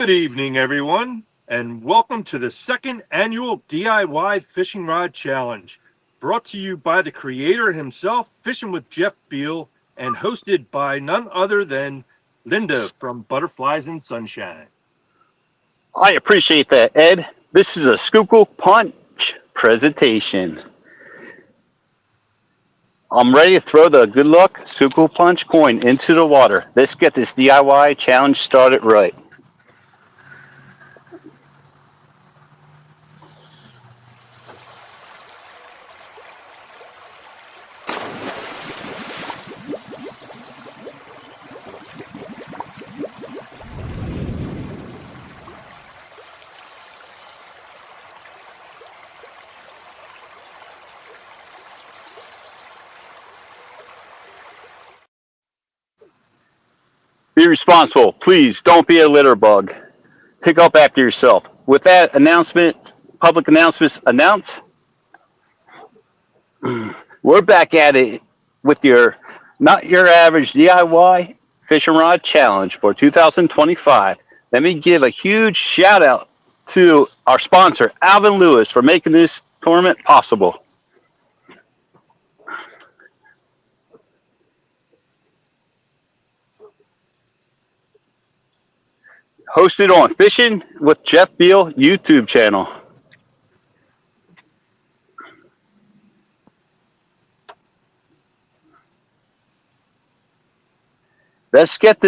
Good evening, everyone, and welcome to the second annual DIY Fishing Rod Challenge, brought to you by the creator himself, Fishing with Jeff Beal, and hosted by none other than Linda from Butterflies and Sunshine. I appreciate that, Ed. This is a Schuylkill Punch presentation. I'm ready to throw the good luck Schuylkill Punch coin into the water. Let's get this DIY challenge started right. Be responsible. Please don't be a litter bug. Pick up after yourself. With that announcement, public announcements announced, we're back at it with your not your average DIY fishing rod challenge for 2025. Let me give a huge shout out to our sponsor, Alvin Lewis, for making this tournament possible. Hosted on Fishing with Jeff Beal YouTube channel. Let's get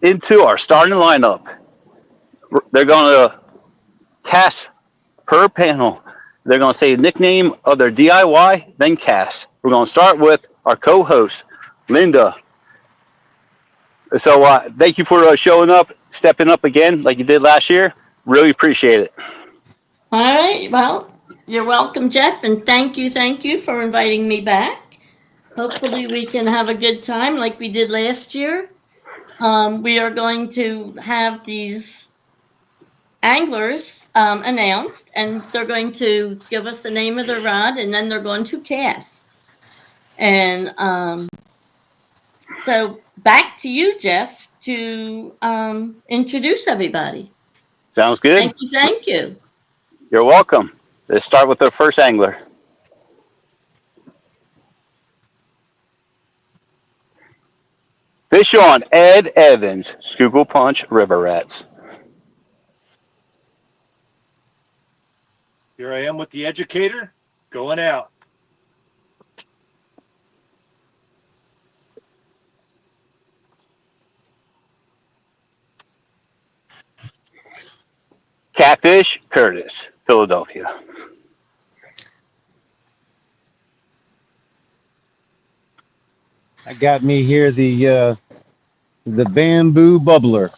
into our starting lineup. They're going to cast per panel. They're going to say the nickname of their DIY, then cast. We're going to start with our co-host, Linda. So thank you for showing up, stepping up again like you did last year. Really appreciate it. All right. Well, you're welcome, Jeff, and thank you for inviting me back. Hopefully we can have a good time like we did last year. We are going to have these anglers announced, and they're going to give us the name of their rod, and then they're going to cast. And so back to you, Jeff, to introduce everybody. Sounds good. Thank you. You're welcome. Let's start with our first angler. Fish on Ed Evans, Schuylkill Punch River Rats. Here I am with the educator, going out. Catfish Curtis, Philadelphia. I got me here the bamboo bubbler.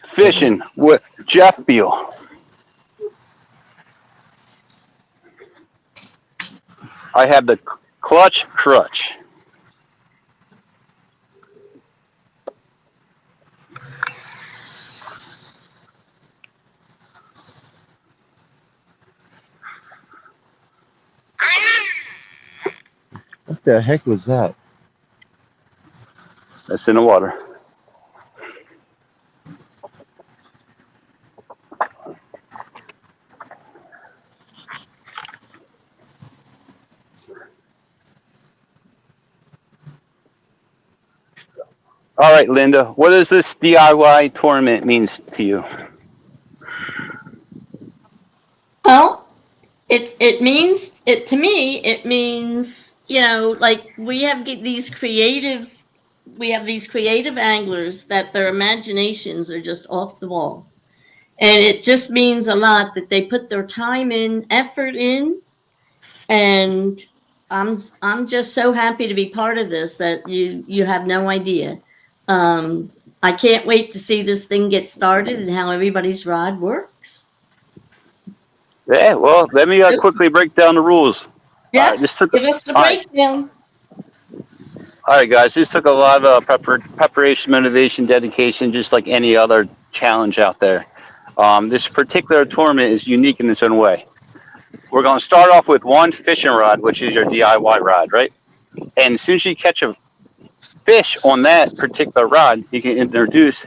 Fishing with Jeff Beal. I have the Clutch Crutch. What the heck was that? That's in the water. All right, Linda, what does this DIY tournament mean to you? Well, it means to me. It means, you know, like we have these creative anglers that their imaginations are just off the wall, and it just means a lot that they put their time in, effort in, and I'm just so happy to be part of this that you have no idea. I can't wait to see this thing get started and how everybody's rod works. Yeah, well, let me quickly break down the rules. Yeah, give us the breakdown. All right, guys, this took a lot of preparation, motivation, dedication, just like any other challenge out there. This particular tournament is unique in its own way. We're going to start off with one fishing rod, which is your DIY rod, right? And as soon as you catch a fish on that particular rod, you can introduce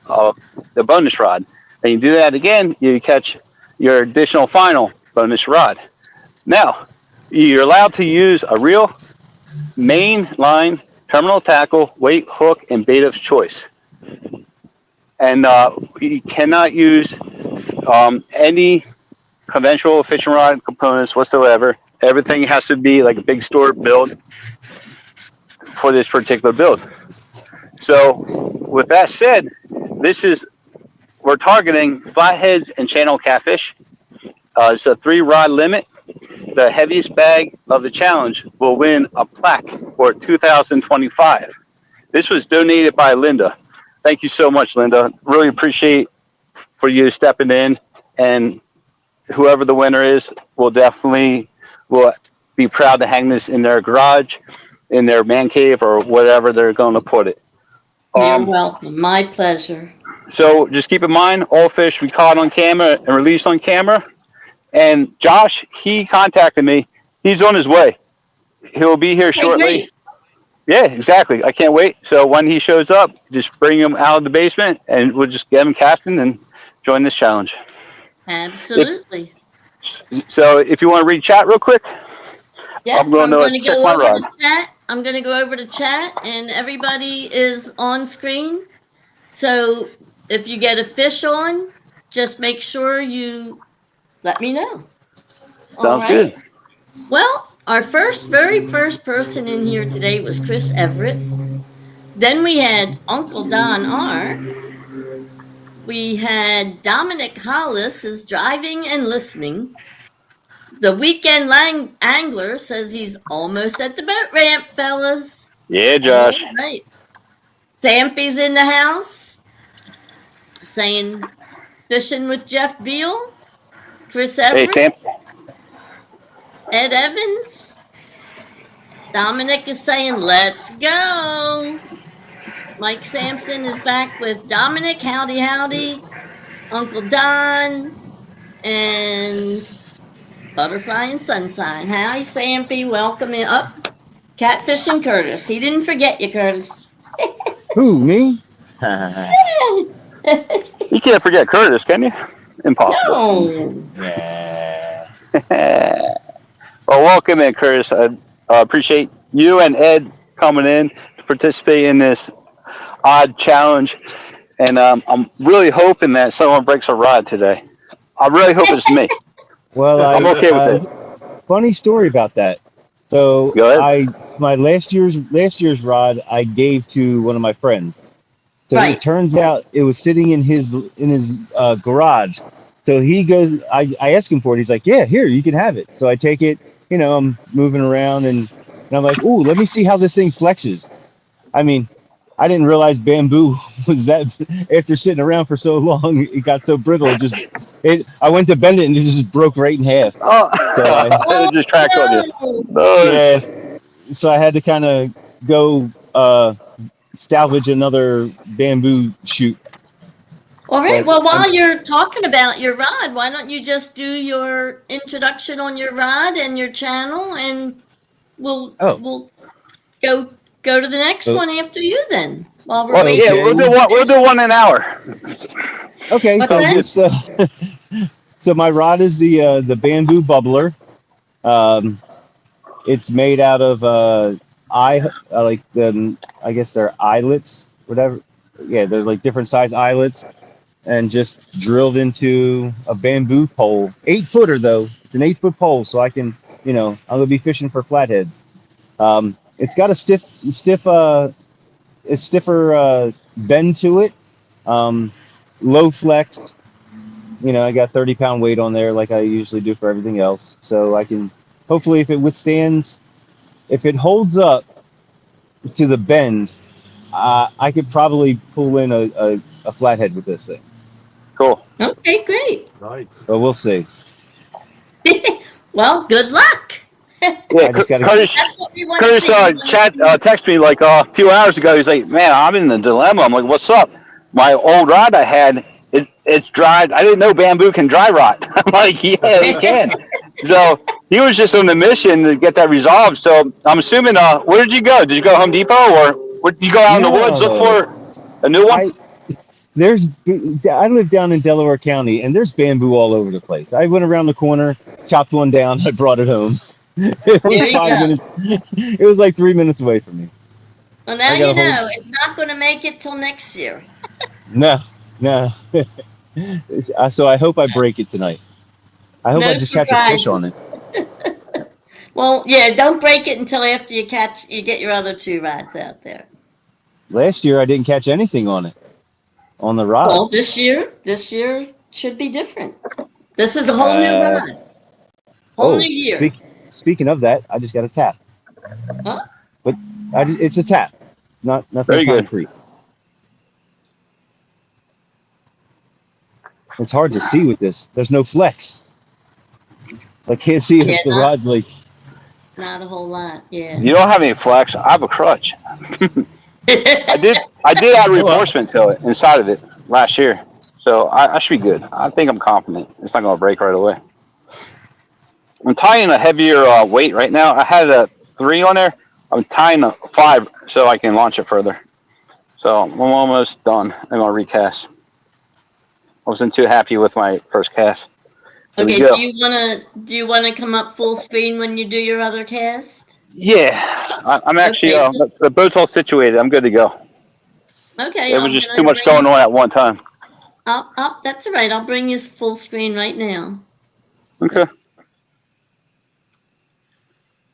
the bonus rod. And you do that again, you catch your additional final bonus rod. Now, you're allowed to use a reel, main line, terminal tackle, weight, hook, and bait of choice. And you cannot use any conventional fishing rod components whatsoever. Everything has to be like a big store build for this particular build. So with that said, we're targeting flatheads and channel catfish. It's a 3-rod limit. The heaviest bag of the challenge will win a plaque for 2025. This was donated by Linda. Thank you so much, Linda. Really appreciate for you stepping in, and whoever the winner is will be proud to hang this in their garage, in their man cave, or whatever they're going to put it. You're welcome. My pleasure. So just keep in mind, all fish we caught on camera and released on camera. And Josh, he contacted me. He's on his way. He'll be here shortly. Great. Yeah, exactly. I can't wait. So when he shows up, just bring him out of the basement, and we'll just get him casting and join this challenge. Absolutely. So if you want to read chat real quick, Yeah, I'm going to check my rod. I'm going to go over to chat, and everybody is on screen. So if you get a fish on, just make sure you let me know. Sounds good. Well, our very first person in here today was Chris Everett. Then we had Uncle Don R. We had Dominic Hollis is driving and listening. The Weekend Angler says he's almost at the boat ramp, fellas. Yeah, Josh. All right. Sampy's in the house saying fishing with Jeff Beal. Chris Everett. Hey, Sam. Ed Evans. Dominic is saying, let's go. Mike Sampson is back with Dominic. Howdy, howdy. Uncle Don. And Butterfly and Sunshine. Hi, Sampy. Welcome in. Up. Catfish and Curtis. He didn't forget you, Curtis. Who, me? You can't forget Curtis, can you? Impossible. No. Yeah. Well, welcome in, Curtis. I appreciate you and Ed coming in to participate in this odd challenge. And I'm really hoping that someone breaks a rod today. I really hope it's me. Well, I'm okay with it. Funny story about that. So Go ahead. my last year's rod I gave to one of my friends. So Right. it turns out it was sitting in his garage. So he goes, I asked him for it. He's like, yeah, here, you can have it. So I take it, I'm moving around and I'm like, ooh, let me see how this thing flexes. I mean, I didn't realize bamboo was that, after sitting around for so long, it got so brittle. I went to bend it and it just broke right in half. Oh, So it just tracked on you. yeah, so I had to kind of go salvage another bamboo shoot. All right. But Well, while you're talking about your rod, why don't you just do your introduction on your rod and your channel, and we'll go to the next one after you then. While we're Well, waiting. yeah, we'll do one an hour. Okay, What's so that? this, so my rod is the bamboo bubbler. It's made out of I guess they're eyelets, whatever. Yeah, they're like different size eyelets, and just drilled into a bamboo pole. 8-footer though. It's an 8-foot pole, so I can, I'm gonna be fishing for flatheads. It's got a stiffer bend to it. Low flex. I got 30-pound weight on there, like I usually do for everything else. So I can hopefully, if it holds up to the bend, I could probably pull in a flathead with this thing. Cool. Okay, great. Right. But we'll see. Well, good luck. Yeah, I just gotta- Curtis, That's what we want Curtis to see. texted me like a few hours ago. He's like, man, I'm in a dilemma. I'm like, what's up? My old rod I had, it's dried. I didn't know bamboo can dry rot. I'm like, yeah, it can. So he was just on the mission to get that resolved. So I'm assuming, where did you go? Did you go Home Depot, or did you go out in the woods look No, for a new one? I live down in Delaware County, and there's bamboo all over the place. I went around the corner, chopped one down, I brought it home. It was There you 5 minutes. go. It was like 3 minutes away from me. Well, now I got you a whole know it's not going to make it till next year. no, no. So I hope I break it tonight. I hope I No just catch a fish on surprises. it. Well, yeah, don't break it until after you get your other two rods out there. Last year I didn't catch anything on it on the rod. Well, this year should be different. This is a whole new Uh, rod, whole new year. Speaking of that, I just got a tap. Huh? But it's a tap, nothing Very good. concrete. It's hard to see with this. There's no flex, so I can't see Yeah, if the rod's like. not a whole lot. Yeah. You don't have any flex. I have a crutch. I did add reinforcement to it inside of it last year, so I should be good. I think I'm confident it's not going to break right away. I'm tying a heavier weight right now. I had a 3 on there. I'm tying a 5 so I can launch it further. So I'm almost done. I'm going to recast. I wasn't too happy with my first cast. Here Okay. we go. Do you wanna come up full screen when you do your other cast? Yeah, I'm actually Okay, the boat's all situated. I'm good to go. Okay. There was just too much going on at one time. Up. That's all right. I'll bring you full screen right now. Okay,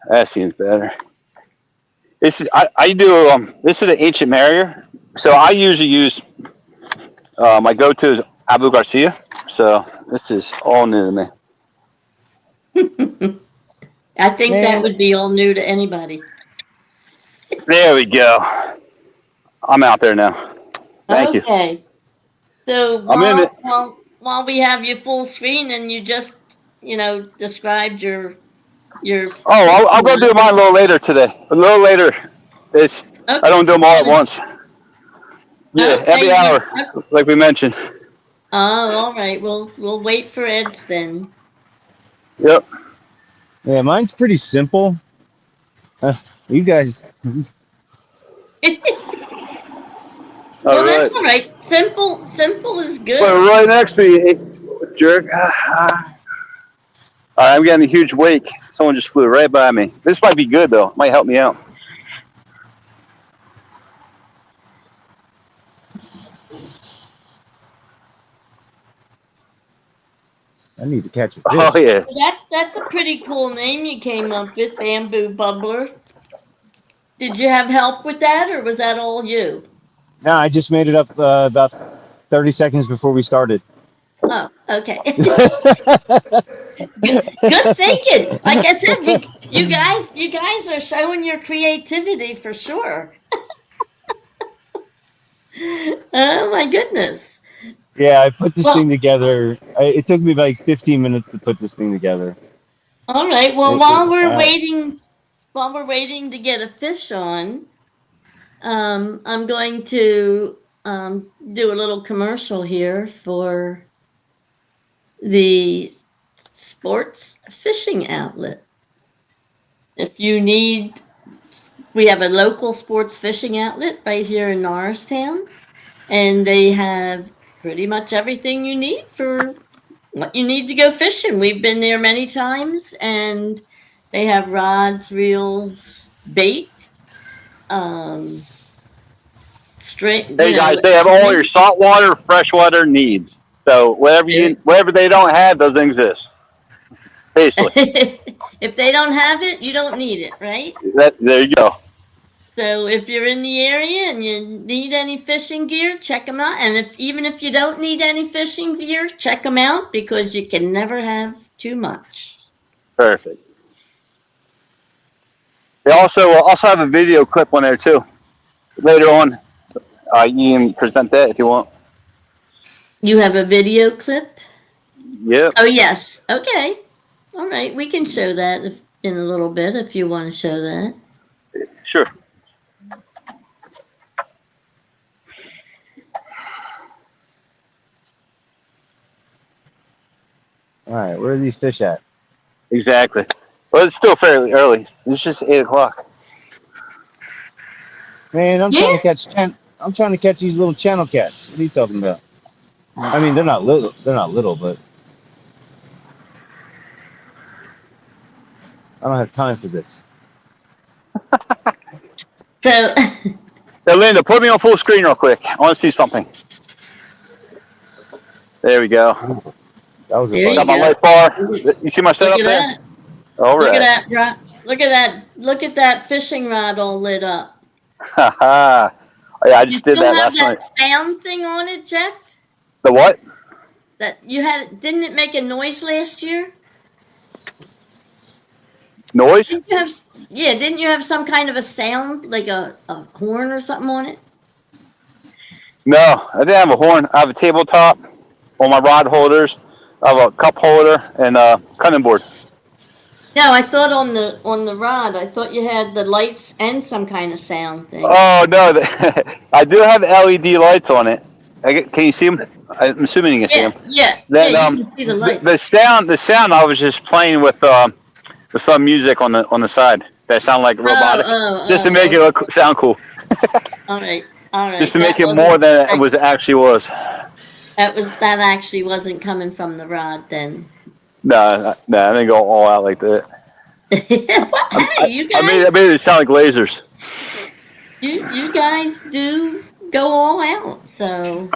that seems better. This is I do this is an ancient Marrier, so I usually use my go-to is 𝙁𝑰𝙎𝑯'𝑵. So this is all new to me. I think that Man. would be all new to anybody. There we go. I'm out there now. Thank you. Okay. So I'm in it. while we have you full screen and you just described your Oh, I'll go do mine a little later today. A little later. It's I don't do them all at once. Yeah, every hour, like we mentioned. Oh, all right. We'll wait for Ed's then. Yep. Yeah, mine's pretty simple. You guys. Well, that's all right. Simple is good. Well, right next to me, jerk. I'm getting a huge wake. Someone just flew right by me. This might be good though. Might help me out. I need to catch a fish. Oh yeah. That's a pretty cool name you came up with, Bamboo Bubbler. Did you have help with that, or was that all you? No, I just made it up about 30 seconds before we started. Oh, okay. Good thinking. Like I said, you guys are showing your creativity for sure. Oh my goodness. Yeah, I put this thing together. It took me like 15 minutes to put this thing together. All right. Well, while we're waiting to get a fish on, I'm going to do a little commercial here for the sports fishing outlet. If you need, we have a local sports fishing outlet right here in Norristown, and they have pretty much everything you need for what you need to go fishing. We've been there many times, and they have rods, reels, bait, string. Hey guys, they have all your saltwater, freshwater needs. So whatever they don't have, doesn't exist. Basically. If they don't have it, you don't need it, right? There you go. So if you're in the area and you need any fishing gear, check them out. And even if you don't need any fishing gear, check them out, because you can never have too much. Perfect. They also have a video clip on there too. Later on, you can present that if you want. You have a video clip? Yep. Oh, yes. Okay. All right. We can show that in a little bit if you want to show that. Sure. All right, where are these fish at? Exactly. Well, it's still fairly early. It's just 8 o'clock. Man, I'm Yeah. trying to catch I'm trying to catch these little channel cats. What are you talking about? I mean, they're not little. They're not little, but I don't have time for this. So, Hey, Linda, put me on full screen real quick. I want to see something. There we go. That was a There you Got bug. my go. light bar. You see my look setup at there? that. All Look at right. that, Rob. Look at that. Look at that fishing rod all lit up. Haha. Oh, yeah, I You just did still that have last night. that sound thing on it, Jeff? The what? That you had, didn't it make a noise last year? Noise? Didn't you have, yeah, didn't you have some kind of a sound, like a horn or something on it? No, I didn't have a horn. I have a tabletop on my rod holders. I have a cup holder and a cutting board. No, I thought on the rod, I thought you had the lights and some kind of sound thing. Oh no, I do have LED lights on it. Can you see them? I'm assuming you can see them. Yeah, Then you can see the lights. the sound I was just playing with some music on the side that sound like robotic, just to make it sound cool. All right. Just to make it more than it was actually was. That actually wasn't coming from the rod then. No, I didn't go all out like that. Well, hey, you guys, I made it sound like lasers. you guys do go all out, so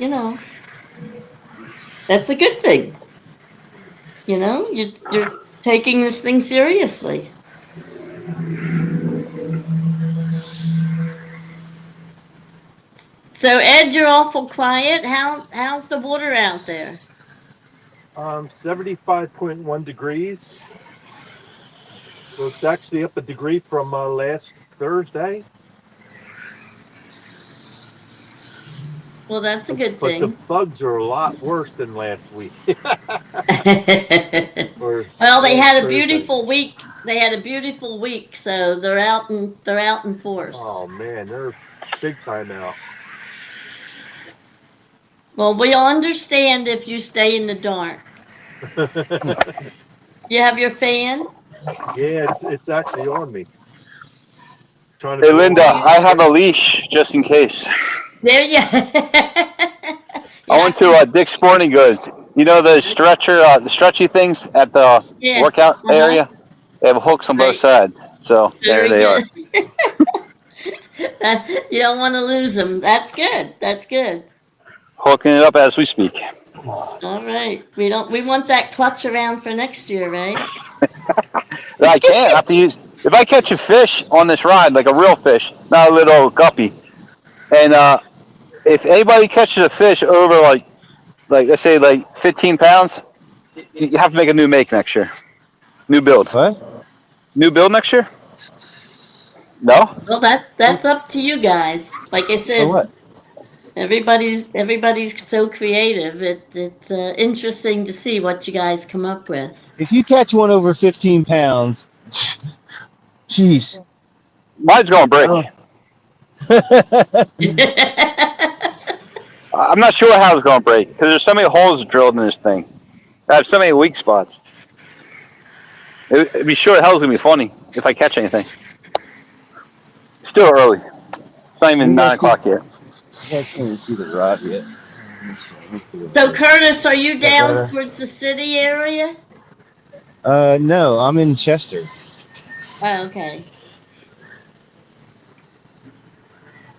you know that's a good thing. You know, you're taking this thing seriously. So Ed, you're awful quiet. How's the water out there? 75.1 degrees. So it's actually up a degree from last Thursday. Well, that's a good But the thing. bugs are a lot worse than last week. Well, they had a Thursday. beautiful week. They had a beautiful week, so they're out in force. Oh man, they're big time out. Well, we'll understand if you stay in the dark. You have your fan? Yeah, it's actually on me. Hey Linda, I have a leash just in case. There you. I went to Dick's Sporting Goods. You know the stretchy things at the workout area? They have hooks on both sides. So there they are. You don't want to lose them. That's good. That's good. Hooking it up as we speak. All right. We want that clutch around for next year, right? I can't. I have to use. If I catch a fish on this rod, like a real fish, not a little guppy, and if anybody catches a fish over like let's say like 15 pounds, you have to make a new make next year. New build. What? New build next year? No? Well, that's up to you guys. Like I said, what? everybody's so creative. It's interesting to see what you guys come up with. If you catch one over 15 pounds, jeez. Mine's going to break. I'm not sure how it's going to break because there's so many holes drilled in this thing. I have so many weak spots. It'd be sure the hell's going to be funny if I catch anything. Still early. It's not even 9 o'clock yet. You guys can't even see the rod yet. So, Curtis, are you down towards the city area? No, I'm in Chester. Oh, okay.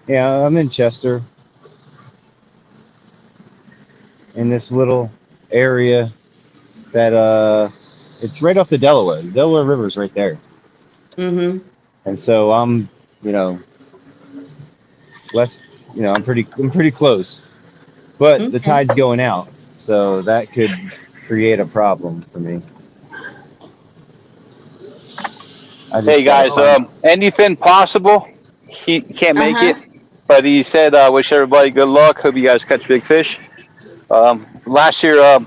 Yeah, I'm in Chester. In this little area that it's right off the Delaware. The Delaware River's right there. Mm-hmm. And so I'm, I'm pretty close. But the tide's going out, so that could create a problem for me. Hey guys, anything possible? He can't make it, but he said, wish everybody good luck. Hope you guys catch big fish. Last year,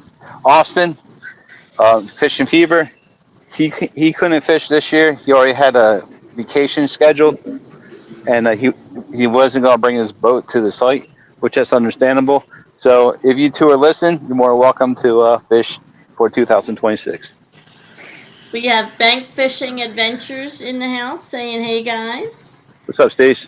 Austin, fishing fever. He couldn't fish this year. He already had a vacation scheduled, and he wasn't going to bring his boat to the site, which is understandable. So if you two are listening, you're more welcome to fish for 2026. We have Bank Fishing Adventures in the house saying, hey, guys. What's up, Stace?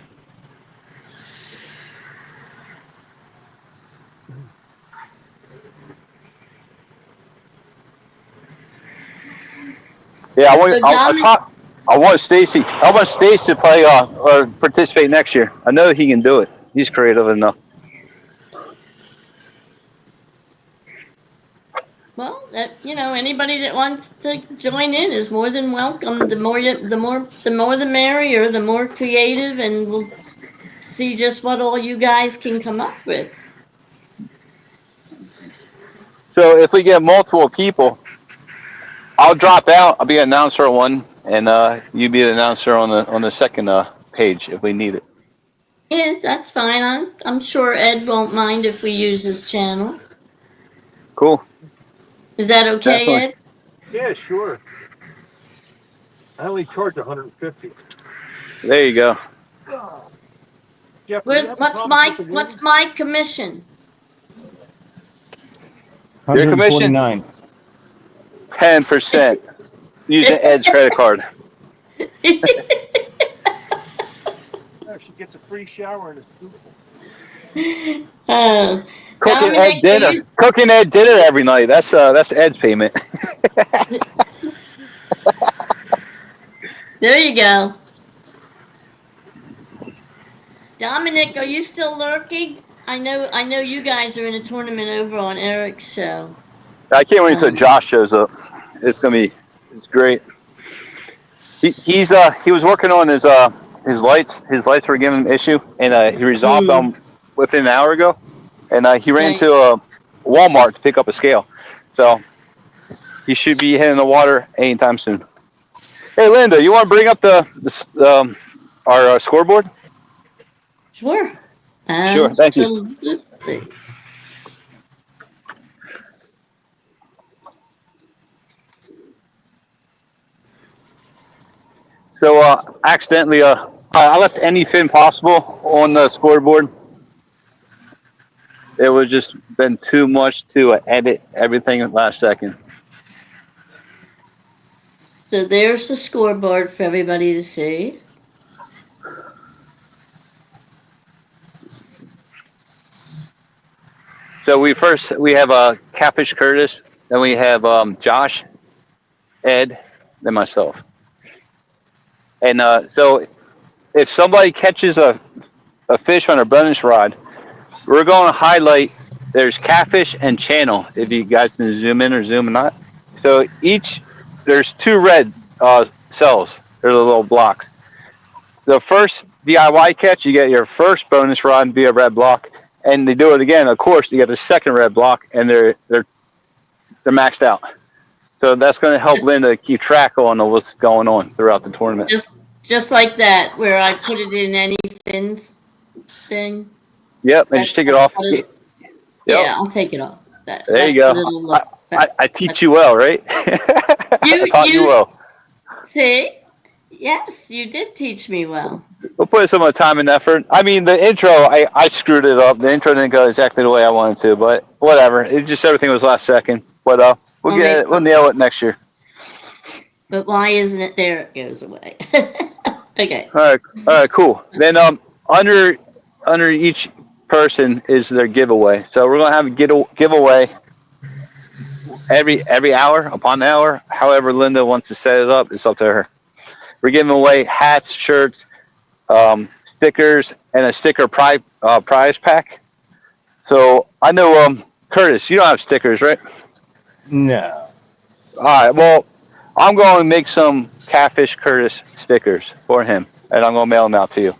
Yeah, I want Stacy. I want Stace to play or participate next year. I know he can do it. He's creative enough. Well, anybody that wants to join in is more than welcome. The more the merrier. The more creative, and we'll see just what all you guys can come up with. So if we get multiple people, I'll drop out. I'll be an announcer on one, and you be the announcer on the second page if we need it. Yeah, that's fine. I'm sure Ed won't mind if we use his channel. Cool. Is that okay, Definitely. Ed? Yeah, sure. I only charge 150. There you go. Jeff, What's my commission? Your commission? 149. 10% using Ed's credit card. She gets a free shower and a scoop. Cooking Ed dinner every night. That's Ed's payment. There you go. Dominic, are you still lurking? I know you guys are in a tournament over on Eric's show. I can't wait until Josh shows up. It's great. He was working on his lights. His lights were giving him an issue, and he resolved them within an hour ago. And he ran to a Walmart to pick up a scale, so he should be hitting the water anytime soon. Hey, Linda, you want to bring up our scoreboard? Sure. Sure. Thank you. So accidentally, I left any fin possible on the scoreboard. It was just been too much to edit everything at last second. So there's the scoreboard for everybody to see. So we have Catfish Curtis, then we have Josh, Ed, then myself. And so if somebody catches a fish on a bonus rod, we're going to highlight there's Catfish and Channel, if you guys can zoom in or zoom out. So there's two red cells. They're the little blocks. The first DIY catch, you get your first bonus rod via red block, and they do it again. Of course, you get the second red block, and they're maxed out. So that's going to help Linda keep track on what's going on throughout the tournament. Just like that, where I put it in any fins thing. Yep, and just take it off. Yep. Yeah, I'll take it off. There you go. I teach you well, right? I taught you well. See? Yes, you did teach me well. We'll put some time and effort. I mean, the intro, I screwed it up. The intro didn't go exactly the way I wanted to, but whatever. It just everything was last second. But we'll nail it next year. But why isn't it there? It goes away. Okay. All right, cool. Then under each person is their giveaway. So we're gonna have a giveaway every hour, upon the hour, however Linda wants to set it up. It's up to her. We're giving away hats, shirts, stickers, and a sticker prize pack. So I know Curtis, you don't have stickers, right? No. All right. Well, I'm going to make some Catfish Curtis stickers for him, and I'm going to mail them out to you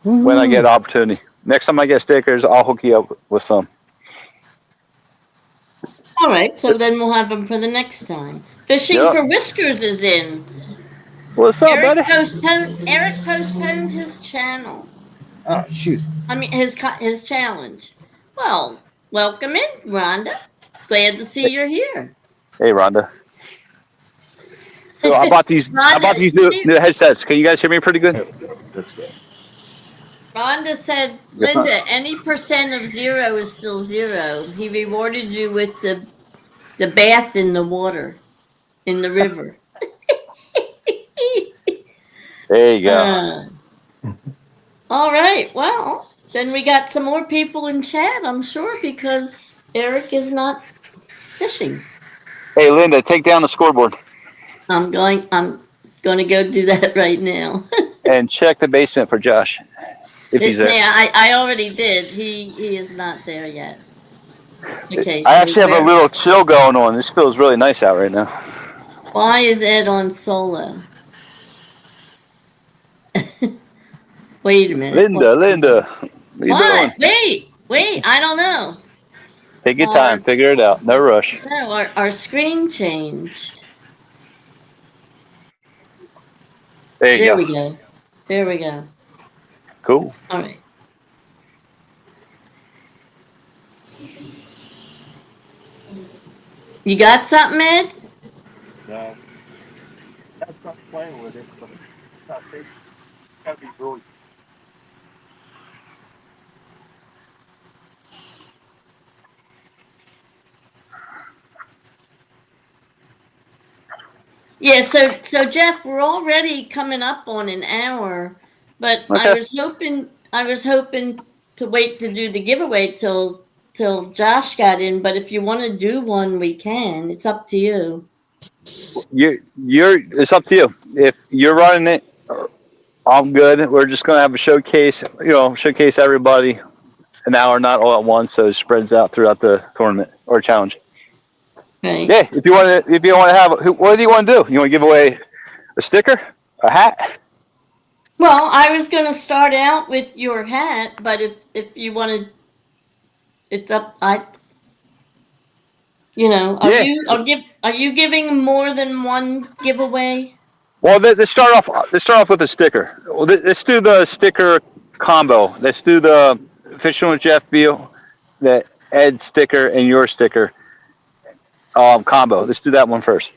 when I get the opportunity. Next time I get stickers, I'll hook you up with some. All right. So then we'll have them for the next time. Fishing for Whiskers is in. What's up, buddy? Eric postponed his channel. Oh, shoot. I mean, his challenge. Well, welcome in, Rhonda. Glad to see you're here. Hey, Rhonda. So I bought these new headsets. Can you guys hear me pretty good? That's good. Rhonda said, Linda, any percent of 0 is still 0. He rewarded you with the the bath in the water, in the river. There you go. All right. Well, then we got some more people in chat, I'm sure, because Eric is not fishing. Hey, Linda, take down the scoreboard I'm going to go do that right now. and check the basement for Josh if he's there. Yeah, I already did. He is not there yet. Okay, I so actually have a little chill going on. This feels really nice out right now. why is Ed on solo? Wait a minute. Linda, what are you What? doing? Wait, I don't know. Take your time, figure it out. No rush. No, our screen changed. There you There go. we go. There we go. Cool. All right. You got something, Ed? No. That's not playing with it, but it's not big. It's gotta be really. Yeah, so Jeff, we're already coming up on an hour, but Okay. I was hoping to wait to do the giveaway till Josh got in, but if you want to do one, we can. It's up to you. It's up to you. If you're running it, I'm good. We're just gonna have a showcase. Showcase everybody an hour, not all at once, so it spreads out throughout the tournament or challenge. Right. Yeah. If you want to have, what do you want to do? You want to give away a sticker, a hat? Well, I was going to start out with your hat, but if you wanted, it's up. Are you giving more than one giveaway? Well, let's start off with a sticker. Well, let's do the sticker combo. Let's do the Fishing with Jeff Beal, the Ed sticker, and your sticker combo. Let's do that one first.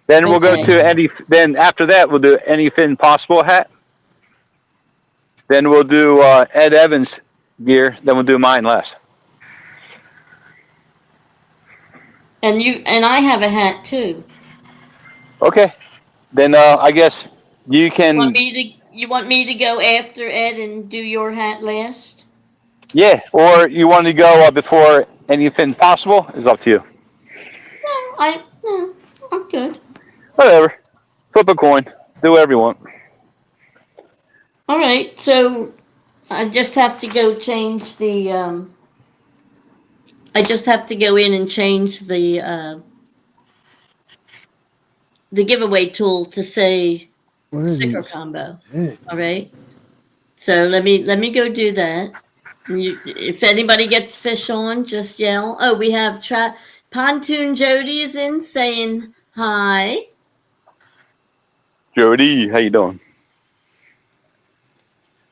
Then we'll go to any. Then after that, we'll do anything possible hat. Then we'll do Ed Evans gear. Then we'll do mine last. And I have a hat too. Okay. Then I guess you can. You want me to go after Ed and do your hat last? Yeah, or you want to go before anything possible? Is up to you. No, I'm good. Whatever. Flip a coin. Do whatever you want. All right, so I just have to go change the. I just have to go in and change the giveaway tool to say sticker combo. All right. So let me go do that. If anybody gets fish on, just yell. Oh, we have Pontoon Jody is in saying hi. Jody, how you doing?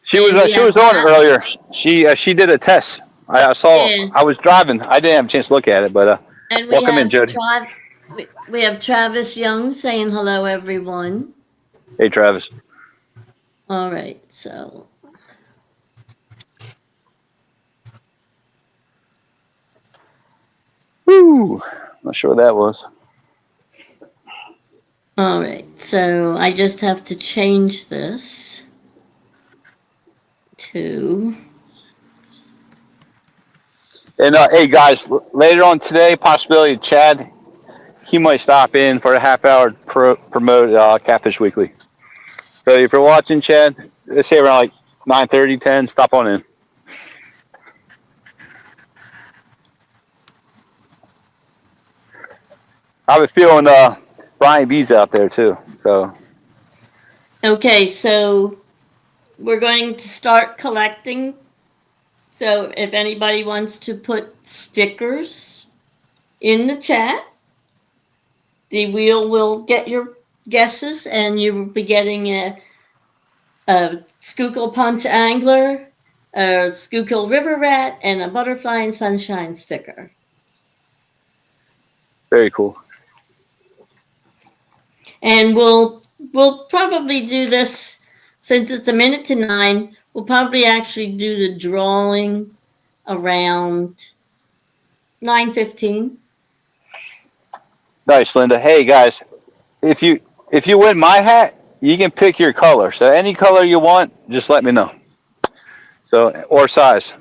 She was on earlier. She did a test. I saw. Yeah. I was driving. I didn't have a chance to look at it, but and welcome in, Jody. We have Travis Young saying hello, everyone. Hey, Travis. All right, so. Woo! Not sure what that was. All right, so I just have to change this to. And hey, guys, later on today, possibility Chad, he might stop in for a half hour to promote Catfish Weekly. So if you're watching, Chad, let's say around like 9:30, 10, stop on in. I have a feeling Brian B's out there too. So. Okay, so we're going to start collecting. So if anybody wants to put stickers in the chat, the wheel will get your guesses, and you will be getting a Schuylkill Punch Angler, a Schuylkill River Rat, and a Butterfly and Sunshine sticker. Very cool. And we'll probably do this, since it's 8 to 9, we'll probably actually do the drawing around 9:15. Nice, Linda. Hey guys, if you win my hat, you can pick your color. So any color you want, just let me know. So or size,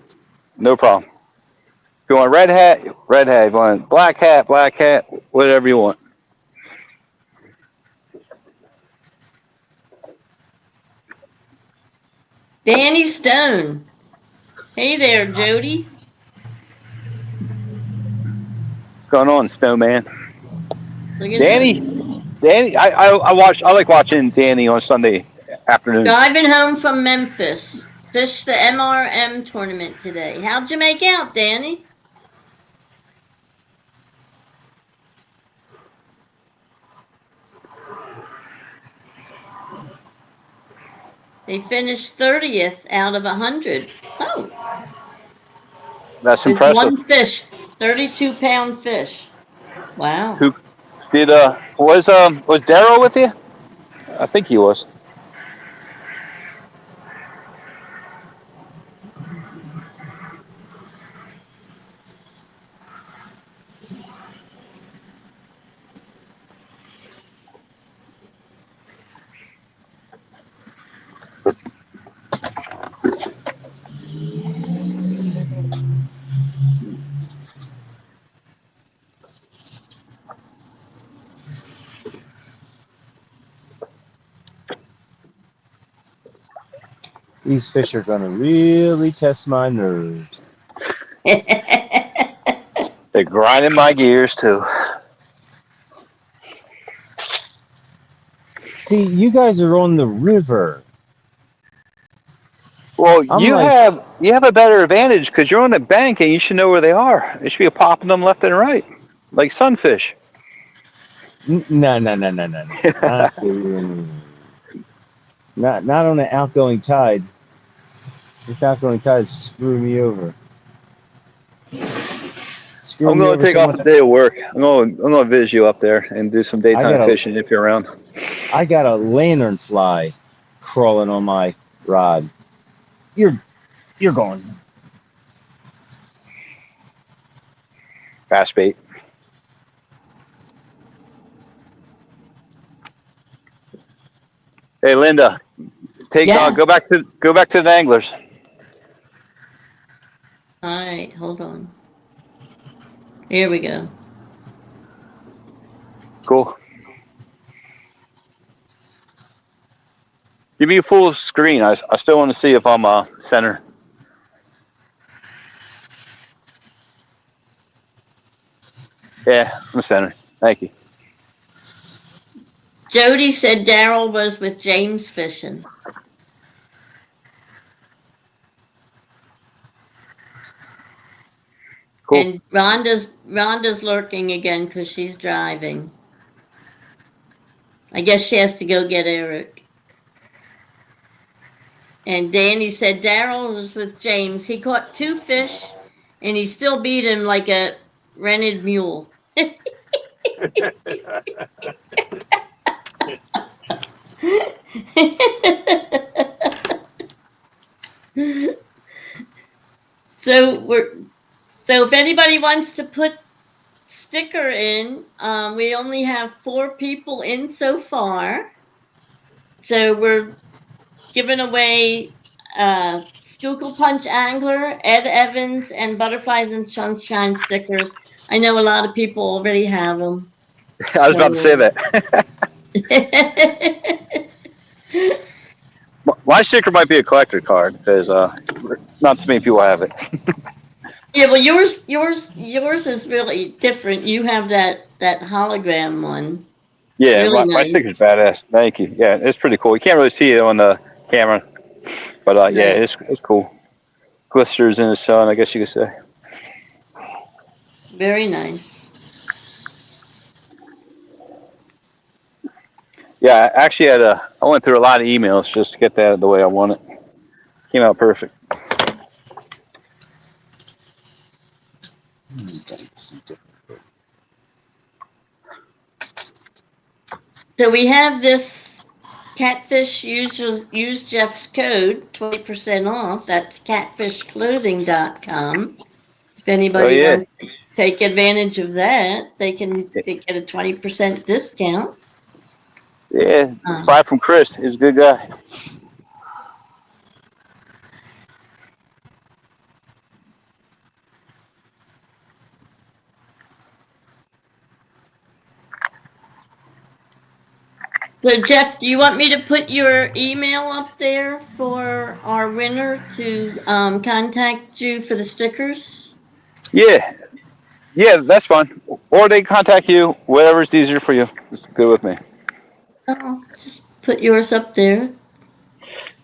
no problem. If you want red hat, red hat. If you want black hat, whatever you want. Danny Stone. Hey there, Jody. What's going on, Snowman? Look at Danny, him. I like watching Danny on Sunday afternoon. Driving home from Memphis. Fished the MRM tournament today. How'd you make out, Danny? They finished 30th out of 100. Oh. That's With impressive. one fish, 32-pound fish. Wow. Who did was Daryl with you? I think he was. These fish are gonna really test my nerves. They're grinding my gears too. See, you guys are on the river. Well, I'm you like, have a better advantage because you're on the bank and you should know where they are. They should be popping them left and right, like sunfish. no. Not on an outgoing tide. This outgoing tide screwed me over. I'm going to take off a day of work. I'm going to visit you up there and do some daytime fishing if you're around. I got a lanternfly crawling on my rod. You're going. Fast bait. Hey, Linda, go back to the anglers. All right, hold on. Here we go. Cool. Give me a full screen. I still want to see if I'm center. Yeah, I'm center. Thank you. Jody said Daryl was with James fishing. Cool. And Rhonda's lurking again because she's driving. I guess she has to go get Eric. And Danny said Daryl was with James. He caught 2 fish, and he still beat him like a rented mule. So if anybody wants to put sticker in, we only have 4 people in so far. So we're giving away Schuylkill Punch Angler, Ed Evans, and Butterflies and Sunshine stickers. I know a lot of people already have them. I was about to say that. My sticker might be a collector card because not too many people have it. Yeah, well, yours is really different. You have that hologram one. Yeah, really my sticker's badass. Thank you. Yeah, it's pretty cool. You can't really see it on the camera, but yeah, it's cool. Glisters in the sun, I guess you could say. Very nice. Yeah, I actually I went through a lot of emails just to get that the way I want it. Came out perfect. So we have this Catfish. Use Jeff's code 20% off. That's catfishclothing.com. If anybody wants take advantage of that. They get a 20% discount. Yeah, buy from Chris. He's a good guy. So Jeff, do you want me to put your email up there for our winner to contact you for the stickers? Yeah, that's fine. Or they contact you, whatever's easier for you. It's good with me. Oh, just put yours up there.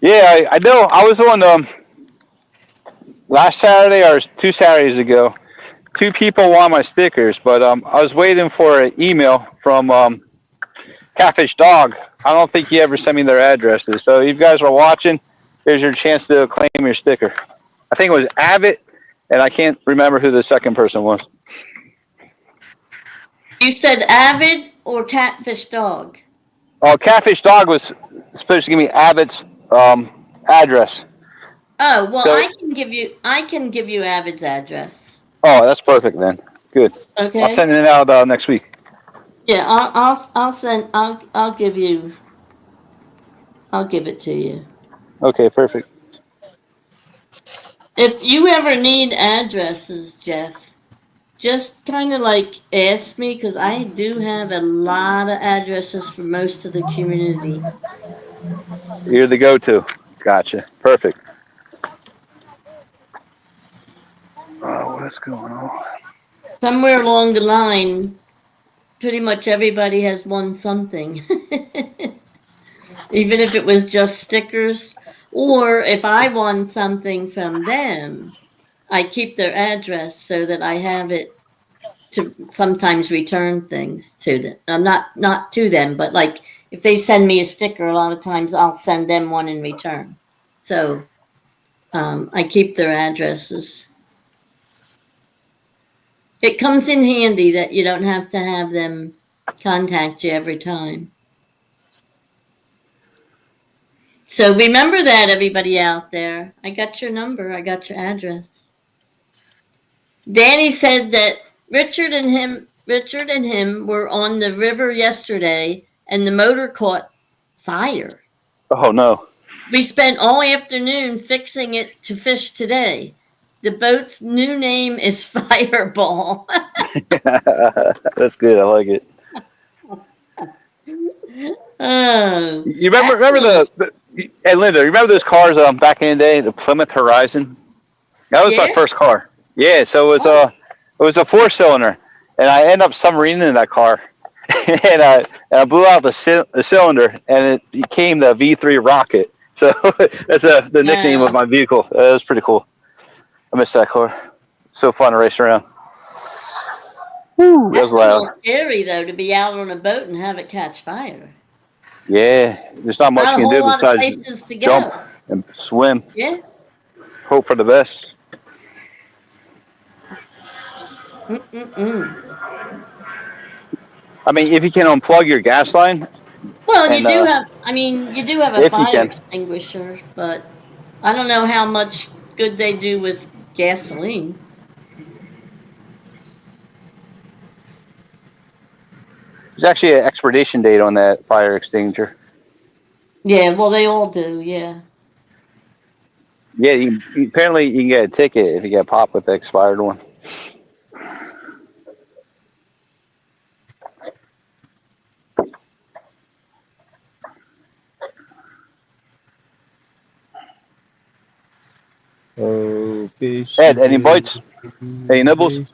Yeah, I know. I was on last Saturday or 2 Saturdays ago. 2 people want my stickers, but I was waiting for an email from Catfish Dog. I don't think he ever sent me their addresses. So if you guys are watching, here's your chance to claim your sticker. I think it was 𝙁𝑰𝙎𝑯'𝑵, and I can't remember who the second person was. You said Avid or Catfish Dog? Oh, Catfish Dog was supposed to give me 𝙁𝑰𝙎𝑯'𝑵's address. Oh, well, So, I can give you Avid's address. oh, that's perfect then. Good. Okay. I'll send it out next week. Yeah, I'll give it to you. Okay, perfect. If you ever need addresses, Jeff, just kind of like ask me, because I do have a lot of addresses for most of the community. You're the go-to. Gotcha. Perfect. Oh, what is going on? Somewhere along the line, pretty much everybody has won something. Even if it was just stickers, or if I won something from them, I keep their address so that I have it to sometimes return things to them. Not to them, but like if they send me a sticker, a lot of times I'll send them one in return. So I keep their addresses. It comes in handy that you don't have to have them contact you every time. So remember that, everybody out there. I got your number. I got your address. Danny said that Richard and him were on the river yesterday, and the motor caught fire. Oh, no. We spent all afternoon fixing it to fish today. The boat's new name is Fireball. That's good. I like it. Oh, You remember hey, Linda, you remember those cars back in the day, the Plymouth Horizon? That was my first car. Yeah, so it was a 4-cylinder, and I ended up submarining in that car, and I blew out the cylinder, and it became the V3 rocket. So that's the nickname of my vehicle. It was pretty cool. I miss that car. So fun to race around. Woo, that was loud. A little scary though to be out on a boat and have it catch fire. Yeah, there's not much you can do besides jump and swim. Yeah. Hope for the best. I mean, if you can unplug your gas line. Well, you do have a fire extinguisher, but I don't know how much good they do with gasoline. There's actually an expiration date on that fire extinguisher. Yeah, well, they all do, yeah. Yeah, apparently you can get a ticket if you get popped with the expired one. Oh, fish. Ed, any bites? Any nibbles?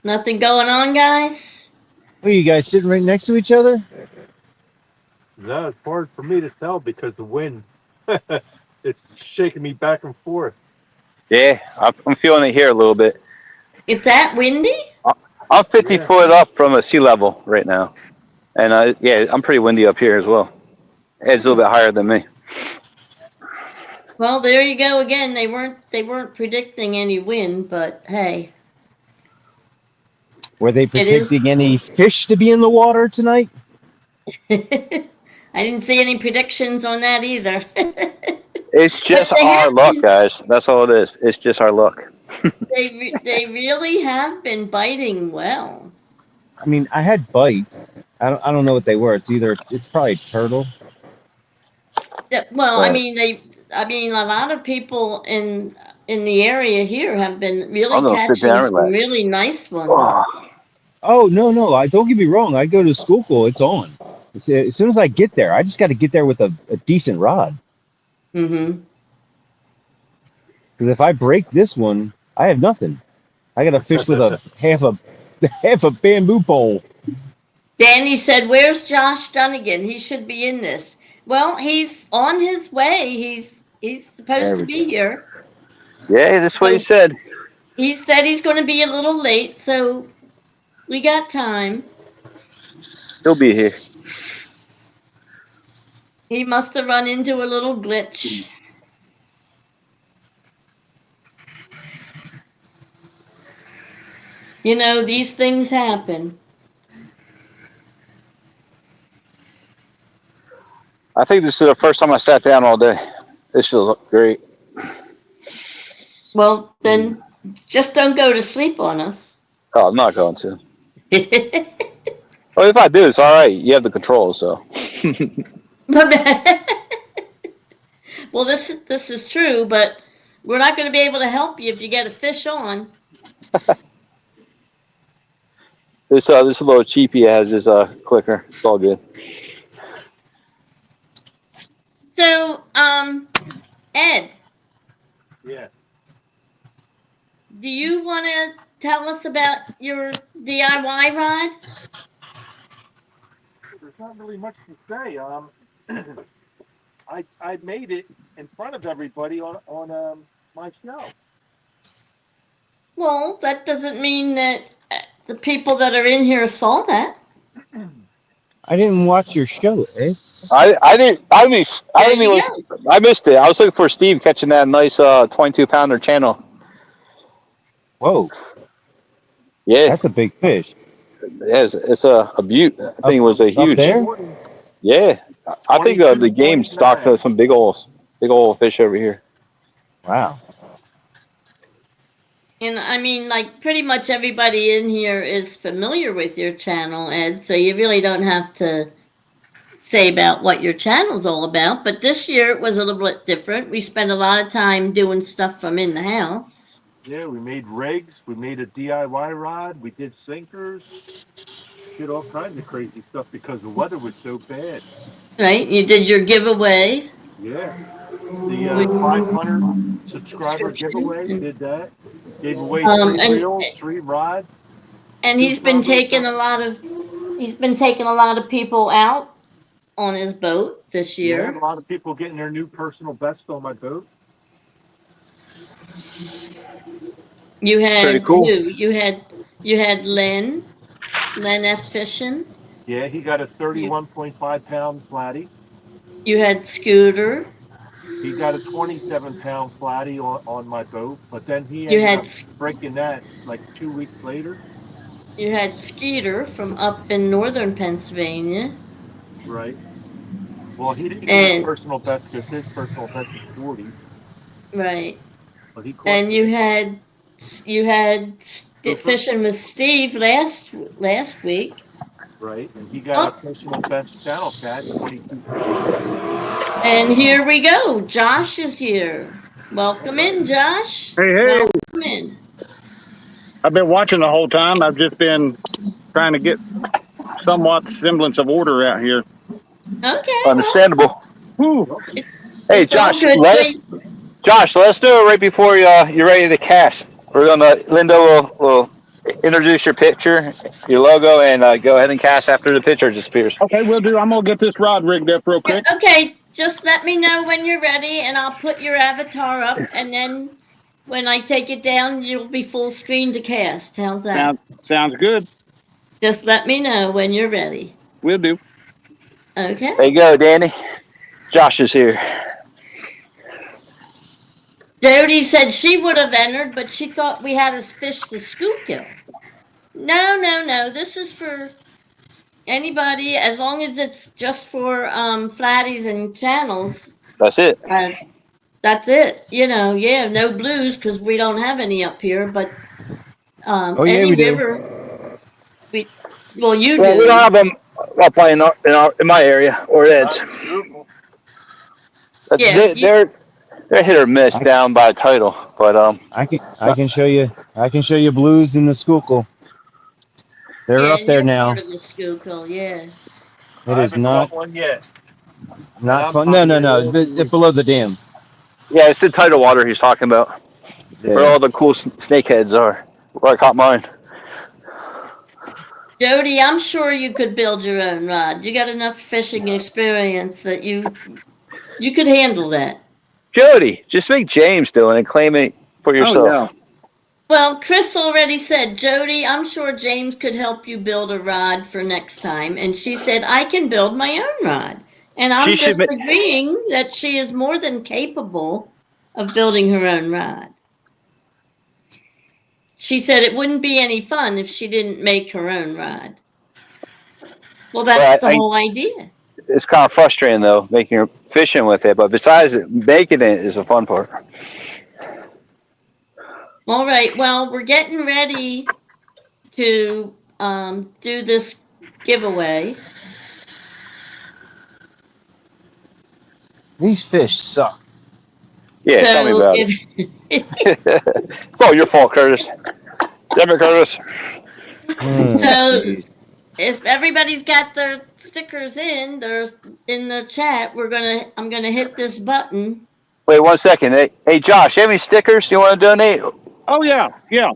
Nothing going on, guys? Are you guys sitting right next to each other? No, it's hard for me to tell because the wind, it's shaking me back and forth. Yeah, I'm feeling it here a little bit. It's that windy? I'm 50 foot up from a sea level right now. And yeah, I'm pretty windy up here as well. Ed's a little bit higher than me. Well, there you go again. They weren't predicting any wind, but hey. Were they predicting any fish to be in the water tonight? I didn't see any predictions on that either. It's just But they our have luck, been, guys. That's all it is. It's just our luck. they really have been biting well. I mean, I had bites. I don't know what they were. It's probably turtle. Well, But I mean, a lot of people in the area here have been really I'm gonna sit down catching and some relax. really nice ones. Oh, oh no, I don't get me wrong. I go to Schuylkill. It's on. As soon as I get there, I just got to get there with a decent rod. Mm-hmm. Because if I break this one, I have nothing. I got to fish with a half a bamboo pole. Danny said, "Where's Josh Dunnigan? He should be in this." Well, he's on his way. He's supposed There to we be go. here. yeah, that's what he So said. he said he's going to be a little late, so we got time. He'll be here. He must have run into a little glitch. You know, these things happen. I think this is the first time I sat down all day. This feels great. Well, then just don't go to sleep on us. Oh, I'm not going to. Well, if I do, it's all right. You have the control, so. Well, this is true, but we're not going to be able to help you if you get a fish on. This little cheapie has his clicker. It's all good. So, Ed, Yeah. do you want to tell us about your DIY rod? There's not really much to say. I made it in front of everybody on my show. Well, that doesn't mean that the people that are in here saw that. I didn't watch your show, eh? I didn't There you even I missed it. I was looking for Steve catching that nice 22-pounder channel. Whoa, Yeah, that's a big fish. it's a beaut. I think it was a Up huge. there? Yeah, I think 22, the game stocked 29. some big old fish over here. Wow. And I mean, like, pretty much everybody in here is familiar with your channel, Ed, so you really don't have to say about what your channel's all about. But this year it was a little bit different. We spent a lot of time doing stuff from in the house. Yeah, we made rigs. We made a DIY rod. We did sinkers. Did all kinds of crazy stuff because the weather was so bad. Right? You did your giveaway. Yeah. The 500 subscriber giveaway, did that. Gave away 3 reels, 3 rods. And he's been taking a lot of people out on his boat this Yeah, year. a lot of people getting their new personal best on my boat. You had Pretty cool. who? You had Len F. Fishing. Yeah, he got a 31.5 pound flatty. You had Scooter. He got a 27 pound flatty on my boat, but then he You ended had up breaking that like 2 weeks later. you had Skeeter from up in northern Pennsylvania. Right. Well, he didn't get his And personal best because his personal best is 40s. right. But he caught And you had fishing with Steve last week. right, and he got a personal best channel cat, 22. And here we go. Josh is here. Welcome in, Josh. Hey. Welcome in. I've been watching the whole time. I've just been trying to get somewhat semblance of order out here. Okay. Understandable. Whew. Hey, It's all Josh, good. let us know right before you're ready to cast. We're gonna Linda will introduce your picture, your logo, and go ahead and cast after the picture disappears. Okay, we'll do. I'm gonna get this rod rigged up real quick. Okay, just let me know when you're ready, and I'll put your avatar up, and then when I take it down, you'll be full screen to cast. How's that? Sounds good. Just let me know when you're ready. We'll do. Okay. There you go, Danny. Josh is here. Jody said she would have entered, but she thought we had us fish the Schuylkill. No. This is for anybody, as long as it's just for flatties and channels. That's it. that's it. Yeah, no blues because we don't have any up here, but Oh yeah, any we do. river, well, you Well, we don't do. have them up in my area or Ed's. Yeah, They're hit or miss I, down by title, but I can show you. I can show you blues in the Schuylkill. They're yeah, up and there you're now. part of the Schuylkill, yeah. It I is haven't caught not one yet. And not I'm fun. No, no, probably no. They're below the dam. yeah, it's the tidal water he's talking about. Where Yeah. all the cool snakeheads are. Where I caught mine. Jody, I'm sure you could build your own rod. You got enough fishing experience that you could handle that. Jody, just make James do it and claim it for Oh yourself. yeah. Well, Chris already said, Jody, I'm sure James could help you build a rod for next time. And she said, I can build my own rod. And She I'm should just make, agreeing that she is more than capable of building her own rod. She said it wouldn't be any fun if she didn't make her own rod. Well, that's but the whole idea. it's kind of frustrating though, making her fishing with it. But besides it, making it is the fun part. All right. Well, we're getting ready to do this giveaway. These fish suck. Yeah, tell me about it. It's all your fault, Curtis. Damn it, Curtis. So Geez. if everybody's got their stickers in the chat, I'm gonna hit this button. Wait 1 second. Hey, Josh, you have any stickers you want to donate? Oh yeah. Yeah.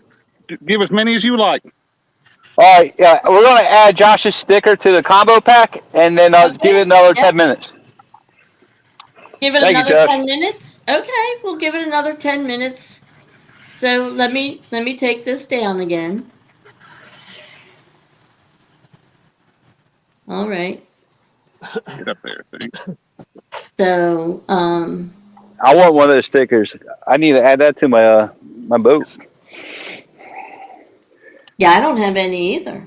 Give as many as you like. All right, yeah, we're going to add Josh's sticker to the combo pack, and then I'll give it another 10 minutes. Give it Thank you, another Josh. 10 minutes. Okay, we'll give it another 10 minutes. So let me take this down again. All right. Get up there. See? So I want one of those stickers. I need to add that to my my boat. yeah, I don't have any either.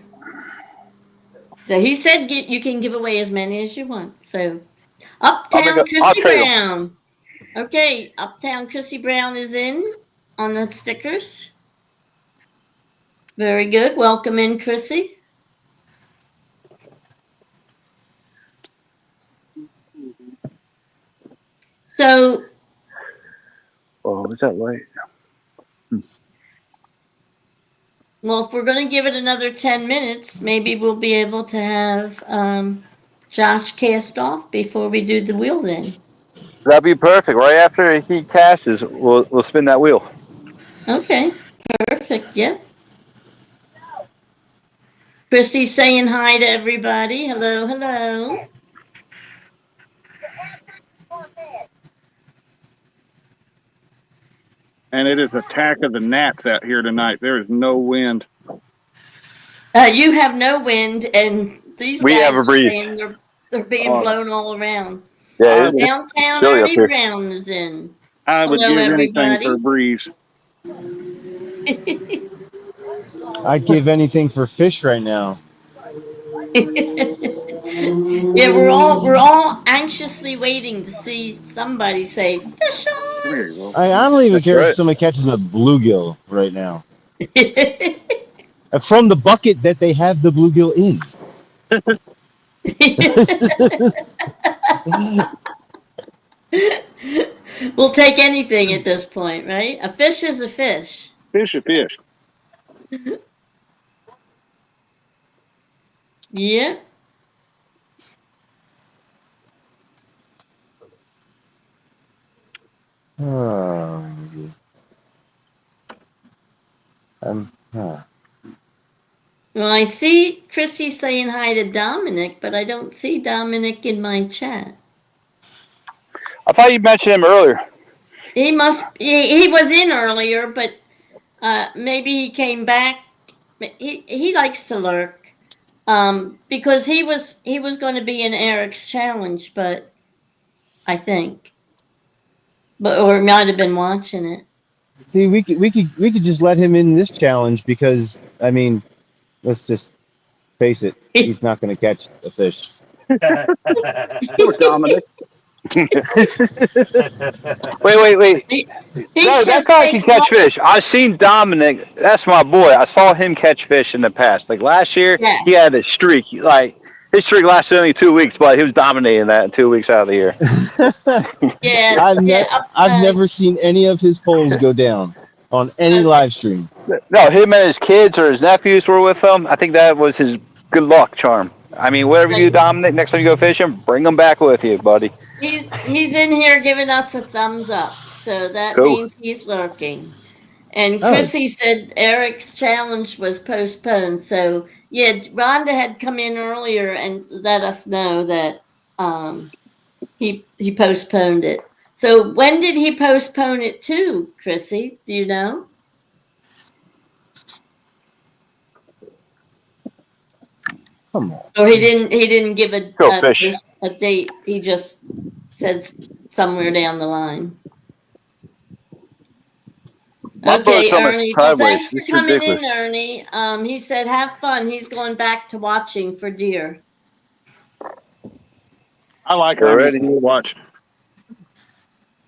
So he said you can give away as many as you want. So Uptown I'll Chrissy trade 'em. Brown. Okay, Uptown Chrissy Brown is in on the stickers. Very good. Welcome in, Chrissy. So, Oh, is that right? well, if we're going to give it another 10 minutes, maybe we'll be able to have Josh cast off before we do the wheel then. That'd be perfect. Right after he casts, we'll spin that wheel. Okay, perfect. Yep. Chrissy's saying hi to everybody. Hello, hello. And it is attack of the gnats out here tonight. There is no wind. You have no wind, and these We guys have a are breeze. saying they're being blown all around. Yeah, Downtown chilly up Ernie here. Brown is in. I would Hello, give anything for a everybody. breeze. I'd give anything for fish right now. Yeah, we're all anxiously waiting to see somebody say fish Come here, you will. I don't even That's care right. if somebody catches a bluegill right now. From the bucket that they have the bluegill in. We'll take anything at this point, right? A fish is a fish. Fish a fish. Yep. Oh, Well, I see Chrissy saying hi to Dominic, but I don't see Dominic in my chat. I thought you mentioned him earlier. He was in earlier, but maybe he came back. He likes to lurk because he was going to be in Eric's challenge, but I think, or he might have been watching it. see, we could just let him in this challenge because I mean, let's just face it, he's not going to catch a fish. Poor Dominic. Wait. He No, that just guy can takes catch one. fish. I've seen Dominic. That's my boy. I saw him catch fish in the past. Like last year, Yes. he had a streak. Like his streak lasted only 2 weeks, but he was dominating that in 2 weeks out of the year. Yeah, yeah. I've never seen any of his polls go down on any Okay. live stream. No, him and his kids or his nephews were with him. I think that was his good luck charm. I mean, whatever you do, Dominic, next time you go fishing, bring them back with you, buddy. He's in here giving us a thumbs up, so that Cool. means he's lurking. And Oh. Chrissy said Eric's challenge was postponed. So yeah, Rhonda had come in earlier and let us know that he postponed it. So when did he postpone it to, Chrissy? Do you know? Come on. Or he didn't give Go fish. a date. He just said somewhere down the line. My Okay, boat's almost Ernie. Well, sideways. thanks for It's coming ridiculous. in, Ernie. He said have fun. He's going back to watching for deer. I like We're ready. Ernie to watch.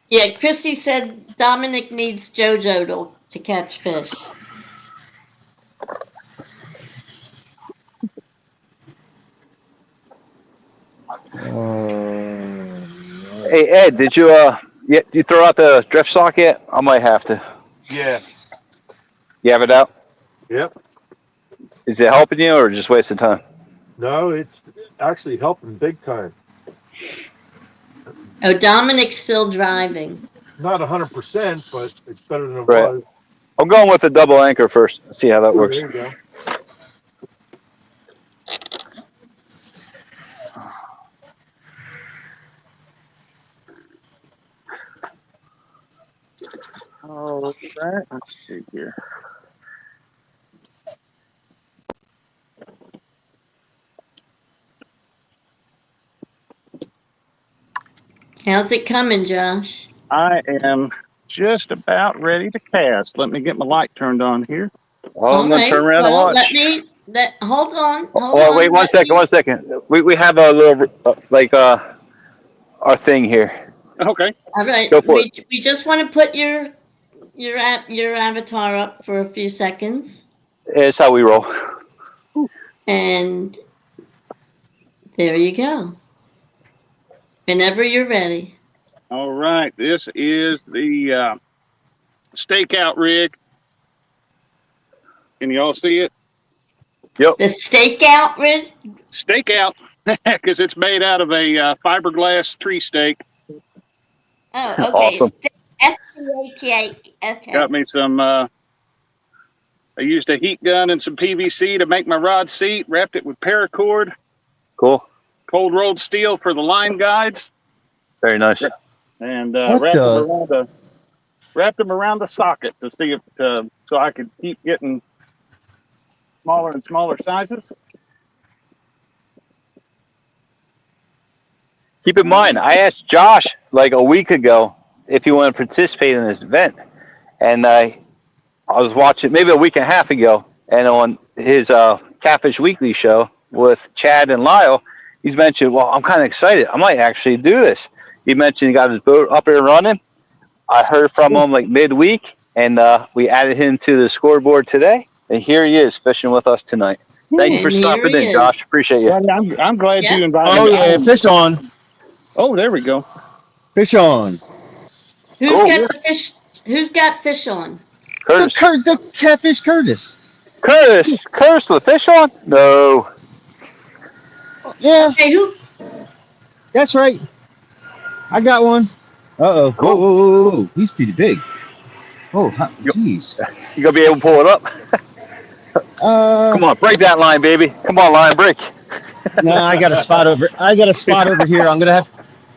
Yeah, Christy said Dominic needs JoJo to catch fish. Hey Ed, did you you throw out the drift sock yet? I might have to. Yeah. You have it out? Yep. Is it helping you or just wasting time? No, it's actually helping big time. Oh, Dominic's still driving. Not 100%, but it's better than it Right. was. I'm going with the double anchor first. See how that Oh, works. there you go. All right, let's see here. How's it coming, Josh? I am just about ready to cast. Let me get my light turned on here. Oh, I'm going to turn around and watch. Hold on. Oh, wait, one second. We have a little, our thing here. Okay. All right. Go for it. We just want to put your avatar up for a few seconds. It's how we roll. And there you go. Whenever you're ready. All right. This is the stakeout rig. Can you all see it? Yep. The stakeout rig? Stakeout, because it's made out of a fiberglass tree stake. Oh, okay. Awesome. S-T-A-K. Okay. Got me some. I used a heat gun and some PVC to make my rod seat. Wrapped it with paracord. Cool. Cold rolled steel for the line guides, Very nice. and What wrapped them around the socket to see if so I could keep getting smaller and smaller sizes. Keep in mind, I asked Josh like a week ago if he wanted to participate in this event. And I was watching maybe a week and a half ago, and on his Catfish Weekly show with Chad and Lyle, he's mentioned, well, I'm kind of excited. I might actually do this. He mentioned he got his boat up and running. I heard from him like midweek, and we added him to the scoreboard today. And here he is fishing with us tonight. Thank you for And stopping here he in, is. Josh. Appreciate you. Well, I'm glad Yeah. you invited Oh me. yeah, fish on. Oh, there we go. Fish on. Who's Cool. got the fish? Who's got fish on? Curtis. The Catfish Curtis. Curtis with fish on? No. Yeah, Okay, who? that's right. I got one. Uh-oh. Cool. Whoa. He's pretty big. Oh, jeez. You gonna be able to pull it up? Come on, break that line, baby. Come on, line, break. No, I got a spot over here. I'm gonna have.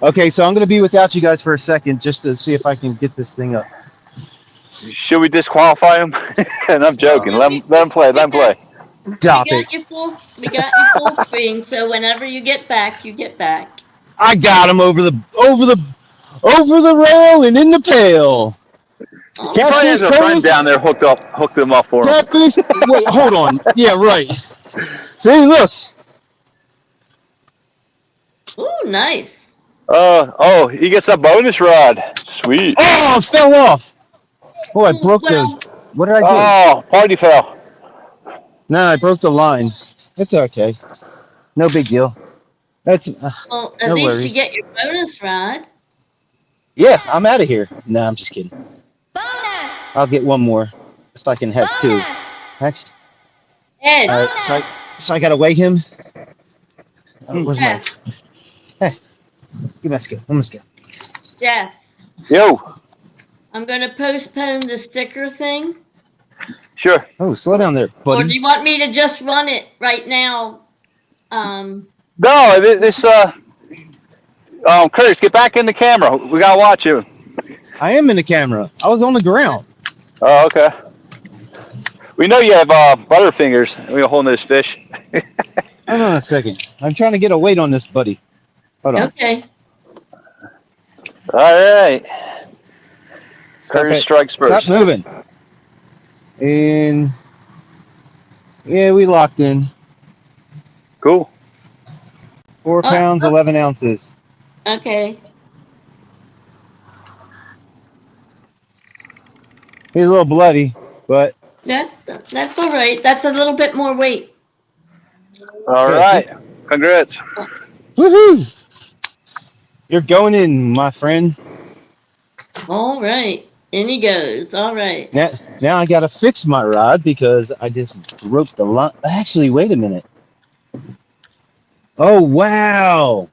Okay, so I'm gonna be without you guys for a second just to see if I can get this thing up. Should we disqualify him? And I'm joking. Let him play. Stop We it. got your full screen. So whenever you get back, you get back. I got him over the rail and in the pail. Oh, He probably has a friend down there hooked them up for him. Catfish. Wait, hold on. Yeah, right. See, look. ooh, nice. Oh, he gets a bonus rod. Sweet. Oh, it fell off. Oh, I broke Well, the. What did I do? Oh, party foul. No, I broke the line. It's okay. No big deal. That's well, at no least you worries. get your bonus rod. Yeah, I'm out of here. No, I'm just kidding. I'll get one more, so I can have two. Actually, Ed, all right. So I gotta weigh him. Where's my? Jeff, Hey, give me a scale. Let me scale. Jeff, Yo. I'm going to postpone the sticker thing. Sure. Oh, slow down there, Or do buddy. you want me to just run it right now? No, Curtis, get back in the camera. We gotta watch you. I am in the camera. I was on the ground. Oh, okay. We know you have butterfingers. We're holding this fish. Hold on a second. I'm trying to get a weight on this, buddy. Hold on. Okay. All right. Stop Curtis it. strikes first. Stop moving. And yeah, we locked in. Cool. 4 pounds, 11 ounces. Okay. He's a little bloody, but That's all right. That's a little bit more weight. All right. Congrats. woohoo! You're going in, my friend. All right. In he goes. All right. Now I gotta fix my rod because I just broke the line. Actually, wait a minute. Oh wow!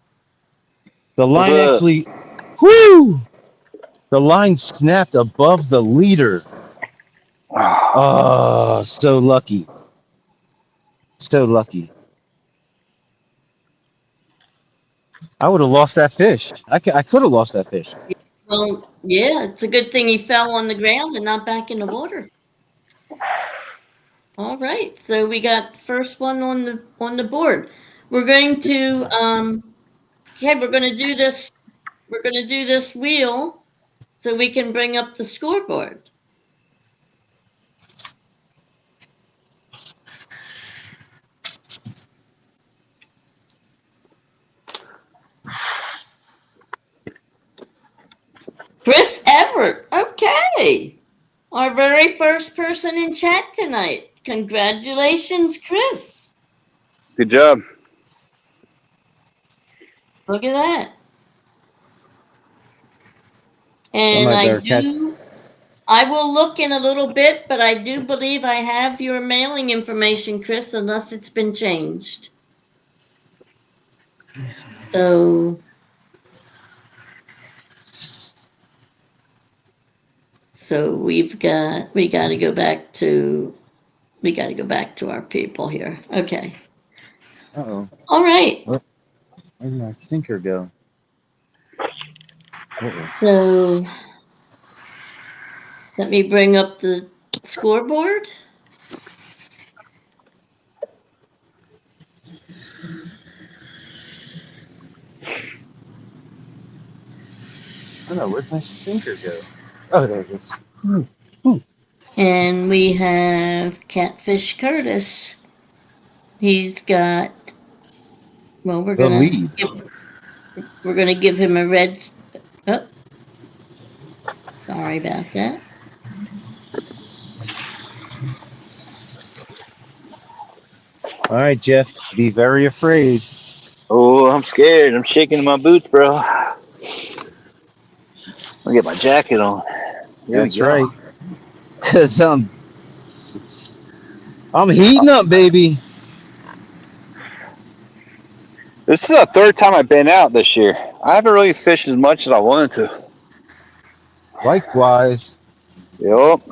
The line What's up? actually, whoo! The line snapped above the leader. Oh, so lucky. So lucky. I would have lost that fish. I could have lost that fish. Well, yeah, it's a good thing he fell on the ground and not back in the water. All right. So we got the first one on the board. We're going to we're going to do this. We're going to do this wheel so we can bring up the scoreboard. Chris Everett. Okay. Our very first person in chat tonight. Congratulations, Chris. Good job. Look at that. And I will look in a little bit, but I do believe I have your mailing information, Chris, unless it's been changed. So we got to go back to our people here. Okay. Uh-oh. All right. Where did my sinker go? Uh-oh. So let me bring up the scoreboard. I don't know, where'd my sinker go? Oh, there it is. And we have Catfish Curtis. He's got. Well, we're gonna give him a red. Oh, sorry about that. All right, Jeff. Be very afraid. Oh, I'm scared. I'm shaking in my boots, bro. I'll get my jacket on. That's right. Cause I'm heating up, baby. This is the third time I've been out this year. I haven't really fished as much as I wanted to. Likewise. Yep.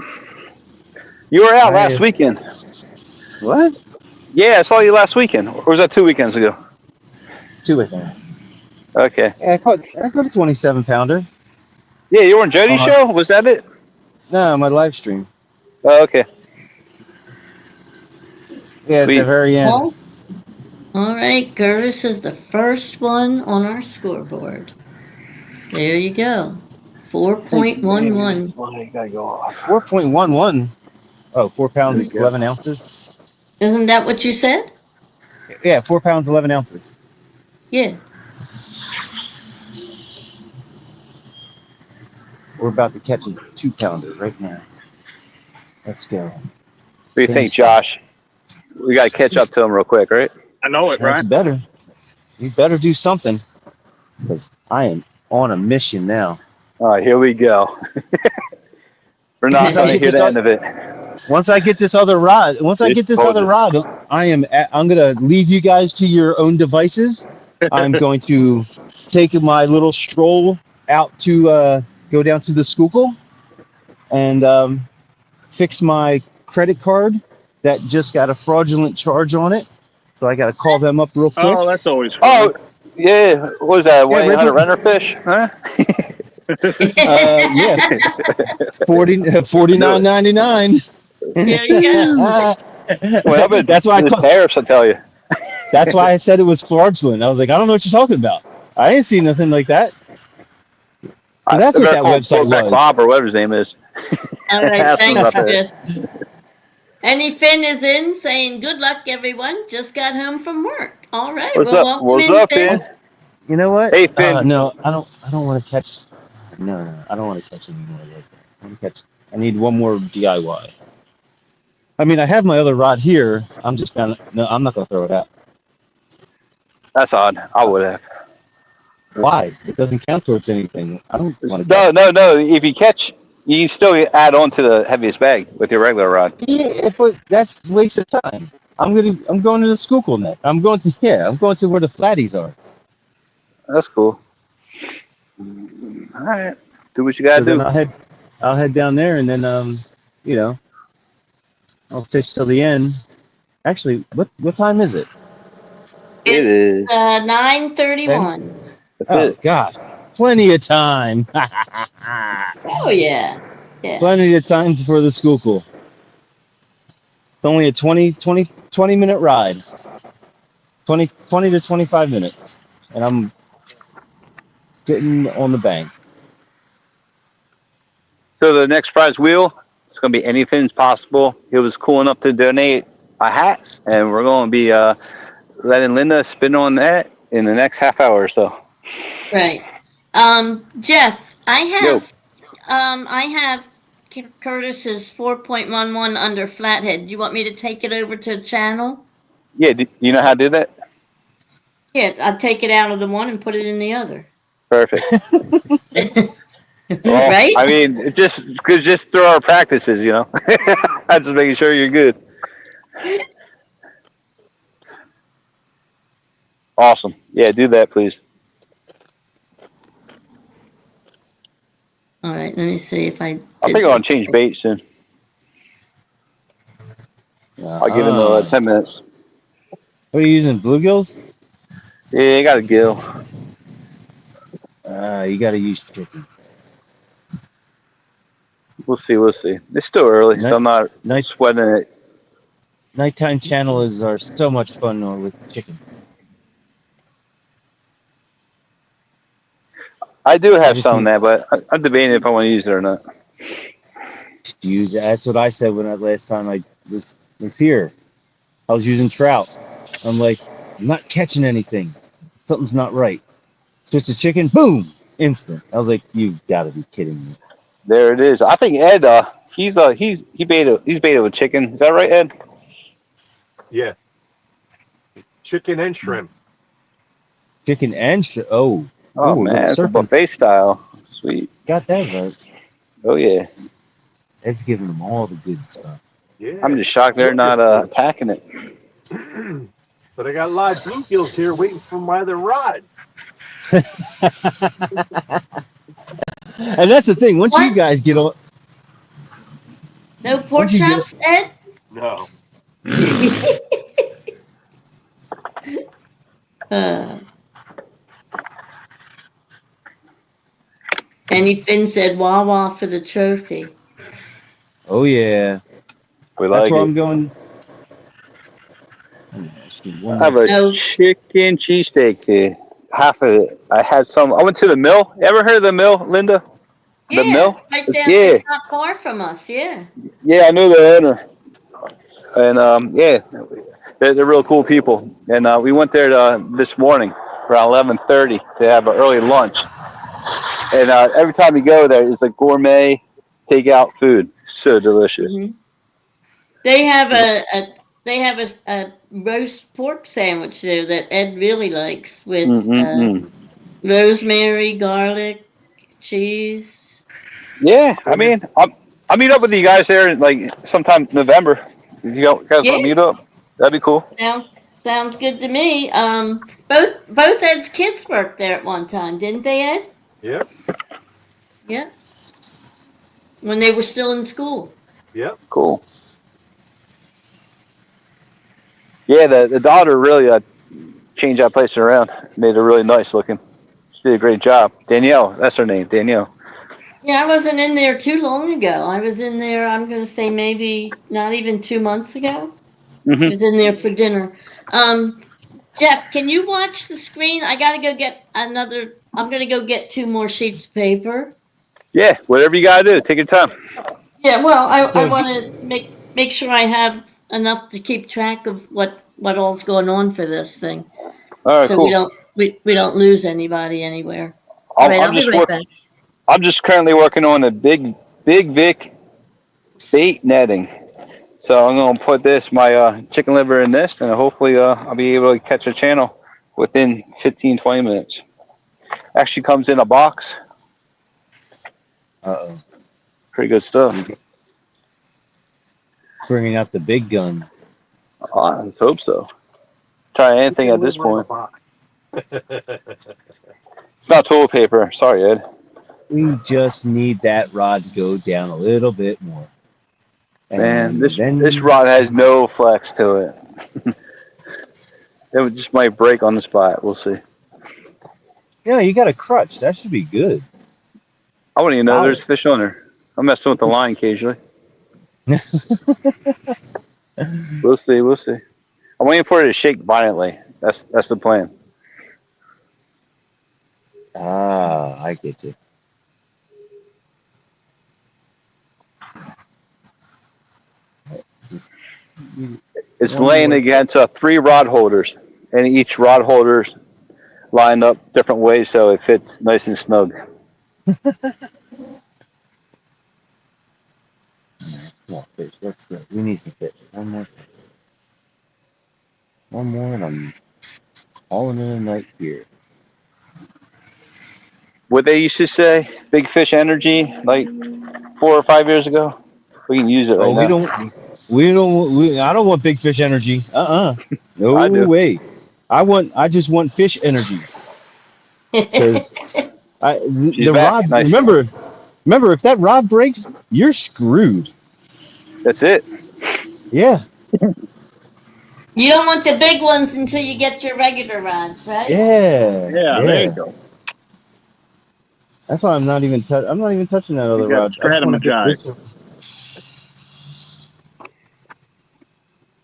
You were out last weekend. What? Yeah, I saw you last weekend. Or was that 2 weekends ago? 2 weekends. Okay. Yeah, I caught a 27-pounder. Yeah, you were on Jody's show? Was that it? No, my live stream. Oh, okay. Yeah, at the very end. Well, all right, Curtis is the first one on our scoreboard. There you go. 4.11. Well, you gotta go off. 4.11. Oh, 4 pounds, 11 ounces. Isn't that what you said? Yeah, 4 pounds, 11 ounces. Yeah. We're about to catch a 2-pounder right now. Let's go. What do you think, Josh? We got to catch up to him real quick, right? I know it, That's right? better. You better do something, because I am on a mission now. All right, here we go. We're not going to hear the end of it. Once I get this other rod, I'm gonna leave you guys to your own devices. I'm going to take my little stroll out to go down to the Schuylkill and fix my credit card that just got a fraudulent charge on it. So I got to call them up real quick. Oh, that's always fun. Oh, yeah. What was that? Yeah, 1-800 renter fish? Huh? Yeah, $49.99. There you go. Well, That's why I the call, tariffs, I tell you. That's why I said it was fraudulent. I was like, I don't know what you're talking about. I ain't seen nothing like that. So that's what that website was. Bob or whatever his name is. All right, Ask him thanks, about that. Chris. Annie Finn is in saying, good luck, everyone. Just got home from work. All right. What's well, up? welcome What's in, up, Finn. Finn? You know what? Hey, Finn. No, I don't want to catch. No, I don't want to catch any more like that. I need one more DIY. I mean, I have my other rod here. I'm not gonna throw it out. That's odd. I would have. Why? It doesn't count towards anything. I don't want to. No. If you catch, you can still add on to the heaviest bag with your regular rod. Yeah, that's a waste of time. I'm going to the Schuylkill net. I'm going to where the flatties are. That's cool. All right. Do what you gotta do. Then I'll head down there and then I'll fish till the end. Actually, what time is it? It is. 9:31. Oh gosh, plenty of time. Oh, yeah. Plenty of time for the Schuylkill. It's only a 20 minute ride. 20 to 25 minutes. And I'm sitting on the bank. So the next prize wheel, it's going to be anything's possible. He was cool enough to donate a hat, and we're going to be letting Linda spin on that in the next half hour or so. Right. Jeff, I have Curtis's 4.11 under Flathead. Do you want me to take it over to the channel? Yeah, do you know how to do that? Yeah, I'll take it out of the one and put it in the other. Perfect. Well, right? I mean, just through our practices, I'm just making sure you're good. Awesome. Yeah, do that, please. All right, let me see if I think I'm going to change bait soon. I'll give it 10 minutes. What are you using, bluegills? Yeah, I got a gill. You got to use chicken. We'll see. It's still early, so I'm not sweating it. Nighttime channels are so much fun with chicken. I do have some of that, but I'm debating if I want to use it or not. Use it. That's what I said last time I was here. I was using trout. I'm like, I'm not catching anything. Something's not right. Switch to chicken, boom, instant. I was like, you got to be kidding me. There it is. I think Ed, he's baited with chicken. Is that right, Ed? Yeah. Chicken and shrimp. Chicken and shrimp. Oh man, it's a buffet style. Sweet. Got that right. Oh yeah. Ed's giving them all the good stuff. Yeah. I'm just shocked they're not attacking it. But I got live bluegills here waiting for my other rods. And that's the thing. Once you guys get on, no pork chops, Ed? No. Annie Finn said, "Wawa for the trophy." Oh yeah, that's where I'm going. I have a chicken cheesesteak here. Half of it. I had some. I went to the mill. Ever heard of the mill, Linda? Yeah, the mill? Right there. Not far from us. Yeah. Yeah, I knew the owner. And they're real cool people. And we went there this morning around 11:30 to have an early lunch. And every time you go there, it's like gourmet takeout food. So delicious. Mhm. They have a roast pork sandwich there that Ed really likes with rosemary, garlic, cheese. Yeah, I mean, I'll meet up with you guys there in, like sometime November. If you guys want Yeah, to meet up, that'd be cool. sounds good to me. Both Ed's kids worked there at one time, didn't they, Ed? Yep. Yeah, when they were still in school. Yep. Cool. Yeah, the daughter really changed that place around. Made it really nice looking. She did a great job. Danielle, that's her name, Danielle. Yeah, I wasn't in there too long ago. I was in there, I'm going to say maybe not even 2 months ago. I was in there for dinner. Jeff, can you watch the screen? I got to go get I'm going to go get 2 more sheets of paper. Yeah, whatever you gotta do, take your time. Yeah, well, I want to make sure I have enough to keep track of what all's going on for this thing. All right, So cool. we don't lose anybody anywhere. All right, I'll be right back. I'm just currently working on a big Vic bait netting. So I'm gonna put my chicken liver in this, and hopefully I'll be able to catch a channel within 15-20 minutes. Actually comes in a box. Uh-oh. Pretty good stuff. Bringing out the big gun. I hope so. Try anything at this point. It's not toilet paper. Sorry, Ed. We just need that rod to go down a little bit more. Man, this rod has no flex to it. It just might break on the spot. We'll see. Yeah, you got a crutch. That should be good. I wouldn't even know there's fish on there. I'm messing with the line occasionally. We'll see. We'll see. I'm waiting for it to shake violently. That's the plan. Ah, I get you. It's laying against 3 rod holders, and each rod holder's lined up different ways so it fits nice and snug. Come on, fish. Let's go. We need some fish. One more fish. One more, and I'm calling it a night here. What they used to say, big fish energy, like 4 or 5 years ago. We can use it right now. I don't want big fish energy. No I do. way. I just want fish energy. Because the rod. Nice. Remember, if that rod breaks, you're screwed. That's it. Yeah. You don't want the big ones until you get your regular rods, right? Yeah. There you go. That's why I'm not even touching that other rod. Strategize.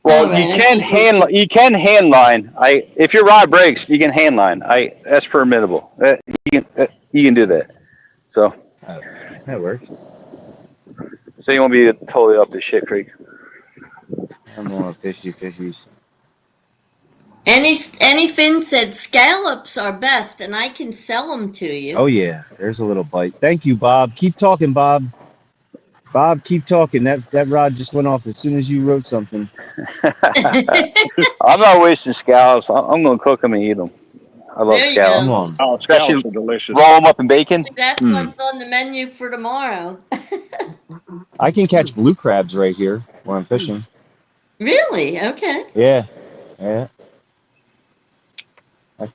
Well, you can hand line. If your rod breaks, you can hand line. That's permissible. You can do that. So that works. So you won't be totally up the shit creek. I'm on fishies. Any Finn said scallops are best, and I can sell them to you. Oh yeah, there's a little bite. Thank you, Bob. Keep talking, Bob. Bob, keep talking. That rod just went off as soon as you wrote something. I'm not wasting scallops. I'm going to cook them and eat them. I love scallops. Oh, scallops are delicious. Roll them up in bacon. That's what's on the menu for tomorrow. I can catch blue crabs right here where I'm fishing. Really? Okay. Yeah. I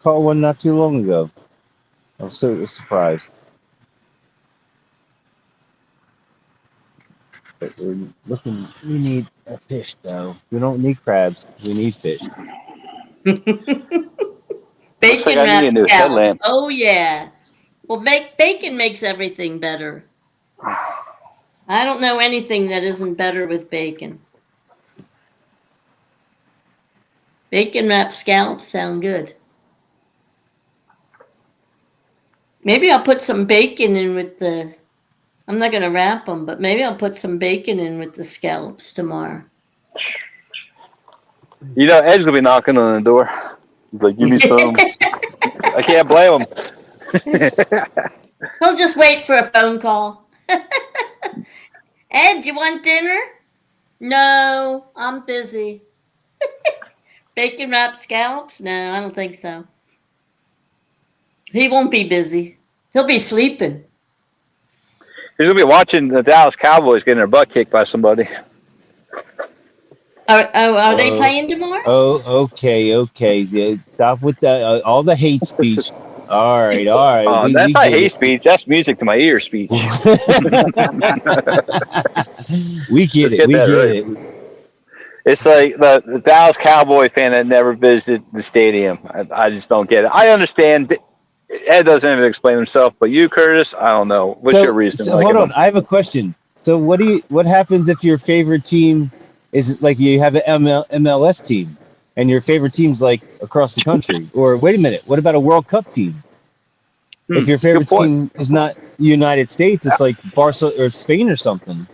caught one not too long ago. I was so surprised. But we need a fish though. We don't need crabs. We need fish. Bacon wrapped scallops. Oh yeah. Well, bacon makes everything better. I don't know anything that isn't better with bacon. Bacon wrapped scallops sound good. Maybe I'll put some bacon in with the... I'm not going to wrap them, but maybe I'll put some bacon in with the scallops tomorrow. You know, Ed's going to be knocking on the door. He's like, give me some. I can't blame him. He'll just wait for a phone call. Ed, you want dinner? No, I'm busy. Bacon wrapped scallops? No, I don't think so. He won't be busy. He'll be sleeping. He's gonna be watching the Dallas Cowboys getting their butt kicked by somebody. Are they playing tomorrow? Oh, okay. Yeah, stop with that. All the hate speech. All right. Oh, that's not hate speech. That's music to my ear speech. We get it. We get it. It's like the Dallas Cowboy fan that never visited the stadium. I just don't get it. I understand. Ed doesn't even explain himself, but you, Curtis, I don't know. What's your reason? So hold on. I have a question. So what happens if your favorite team is like you have an MLS team and your favorite team's like across the country? Or wait a minute, what about a World Cup team? If your favorite team is not United States, it's like Barcelona or Spain or something.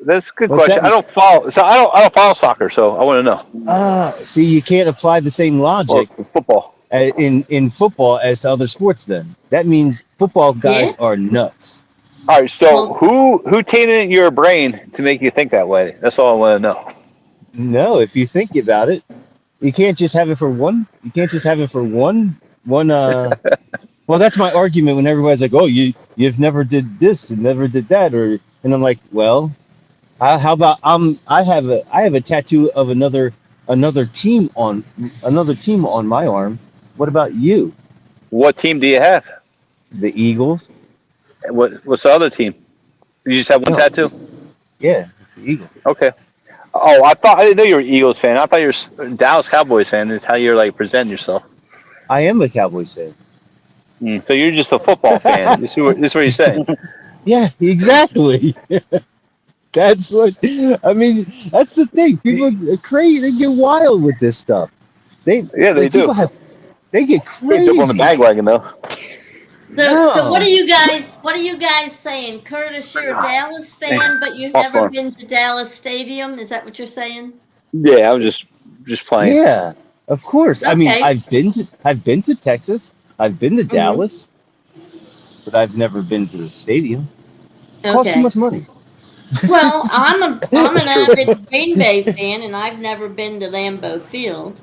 That's a good question. I don't follow soccer, so I want to know. See, you can't apply the same logic football in football as to other sports. Then that means football guys are nuts. All right, so who tainted your brain to make you think that way? That's all I want to know. No, if you think about it, you can't just have it for one. You can't just have it for one. Well, that's my argument when everybody's like, "Oh, you've never did this and never did that," and I'm like, "Well, how about I have a tattoo of another team on my arm. What about you? What team do you have? The Eagles. What's the other team? You just have one tattoo? Yeah, it's the Eagles. Okay. Oh, I didn't know you were an Eagles fan. I thought you were a Dallas Cowboys fan. It's how you're like presenting yourself. I am a Cowboys fan. So you're just a football fan. This is what you're saying. Yeah, exactly. That's what I mean. That's the thing. People are crazy. They get wild with this stuff. They do. They get crazy. They jump on the bandwagon though. So what are you guys saying? Curtis, you're a Dallas fan, but you've never been to Dallas Stadium. Is that what you're saying? Yeah, I'm just playing. Yeah, of course. Okay. I mean, I've been to Texas. I've been to Dallas, but I've never been to the stadium. It costs too much money. Well, I'm an avid Green Bay fan, and I've never been to Lambeau Field.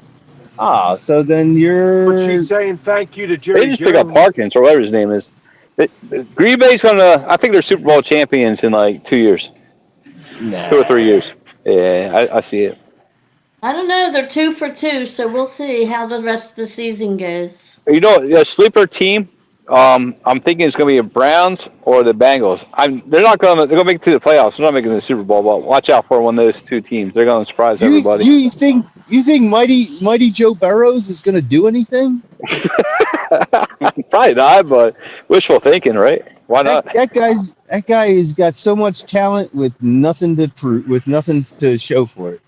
So then you're. But she's saying thank you to Jerry. They just pick up Parkins or whatever his name is. Green Bay's gonna. I think they're Super Bowl champions in like 2 years. Nah. 2 or 3 years. Yeah, I see it. I don't know. They're 2 for 2, so we'll see how the rest of the season goes. You know, a sleeper team. I'm thinking it's gonna be the Browns or the Bengals. They're gonna make it to the playoffs. They're not making the Super Bowl, but watch out for one of those two teams. They're gonna surprise everybody. You think mighty Joe Burrows is gonna do anything? Probably not, but wishful thinking, right? Why not? That guy has got so much talent with nothing to prove, with nothing to show for it.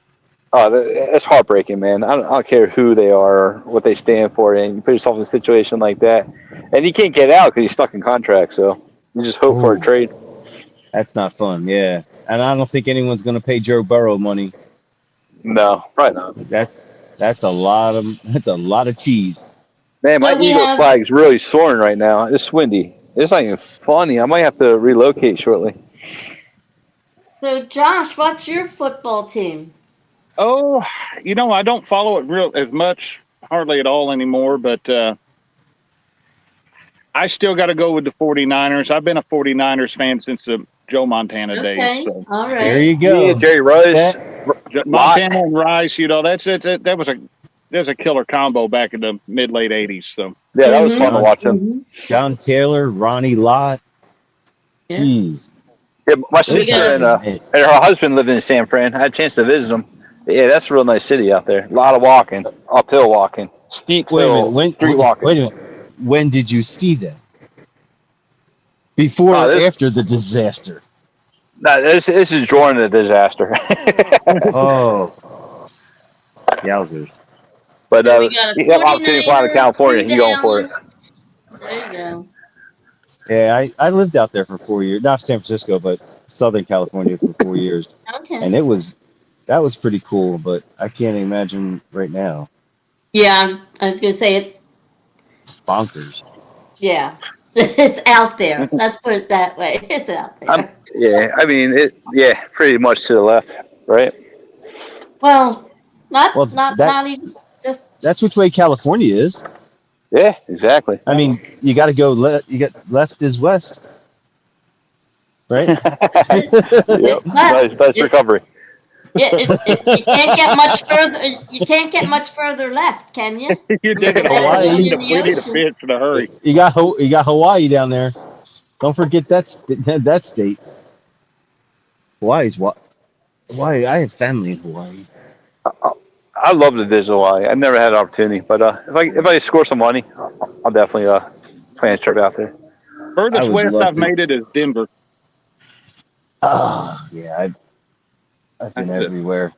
Oh, that's heartbreaking, man. I don't care who they are or what they stand for, and you put yourself in a situation like that, and you can't get out because you're stuck in contract. So you just hope for a trade. That's not fun, yeah. And I don't think anyone's going to pay Joe Burrow money. No, probably not. That's a lot of cheese. Man, my Eagles flag's really soaring right now. It's windy. It's not even funny. I might have to relocate shortly. So, Josh, what's your football team? Oh, I don't follow it as much, hardly at all anymore, but I still got to go with the 49ers. I've been a 49ers fan since the Joe Montana days. So. All right. There you go. Yeah, Jerry Rice. Montana and Rice, that was a killer combo back in the mid-late 80s. So yeah, that was fun to watch them. John Taylor, Ronnie Lott. Yeah. Jeez. Yeah, my sister and her husband lived in San Fran. I had a chance to visit them. Yeah, that's a real nice city out there. A lot of walking, uphill walking, steep hill, street walking. Wait a minute. When did you see them? Before or after the disaster? No, this is during the disaster. Oh. Yowzers. But So you have opportunity to fly to California. You going for it. There you go. Yeah, I lived out there for 4 years. Not San Francisco, but Southern California for 4 years. Okay. And that was pretty cool, but I can't imagine right now. Yeah, I was going to say it's bonkers. Yeah. It's out there. Let's put it that way. It's out there. Yeah, I mean pretty much to the left, right? Well, Well, not even just that's which way California is. Yeah, exactly. I mean, you got to go. You got left is west, right? Yep. it's left. Nice recovery. Yeah, you can't get much further. You can't get much further left, can you? You're You're digging a hole. gonna Hawaii. be in We the need a ocean. fish in a hurry. You got Hawaii down there. Don't forget that state. Hawaii's what? Hawaii. I have family in Hawaii. I love to visit Hawaii. I've never had an opportunity, but if I score some money, I'll definitely plan a trip out there. Furthest I would west love I've to. made it is Denver. Oh, yeah. I've been That's it. everywhere.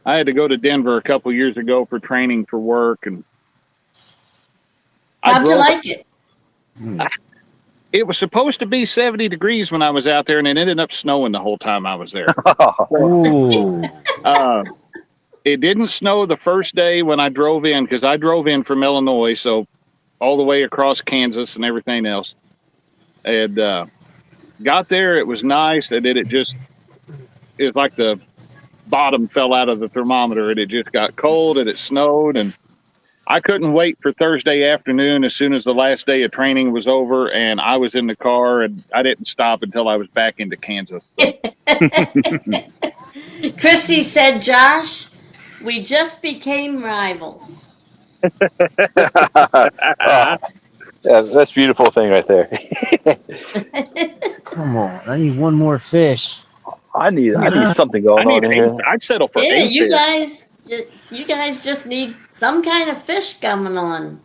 I had to go to Denver a couple years ago for training for work, and How'd you like it? It was supposed to be 70 degrees when I was out there, and it ended up snowing the whole time I was there. Ooh. It didn't snow the first day when I drove in, because I drove in from Illinois, so all the way across Kansas and everything else. And got there, it was nice, and then it was like the bottom fell out of the thermometer, and it just got cold, and it snowed, and I couldn't wait for Thursday afternoon as soon as the last day of training was over, and I was in the car, and I didn't stop until I was back into Kansas. So. Chrissy said, Josh, we just became rivals. Yeah, that's a beautiful thing right there. Come on. I need one more fish. I need something going on here. I'd settle for Yeah, 8 you guys just need some kind of fish coming on.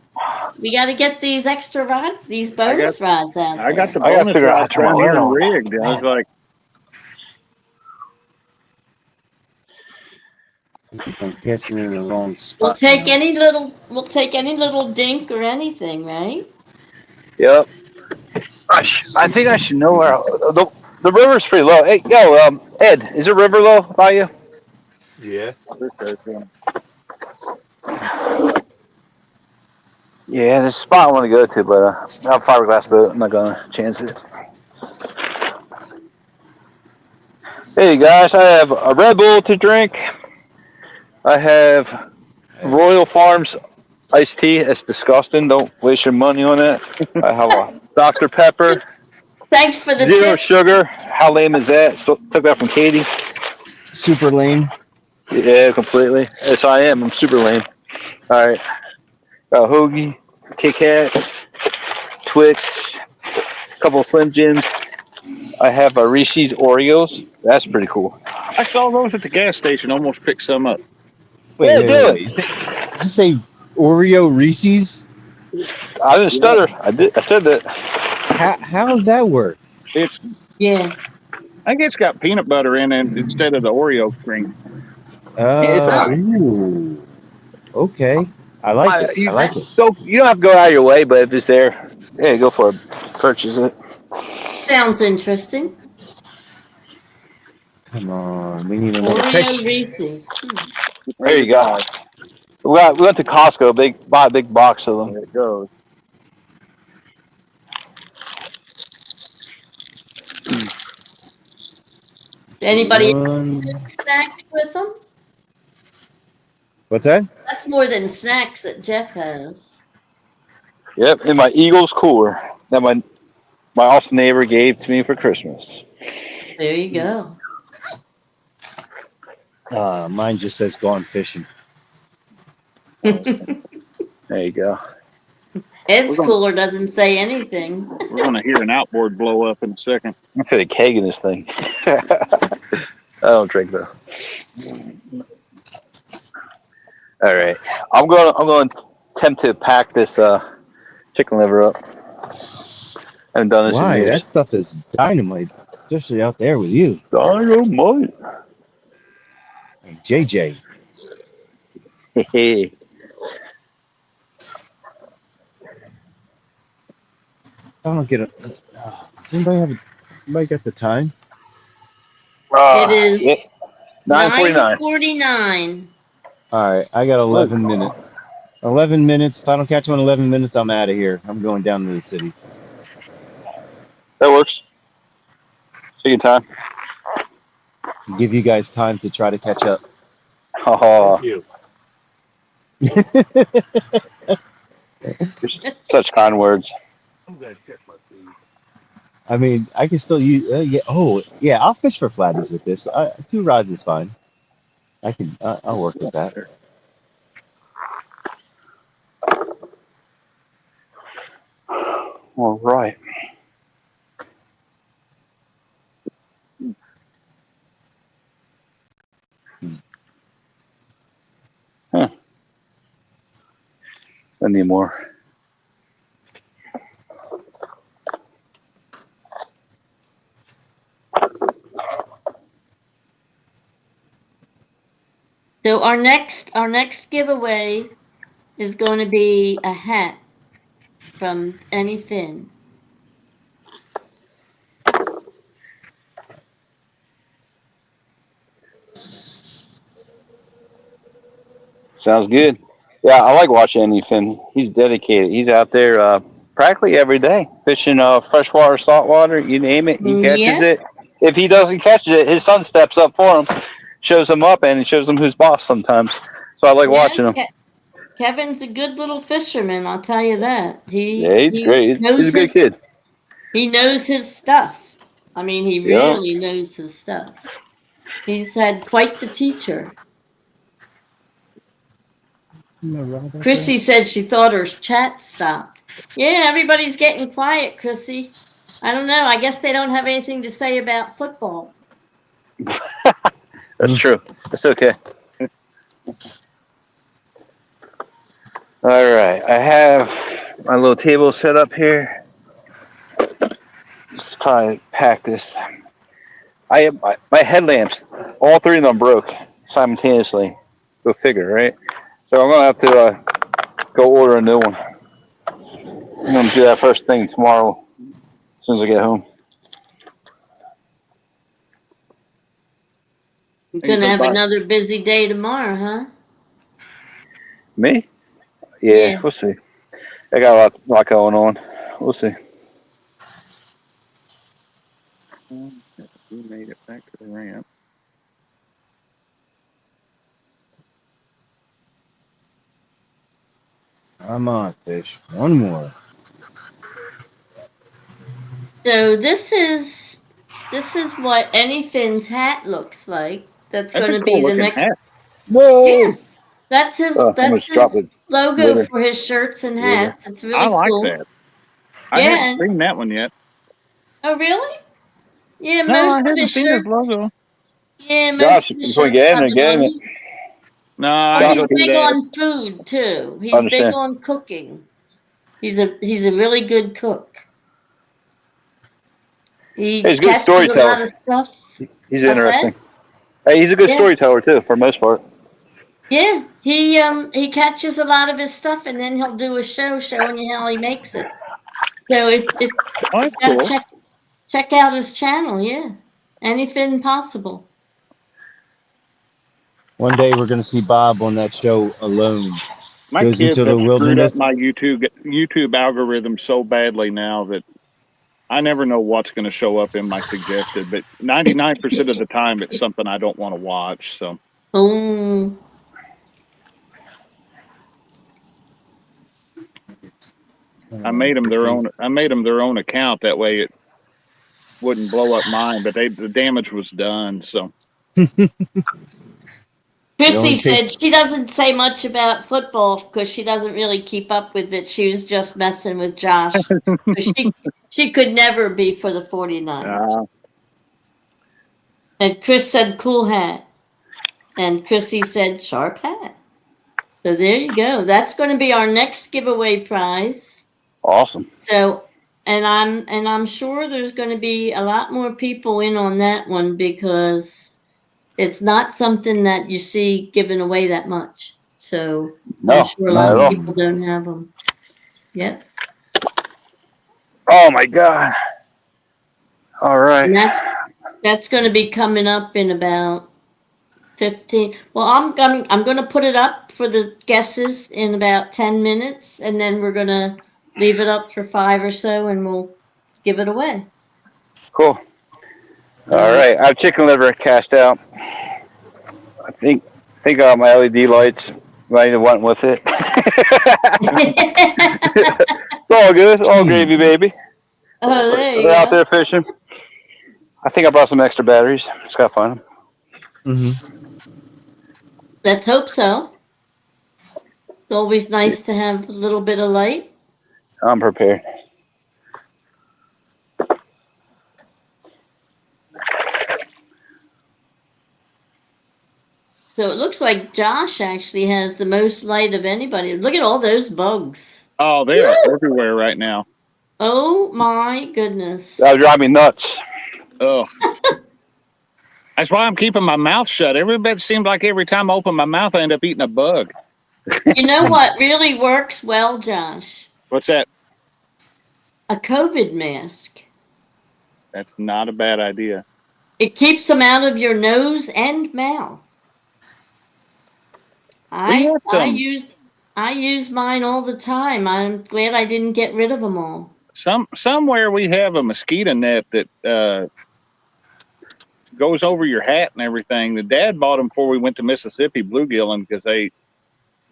We got to get these extra rods, these bonus rods out there. I got the I gotta bonus figure out how rods to turn my down here line and on. rigged. I was like, I'm guessing in the wrong spot. We'll take now. any little dink or anything, right? Yep. I think I should know where the river's pretty low. Hey, yo, Ed, is the river low by you? Yeah. Yeah, there's a spot I want to go to, but I have a fiberglass boat. I'm not gonna chance it. Hey guys, I have a Red Bull to drink. I have Royal Farms iced tea. It's disgusting. Don't waste your money on it. I have a Dr. Pepper. Thanks for the Zero tip. sugar. How lame is that? Took that from Katie. Super lame. Yeah, completely. Yes, I am. I'm super lame. All right. Got a hoagie, Kit Kats, Twix, a couple of Slim Jims. I have a Reese's Oreos. That's pretty cool. I saw those at the gas station. Almost picked some up. Yeah, do it. Did you say Oreo Reese's? I didn't stutter. I said that. How does that work? Yeah. I think it's got peanut butter in it instead of the Oreo cream. Ooh. Okay. I like it. I like it. So you don't have to go out of your way, but if it's there, yeah, go for it. Purchase it. Sounds interesting. Come on. We need another Oreo fish. Reese's. There you go. We went to Costco, bought a big box of them. There it goes. Anybody One- snacked with them? What's that? That's more than snacks that Jeff has. Yep, in my Eagles cooler that my awesome neighbor gave to me for Christmas. There you go. Mine just says gone fishing. There you go. Ed's cooler doesn't say anything. We're going to hear an outboard blow up in a second. I'm gonna fit a keg in this thing. I don't drink though. All right, I'm going to attempt to pack this chicken liver up. I haven't done this Why? in years. That stuff is dynamite, especially out there with you. Dynamite. Hey, JJ. Hey. I don't get it. Does anybody got the time? It is Yep. 9:49. 9:49. All right, I got 11 minutes. 11 minutes. If I don't catch him in 11 minutes, I'm out of here. I'm going down to the city. That works. See you time. Give you guys time to try to catch up. Oh, Thank you. such kind words. I'm gonna check my food. I mean, I can still use. Yeah. Oh, yeah. I'll fish for flatheads with this. 2 rods is fine. I can. I'll work with that. All right. Huh. I need more. So our next giveaway is going to be a hat from Anyfin. Sounds good. Yeah, I like watching Anyfin. He's dedicated. He's out there practically every day fishing freshwater, saltwater, you name it. He catches Yeah, it. If he doesn't catch it, his son steps up for him, shows him up, and shows him who's boss sometimes. So I like yeah. watching him. Kevin's a good little fisherman, I'll tell you that. Yeah, he's He great. He's knows a good kid. he knows his stuff. I mean, he Yeah. really knows his stuff. He's had quite the teacher. Chrissy said she thought her chat stopped. Yeah, everybody's getting quiet, Chrissy. I don't know. I guess they don't have anything to say about football. That's true. That's okay. All right. I have my little table set up here. Let's try to pack this. I have my headlamps, all 3 of them broke simultaneously. Go figure, right? So I'm going to have to go order a new one. I'm going to do that first thing tomorrow as soon as I get home. You're going to have another busy day tomorrow, huh? Me? Yeah, we'll see. I got a lot going on. We'll see. We made it back to the ramp. Come on, fish. One more. So this is what Anyfin's hat looks like. That's That's going a to cool be the looking next. hat. Whoa! Yeah, that's almost dropped his it. logo Litter. for his shirts and Litter. hats. It's I really like cool. that. I Yeah. haven't seen that one yet. Oh, really? Yeah, No, I most of haven't his seen shirts. his logo. Yeah, most Josh, of his before you shirts get in have there, it get in on. it. No, Oh, I Josh, he's don't do big that. on food too. He's big Understand. on cooking. He's a really good cook. He He's a good catches a lot storyteller. of stuff. He's What's that? interesting. Hey, he's a good Yeah. storyteller too, for the most part. Yeah, he catches a lot of his stuff and then he'll do a show showing you how he makes it. So it's Oh, you that's gotta cool. check out his channel. Yeah, Anything possible. One day we're going to see Bob on that show alone. My Goes kids into the have screwed wilderness. up my YouTube algorithm so badly now that I never know what's going to show up in my suggested. But 99% of the time, it's something I don't want to watch. So Oh, I made them their own. I made them their own account that way it wouldn't blow up mine. But the damage was done. So Chrissy said she doesn't say much about football because she doesn't really keep up with it. She was just messing with Josh. She could never be for the 49ers. And Chris said cool hat. And Chrissy said sharp hat. So there you go. That's going to be our next giveaway prize. Awesome. So and I'm sure there's going to be a lot more people in on that one because it's not something that you see given away that much. So No, I'm sure a not lot at of all. people don't have them. Yep. Oh my God. All right. And that's going to be coming up in about 15. Well, I'm gonna put it up for the guesses in about 10 minutes, and then we're gonna leave it up for 5 or so, and we'll give it away. Cool. So, All right. I have chicken liver cast out. I think my LED lights might have went with it. It's all good. All gravy, baby. oh, there you We're out go. there fishing. I think I brought some extra batteries. Just gotta find them. Mm-hmm. Let's hope so. It's always nice to have a little bit of light. I'm prepared. So it looks like Josh actually has the most light of anybody. Look at all those bugs. Oh, they are everywhere right now. Oh my goodness. That'll drive me nuts. Ugh. That's why I'm keeping my mouth shut. Everybody seems like every time I open my mouth, I end up eating a bug. You know what really works well, Josh? What's that? A COVID mask. That's not a bad idea. It keeps them out of your nose and mouth. I use mine all the time. I'm glad I didn't get rid of them all. Somewhere we have a mosquito net that goes over your hat and everything. The dad bought them before we went to Mississippi bluegilling because they,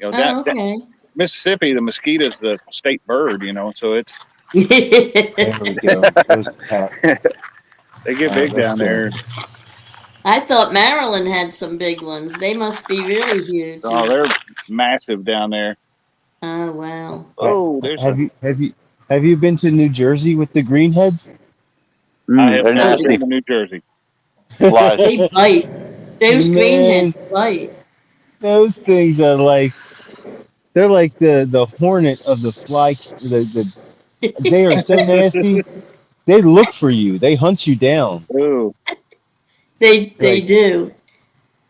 okay. Mississippi, the mosquito's the state bird, so it's. There we go. They get big down there. I thought Maryland had some big ones. They must be really huge. Oh, they're massive down there. Oh wow. Oh, have you been to New Jersey with the greenheads? I have They're not nasty. been to New Jersey. Flies. They bite. Those greenheads bite. Those things are like they're like the hornet of the fly. They are so nasty. They look for you. They hunt you down. Ooh. They Like- do.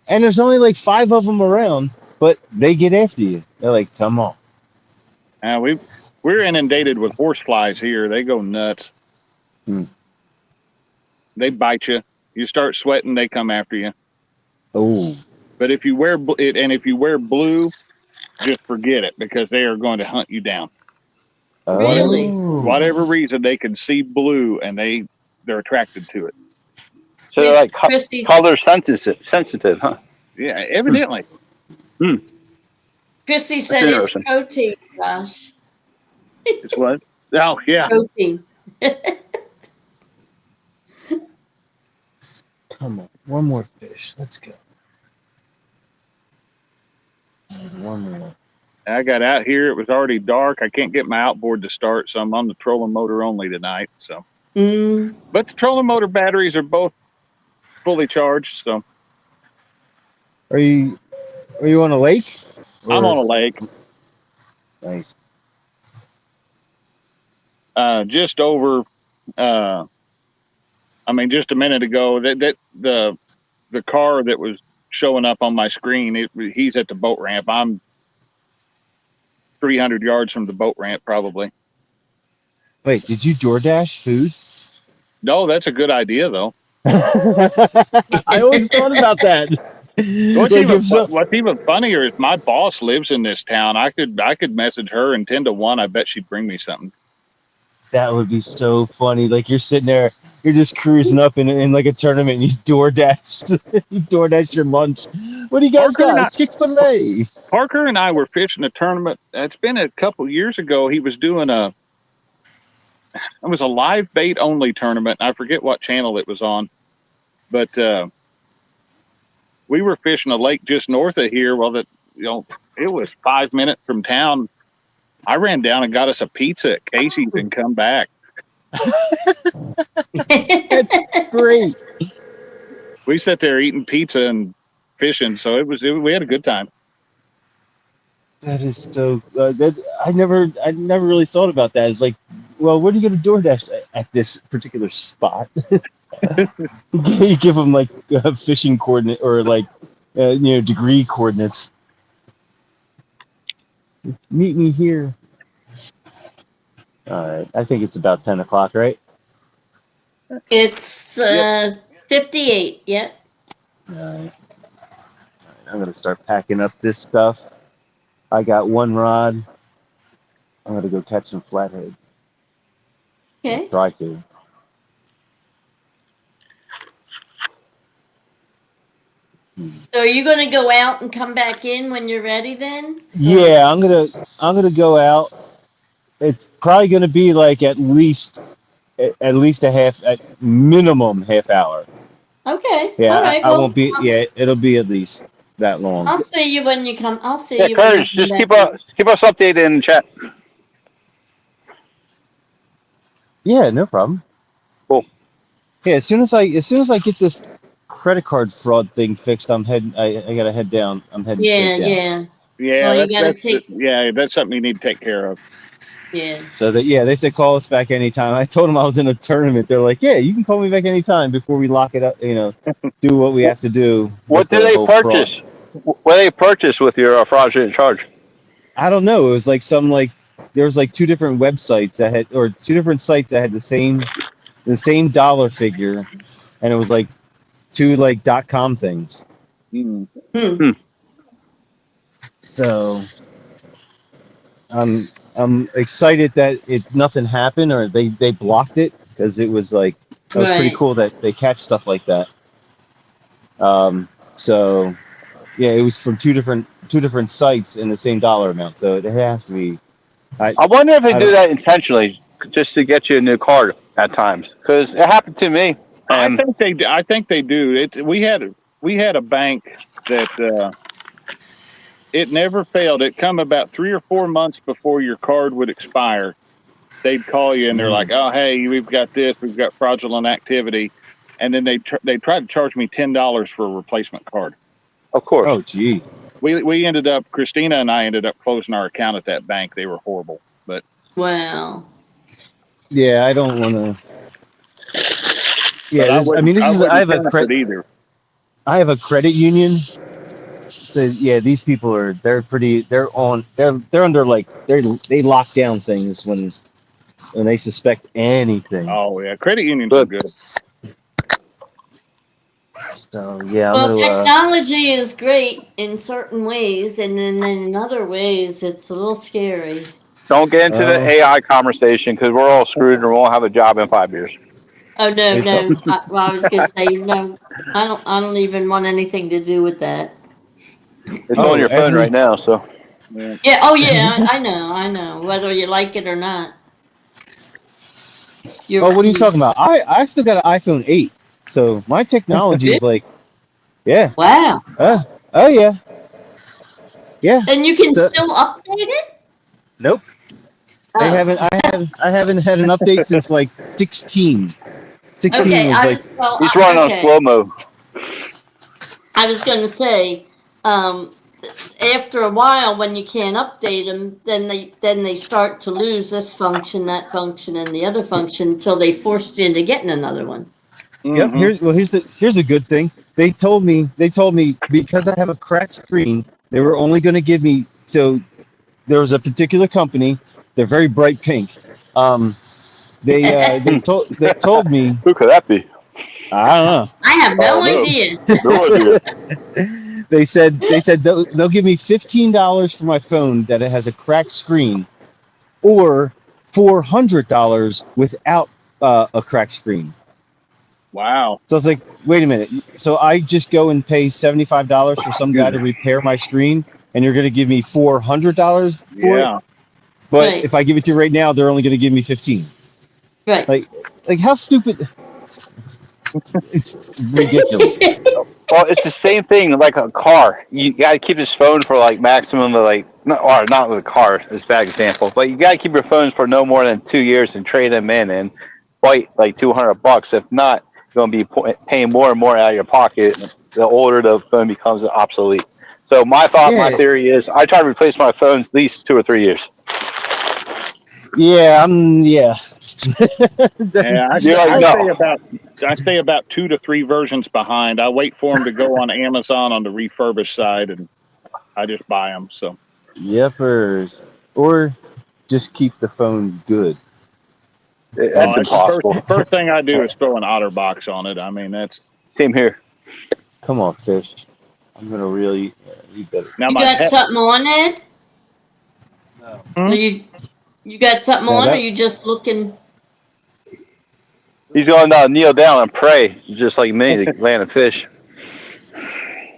And there's only like 5 of them around, but they get after you. They're like, come on. We're inundated with horse flies here. They go nuts. They bite you. You start sweating, they come after you. Oh. But if you wear blue, just forget it because they are going to hunt you down. Really? Whatever reason, they can see blue and they're attracted to it. So they're like Christy- color sensitive, huh? Yeah, evidently. Christy said That's it's interesting. protein, Josh. It's what? Oh, yeah. Protein. Come on. One more fish. Let's go. One more. I got out here. It was already dark. I can't get my outboard to start, so I'm on the trolling motor only tonight. So, But the trolling motor batteries are both fully charged. So Are you on a lake? I'm on a lake, Nice. just over. Just a minute ago, that the car that was showing up on my screen, he's at the boat ramp. I'm 300 yards from the boat ramp, probably. Wait, did you DoorDash food? No, that's a good idea, though. I always thought about that. What's even funnier is my boss lives in this town. I could message her, and 10 to 1, I bet she'd bring me something. That would be so funny. Like you're sitting there, you're just cruising up in like a tournament, and you DoorDash your lunch. What do you guys got? Chick-fil-A. Parker and I were fishing a tournament. It's been a couple years ago. He was doing it was a live bait only tournament. I forget what channel it was on, but we were fishing a lake just north of here. Well, it was 5 minutes from town. I ran down and got us a pizza at Casey's and come back. That's great. We sat there eating pizza and fishing, so we had a good time. That is so. I never really thought about that. It's like, well, what are you going to DoorDash at this particular spot? You give them like fishing coordinate or like degree coordinates. Meet me here. All right, I think it's about 10 o'clock, right? It's 58. Yep. All right. I'm gonna start packing up this stuff. I got one rod. I'm gonna go catch some flatheads. Okay. Try to. So are you going to go out and come back in when you're ready then? Yeah, I'm gonna go out. It's probably gonna be like at least a half, at minimum half hour. Okay. Yeah, All right. I Well, won't be. Yeah, it'll be at least that long. I'll see you when you come. I'll see Yeah, you when you Curtis, come just back. keep us updated in the chat. Yeah, no problem. Cool. Yeah, as soon as I get this credit card fraud thing fixed, I'm heading. I gotta head down. I'm heading Yeah, straight down. yeah. Yeah, Well, you got to take. that's something you need to take care of. Yeah. So that they said call us back anytime. I told them I was in a tournament. They're like, yeah, you can call me back anytime before we lock it up. Do what we have to do. What with did the they whole fraud. purchase? What did they purchase with your fraudulent charge? I don't know. It was like there was like two different websites that had, or two different sites that had the same dollar figure, and it was like two like .com things. Mm. So I'm excited that nothing happened, or they blocked it, because it was like, that was pretty Right. cool that they catch stuff like that. So yeah, it was from two different sites in the same dollar amount. So it has to be. I wonder if they I do don't- that intentionally, just to get you a new card at times. Because it happened to me. I think they do. I think they do. We had a bank that it never failed. It come about 3 or 4 months before your card would expire. They'd call you and they're like, "Oh, hey, we've got this. We've got fraudulent activity," and then they tried to charge me $10 for a replacement card. Of course. Oh, gee. We ended up, Christina and I ended up closing our account at that bank. They were horrible, but Well. Yeah, I don't want to. Yeah, but I have a credit either. I have a credit union. So yeah, these people they're under, like, they lock down things when they suspect anything. Oh yeah, credit unions are good. So yeah, Well, technology is great in certain ways, and then in other ways, it's a little scary. Don't get into the AI conversation, because we're all screwed and we won't have a job in 5 years. Oh no. I was gonna say no. I don't even want anything to do with that. It's on your phone right now, so. Yeah. Oh yeah. I know. Whether you like it or not. What are you talking about? I still got an iPhone 8, so my technology is like, yeah. Wow. Oh yeah. Yeah. And you can still update it? Nope. Oh. I haven't had an update since like 16. 16 Okay, was he's running on slow mo. I was going to say, after a while, when you can't update them, then they start to lose this function, that function, and the other function until they forced you into getting another one. Yep. Here's a good thing. They told me because I have a cracked screen, they were only going to give me. So there was a particular company. They're very bright pink. They told me. Who could that be? I don't know. I have no idea. No idea. They said they'll give me $15 for my phone that it has a cracked screen, or $400 without a cracked screen. Wow. So I was like, wait a minute. So I just go and pay $75 for some guy to repair my screen, and you're going to give me $400 for it? But if I give it to you right now, they're only going to give me $15. Right. Like how stupid. It's ridiculous. Well, it's the same thing like a car. You got to keep this phone for like maximum of not with a car, it's a bad example, but you got to keep your phones for no more than 2 years and trade them in and fight like $200. If not, you're going to be paying more and more out of your pocket. The older the phone becomes obsolete. So my theory is I try to replace my phones at least 2 or 3 years. Yeah, I stay about 2 to 3 versions behind. I wait for them to go on Amazon on the refurbished side, and I just buy them. So, yepers, or just keep the phone good. That's impossible. First thing I do is throw an OtterBox on it. I mean, that's same here. Come on, Fish. I'm gonna really read better. Now You my got pet, something on, Ed? No. Or you got something No, on, or that you just looking? He's going to kneel down and pray, just like me, to land a fish.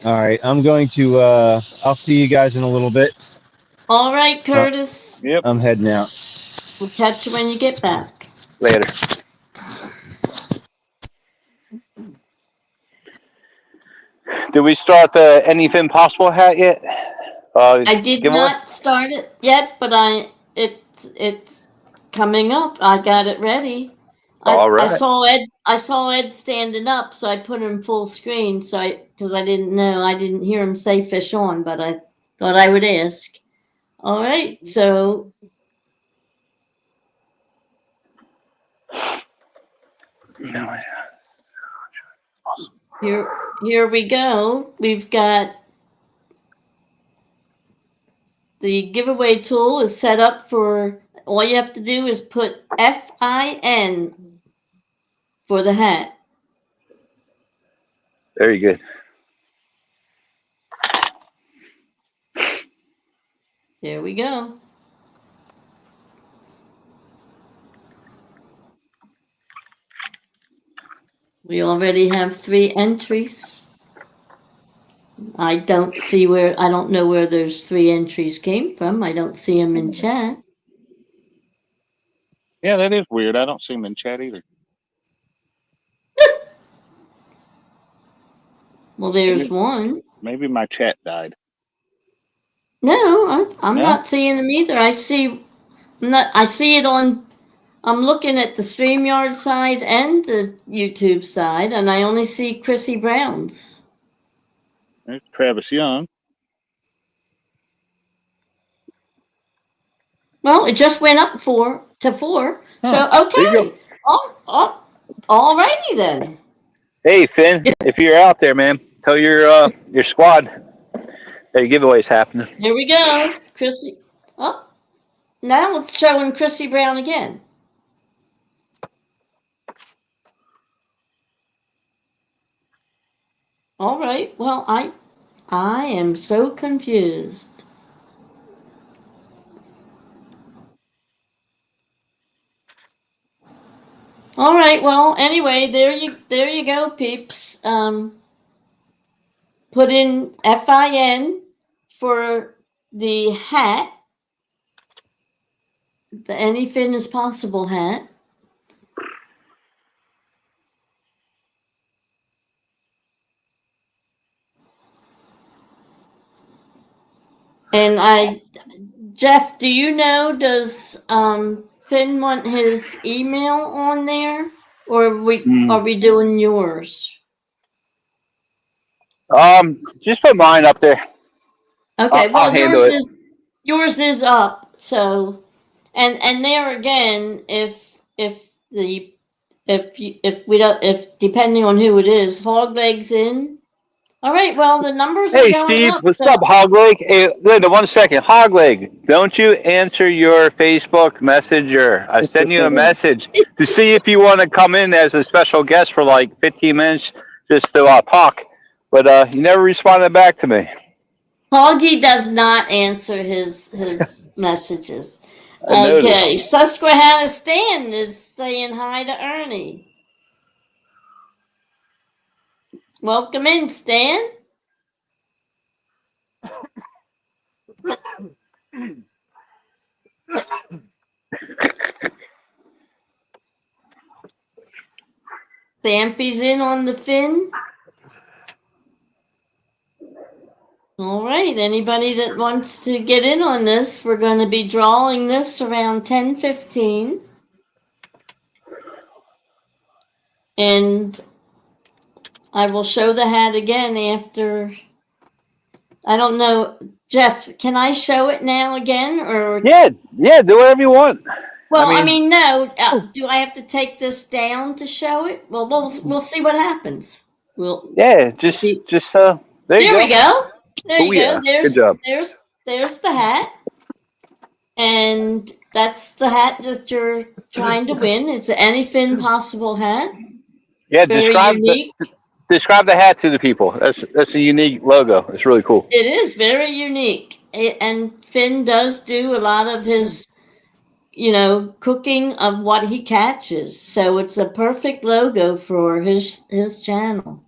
all right. I'm going to. I'll see you guys in a little bit. All right, Curtis. yep. I'm heading out. We'll catch you when you get back. Later. Did we start the Anything Possible hat yet? I did Giveaway? not start it yet, but it's coming up. I got it ready. All I right. saw Ed standing up, so I put him full screen. So because I didn't know, I didn't hear him say fish on, but I thought I would ask. All right, so here we go. We've got the giveaway tool is set up for. All you have to do is put FIN for the hat. Very good. There we go. We already have 3 entries. I don't know where those 3 entries came from. I don't see them in chat. Yeah, that is weird. I don't see him in chat either. Well, there's one. Maybe my chat died. No, I'm No? not seeing them either. I see it on. I'm looking at the StreamYard side and the YouTube side, and I only see Chrissy Brown's. There's Travis Young. Well, it just went up to 4. Huh. So There you okay. All righty then. Hey, Finn, if you're out there, man, tell your squad that your giveaway's happening. Here we go, Chrissy. Oh, now it's showing Chrissy Brown again. All right. Well, I am so confused. All right. Well, anyway, there you go, peeps. Put in FIN for the hat, the Anything is Possible hat. And Jeff, do you know, does Finn want his email on there, or are we doing yours? Just put mine up there. Okay, I'll well handle it. yours is up. So, and there again, if depending on who it is, hog legs in. All right, well the numbers are Hey, going Steve, up. what's up, Hogleg? Hey, Linda, 1 second. Hogleg, don't you answer your Facebook Messenger. I send you a message to see if you want to come in as a special guest for like 15 minutes just to talk. But you never responded back to me. Hoggy does not answer his messages. I noticed. Okay, Susquehanna Stan is saying hi to Ernie. Welcome in, Stan. Stampy's in on the fin. All right, anybody that wants to get in on this, we're going to be drawing this around 10:15. And I will show the hat again after. I don't know, Jeff, can I show it now again, or? Yeah, do whatever you want. Well, I mean no. Do I have to take this down to show it? Well, we'll see what happens. Just see. there you go. We go. There you Yeah. go. There's Good job. there's the hat, and that's the hat that you're trying to win. It's an Anything Possible hat. Yeah, Very describe unique. describe the hat to the people. That's a unique logo. It's really cool. It is very unique. And Finn does do a lot of his, cooking of what he catches. So it's a perfect logo for his channel.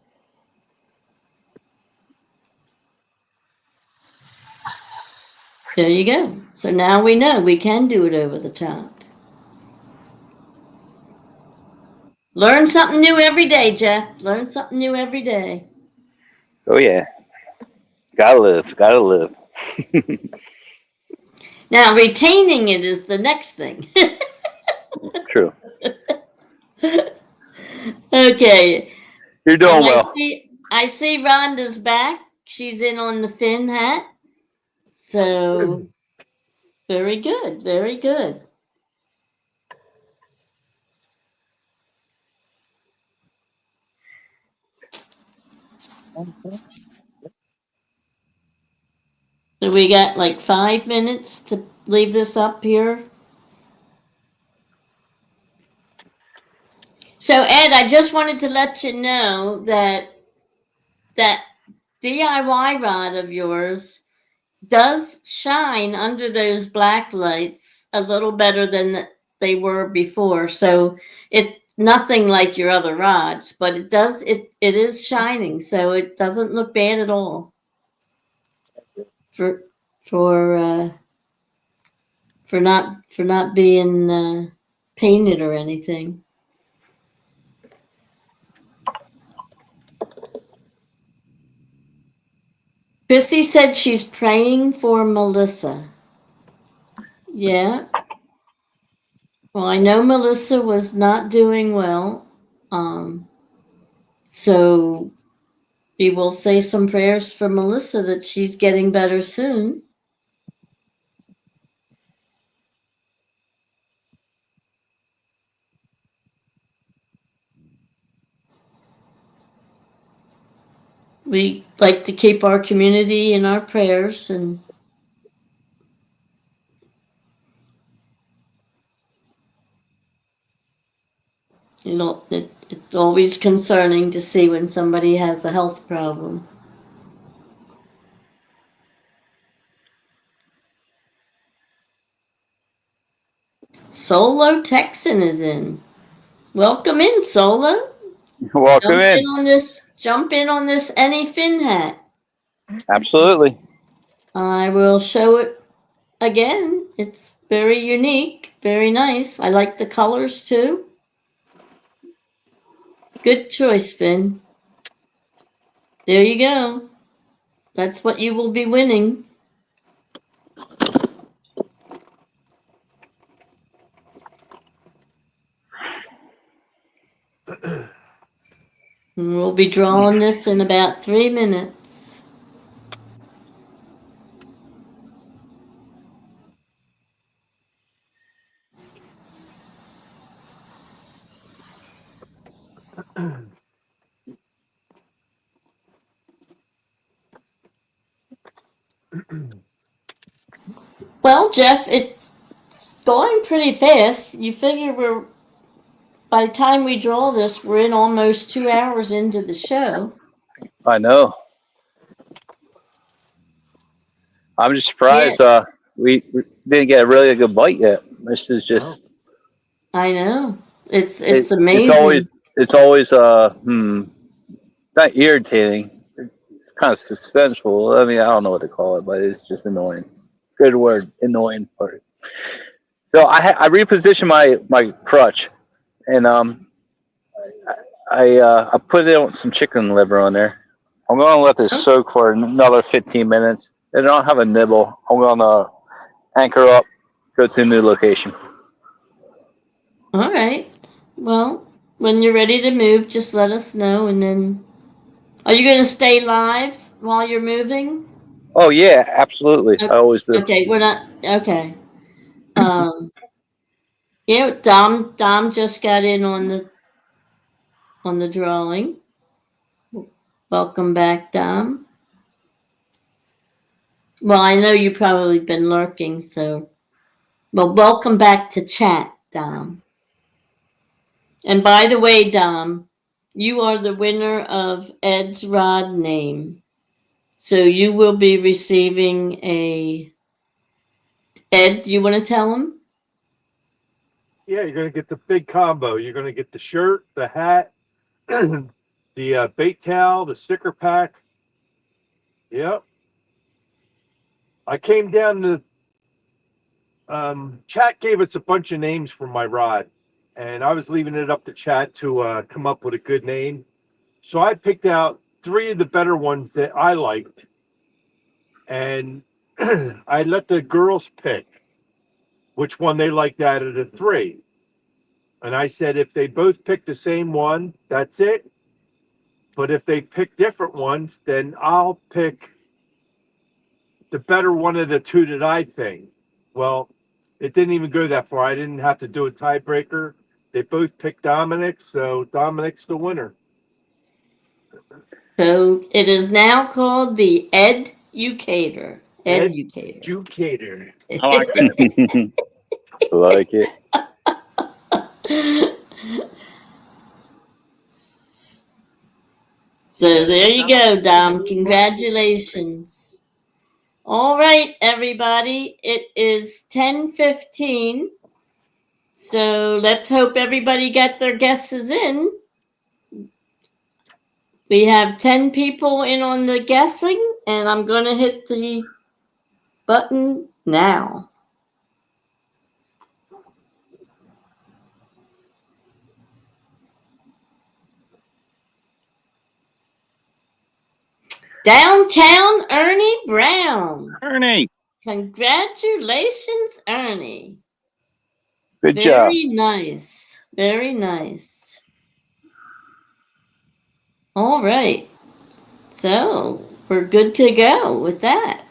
There you go. So now we know we can do it over the top. Learn something new every day, Jeff. Learn something new every day. Oh yeah. Gotta live. Gotta live. Now, retaining it is the next thing. True. Okay. You're doing And well. I see Rhonda's back. She's in on the Finn hat. So, very good. Very good. So we got like 5 minutes to leave this up here. So Ed, I just wanted to let you know that DIY rod of yours does shine under those black lights a little better than they were before. So it's nothing like your other rods, but it is shining, so it doesn't look bad at all. For not being painted or anything. Chrissy said she's praying for Melissa. Yeah. Well, I know Melissa was not doing well. So we will say some prayers for Melissa that she's getting better soon. We like to keep our community in our prayers, and it's always concerning to see when somebody has a health problem. Solo Texan is in. Welcome in, Solo. Welcome in. Jump in on this any Finn hat. Absolutely. I will show it again. It's very unique, very nice. I like the colors too. Good choice, Finn. There you go. That's what you will be winning. And we'll be drawing this in about 3 minutes. Well, Jeff, it's going pretty fast. You figure by the time we draw this, we're in almost 2 hours into the show. I know. I'm just surprised we didn't get a really good bite yet. This is just. I know. It's amazing. It's always not irritating. It's kind of suspenseful. I mean, I don't know what to call it, but it's just annoying. Good word, annoying part. So I repositioned my crutch, and I put in some chicken liver on there. I'm gonna let this soak for another 15 minutes. And I don't have a nibble. I'm gonna anchor up, go to a new location. All right. Well, when you're ready to move, just let us know, and then. Are you going to stay live while you're moving? Oh yeah, absolutely. Okay. I always do. Okay, we're not. Okay. Yeah, Dom just got in on the drawing. Welcome back, Dom. Well, I know you've probably been lurking, so. Well, welcome back to chat, Dom. And by the way, Dom, you are the winner of Ed's rod name. So you will be receiving a. Ed, do you want to tell him? Yeah, you're going to get the big combo. You're going to get the shirt, the hat, the bait towel, the sticker pack. Yep. I came down to Chat gave us a bunch of names for my rod, and I was leaving it up to Chat to come up with a good name. So I picked out 3 of the better ones that I liked, and I let the girls pick which one they liked out of the 3. And I said, if they both pick the same one, that's it. But if they pick different ones, then I'll pick the better one of the 2 that I think. Well, it didn't even go that far. I didn't have to do a tiebreaker. They both picked Dominic, so Dominic's the winner. So it is now called the Ed-ucator. Ed-ucator. Educator. I like that. I like it. So there you go, Dom. Congratulations. All right, everybody. It is 10:15. So let's hope everybody got their guesses in. We have 10 people in on the guessing, and I'm going to hit the button now. Downtown Ernie Brown. Ernie. Congratulations, Ernie. Good job. Very nice. Very nice. All right. So we're good to go with that.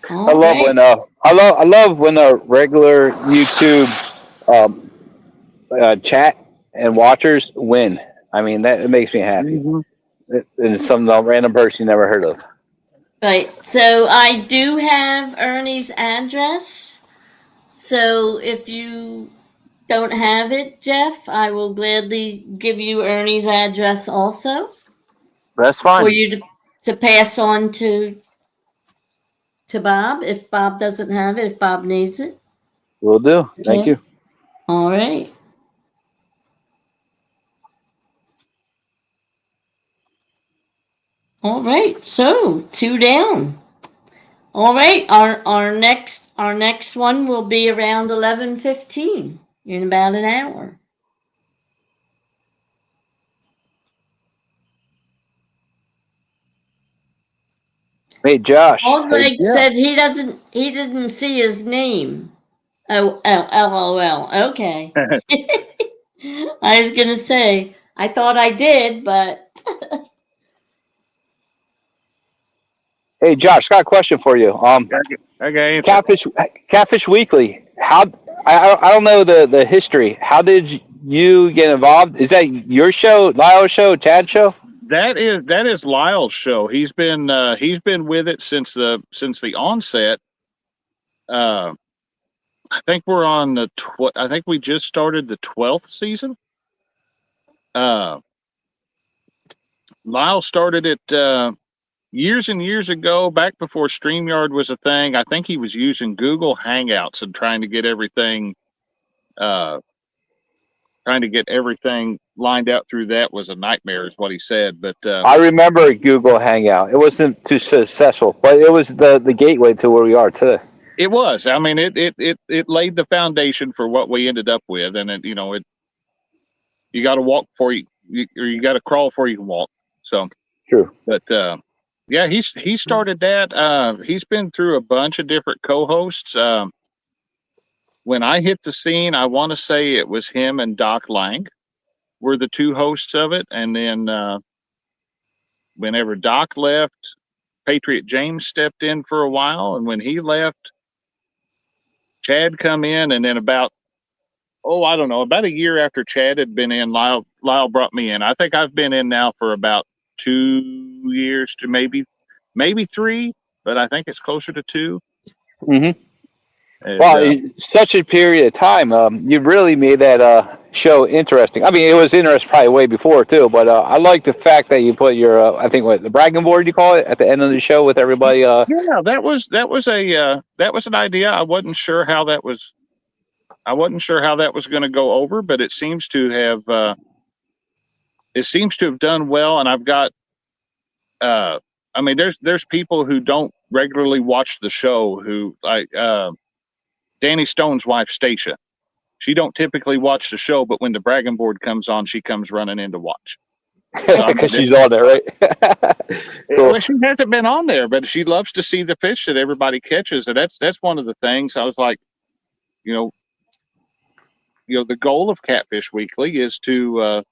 I love when a regular YouTube chat and watchers win. I mean, that it makes me happy. Mm-hmm. And some random person you never heard of. Right. So I do have Ernie's address. So if you don't have it, Jeff, I will gladly give you Ernie's address also That's fine. for you to pass on to Bob if Bob doesn't have it, if Bob needs it. Will do. Thank you. All right. All right. So 2 down. All right. Our next one will be around 11:15 in about an hour. Hey, Josh. Oldleg said he didn't see his name. Oh, LOL. Okay. I was gonna say I thought I did, but Hey, Josh, got a question for you. Okay. Catfish Weekly. How? I don't know the history. How did you get involved? Is that your show, Lyle's show, Tad's show? That is Lyle's show. He's been with it since the onset. I think we're on the I think we just started the 12th season. Lyle started it years and years ago, back before StreamYard was a thing. I think he was using Google Hangouts and trying to get everything lined out through that was a nightmare, is what he said. But I remember Google Hangout. It wasn't too successful, but it was the gateway to where we are today. it was. I mean, it laid the foundation for what we ended up with, and you got to walk before you got to crawl before you can walk. So True. But yeah, he started that. He's been through a bunch of different co-hosts. When I hit the scene, I want to say it was him and Doc Lang were the 2 hosts of it. And then whenever Doc left, Patriot James stepped in for a while. And when he left, Chad come in. And then about a year after Chad had been in, Lyle brought me in. I think I've been in now for about 2 years to maybe 3, but I think it's closer to 2. Mm-hmm. And, Wow, such a period of time. You really made that show interesting. I mean, it was interesting probably way before too, but I like the fact that you put your, I think, what the bragging board you call it at the end of the show with everybody. yeah, that was an idea. I wasn't sure how that was going to go over, but it seems to have done well. And I've got, I mean, there's people who don't regularly watch the show who like Danny Stone's wife, Stacia. She don't typically watch the show, but when the bragging board comes on, she comes running in to watch. Because she's on there, right? Cool. Well, she hasn't been on there, but she loves to see the fish that everybody catches, and that's one of the things. I was like, the goal of Catfish Weekly is to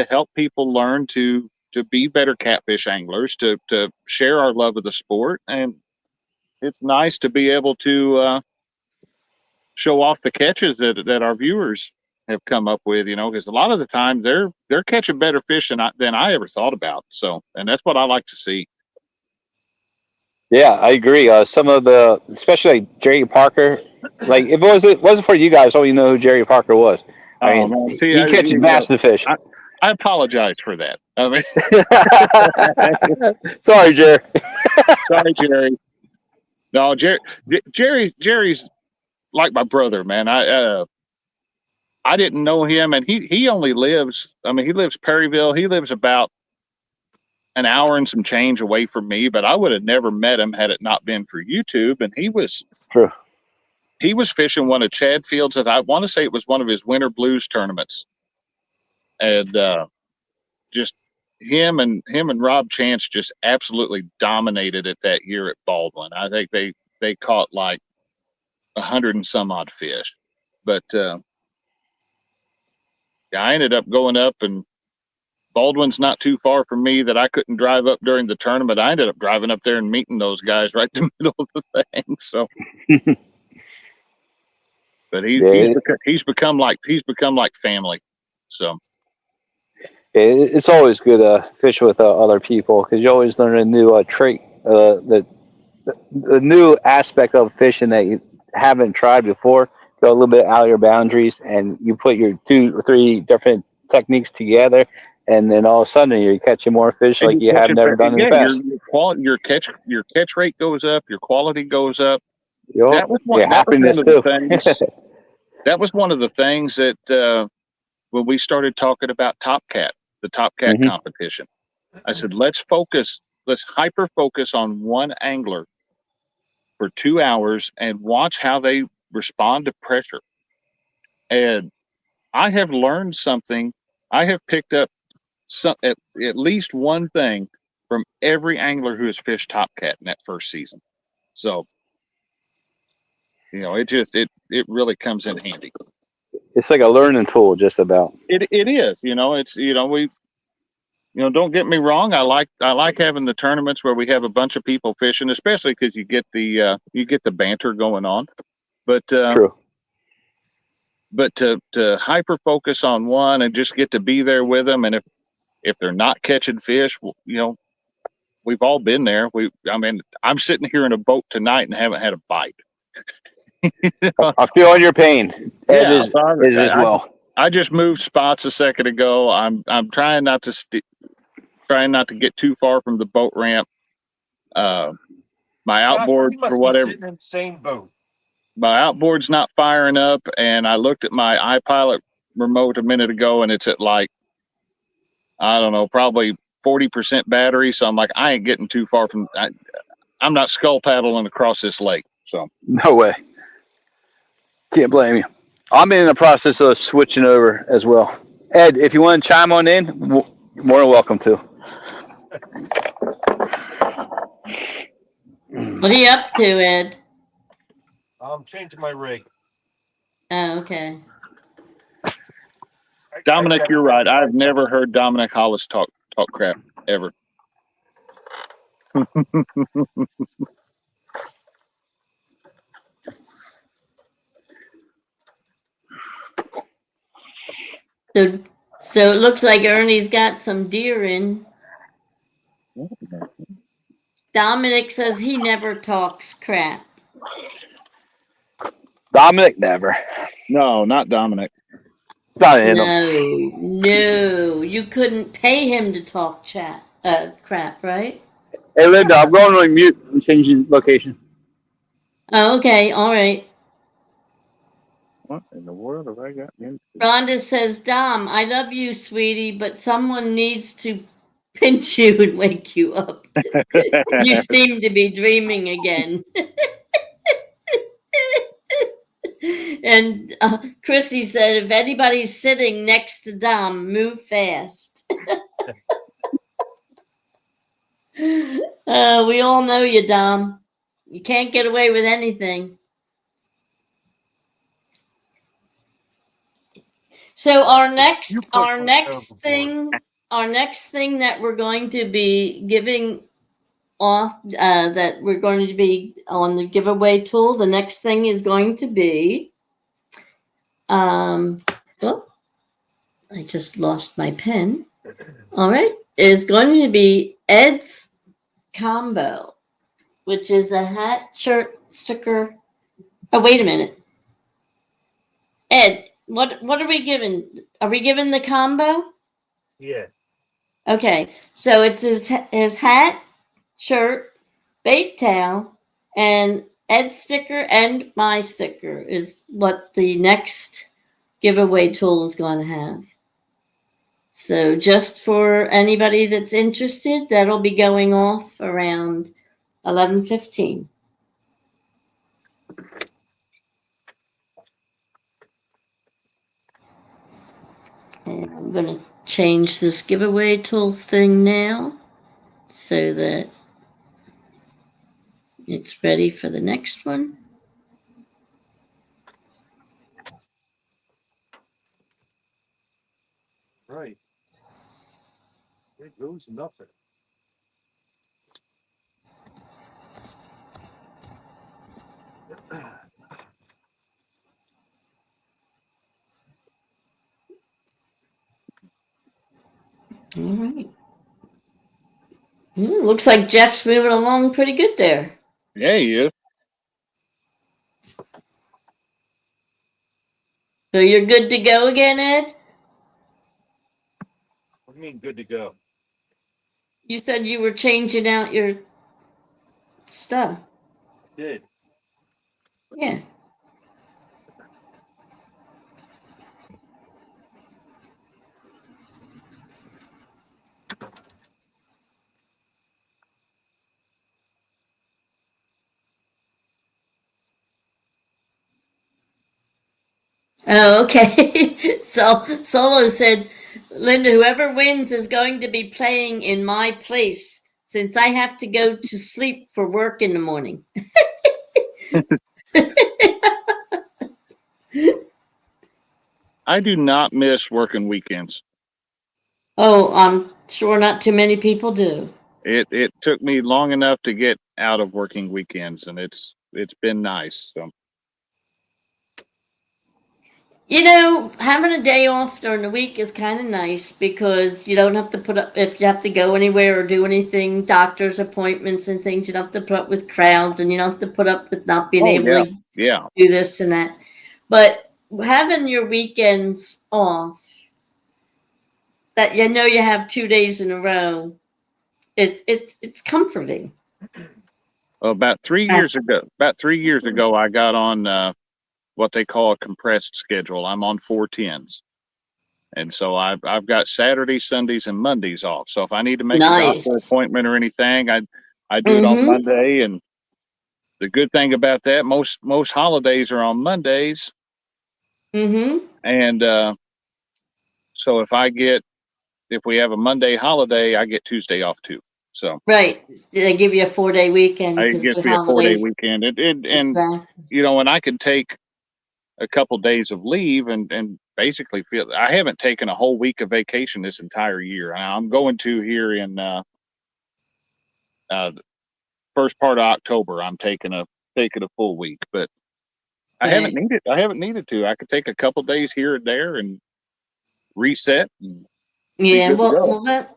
help people learn to be better catfish anglers, to share our love of the sport, and it's nice to be able to show off the catches that our viewers have come up with, because a lot of the time they're catching better fish than I ever thought about. So, and that's what I like to see. Yeah, I agree. Some of the, especially like Jerry Parker, like if it wasn't for you guys, I don't even know who Jerry Parker was. I mean, he catches massive fish. I apologize for that. I mean, sorry, Jerry. Sorry, Jerry. No, Jerry's like my brother, man. I didn't know him, and he only lives. I mean, he lives Perryville. He lives about an hour and some change away from me, but I would have never met him had it not been for YouTube. And he was true. He was fishing one of Chad Fields, and I want to say it was one of his Winter Blues tournaments, and just him and Rob Chance just absolutely dominated it that year at Baldwin. I think they caught like 100 and some odd fish, but I ended up going up, and Baldwin's not too far from me that I couldn't drive up during the tournament. I ended up driving up there and meeting those guys right in the middle of the thing. So, but he's become like family. So it's always good to fish with other people because you always learn a new trait, the new aspect of fishing that you haven't tried before. Go a little bit out of your boundaries, and you put your 2 or 3 different techniques together, and then all of a sudden you're catching more fish like you have never done in the past. Your catch rate goes up, your quality goes up. Yep. That was one of the things that when we started talking about the Top Cat competition, I said, let's hyper focus on one angler for 2 hours and watch how they respond to pressure. And I have learned something. I have picked up at least one thing from every angler who has fished Top Cat in that first season. So, it really comes in handy. It's like a learning tool, just about. It is. Don't get me wrong. I like having the tournaments where we have a bunch of people fishing, especially because you get the banter going on. But true. But to hyper focus on one and just get to be there with them, and if they're not catching fish, we've all been there. I'm sitting here in a boat tonight and haven't had a bite. I feel your pain. Ed is as well. I just moved spots a second ago. I'm trying not to get too far from the boat ramp. My outboard, for whatever. Sitting in the same boat. My outboard's not firing up, and I looked at my iPilot remote a minute ago, and it's at like, I don't know, probably 40% battery. So I'm like, I ain't getting too far from. I'm not scull paddling across this lake. So no way. Can't blame you. I'm in the process of switching over as well. Ed, if you want to chime on in, you're more than welcome to. What are you up to, Ed? I'm changing my rig. Oh, okay. Dominic, you're right. I've never heard Dominic Hollis talk crap ever. So it looks like Ernie's got some deer in. Dominic says he never talks crap. Dominic, never. No, not Dominic. It's not in him. No, you couldn't pay him to talk crap, right? Hey, Linda, I'm going on mute. I'm changing location. Oh, okay, all right. What in the world have I got into? Rhonda says, Dom, I love you, sweetie, but someone needs to pinch you and wake you up. You seem to be dreaming again. And Chrissy said, if anybody's sitting next to Dom, move fast. We all know you, Dom. You can't get away with anything. So our next thing that we're going to be giving off, that we're going to be on the giveaway tool. The next thing is going to be, oh, I just lost my pen. All right, is going to be Ed's combo, which is a hat, shirt, sticker. Oh, wait a minute, Ed. What are we giving? Are we giving the combo? Yeah. Okay, so it's his hat, shirt, bait towel, and Ed's sticker and my sticker is what the next giveaway tool is going to have. So just for anybody that's interested, that'll be going off around 11:15. And I'm going to change this giveaway tool thing now so that it's ready for the next one. Right. There goes nothing. All right. Looks like Jeff's moving along pretty good there. Yeah, he is. So you're good to go again, Ed? What do you mean good to go? You said you were changing out your stuff. Did. Yeah. Oh, okay. So Solo said, Linda, whoever wins is going to be playing in my place since I have to go to sleep for work in the morning. I do not miss working weekends. Oh, I'm sure not too many people do. It took me long enough to get out of working weekends, and it's been nice. So. You know, having a day off during the week is kind of nice because you don't have to put up, if you have to go anywhere or do anything, doctor's appointments and things, you don't have to put up with crowds and you don't have to put up with not being able to do this and that. But having your weekends off, that you know you have 2 days in a row, it's comforting. Well, about 3 years ago, I got on what they call a compressed schedule. I'm on 410s. And so I've got Saturdays, Sundays, and Mondays off. So if I need to make a doctor appointment or anything, I do it on Monday. And the good thing about that, most holidays are on Mondays. And so if we have a Monday holiday, I get Tuesday off too. So right, they give you a 4-day weekend. It gives me a 4-day weekend. And exactly. You know, and I can take a couple days of leave and basically feel I haven't taken a whole week of vacation this entire year. I'm going to here in the first part of October. I'm taking a full week, but I haven't needed to. I could take a couple days here and there and reset. And that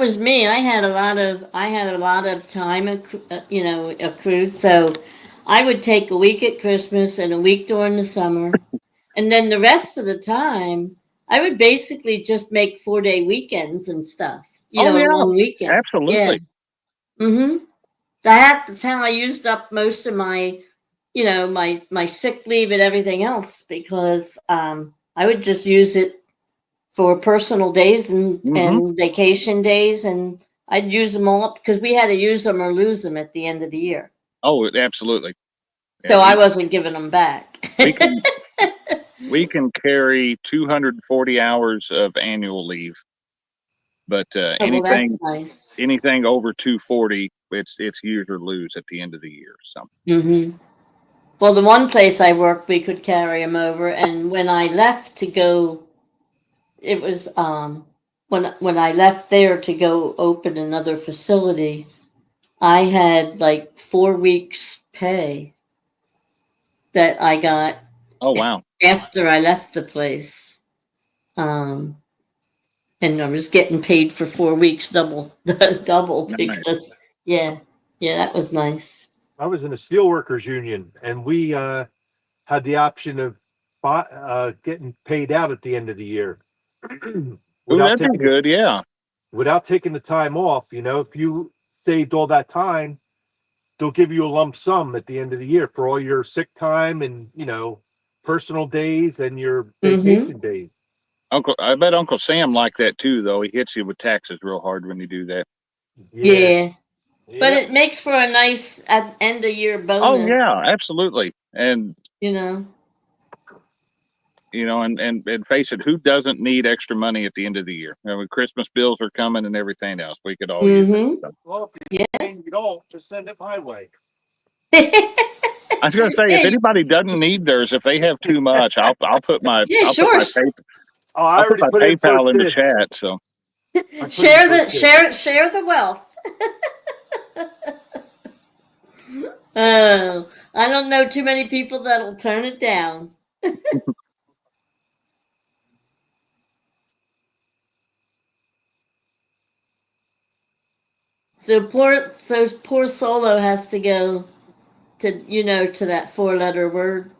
was me. I had a lot of time, accrued. So I would take a week at Christmas and a week during the summer. And then the rest of the time, I would basically just make 4-day weekends and stuff, Oh a yeah, long weekend. Yeah. absolutely. Mm-hmm. That's how I used up most of my, my sick leave and everything else, because I would just use it for personal days Hmm. and vacation days, and I'd use them all up because we had to use them or lose them at the end of the year. Oh, absolutely. Yeah, So I wasn't giving them back. we can we can carry 240 hours of annual leave, but Oh, well, that's nice. anything over 240, it's use or lose at the end of the year. So Mm-hmm. Well, the one place I worked, we could carry them over, and when I left to go, it was when I left there to go open another facility, I had like 4 weeks pay that I got oh wow, after I left the place. And I was getting paid for 4 weeks double, double, nice. because yeah, that was nice. I was in a steelworkers union, and we had the option of getting paid out at the end of the year Ooh, without that'd be good. Yeah. without taking the time off. If you saved all that time, they'll give you a lump sum at the end of the year for all your sick time and personal days and your vacation days. I bet Uncle Sam liked that too, though. He hits you with taxes real hard when you do that. Yeah. But Yep. it makes for a nice end of year bonus. Oh yeah, absolutely. And You know. and face it, who doesn't need extra money at the end of the year? When Christmas bills are coming and everything else, we could all use it. Well, if you don't, just send it my way. I was going to say, if anybody doesn't need theirs, if they have too much, I'll put my Yeah, I'll sure. put my Oh, I I'll put already my put in PayPal first in the bid. chat. So share the wealth. Oh, I don't know too many people that'll turn it down. So poor Solo has to go to that 4-letter word.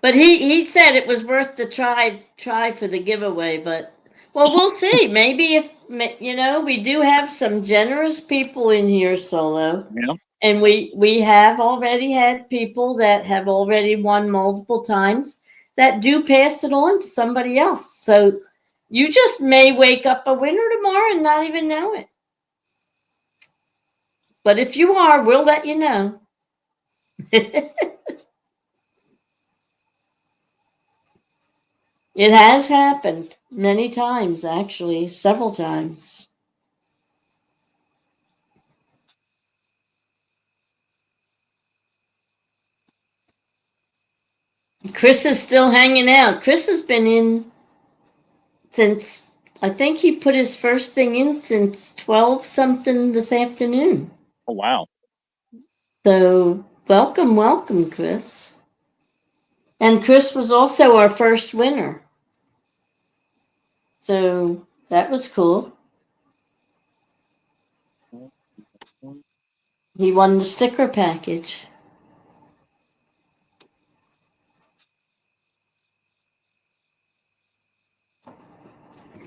But he said it was worth the try for the giveaway, but well, we'll see. Maybe if we do have some generous people in here, Solo. yeah. And we have already had people that have already won multiple times that do pass it on to somebody else. So you just may wake up a winner tomorrow and not even know it. But if you are, we'll let you know. It has happened many times, actually, several times. Chris is still hanging out. Chris has been in since, I think he put his first thing in since 12 something this afternoon. Oh wow. So welcome, Chris. And Chris was also our first winner. So that was cool. He won the sticker package.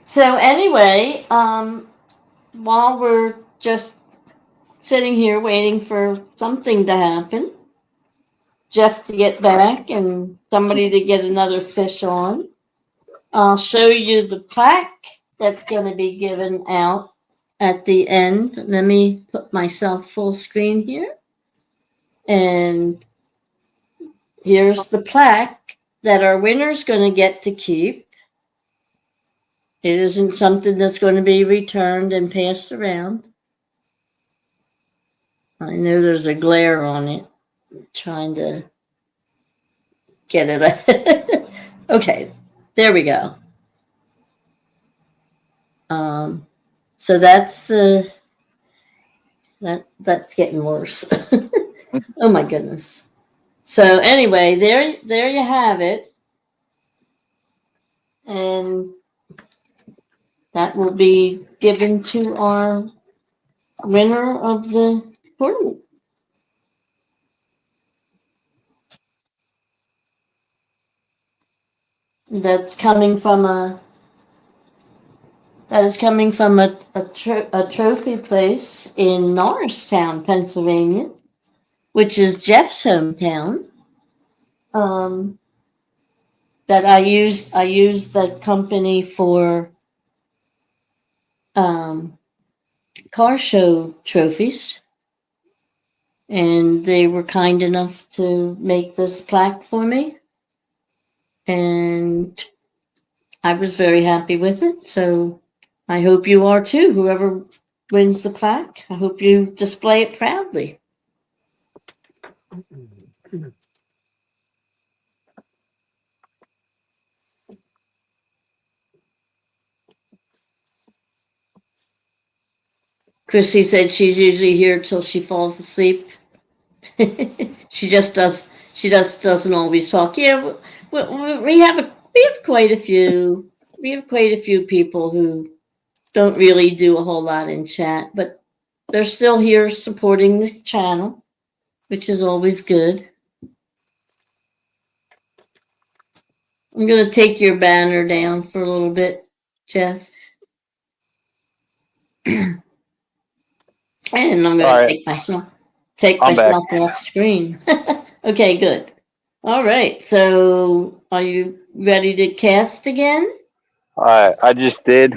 So anyway, while we're just sitting here waiting for something to happen, Jeff to get back and somebody to get another fish on, I'll show you the plaque that's going to be given out at the end. Let me put myself full screen here. And here's the plaque that our winner's going to get to keep. It isn't something that's going to be returned and passed around. I know there's a glare on it. I'm trying to get it. Okay, there we go. So that's that's getting worse. Oh my goodness. So anyway, there you have it. And that will be given to our winner of the tournament. That is coming from a trophy place in Norristown, Pennsylvania, which is Jeff's hometown. That I used that company for car show trophies, and they were kind enough to make this plaque for me, and I was very happy with it. So I hope you are too. Whoever wins the plaque, I hope you display it proudly. Chrissy said she's usually here till she falls asleep. She just doesn't always talk. Yeah, we have quite a few people who don't really do a whole lot in chat, but they're still here supporting the channel, which is always good. I'm gonna take your banner down for a little bit, Jeff. And I'm gonna take myself off screen. Okay, good. All right. So are you ready to cast again? I just did.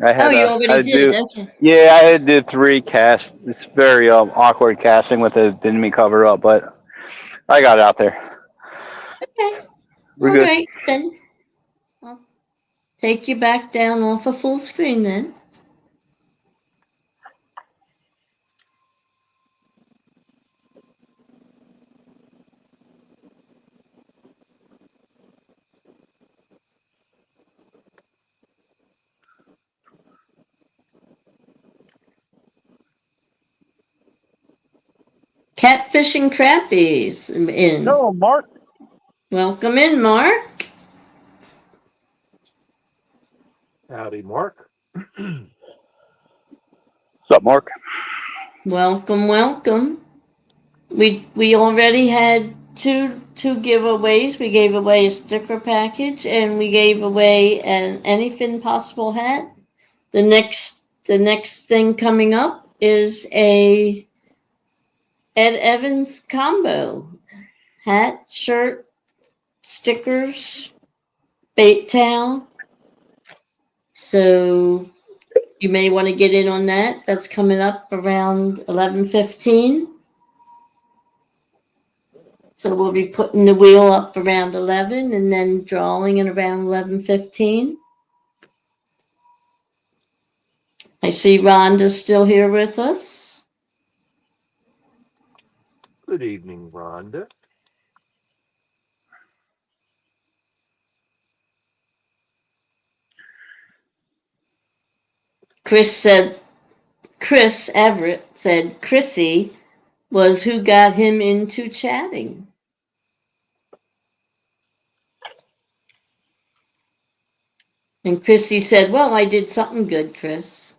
I had you already did. Okay. Yeah, I had to do 3 casts. It's very awkward casting with the enemy cover up, but I got it out there. Okay. We're All good. right, then. I'll take you back down off of full screen then. Catfish and Crappies in. Hello, Mark. Welcome in, Mark. Howdy, Mark. What's up, Mark? Welcome. We already had two giveaways. We gave away a sticker package and we gave away an Anyfin Possible hat. The next thing coming up is a Ed Evans combo. Hat, shirt, stickers, bait towel. So you may want to get in on that. That's coming up around 11:15. So we'll be putting the wheel up around 11 and then drawing it around 11:15. I see Rhonda's still here with us. Good evening, Rhonda. Chris Everett said Chrissy was who got him into chatting. And Chrissy said, well, I did something good, Chris.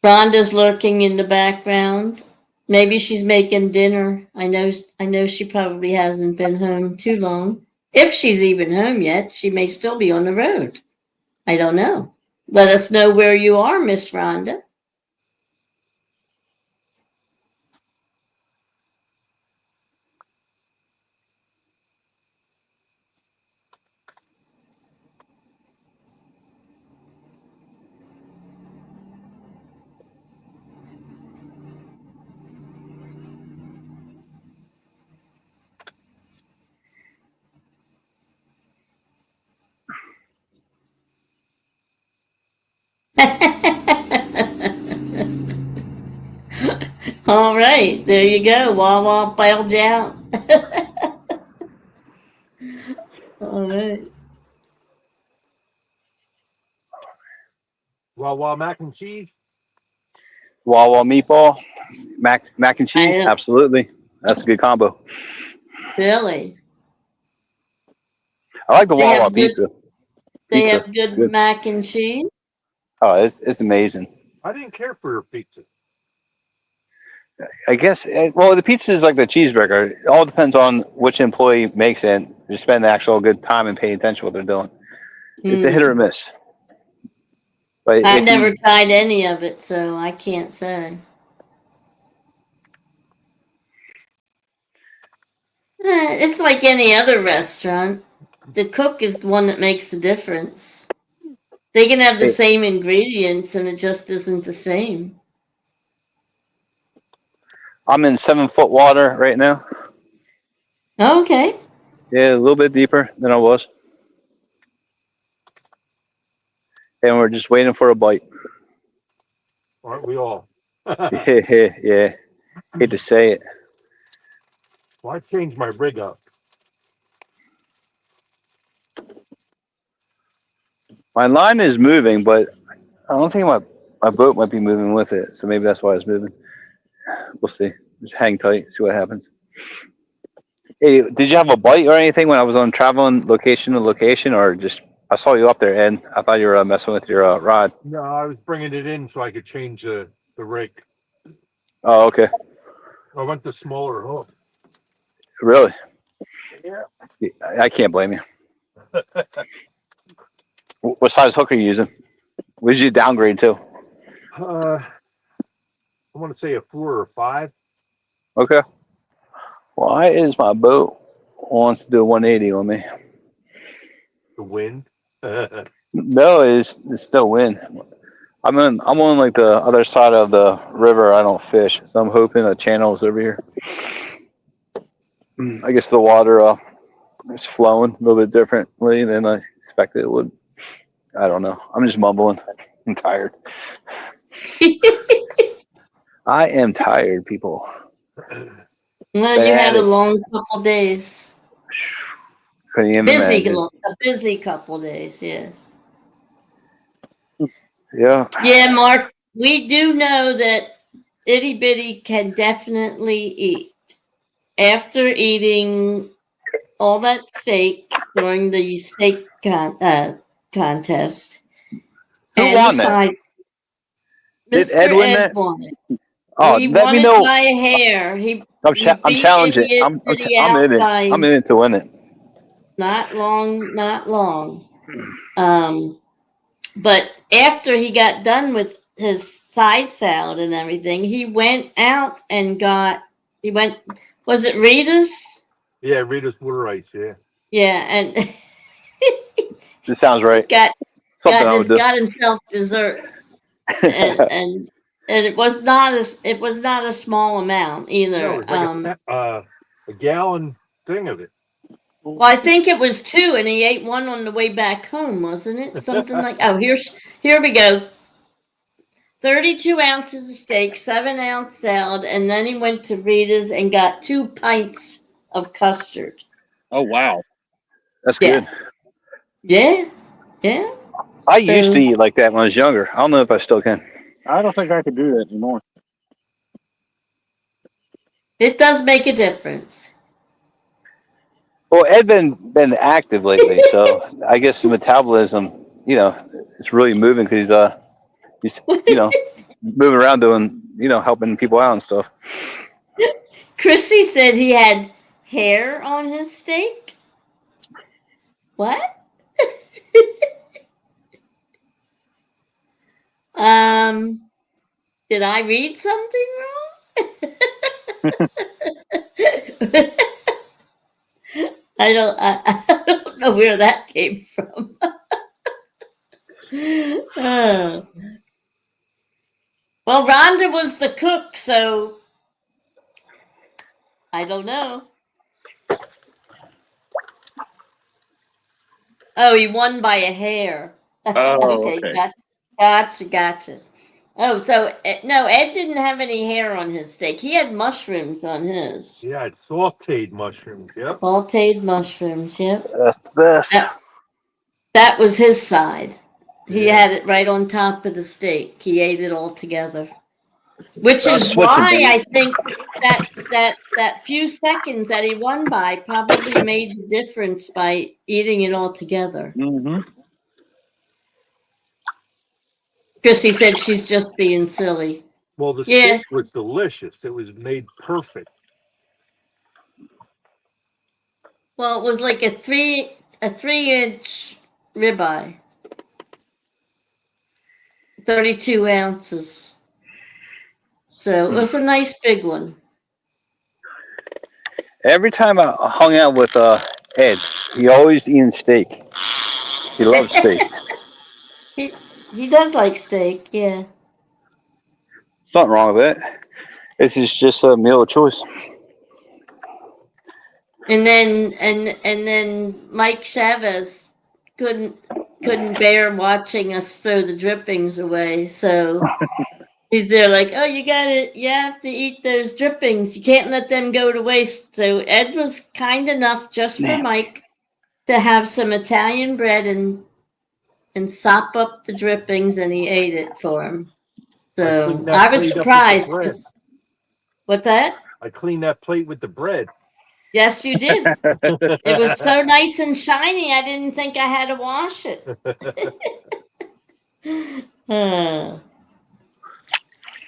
Rhonda's lurking in the background. Maybe she's making dinner. I know she probably hasn't been home too long. If she's even home yet, she may still be on the road. I don't know. Let us know where you are, Miss Rhonda. All right, there you go. Wawa bailed you out. All right. Wawa mac and cheese. Wawa meatball, mac and cheese. Absolutely, that's a good combo. Really? I like the They Wawa have good, pizza. they Pizza, have good good. mac and cheese. Oh, it's amazing. I didn't care for your pizza. I guess. Well, the pizza is like the cheeseburger. It all depends on which employee makes it. You spend the actual good time and pay attention to what they're doing. It's a hit or miss. But I've if never you, tried any of it, so I can't say. It's like any other restaurant. The cook is the one that makes the difference. They can have the it, same ingredients and it just isn't the same. I'm in 7 foot water right now. Okay. Yeah, a little bit deeper than I was, and we're just waiting for a bite. Aren't we all? Yeah. Hate to say it. Well, I changed my rig up. My line is moving, but I don't think my boat might be moving with it. So maybe that's why it's moving. We'll see. Just hang tight, see what happens. Hey, did you have a bite or anything when I was on traveling location to location, or just I saw you up there, Ed? I thought you were messing with your rod. No, I was bringing it in so I could change the rig. Oh, okay. I went to smaller hook. Really? Yeah. I can't blame you. What size hook are you using? What did you downgrade to? I want to say a 4 or 5. Okay. Why is my boat wants to do a 180 on me? The wind. No, it's no wind. I'm on like the other side of the river. I don't fish, so I'm hoping the channel is over here. I guess the water is flowing a little bit differently than I expected it would. I don't know. I'm just mumbling. I'm tired. I am tired, people. Well, Been you at had a it. long couple days. Couldn't even imagine. A busy couple days, yeah. Yeah. Yeah, Mark, we do know that Itty Bitty can definitely eat. After eating all that steak during the steak contest, Who and the won that? side, Did Mr. Ed win Ed that? won it. Oh, He let won me it know. by a hair. He I'm beat challenging. Itty Bitty I'm out in it. by I'm in it to win it. not long. But after he got done with his side salad and everything, he went out and was it Rita's? Yeah, Rita's water ice. Yeah. Yeah, and This sounds right. got Something I would do. got himself dessert, and it was not a small amount No, either. it was like a gallon thing of it. Well, I think it was 2, and he ate one on the way back home, wasn't it? Something like. Oh, here we go. 32 ounces of steak, 7-ounce salad, and then he went to Rita's and got 2 pints of custard. Oh wow. That's Yeah. good. Yeah. I used to eat like that when I was younger. I don't know if I still can. I don't think I could do that anymore. It does make a difference. Well, Ed been active lately, so I guess his metabolism, it's really moving because he's moving around doing, helping people out and stuff. Chrissy said he had hair on his steak. What? Did I read something wrong? I don't know where that came from. Oh. Well, Rhonda was the cook, so I don't know. Oh, he won by a hair. Oh, Okay, okay. gotcha. Oh, so no, Ed didn't have any hair on his steak. He had mushrooms on his. Yeah, it's sauteed mushrooms. Yep. Sauteed mushrooms, yep. That's the best. That was his side. He Yeah. had it right on top of the steak. He ate it all together. Which is Switching why bait. I think that few seconds that he won by probably made the difference by eating it all together. Mm-hmm. Christy said she's just being silly. Well, the Yeah. steak was delicious. It was made perfect. Well, it was like a 3-inch ribeye, 32 ounces. So it was a nice big one. Every time I hung out with Ed, he always eating steak. He loves steak. He does like steak, yeah. Nothing wrong with it. This is just a meal of choice. And then Mike Chavez couldn't bear watching us throw the drippings away. So he's there like, oh, you have to eat those drippings. You can't let them go to waste. So Ed was kind enough just for Mike to have some Italian bread and sop up the drippings, and he ate it for him. So I was surprised. What's that? I cleaned that plate with the bread. Yes, you did. It was so nice and shiny, I didn't think I had to wash it.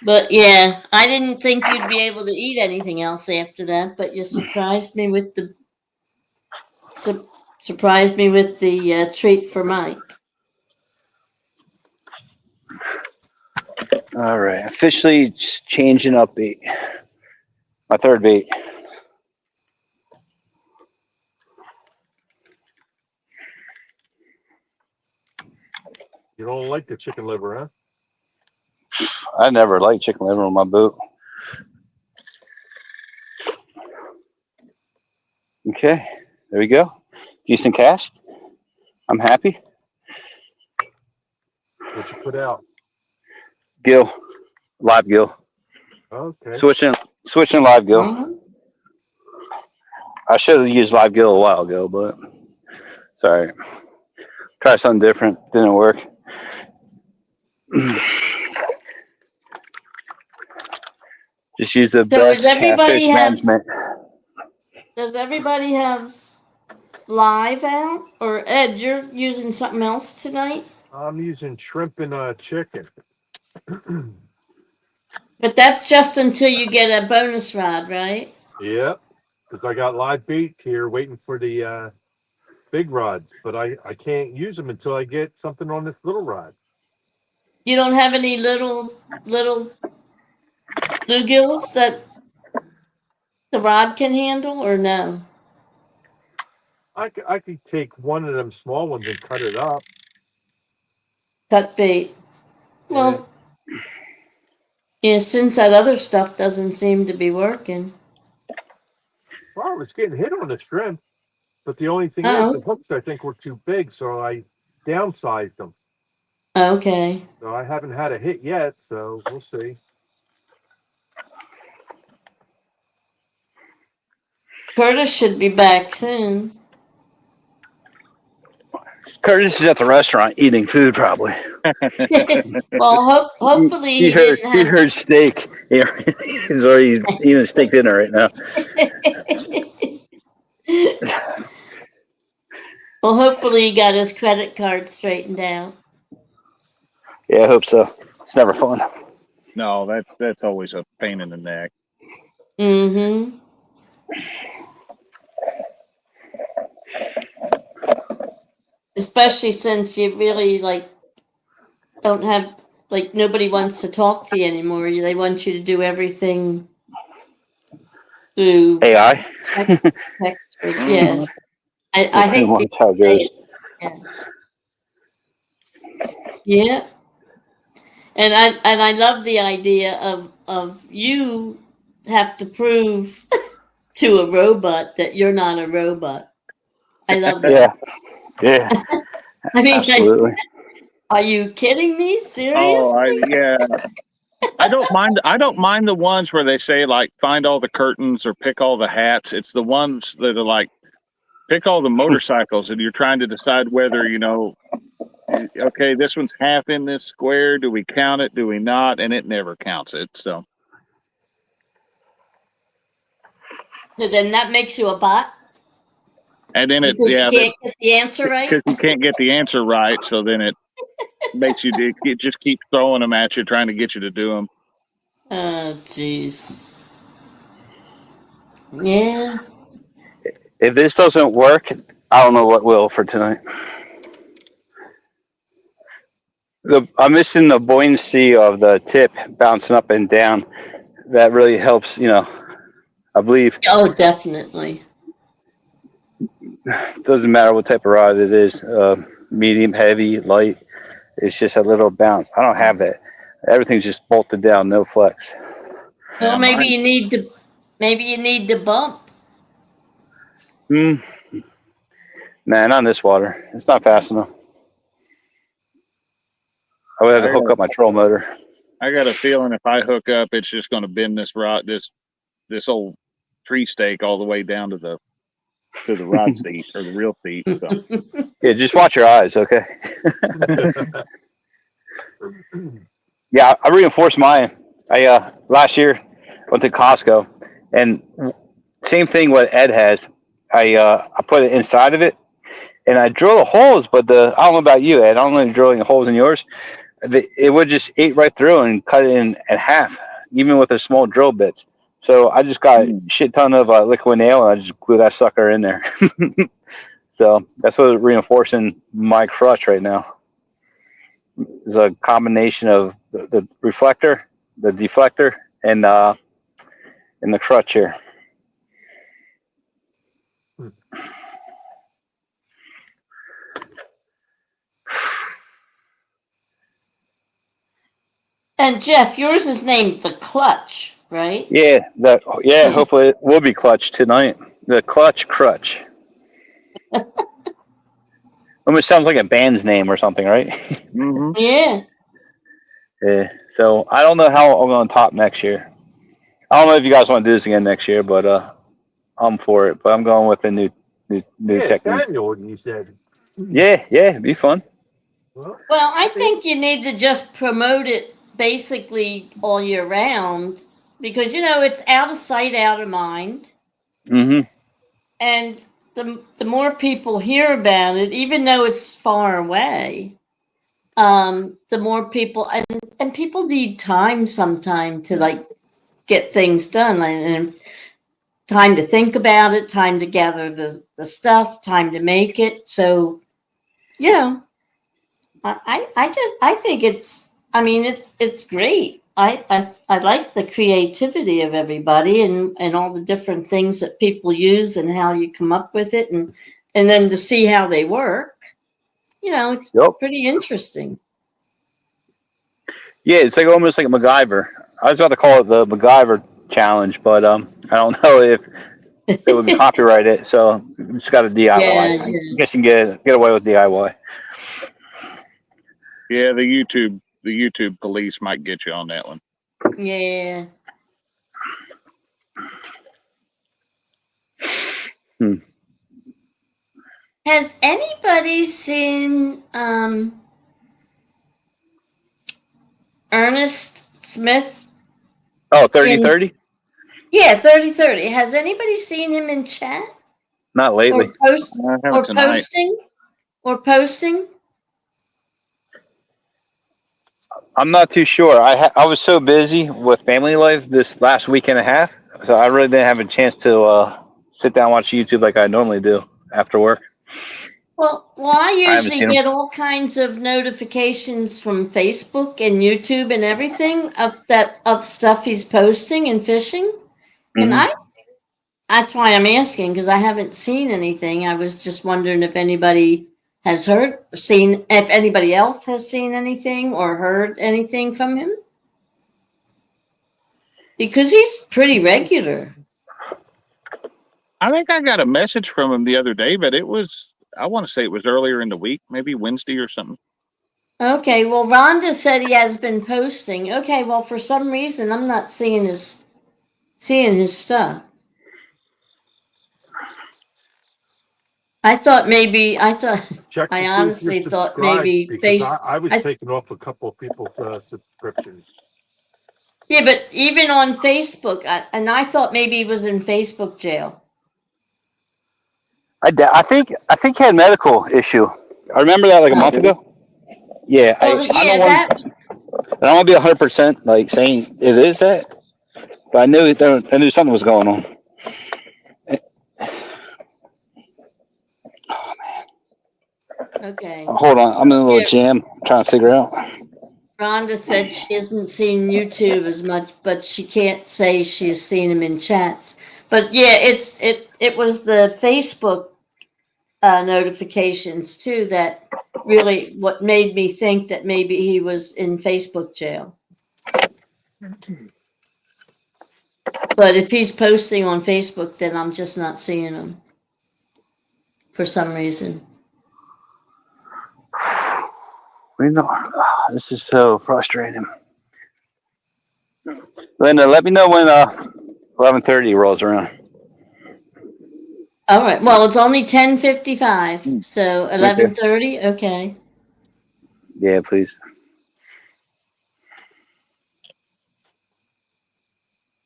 But yeah, I didn't think you'd be able to eat anything else after that, but you surprised me with the treat for Mike. All right, officially changing up bait. My third bait. You don't like the chicken liver, huh? I never liked chicken liver on my boat. Okay, there we go. Decent cast. I'm happy. What you put out? Gill, live gill. Okay. Switching live gill. I should have used live gill a while ago, but sorry. Try something different. Didn't work. Just use the best catfish management. Does everybody have live out? Or Ed, you're using something else tonight? I'm using shrimp and chicken. But that's just until you get a bonus rod, right? Yep. Because I got live bait here waiting for the big rods, but I can't use them until I get something on this little rod. You don't have any little bluegills that the rod can handle, or no? I could take one of them small ones and cut it up. Cut bait. Well, yeah, since that other stuff doesn't seem to be working. Well, it's getting hit on the shrimp, but the only thing is the hooks I think were too big, so I downsized them. Okay. So I haven't had a hit yet, so we'll see. Curtis should be back soon. Curtis is at the restaurant eating food, probably. Well, hopefully he heard steak. He's already eating a steak dinner right now. Well, hopefully he got his credit card straightened out. Yeah, I hope so. It's never fun. No, that's always a pain in the neck. Mm-hmm. Especially since you really don't have nobody wants to talk to you anymore. They want you to do everything through AI. Text, yeah. I hate That's how it goes. Yeah. And I love the idea of you have to prove to a robot that you're not a robot. I love that. Yeah. I mean, absolutely. Are you kidding me? Seriously? Oh, I don't mind the ones where they say find all the curtains or pick all the hats. It's the ones that are pick all the motorcycles, and you're trying to decide whether okay, this one's half in this square. Do we count it? Do we not? And it never counts it. So then that makes you a bot and then because you can't get the answer right. because you can't get the answer right. So then it makes you it just keeps throwing them at you, trying to get you to do them. Oh, jeez. Yeah. If this doesn't work, I don't know what will for tonight. I'm missing the buoyancy of the tip bouncing up and down. That really helps, I believe. Oh, definitely. Doesn't matter what type of rod it is, medium, heavy, light. It's just a little bounce. I don't have that. Everything's just bolted down, no flex. Well, maybe you need to bump. Nah, not in this water. It's not fast enough. I would have to hook up my troll motor. I got a feeling if I hook up, it's just going to bend this rod, this old tree stake all the way down to the rod seat or the reel seat. So Yeah, just watch your eyes, okay? Yeah, I reinforced mine. I last year went to Costco, and same thing what Ed has. I put it inside of it, and I drill the holes. But I don't know about you, Ed. I don't know if you're drilling holes in yours. It would just eat right through and cut it in half, even with a small drill bits. So I just got a shit ton of liquid nail, and I just glue that sucker in there. So that's what's reinforcing my crutch right now. It's a combination of the reflector, the deflector, and the crutch here. And Jeff, yours is named the Clutch, right? Yeah, hopefully it will be clutch tonight. The clutch crutch. Almost sounds like a band's name or something, right? mm-hmm. Yeah. Yeah. So I don't know how I'm going to top next year. I don't know if you guys want to do this again next year, but I'm for it. But I'm going with a new technique. Annual, you said. Yeah, it'd be fun. Well, I think you need to just promote it basically all year round because it's out of sight, out of mind. Mm-hmm. And the more people hear about it, even though it's far away, the more people and people need time sometime to get things done and time to think about it, time to gather the stuff, time to make it. So, I think it's great. I like the creativity of everybody and all the different things that people use and how you come up with it and then to see how they work. It's pretty interesting. Yeah, it's almost like a MacGyver. I was about to call it the MacGyver challenge, but I don't know if it would be copyrighted. So it's got a DIY. Yeah. I guess you can get away with DIY. Yeah, the YouTube police might get you on that one. Yeah. Has anybody seen Ernest Smith? Oh, 30-30? Yeah, 30-30. Has anybody seen him in chat? Not lately. Or posting? I'm not too sure. I was so busy with family life this last week and a half, so I really didn't have a chance to sit down and watch YouTube like I normally do after work. Well, I usually get all kinds of notifications from Facebook and YouTube and everything of stuff he's posting and fishing, and that's why I'm asking because I haven't seen anything. I was just wondering if anybody has if anybody else has seen anything or heard anything from him, because he's pretty regular. I think I got a message from him the other day, but I want to say it was earlier in the week, maybe Wednesday or something. Okay, well, Rhonda said he has been posting. Okay, well, for some reason, I'm not seeing his stuff. I thought maybe, Check to I see if honestly you're thought subscribed maybe because I was I, taking off a couple of people's subscriptions. yeah, but even on Facebook, and I thought maybe he was in Facebook jail. I think he had medical issue. I remember that like a month ago. Yeah, Well, I yeah, don't want that, I don't want to be 100% like saying it is that, but I knew something was going on. okay. Hold on, I'm in a little Yeah, jam trying to figure out. Rhonda said she hasn't seen YouTube as much, but she can't say she's seen him in chats. But yeah, it was the Facebook notifications too that really what made me think that maybe he was in Facebook jail. But if he's posting on Facebook, then I'm just not seeing him for some reason. This is so frustrating. Linda, let me know when 11:30 rolls around. All right. Well, it's only 10:55, so 11:30. Okay. Yeah, please.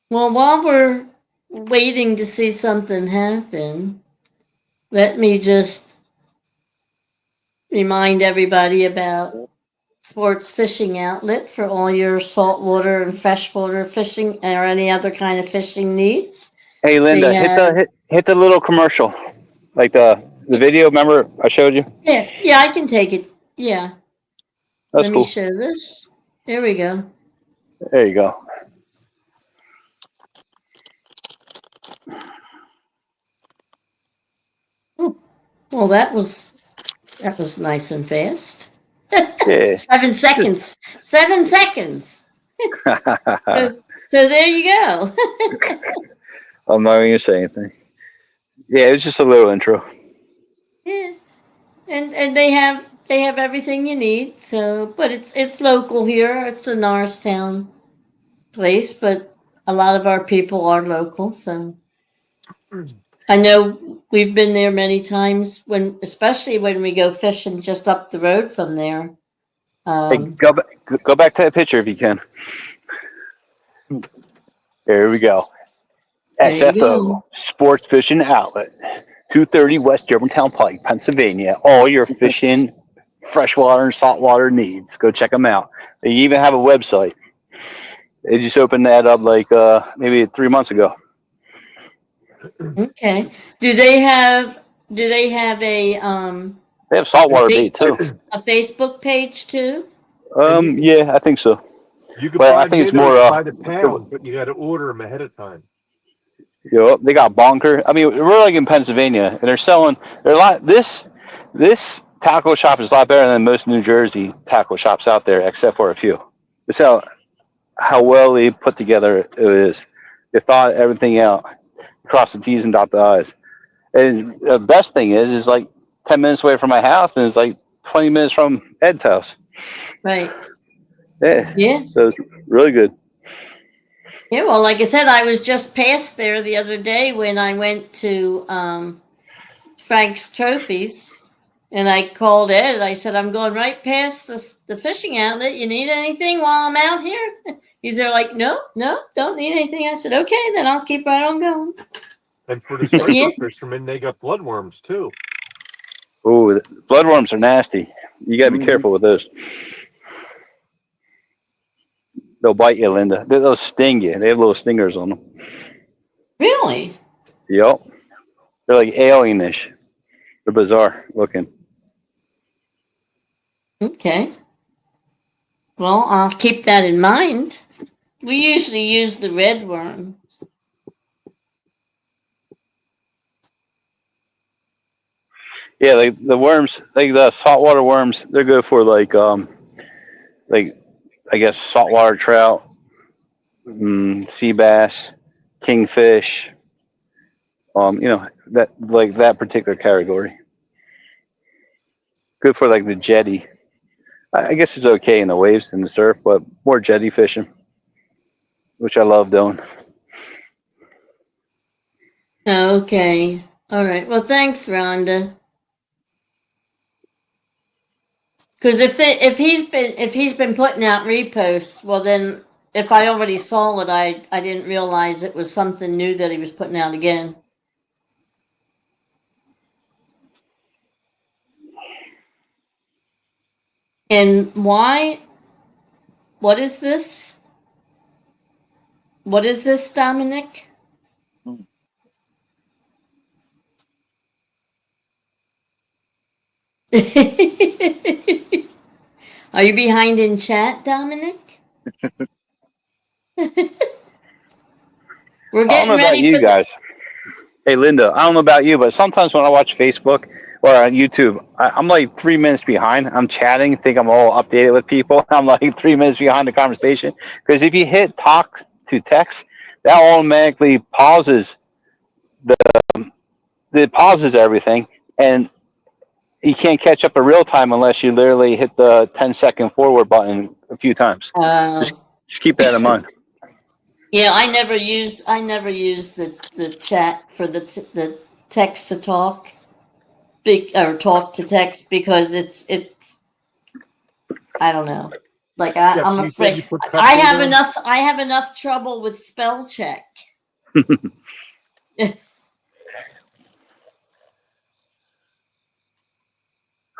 Well, while we're waiting to see something happen, let me just remind everybody about Sports Fishing Outlet for all your saltwater and freshwater fishing or any other kind of fishing needs. Hey, Linda, They have, hit the little commercial, like the video. Remember I showed you? yeah, I can take it. Yeah. That's Let me cool. show this. There we go. There you go. Well, that was nice and fast. Yeah. 7 seconds. 7 seconds. So there you go. I'm not even gonna say anything. Yeah, it's just a little intro. Yeah. And they have everything you need. So, but it's local here. It's a Norristown place, but a lot of our people are local. So I know we've been there many times especially when we go fishing just up the road from there. Hey, go back to that picture if you can. There we go. There you SFO, go. Sports Fishing Outlet, 230 West Germantown Pike, Pennsylvania. All your fishing, freshwater and saltwater needs. Go check them out. They even have a website. They just opened that up like maybe 3 months ago. Okay. Do they have a They have saltwater bait too. a Facebook page too? Yeah, I think so. You can But buy I think it's minnows more by the pound, but you got to order them ahead of time. you know, they got bonker. I mean, we're like in Pennsylvania, and they're selling. They're a lot. This tackle shop is a lot better than most New Jersey tackle shops out there, except for a few. It's how well they put together it is. They thought everything out, cross the T's and dot the I's. And the best thing is like 10 minutes away from my house, and it's like 20 minutes from Ed's house. Right. Yeah. Yeah. So it's really good. Yeah, well, like I said, I was just past there the other day when I went to Frank's Trophies, and I called Ed. I said, "I'm going right past the fishing outlet. You need anything while I'm out here?" He's there like, "No, don't need anything." I said, "Okay, then I'll keep right on going." And for the striper fishermen, they got bloodworms too. Oh, bloodworms are nasty. You gotta be careful with those. They'll bite you, Linda. They'll sting you. They have little stingers on them. Really? Yep. They're like alienish. They're bizarre looking. Okay. Well, I'll keep that in mind. We usually use the red worms. Yeah, like the worms, like the saltwater worms, they're good for like I guess saltwater trout, sea bass, kingfish. That particular category. Good for like the jetty. I guess it's okay in the waves and the surf, but more jetty fishing, which I love doing. Okay. All right. Well, thanks, Rhonda. Because if he's been putting out reposts, well then if I already saw it, I didn't realize it was something new that he was putting out again. And why? What is this? What is this, Dominic? Are you behind in chat, Dominic? We're I don't getting know about ready you for guys. Hey, Linda, I don't know about you, but sometimes when I watch Facebook or on YouTube, I'm like 3 minutes behind. I'm chatting, think I'm all updated with people. I'm like 3 minutes behind the conversation. Because if you hit talk to text, that automatically pauses it pauses everything, and you can't catch up in real time unless you literally hit the 10-second forward button a few times. Just keep that in mind. Yeah, I never use the chat for the text to talk, or talk to text, because it's I don't know. Like Jeff, I'm you said you afraid put I cupcake have on? enough trouble with spell check.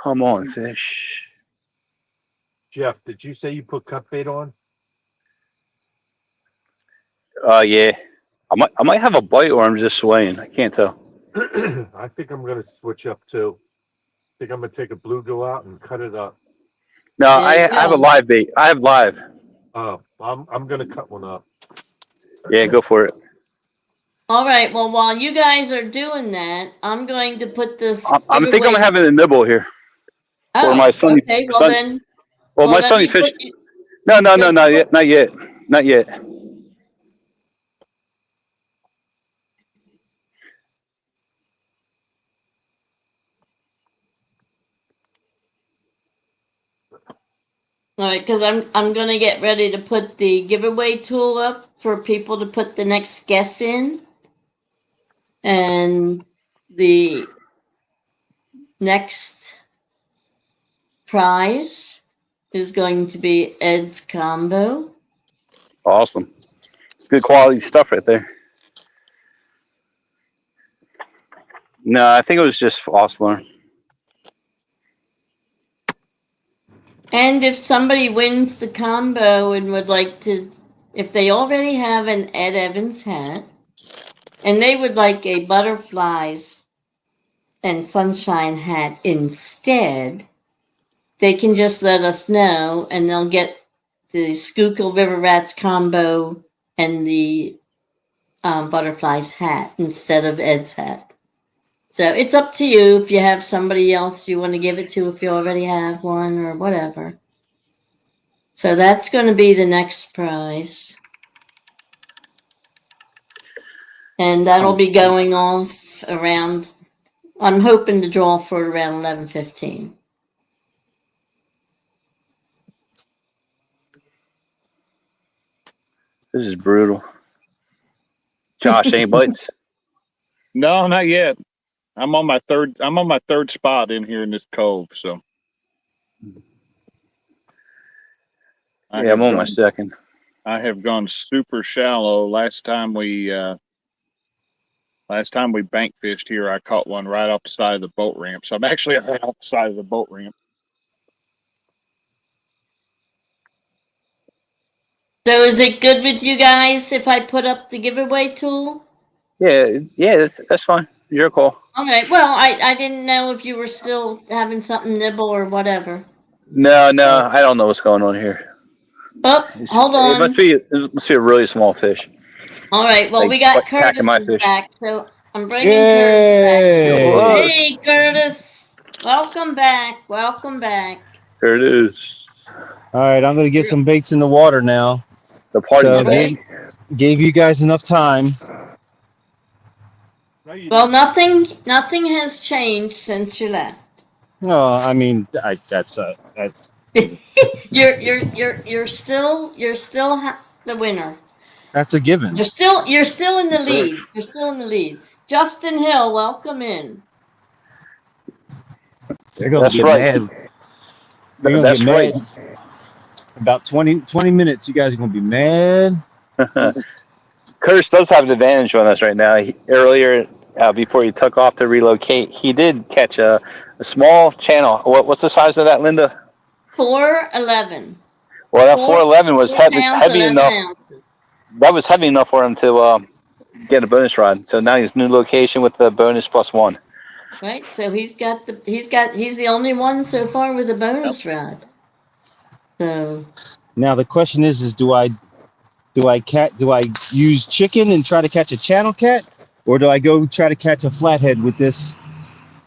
Come on, fish. Jeff, did you say you put cup bait on? Yeah. I might have a bite or I'm just swaying. I can't tell. I think I'm gonna switch up too. I think I'm gonna take a bluegill out and cut it up. No, There you I have a go. live bait. I have live. Oh, I'm gonna cut one up. Yeah, go for it. All right. Well, while you guys are doing that, I'm going to put this. I think I'm giveaway- having a nibble here. Oh, Or my sunny, okay. Well sun, then. well, my let sunny me fish. put you- No, let me not put- yet. Not yet. Not yet. All right, because I'm gonna get ready to put the giveaway tool up for people to put the next guess in, and the next prize is going to be Ed's combo. Awesome. Good quality stuff right there. No, I think it was just Osler. And if somebody wins the combo and would like to, if they already have an Ed Evans hat, and they would like a butterflies and sunshine hat instead, they can just let us know, and they'll get the Schuylkill River Rats combo and the butterflies hat instead of Ed's hat. So it's up to you if you have somebody else you want to give it to, if you already have one or whatever. So that's going to be the next prize. And that'll be going off around, I'm hoping to draw for around 11:15. This is brutal. Josh, any bites? No, not yet. I'm on my third spot in here in this cove, so Yeah, I'm on my second. I have gone super shallow. Last time we bank fished here, I caught one right off the side of the boat ramp. So I'm actually right off the side of the boat ramp. So is it good with you guys if I put up the giveaway tool? Yeah, that's fine. Your call. All right. Well, I didn't know if you were still having something nibble or whatever. No, I don't know what's going on here. Oh, hold on. It must be a really small fish. All right. Well, Like, we got packing my Curtis fish. back, so I'm bringing Yay! Curtis back. Whoa. Hey, Curtis. Welcome back. Welcome back. There it is. All right, I'm gonna get some baits in the water now. The party So back. gave you guys enough time. No, you Well, didn't. nothing has changed since you left. No, I mean that's You're still the winner. that's a given. You're still in the Sure. lead. You're still in the lead. Justin Hill, welcome in. They're gonna That's get right. mad. You're gonna That's get right. mad. About 20 minutes, you guys are gonna be mad. Curtis does have an advantage on us right now. Earlier, before he took off to relocate, he did catch a small channel. What's the size of that, Linda? 411. Well, that Four, 411 was 4 pounds, heavy 11 enough. ounces. That was heavy enough for him to get a bonus rod. So now he's new location with the bonus +1. Right, so he's the only one so far with a bonus rod. So Now the question is do I use chicken and try to catch a channel cat, or do I go try to catch a flathead with this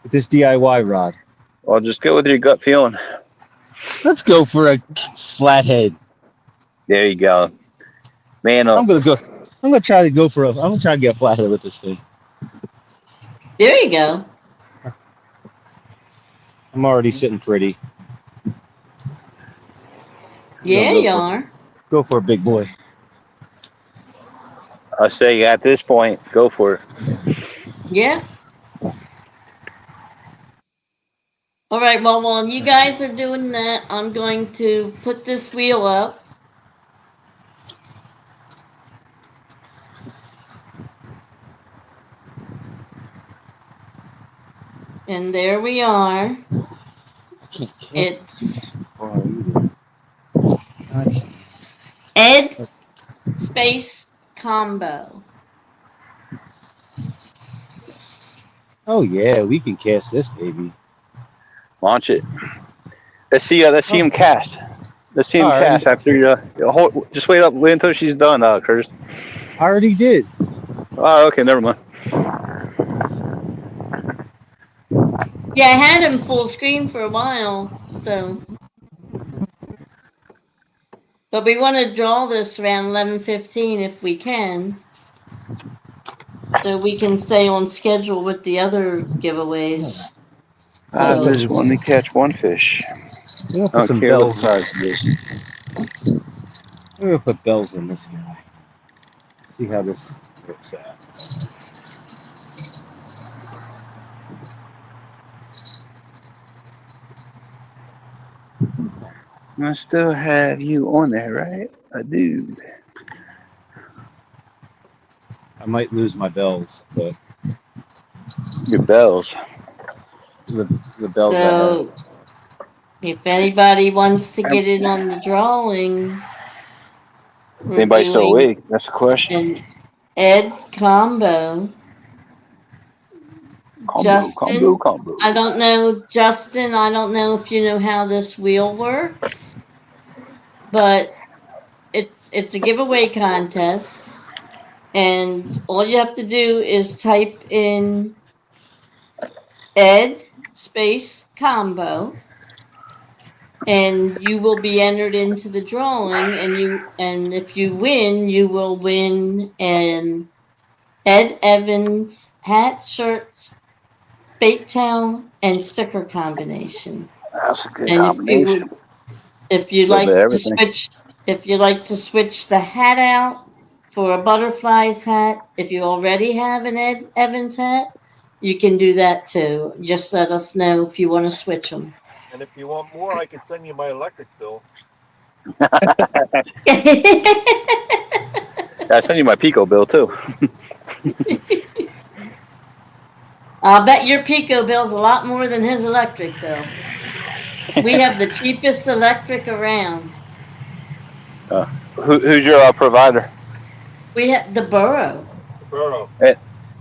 DIY rod? Well, just go with your gut feeling. Let's go for a flathead. There you go, man. I'm gonna try to get a flathead with this thing. there you go. I'm already sitting pretty. Yeah, you are. Go for a big boy. I say at this point, go for it. Yeah. All right, well, while you guys are doing that, I'm going to put this wheel up. And there we are. It's Ed Space Combo. Oh yeah, we can cast this baby. Launch it. Let's see him cast. Let's see him All right. cast after just wait until she's done, Curtis. I already did. Oh, okay, never mind. Yeah, I had him full screen for a while, so. But we want to draw this around 11:15 if we can, so we can stay on schedule with the other giveaways. I So just want to catch one fish. We're gonna put some bells. We're gonna put bells in this guy. See how this works out. I still have you on there, right? I do. I might lose my bells, but Your bells. the bells I have. So, if anybody wants to get in on the drawing, Anybody still awake? That's the question. An Ed combo. Justin, Combo. I don't know, Justin, I don't know if you know how this wheel works, but it's a giveaway contest, and all you have to do is type in Ed space combo, and you will be entered into the drawing, and if you win, you will win an Ed Evans hat, shirts, bait towel, and sticker combination. That's a good And combination. if you like to switch the hat out for a butterflies hat, if you already have an Ed Evans hat, you can do that too. Just let us know if you want to switch them. And if you want more, I can send you my electric bill. I send you my Pico bill too. I'll bet your Pico bill's a lot more than his electric bill. We have the cheapest electric around. Who's your provider? We have the Burrow. Burrow.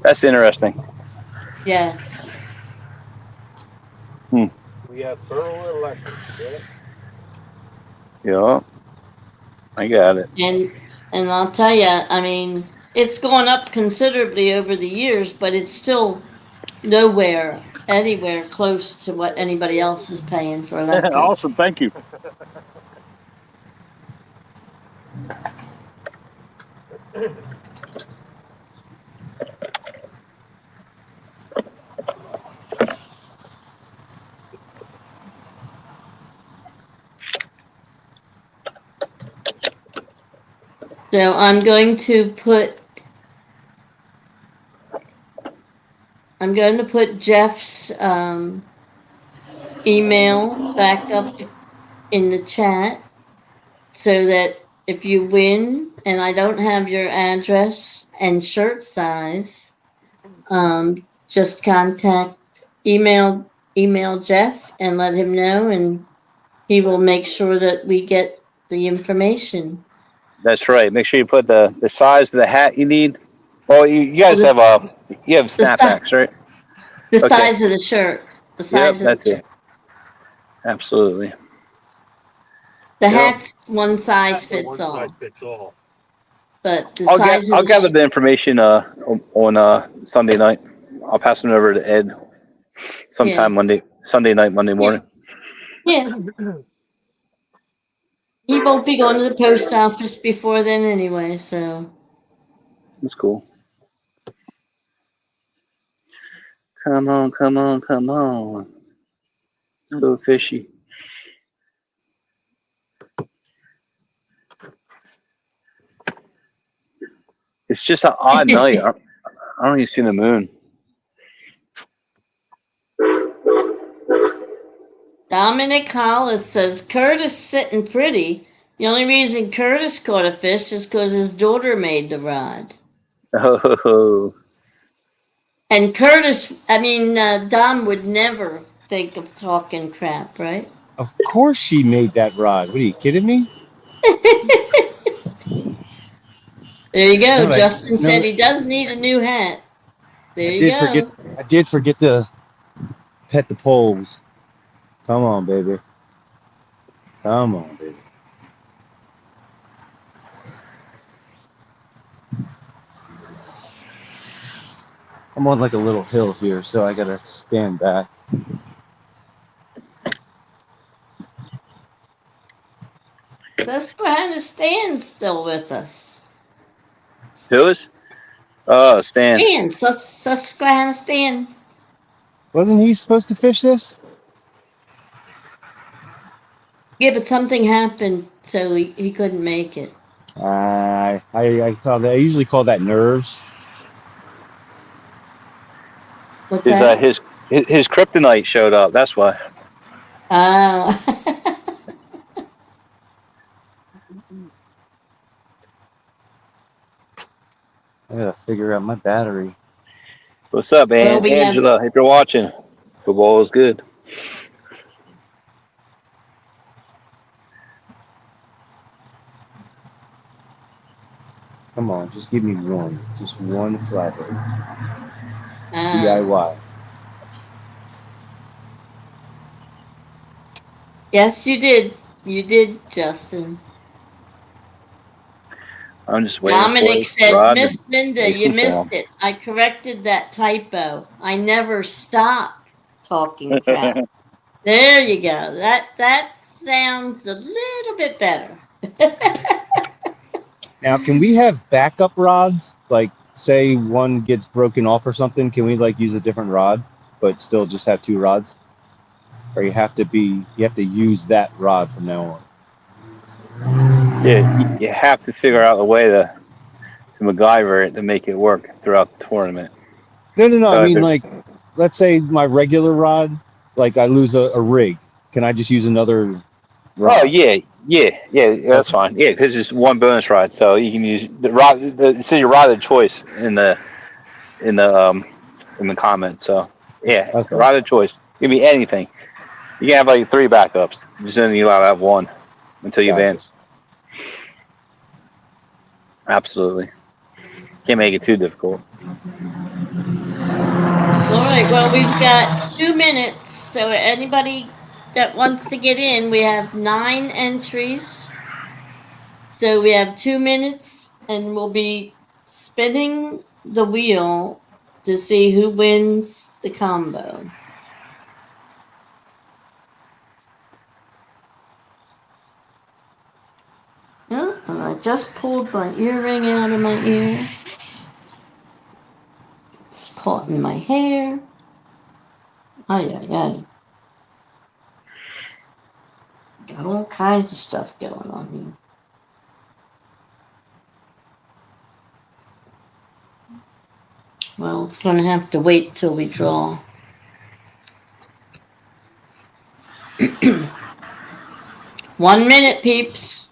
That's interesting. Yeah. We have Burrow Electric. Yeah. I got it. And I'll tell you, I mean, it's gone up considerably over the years, but it's still anywhere close to what anybody else is paying for electric. Awesome, thank you. So I'm going to put Jeff's email back up in the chat so that if you win and I don't have your address and shirt size, just email Jeff and let him know, and he will make sure that we get the information. That's right. Make sure you put the size of the hat you need. Oh, you guys have snapbacks, right? The Okay. size of the shirt. The Yep, size of that's the shirt. it. Absolutely. The Yep. hat's one size One fits size all. fits all. But the size of I'll gather the information on Sunday night. I'll pass it over to Ed sometime Sunday night, Monday morning. Yeah. He won't be going to the post office before then anyway, so. That's cool. Come on, come on, come on. So fishy. It's just an odd night. I don't even see the moon. Dominic Hollis says Curtis sitting pretty. The only reason Curtis caught a fish is because his daughter made the rod. Oh. And Dom would never think of talking crap, right? Of course she made that rod. What are you kidding me? There you go. No, Justin no, said he does need a new hat. There you go. I did forget to pet the poles. Come on, baby. Come on, baby. I'm on like a little hill here, so I gotta stand back. Susquehanna Stan's still with us. Who is? Oh, Stan. Susquehanna Stan. Wasn't he supposed to fish this? Yeah, but something happened, so he couldn't make it. I usually call that nerves. What's that? His kryptonite showed up. That's why. Oh. I gotta figure out my battery. What's up, man? Well, Angela, if you're watching, football is good. Come on, just give me one. Just one flathead. DIY. Yes, you did. You did, Justin. I'm just waiting. Dominic said, Miss Linda, you missed it. I corrected that typo. I never stop talking crap. There you go. That sounds a little bit better. Now, can we have backup rods? Like, say one gets broken off or something, can we like use a different rod, but still just have two rods? Or you have to use that rod from now on? Yeah, you have to figure out a way to MacGyver it to make it work throughout the tournament. No. So I mean, like, let's say my regular rod, like I lose a rig. Can I just use another rod? Oh yeah, that's fine. Yeah, because it's one bonus rod, so you can use the rod. It's your rod of choice in the comment. So yeah, rod of choice. Give me anything. You can have like 3 backups. Just then you allowed to have 1 until you advance. Absolutely. Can't make it too difficult. All right. Well, we've got 2 minutes. So anybody that wants to get in, we have 9 entries. So we have 2 minutes, and we'll be spinning the wheel to see who wins the combo. Oh, and I just pulled my earring out of my ear. It's caught in my hair. Ay. Got all kinds of stuff going on here. Well, it's going to have to wait till we draw. 1 minute, peeps.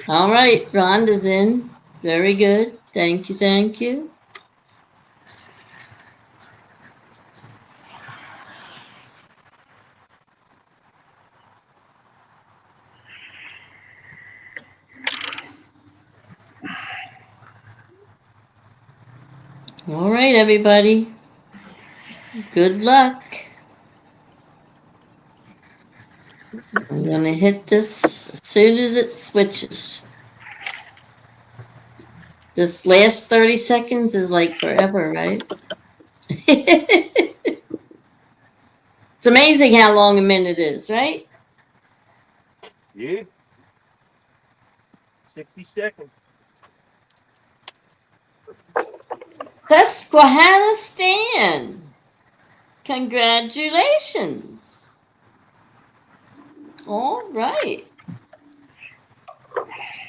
All right, Rhonda's in. Very good. Thank you, thank you. All right, everybody. Good luck. I'm going to hit this as soon as it switches. This last 30 seconds is like forever, right? It's amazing how long a minute is, right? Yeah. 60 seconds. Susquehanna Stan. Congratulations. All right.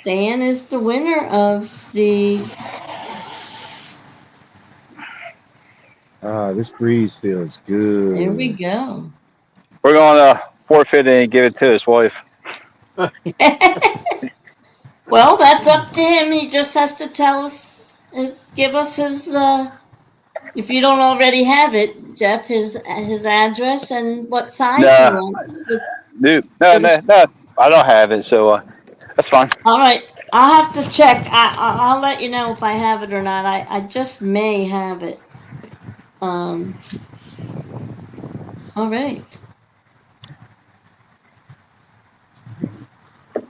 Stan is the winner of the... This breeze feels good. There we go. We're going to forfeit it and give it to his wife. Well, that's up to him. He just has to tell us, give us his, if you don't already have it, Jeff, his address and what size Nah. you want. Dude, no. I don't have it, so that's fine. All right. I'll have to check. I'll let you know if I have it or not. I just may have it. All right.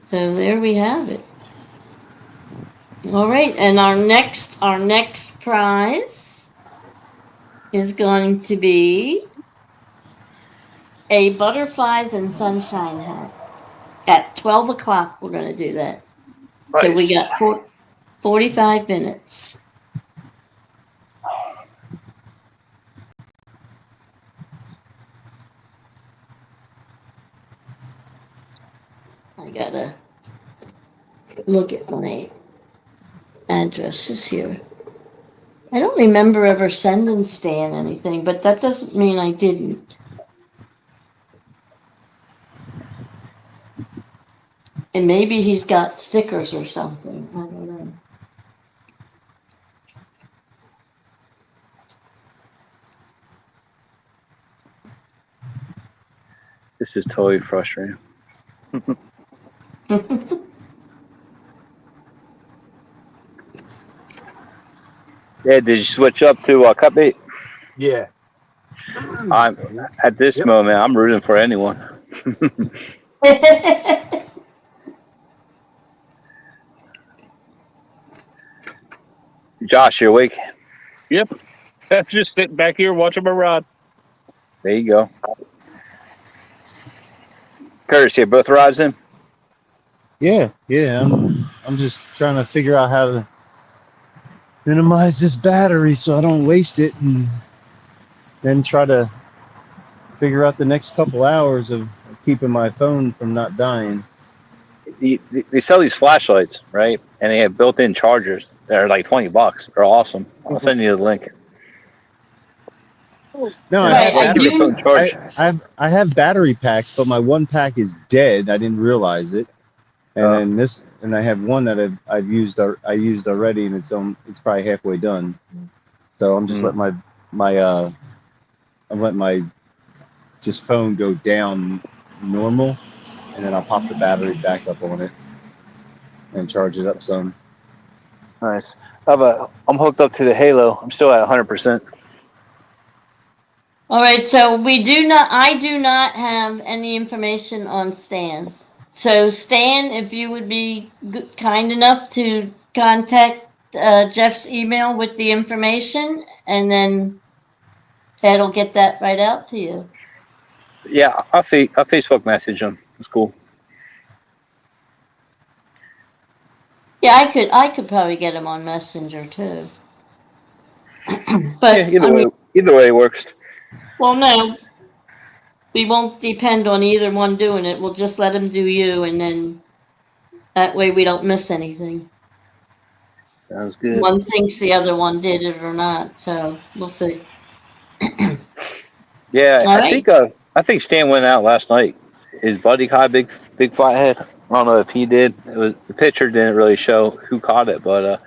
So there we have it. All right, and our next prize is going to be a butterflies and sunshine hat. At 12 o'clock, we're going to do that. Nice. So we got 45 minutes. I gotta look at my addresses here. I don't remember ever sending Stan anything, but that doesn't mean I didn't. And maybe he's got stickers or something. I don't know. This is totally frustrating. Yeah, did you switch up to cut bait? Yeah. I'm at this moment. I'm rooting for anyone. Josh, you awake? Yep. Just sitting back here watching my rod. There you go. Curtis, you both rods in? Yeah. I'm just trying to figure out how to minimize this battery so I don't waste it, and then try to figure out the next couple hours of keeping my phone from not dying. They sell these flashlights, right? And they have built-in chargers. They're like $20. They're awesome. I'll send you the link. No, Right, I have battery packs, but my one pack is dead. I didn't realize it. And then and I have one that I used already, and it's probably halfway done. So I'm just letting my just phone go down normal, and then I'll pop the battery back up on it and charge it up some. Nice. I'm hooked up to the Halo. I'm still at 100%. All right, so I do not have any information on Stan. So Stan, if you would be kind enough to contact Jeff's email with the information, and then Ted will get that right out to you. Yeah, I'll Facebook message him. It's cool. Yeah, I could probably get him on Messenger too. But yeah, either way works. Well, no, we won't depend on either one doing it. We'll just let him do you, and then that way we don't miss anything. Sounds good. One thinks the other one did it or not, so we'll see. Yeah, All right. I think Stan went out last night. his buddy caught a big flathead. I don't know if he did. It was the picture didn't really show who caught it, but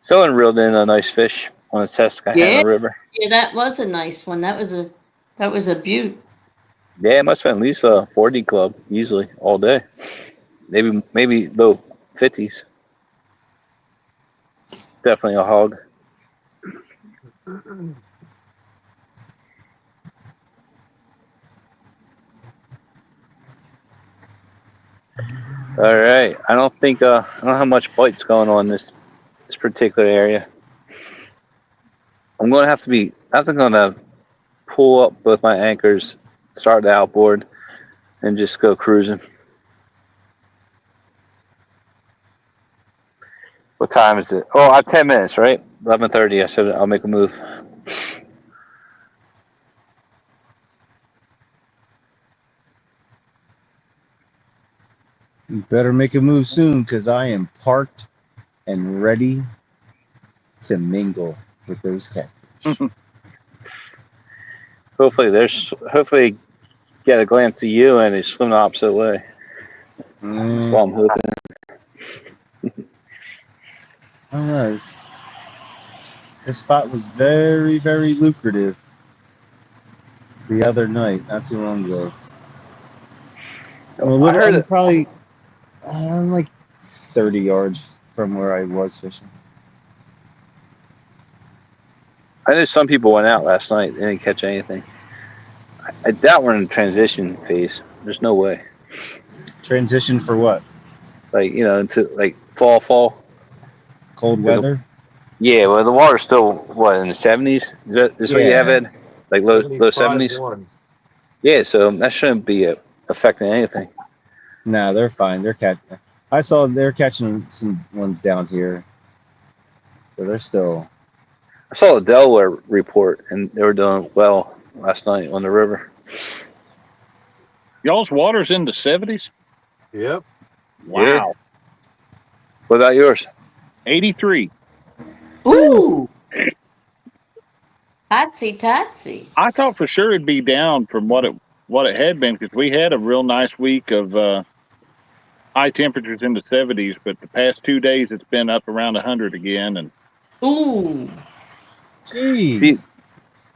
someone reeled in a nice fish on a test I had in Yeah, the river. yeah, that was a nice one. That was a beaut. Yeah, it must have been at least a 40 club easily all day. Maybe low 50s. Definitely a hog. All right. I don't have much bites going on this particular area. I'm gonna pull up both my anchors, start the outboard, and just go cruising. What time is it? Oh, I have 10 minutes, right? 11:30. I said I'll make a move. You better make a move soon, because I am parked and ready to mingle with those catfish. Hopefully get a glance of you and they swim the opposite way. That's what I'm hoping. I don't know. This spot was very, very lucrative the other night, not too long ago. I'm like 30 yards from where I was fishing. I know some people went out last night. They didn't catch anything. I doubt we're in the transition phase. There's no way. Transition for what? Like, into like fall. Cold weather? Yeah, well, the water's still, what, in the 70s? Is what you have, Ed? Like low 70s? Ones. Yeah, so that shouldn't be affecting anything. No, they're fine. They're catching. I saw they're catching some ones down here. So they're still. I saw a Delaware report, and they were doing well last night on the river. Y'all's water's in the 70s? Yep. Wow. Yeah. What about yours? 83. Ooh. Totsy. I thought for sure it'd be down from what it had been, because we had a real nice week of high temperatures in the 70s, but the past 2 days it's been up around 100 again. And Ooh. Jeez.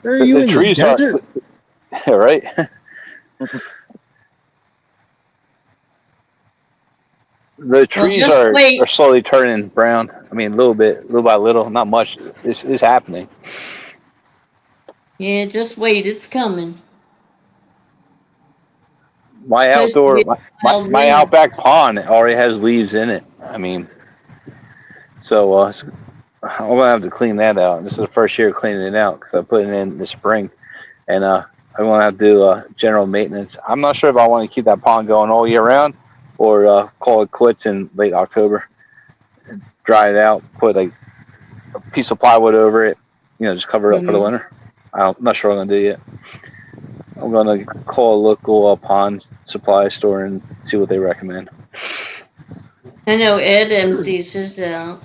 Where are you in the desert? Right? The trees are slowly turning brown. I mean, a little by little, not much. This is happening. Yeah, just wait. It's coming. My outback pond already has leaves in it. I mean, so I'm gonna have to clean that out. This is the first year cleaning it out because I put it in the spring, and I want to have to do general maintenance. I'm not sure if I want to keep that pond going all year round, or call it quits in late October. Dry it out, put like a piece of plywood over it, just cover it up for the winter. I'm not sure what I'm gonna do yet. I'm gonna call a local pond supply store and see what they recommend. I know Ed empties his out.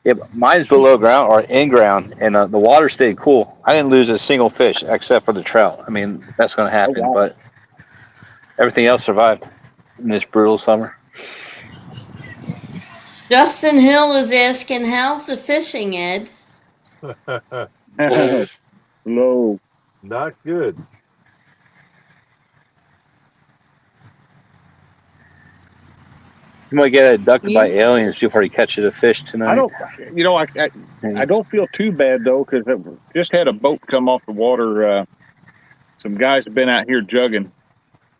Yeah, but mine's below ground or in ground, and the water stayed cool. I didn't lose a single fish except for the trout. I mean, that's gonna happen, but everything else survived in this brutal summer. Justin Hill is asking, how's the fishing, Ed? Low. Not good. You might get abducted by aliens before you catch a fish tonight. I don't feel too bad though, because I just had a boat come off the water. Some guys have been out here jugging,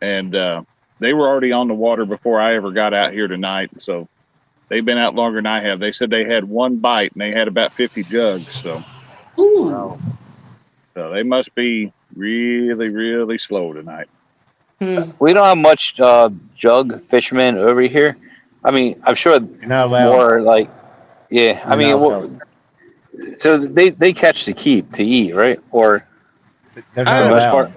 and they were already on the water before I ever got out here tonight. So they've been out longer than I have. They said they had one bite and they had about 50 jugs. So, Ooh. So they must be really, really slow tonight. We don't have much jug fishermen over here. I mean, I'm sure more like, yeah. I mean, so they catch to keep to eat, right? Or they're not allowed.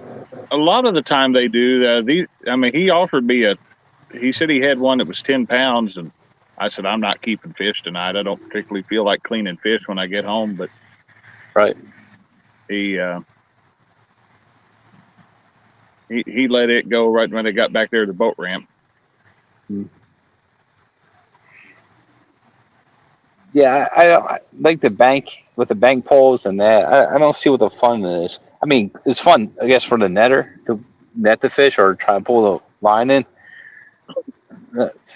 A lot of the time they do. He offered me he said he had one that was 10 pounds, and I said, I'm not keeping fish tonight. I don't particularly feel like cleaning fish when I get home, but right. He He let it go right when they got back there to the boat ramp. Yeah, I like the bank with the bank poles and that. I don't see what the fun is. I mean, it's fun, I guess, for the netter to net the fish or try and pull the line in.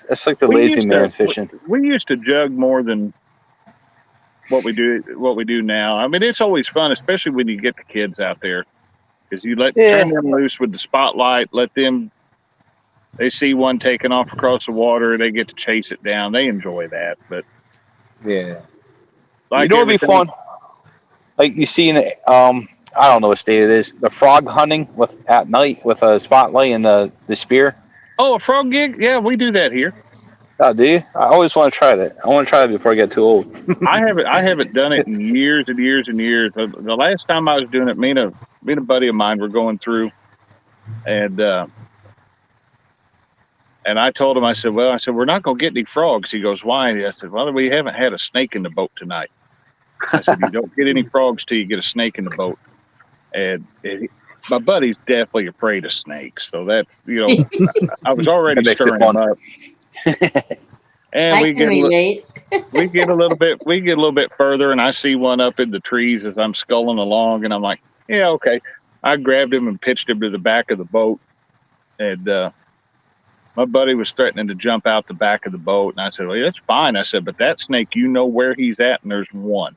It's like the lazy man fishing. We used to jug more than what we do now. I mean, it's always fun, especially when you get the kids out there, because you turn them loose with the spotlight, let them. They see one taking off across the water, they get to chase it down. They enjoy that, but Yeah. like You know what'd be fun? Like you see in I don't know what state it is. The frog hunting at night with a spotlight and the spear. Oh, a frog gig? Yeah, we do that here. Oh, do you? I always want to try that. I want to try it before I get too old. I haven't done it in years and years and years. The last time I was doing it, me and a buddy of mine were going through, and I told him, I said, we're not going to get any frogs. He goes, why? I said, well, we haven't had a snake in the boat tonight. I said, you don't get any frogs till you get a snake in the boat. And my buddy's definitely afraid of snakes. So that's, I was already stirring him up. And we get a little bit further, and I see one up in the trees as I'm sculling along, and I'm like, yeah, okay. I grabbed him and pitched him to the back of the boat, and my buddy was threatening to jump out the back of the boat, and I said, well, that's fine. I said, but that snake, where he's at, and there's one.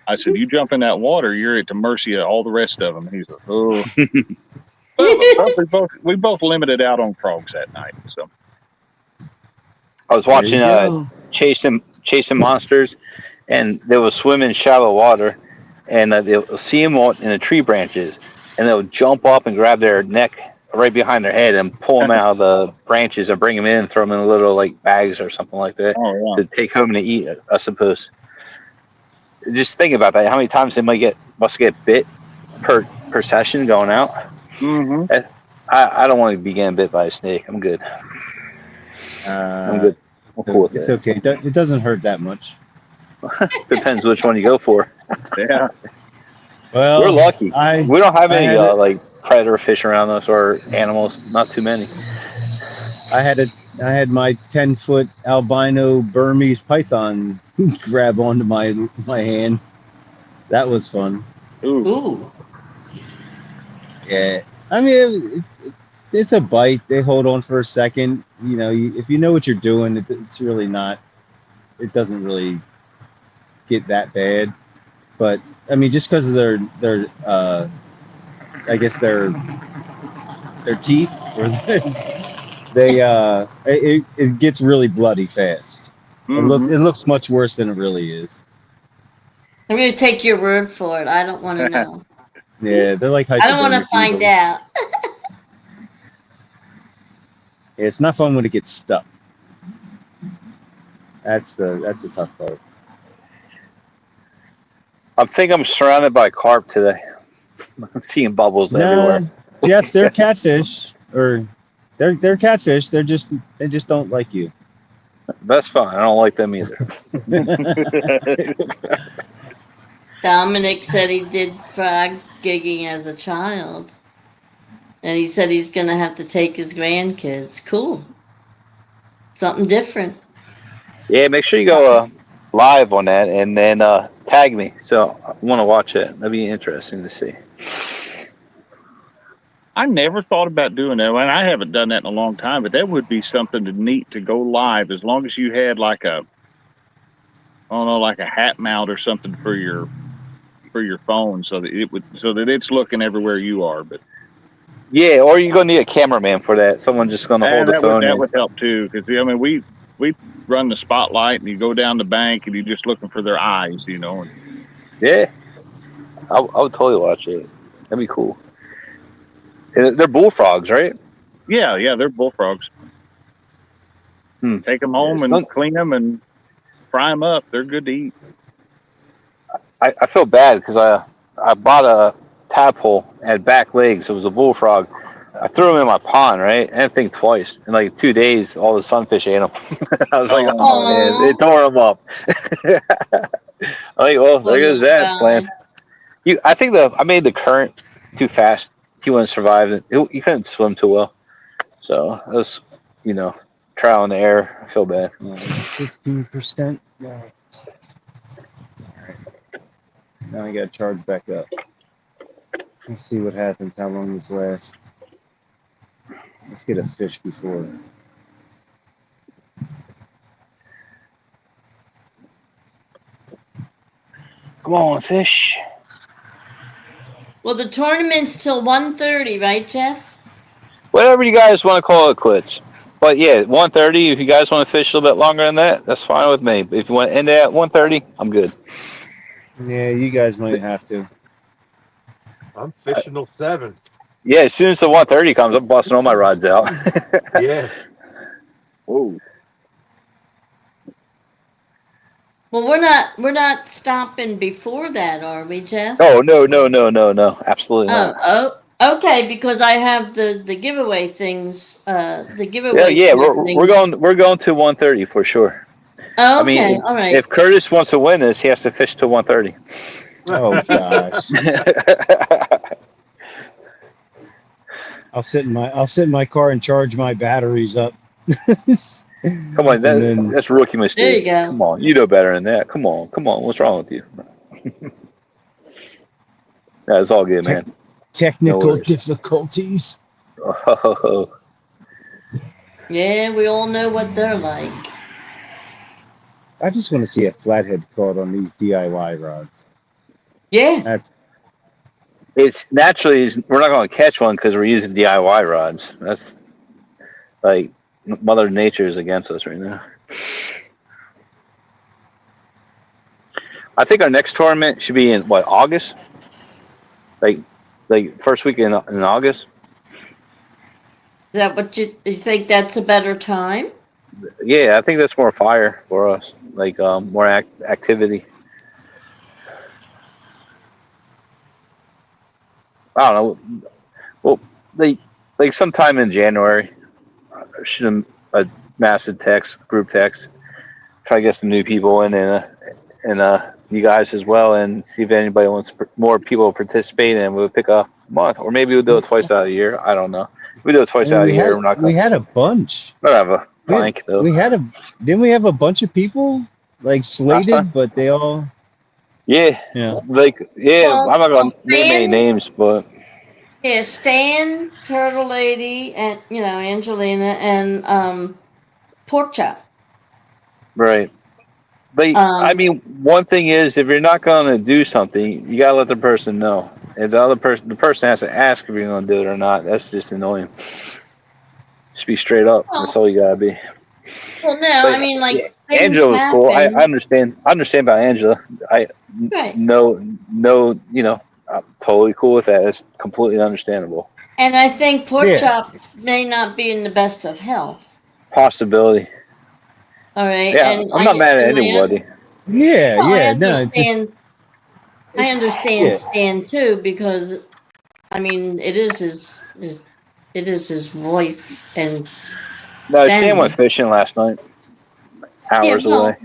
I said, you jump in that water, you're at the mercy of all the rest of them. And he's like, oh. But we both limited out on frogs that night. So I was watching chasing monsters, and they will swim in shallow water, and they'll see them in the tree branches, and they'll jump up and grab their neck right behind their head and pull them out of the branches and bring them in and throw them in little like bags or something like that to take home and eat, I suppose. Just think about that. How many times they must get bit per session going out? Mm-hmm. I don't want to be getting bit by a snake. I'm good. I'm good. I'm cool with it's okay. It doesn't hurt that much. Depends which one you go for. Yeah. Well, we're lucky. We don't have any like predator fish around us or animals. Not too many. I had my 10-foot albino Burmese python grab onto my hand. That was fun. Ooh. Yeah. I mean, it's a bite. They hold on for a second. If you know what you're doing, it's really not. It doesn't really get that bad. But I mean, just because of their I guess their teeth or it gets really bloody fast. Mm-hmm. It looks much worse than it really is. I'm going to take your word for it. I don't want to know. Yeah, they're like I don't want to find out. Yeah, it's not fun when it gets stuck. That's the tough part. I think I'm surrounded by carp today. I'm seeing bubbles everywhere. Jeff, they're catfish, or they're catfish. They just don't like you. That's fine. I don't like them either. Dominic said he did frog gigging as a child. And he said he's going to have to take his grandkids. Cool. Something different. Yeah, make sure you go live on that and then tag me. So I want to watch it. That'd be interesting to see. I never thought about doing that, and I haven't done that in a long time, but that would be something neat to go live as long as you had like a hat mount or something for your phone so that it's looking everywhere you are. But yeah, or you're gonna need a cameraman for that. Someone just gonna hold the phone. That would help too, because I mean we run the spotlight and you go down the bank and you're just looking for their eyes, And, yeah, I would totally watch it. That'd be cool. They're bullfrogs, right? Yeah, they're bullfrogs. Take them home and clean them and fry them up. They're good to eat. I feel bad because I bought a tadpole, had back legs. It was a bullfrog. I threw him in my pond, right? I didn't think twice. In like 2 days, all the sunfish ate him. I was like, oh man, they tore him up. I'm like, well, there goes that plan. I think I made the current too fast he wouldn't survive it. He couldn't swim too well. So it was, trial and error. I feel bad. 15%. Alright. Now I gotta charge back up. Let's see what happens, how long this lasts. Let's get a fish before. Come on, fish. Well, the tournament's till 1:30, right, Jeff? Whatever you guys want to call it quits. But yeah, 1:30. If you guys want to fish a little bit longer than that, that's fine with me. But if you want to end it at 1:30, I'm good. Yeah, you guys might have to. I'm fishing till 7. Yeah, as soon as the 1:30 comes, I'm busting all my rods out. Yeah. Whoa. Well, we're not stopping before that, are we, Jeff? Oh no, absolutely not. Oh, okay, because I have the giveaway things. The Yeah, giveaway. we're going to 1:30 for sure. Oh, I mean, okay, all right. if Curtis wants to win this, he has to fish till 1:30. Oh gosh. I'll sit in my car and charge my batteries up. Come on, that's a rookie mistake. There you go. Come on, you know better than that. Come on. What's wrong with you? That's all good, man. Technical difficulties. Oh. Yeah, we all know what they're like. I just want to see a flathead caught on these DIY rods. Yeah. It's naturally we're not going to catch one because we're using DIY rods. That's like Mother Nature is against us right now. I think our next tournament should be in August, like first week in August. Is that what you think? That's a better time? Yeah, I think that's more fire for us, like more activity. I don't know. Well, like sometime in January, shoot a massive group text, try to get some new people in, and you guys as well, and see if anybody wants more people to participate, and we'll pick a month, or maybe we'll do it twice out of the year. I don't know. We do it twice out of the year. We're not. We had a bunch. We don't have a blank though. Didn't we have a bunch of people like slated, but they all. Yeah. Yeah. Well, I'm not going to name any names, but. Yeah, Stan, Turtle Lady, and Angelina, and Pork Chop. Right. But I mean, one thing is, if you're not going to do something, you got to let the person know. If the person has to ask if you're going to do it or not, that's just annoying. Just be straight up. That's all you got to be. Well, no, But, I mean, like, yeah, Angela was cool. I understand about Angela. Right. No, I'm totally cool with that. It's completely understandable. And I think Pork Chop may not be in the best of health. Possibility. All right. Yeah, and I'm not mad at anybody. I understand Stan too, because I mean it is his wife and. No, Stan went fishing last night. Hours away.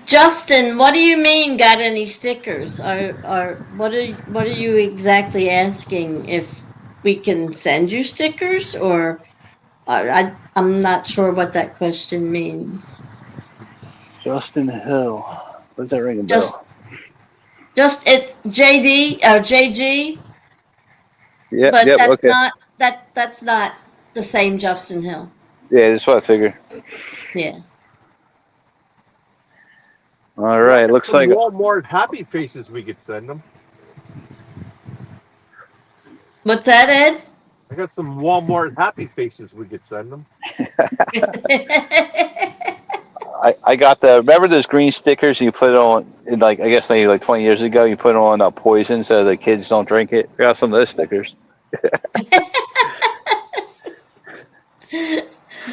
Justin, what do you mean? Got any stickers? What are you exactly asking? If we can send you stickers, or I'm not sure what that question means. Justin Hill. What does that ring a bell? Just it's JD or JG. Yeah, but that's okay. That's not the same Justin Hill. Yeah, that's what I figured. Yeah. All right, looks like Walmart happy faces we could send them. What's that, Ed? I got some Walmart happy faces we could send them. I got remember those green stickers you put on, I guess maybe like 20 years ago, you put on poison so the kids don't drink it? I got some of those stickers.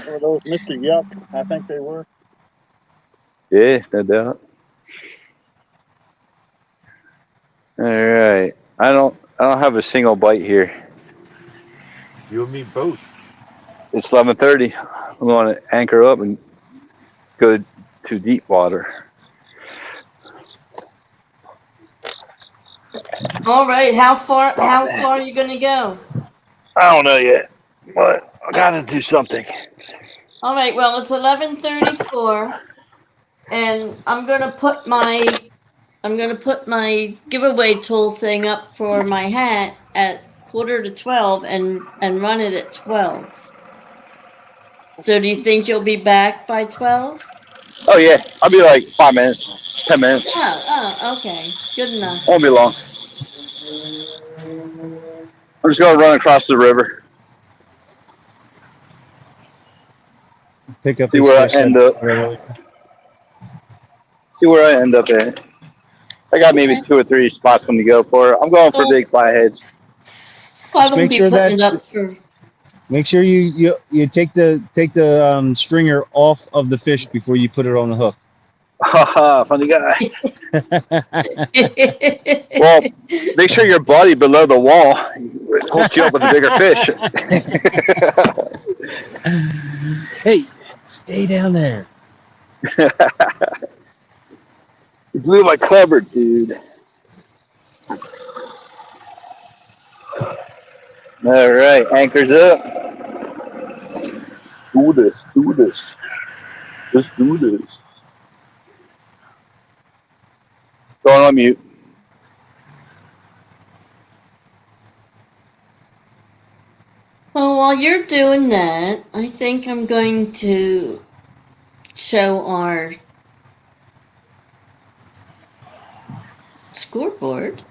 Were those Mr. Yuck? I think they were. Yeah, no doubt. All right. I don't have a single bite here. You and me both. It's 11:30. I'm going to anchor up and go to too deep water. All right. How far are you gonna go? I don't know yet, but I Uh, gotta do something. All right. Well, it's 11:34, and I'm gonna put my giveaway tool thing up for my hat at 11:45 and run it at 12. So do you think you'll be back by 12? Oh yeah, I'll be like 5 minutes, 10 minutes. Okay. Good enough. Won't be long. I'm just gonna run across the river, Pick up see his where I fish. end up. See where I end up at. I got maybe Okay. 2 or 3 spots when you go for it. I'm going for Well, big flatheads. I Just won't make be sure putting that it up for. make sure you take the stringer off of the fish before you put it on the hook. Haha, funny guy. Well, make sure your body below the wall hooks you up with a bigger fish. Hey, stay down there. You blew my cover, dude. All right, anchors up. Do this, do this. Let's do this. Going on mute. Well, while you're doing that, I think I'm going to show our scoreboard.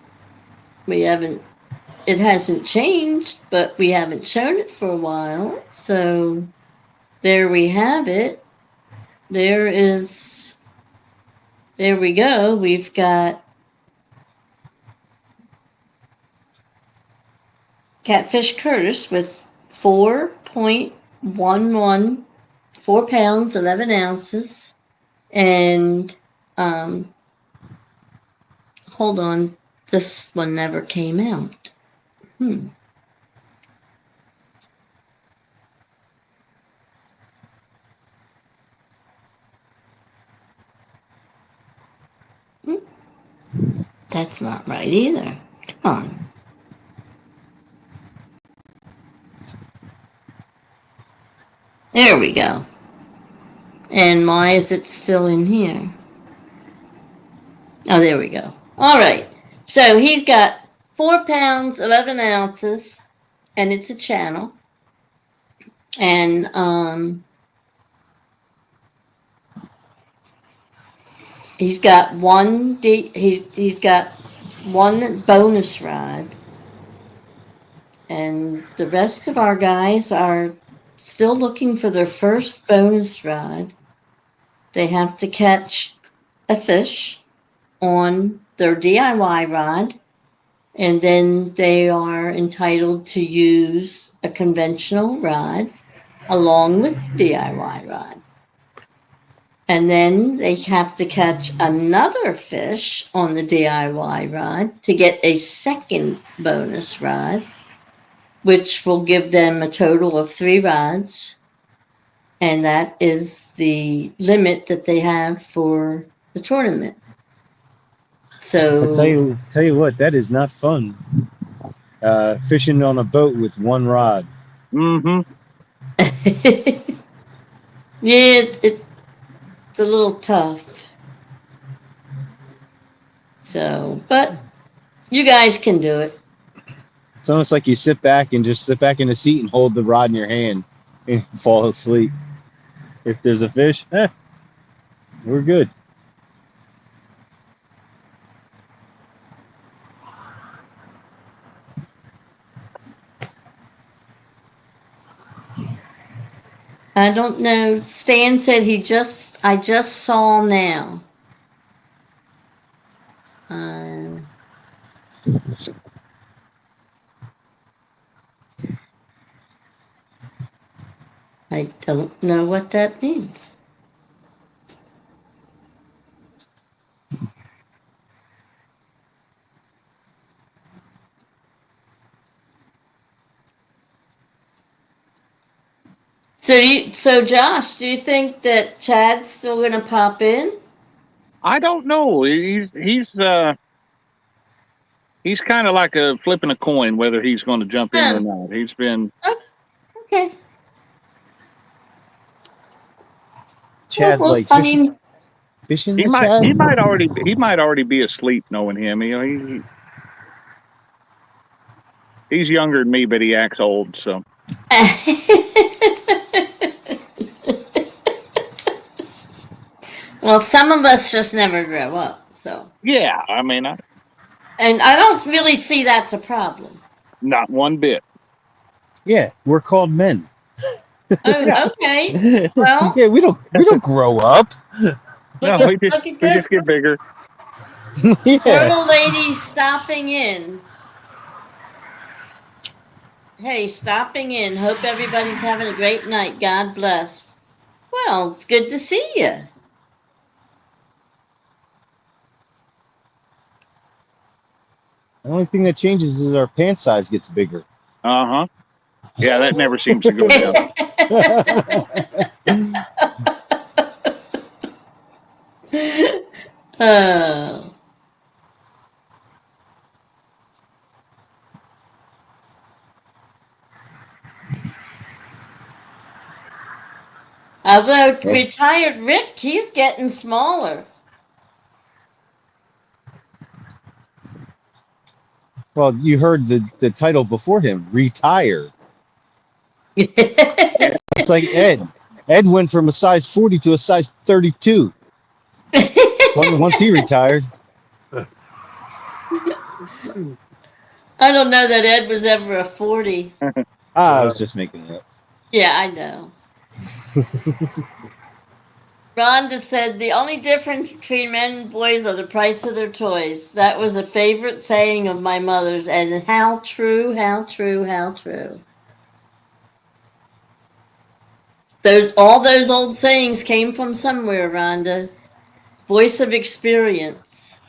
It hasn't changed, but we haven't shown it for a while. So there we have it. There we go. We've got Catfish Curtis with 4.11, 4 pounds, 11 ounces. And hold on, this one never came out. That's not right either. Come on. There we go. And why is it still in here? Oh, there we go. All right. So he's got 4 pounds, 11 ounces, and it's a channel. And he's got he's got one bonus rod. And the rest of our guys are still looking for their first bonus rod. They have to catch a fish on their DIY rod, and then they are entitled to use a conventional rod along with the DIY rod. And then they have to catch another fish on the DIY rod to get a second bonus rod, which will give them a total of 3 rods. And that is the limit that they have for the tournament. So I tell you what, that is not fun. Fishing on a boat with one rod. Mm-hmm. yeah, it's a little tough. So, but you guys can do it. It's almost like you sit back in the seat and hold the rod in your hand and fall asleep. If there's a fish, we're good. I don't know. Stan said I just saw now. I don't know what that means. So Josh, do you think that Chad's still going to pop in? I don't know. He's kind of like flipping a coin whether he's going to jump in or not. He's been Okay. Chad's Well, like I fishing. mean, Fishing he with might Chad? he might already be asleep knowing him. You know, he's younger than me, but he acts old. So well, some of us just never grow up. So yeah, I mean, and I don't really see that's a problem. not one bit. Yeah, we're called men. Oh, okay. Well, yeah, we don't grow up. No, look at we this. just get bigger. yeah. Turtle lady stopping in. Hey, stopping in. Hope everybody's having a great night. God bless. Well, it's good to see you. The only thing that changes is our pant size gets bigger. Uh-huh. Yeah, that never seems to go down. Oh. Although retired Rick, he's getting smaller. Well, you heard the title before him, Retire. It's like Ed. Ed went from a size 40 to a size 32. Once he retired. I don't know that Ed was ever a 40. I was just making it up. Yeah, I know. Rhonda said the only difference between men and boys are the price of their toys. That was a favorite saying of my mother's, and how true, how true, how true. All those old sayings came from somewhere, Rhonda. Voice of experience.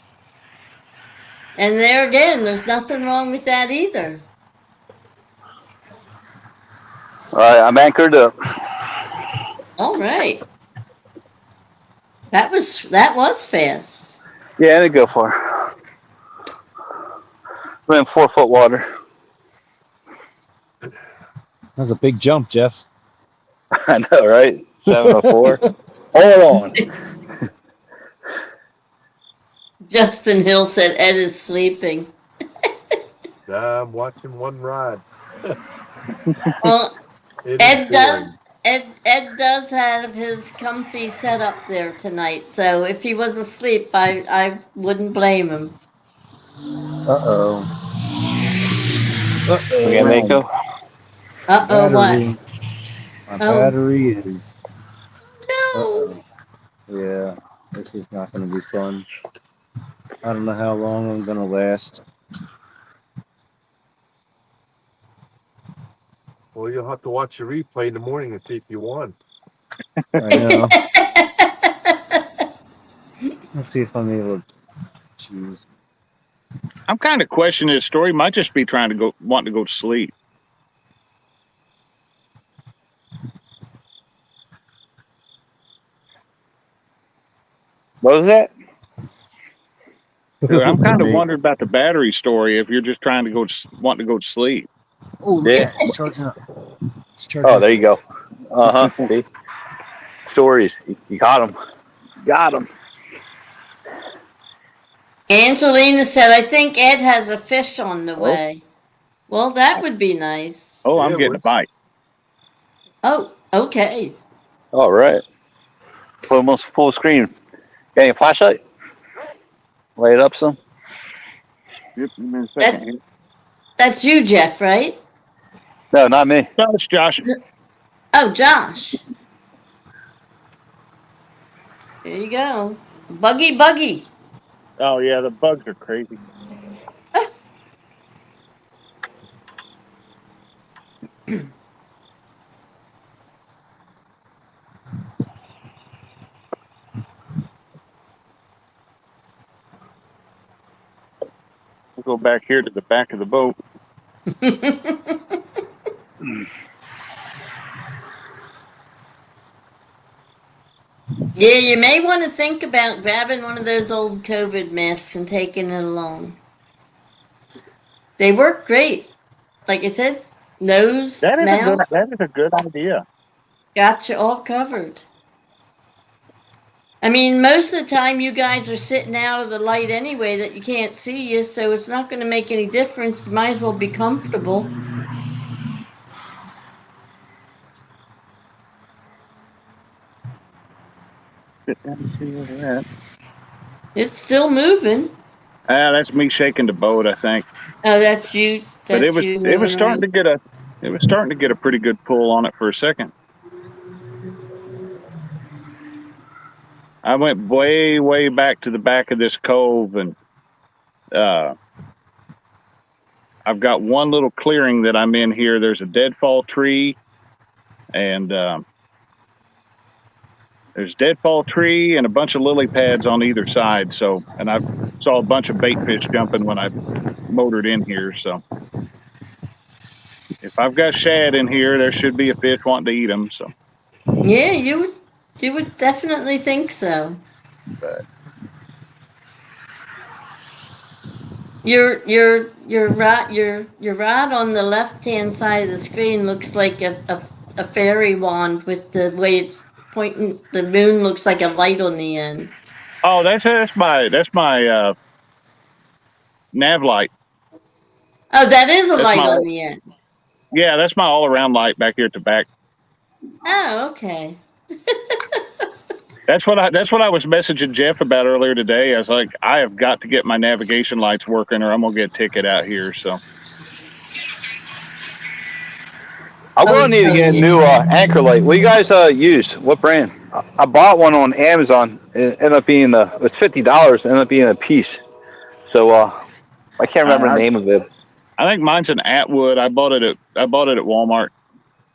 And there again, there's nothing wrong with that either. All right, I'm anchored up. All right. That was fast. Yeah, let me go for it. We're in 4 foot water. That's a big jump, Jeff. I know, right? 704. Hold on. Justin Hill said Ed is sleeping. I'm watching one ride. Well, It Ed is does boring. Ed does have his comfy setup there tonight. So if he was asleep, I wouldn't blame him. Uh-oh. We got Mako. What? My battery is... No. Yeah, this is not going to be fun. I don't know how long I'm going to last. Well, you'll have to watch the replay in the morning and see if you won. I know. Let's see if I'm able to choose. I'm kind of questioning this story. Might just be wanting to go to sleep. What was that? Dude, I'm kind of wondering about the battery story. If you're just trying to wanting to go to sleep. Oh, yeah. It's charging up. It's charging Oh, there you go. See? Stories. You got them. Got them. Angelina said, I think Ed has a fish on the way. Well, that would be nice. Oh, Yeah, I'm getting a bite. Oh, okay. All right. Put them on full screen. Got any flashlight? Light it up some. Yep, give me a second. That's you, Jeff, right? No, not me. No, it's Josh. Oh, Josh. There you go. Buggy. Oh, yeah, the bugs are crazy. We'll go back here to the back of the boat. Yeah, you may want to think about grabbing one of those old COVID masks and taking it along. They work great. Like I said, nose, mouth, That is a good idea. got you all covered. I mean, most of the time you guys are sitting out of the light anyway that you can't see you, so it's not going to make any difference. You might as well be comfortable. Sit down and see where they're at. It's still moving. That's me shaking the boat, I think. Oh, that's you. But That's you. it was moving starting around. to get a pretty good pull on it for a second. I went way back to the back of this cove, and I've got one little clearing that I'm in here. There's a deadfall tree, and there's deadfall tree and a bunch of lily pads on either side. So, and I saw a bunch of bait fish jumping when I motored in here. So, if I've got shad in here, there should be a fish wanting to eat them. So, Yeah, you would definitely think so. but Your rod on the left hand side of the screen looks like a fairy wand with the way it's pointing. The moon looks like a light on the end. oh, that's my nav light. Oh, that is a That's light my on the end. Yeah, that's my all around light back here at the back. Oh, okay. That's what I was messaging Jeff about earlier today. I was like, I have got to get my navigation lights working, or I'm gonna get a ticket out here. So I'm gonna need to get a new anchor light. What you guys use? What brand? I bought one on Amazon. It ended up being it was $50. Ended up being a piece. So I can't remember the name of it. I think mine's an Atwood. I bought it at Walmart.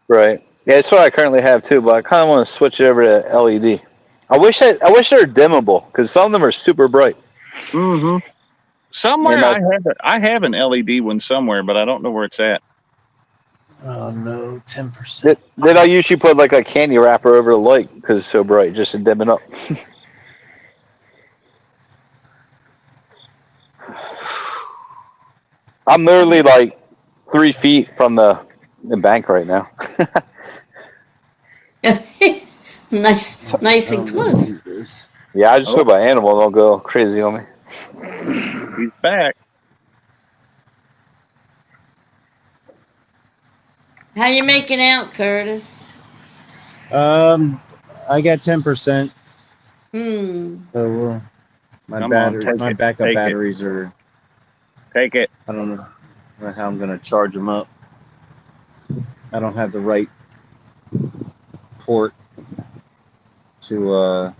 Right. Yeah, it's what I currently have too, but I kind of want to switch it over to LED. I wish they were dimmable because some of them are super bright. Mm-hmm. Somewhere And I have an LED one somewhere, but I don't know where it's at. Oh no, 10%. Then I usually put like a candy wrapper over the light because it's so bright, just to dim it up. I'm literally like 3 feet from the bank right now. nice and close. Yeah, I just hope an animal don't go crazy on me. He's back. How you making out, Curtis? I got 10%. So my backup batteries are. Take it. I don't know how I'm gonna charge them up. I don't have the right port to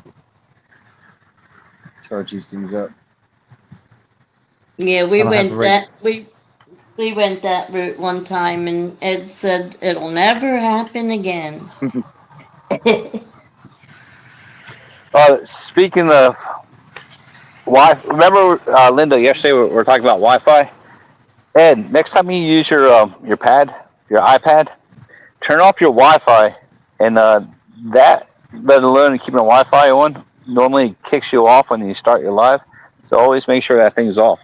charge these things up. Yeah, we went that route one time, and Ed said it'll never happen again. Speaking of Wi-Fi, remember Linda yesterday we were talking about Wi-Fi. Ed, next time you use your iPad, turn off your Wi-Fi, and that, let alone keeping the Wi-Fi on, normally kicks you off when you start your live. So always make sure that thing's off.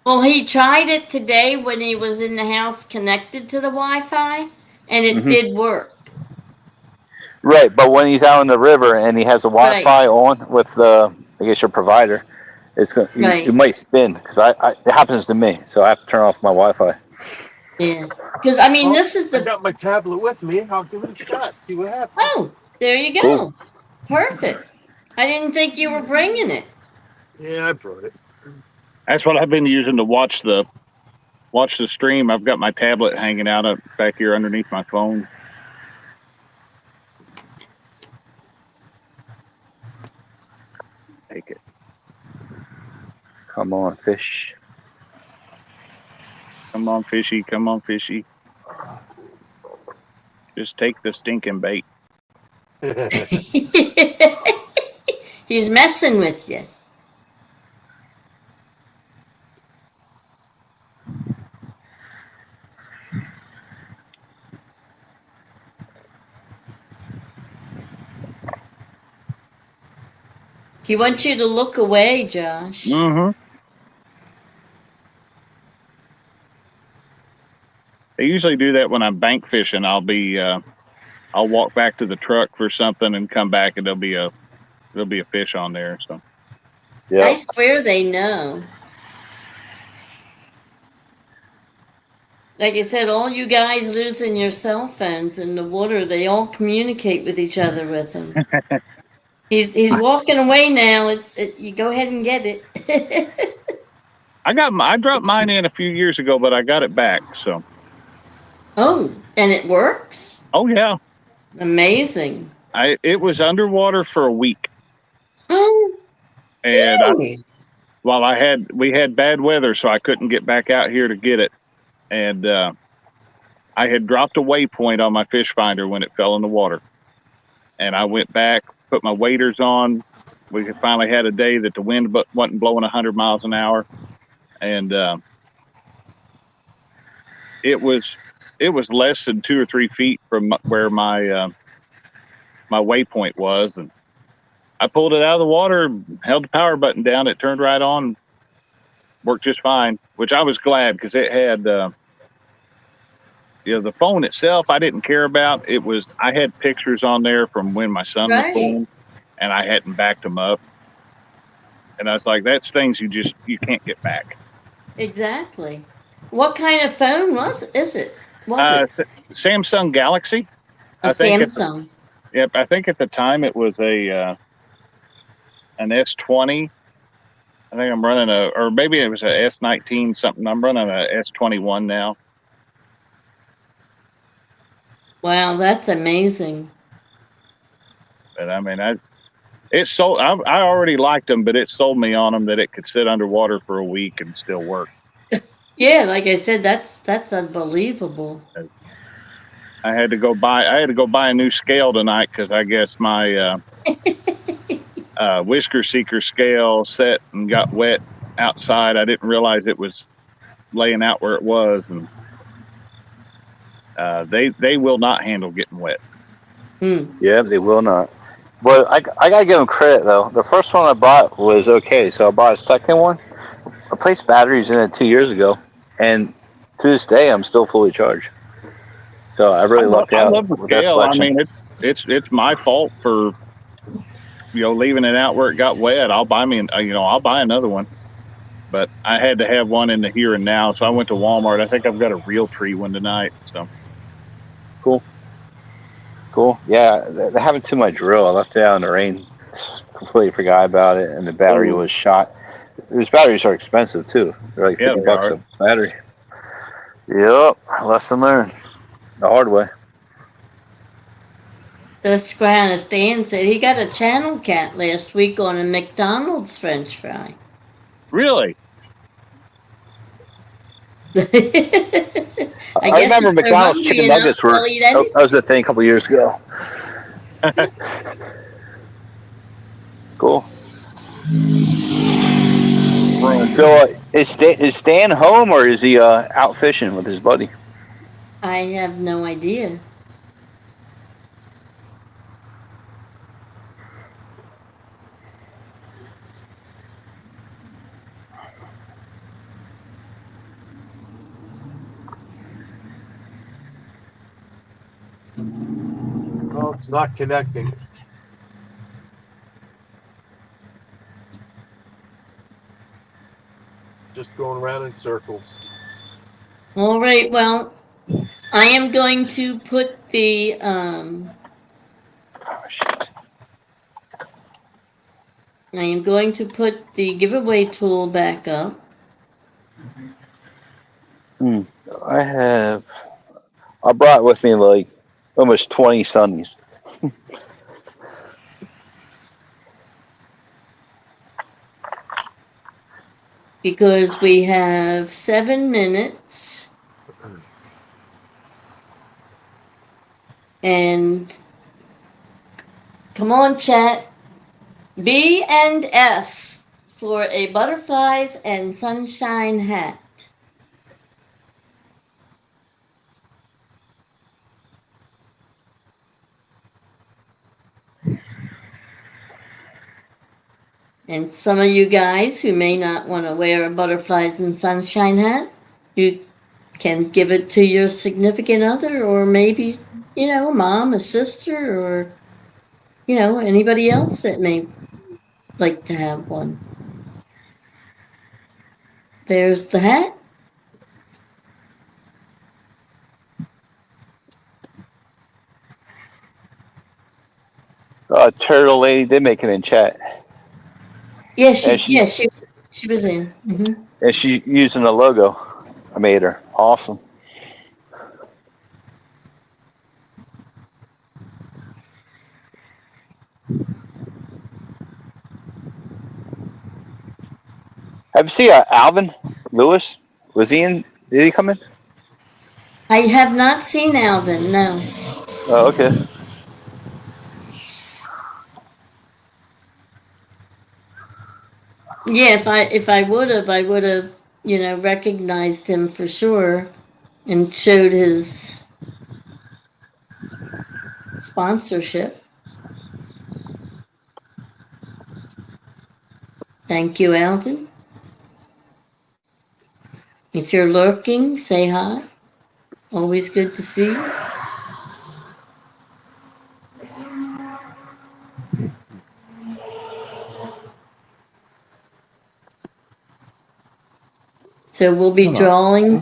Well, he tried it today when he was in the house connected to the Wi-Fi, and it did work. Right, but when he's out in the river and he has the Wi-Fi on with I guess your provider, it might spin because it happens to me, so I have to turn off my Wi-Fi. Yeah, because I mean, this is I got my tablet with me. I'll give it a shot. See what happens. Oh, there you go. Cool. Perfect. I didn't think you were bringing it. Yeah, I brought it. That's what I've been using to watch the stream. I've got my tablet hanging out back here underneath my phone. Take it. Come on, fish. Come on, fishy. Come on, fishy. Just take the stinking bait. He's messing with you. He wants you to look away, Josh. Mm-hmm. I usually do that when I'm bank fishing. I'll walk back to the truck for something and come back, and there'll be a fish on there. So I Yeah. swear they know. Like I said, all you guys losing your cell phones in the water, they all communicate with each other with them. He's walking away now. You go ahead and get it. I dropped mine in a few years ago, but I got it back. So Oh, and it works? oh yeah, Amazing. it was underwater for a week, Oh, and really? we had bad weather, so I couldn't get back out here to get it, and I had dropped a waypoint on my fish finder when it fell in the water, and I went back, put my waders on. We finally had a day that the wind wasn't blowing 100 miles an hour, and it was less than 2 or 3 feet from where my waypoint was, and I pulled it out of the water, held the power button down, it turned right on, worked just fine. Which I was glad, because it had the phone itself I didn't care about. I had pictures on there from when my son was Right. born, and I hadn't backed them up, and I was like, that's things you can't get back. Exactly. What kind of phone was it? Samsung Galaxy. A I think Samsung. I think at the time it was an S20. I think I'm running or maybe it was a S19 something. I'm running a S21 now. Wow, that's amazing. But I mean, it sold. I already liked them, but it sold me on them that it could sit underwater for a week and still work. Yeah, like I said, that's unbelievable. I had to go buy a new scale tonight, because I guess my whisker seeker scale set and got wet outside. I didn't realize it was laying out where it was, and they will not handle getting wet. Yeah, they will not. But I gotta give them credit though. The first one I bought was okay, so I bought a second one. I placed batteries in it 2 years ago, and to this day I'm still fully charged. So I really lucked I out love the with that scale. I selection. mean, it's my fault for leaving it out where it got wet. I'll buy another one. But I had to have one in the here and now, so I went to Walmart. I think I've got a Realtree one tonight. So Cool. Yeah, that happened to my drill. I left it out in the rain. Completely forgot about it, and the battery was shot. These batteries are expensive too. They're like yeah, 50 they bucks are. a battery. Yep, lesson learned the hard way. The Susquehanna Stan said he got a channel cat last week on a McDonald's French fry. Really? I guess remember if they're McDonald's hungry chicken enough, nuggets were. they'll eat That anything. was the thing a couple years ago. Cool. So is Stan home, or is he out fishing with his buddy? I have no idea. Oh, it's not connecting. Just going around in circles. All right, well, I am going to put the giveaway tool back up. I brought with me like almost 20 sunnies. Because we have 7 minutes. And come on, chat. B and S for a butterflies and sunshine hat. And some of you guys who may not want to wear a butterflies and sunshine hat, you can give it to your significant other, or maybe, a mom, a sister, or, anybody else that may like to have one. There's the hat. Turtle Lady did make it in chat. Yeah, And she was in. Mm-hmm. And she using the logo I made her. Awesome. Have you seen Alvin Lewis? Was he in? Did he come in? I have not seen Alvin, no. Oh, okay. Yeah, if I would have, recognized him for sure and showed his sponsorship. Thank you, Alvin. If you're lurking, say hi. Always good to see you. So we'll be drawing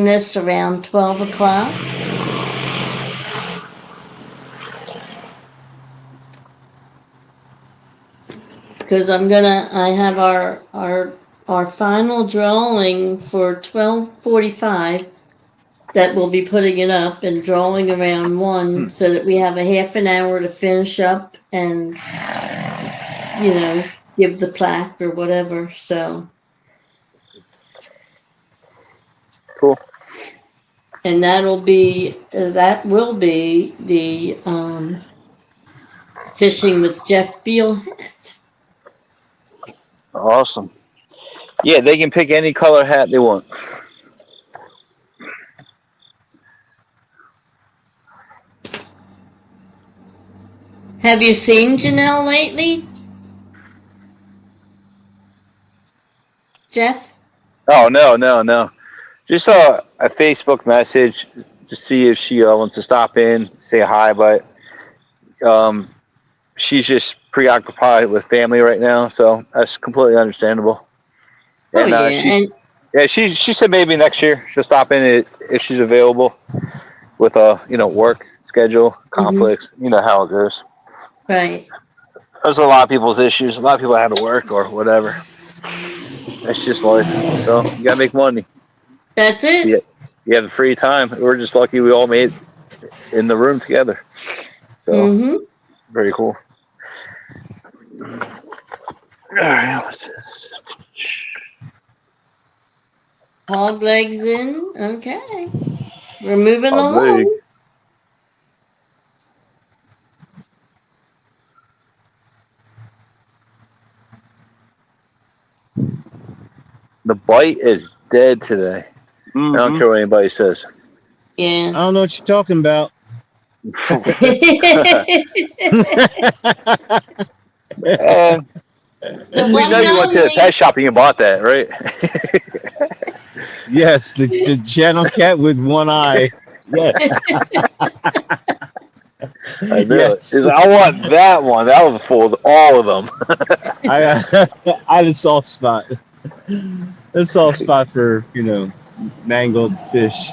this around 12 o'clock. Because I have our final drawing for 12:45 that we'll be putting it up and drawing around 1 so that we have a half an hour to finish up and, give the plaque or whatever. So. Cool. And that will be the Fishing with Jeff Beal hat. Awesome. Yeah, they can pick any color hat they want. Have you seen Janelle lately, Jeff? Oh, no. Just saw a Facebook message to see if she wants to stop in, say hi, but she's just preoccupied with family right now, so that's completely understandable. And, she said maybe next year she'll stop in if she's available with work schedule conflicts. You know how it goes. Right. There's a lot of people's issues. A lot of people have to work or whatever. That's just life. So you gotta make money. That's it. Yeah, you have the free time. We're just lucky we all made it in the room together. So very cool. All right, what's this? Hog legs in. Okay. We're moving along. The bite is dead today. I don't care what anybody says. Yeah. I don't know what you're talking about. We know you went to the pet shop and you bought that, right? Yes, the channel cat with one eye. Yes. I knew it. I want that one. That was full of all of them. I had a soft spot. A soft spot for, mangled fish.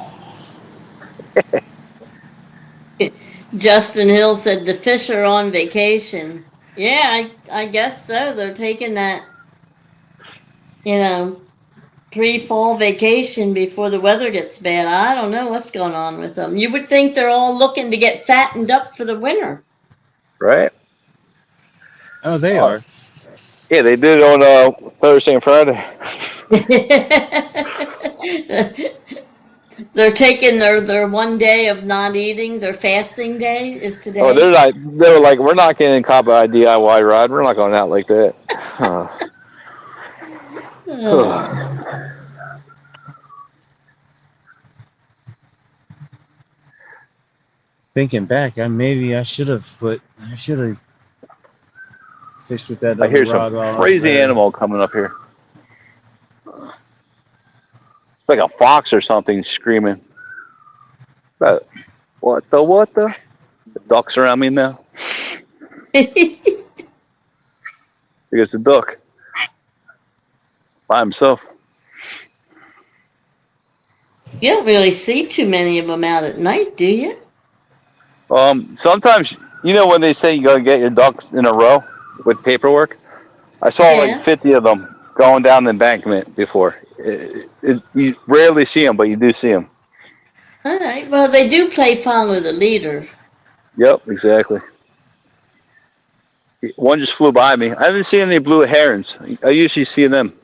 Justin Hill said the fish are on vacation. Yeah, I guess so. They're taking that, pre-fall vacation before the weather gets bad. I don't know what's going on with them. You would think they're all looking to get fattened up for the winter. Right? Oh, they are. Yeah, they did it on Thursday and Friday. They're taking their one day of not eating. Their fasting day is today. Oh, they were like, we're not getting caught by a DIY ride. We're not going out like that. Thinking back, maybe I should have Fish with that I other hear some rod while I was crazy there. animal coming up here. It's like a fox or something screaming. But what the? The duck's around me now. Here's the duck by himself. You don't really see too many of them out at night, do you? Sometimes, when they say you gotta get your ducks in a row with paperwork, I saw like Yeah. 50 of them going down the embankment before. You rarely see them, but you do see them. All right. Well, they do play follow the leader. Yep, exactly. One just flew by me. I haven't seen any blue herons. I usually see them.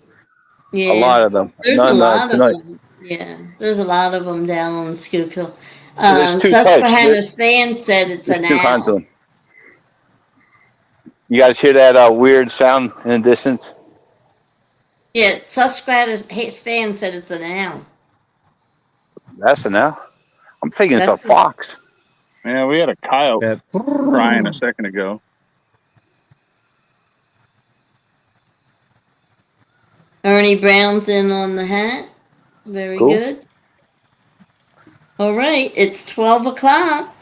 A lot Yeah. of them. There's a None lot of tonight. them. Yeah. There's a lot of them down on Schuylkill. There's two types. Susquehanna Stan said it's There's an two kinds of owl. them. You guys hear that weird sound in the distance? Yeah, Susquehanna Stan said it's an owl. That's an owl. I'm thinking it's a That's fox. Yeah, we had a coyote That crying a second ago. Ernie Brown's in on the hat. Very Cool. good. All right, it's 12 o'clock.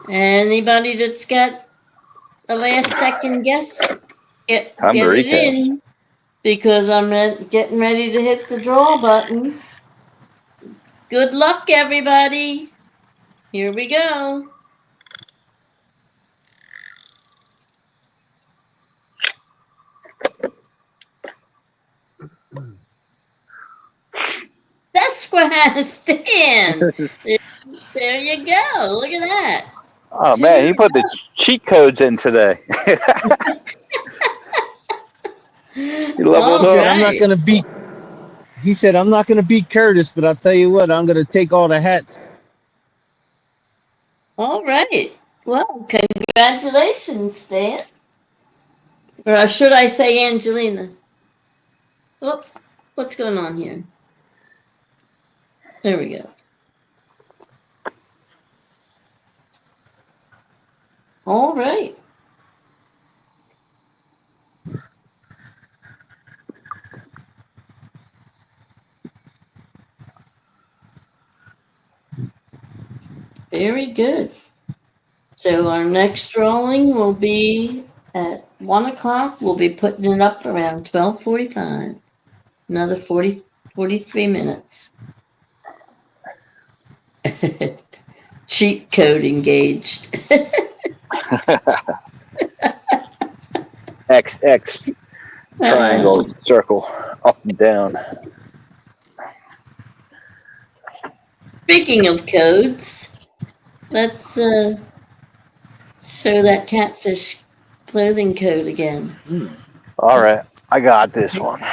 Anybody that's got a last second guess, get Time to it recast. in, because I'm getting ready to hit the draw button. Good luck, everybody. Here we go. That's where I stand. There you go. Look at that. Oh man, he put the cheat codes in today. He leveled He said, up. "I'm not gonna beat." He said, "I'm not gonna beat Curtis, but I'll tell you what, I'm gonna take all the hats." All right. Well, congratulations, Stan. Or should I say Angelina? Oh, what's going on here? There we go. All right. Very good. So our next drawing will be at 1 o'clock. We'll be putting it up around 12:45. Another 43 minutes. Cheat code engaged. X, triangle, circle, up and down. Speaking of codes, let's show that catfish clothing code again. All right, I got this one.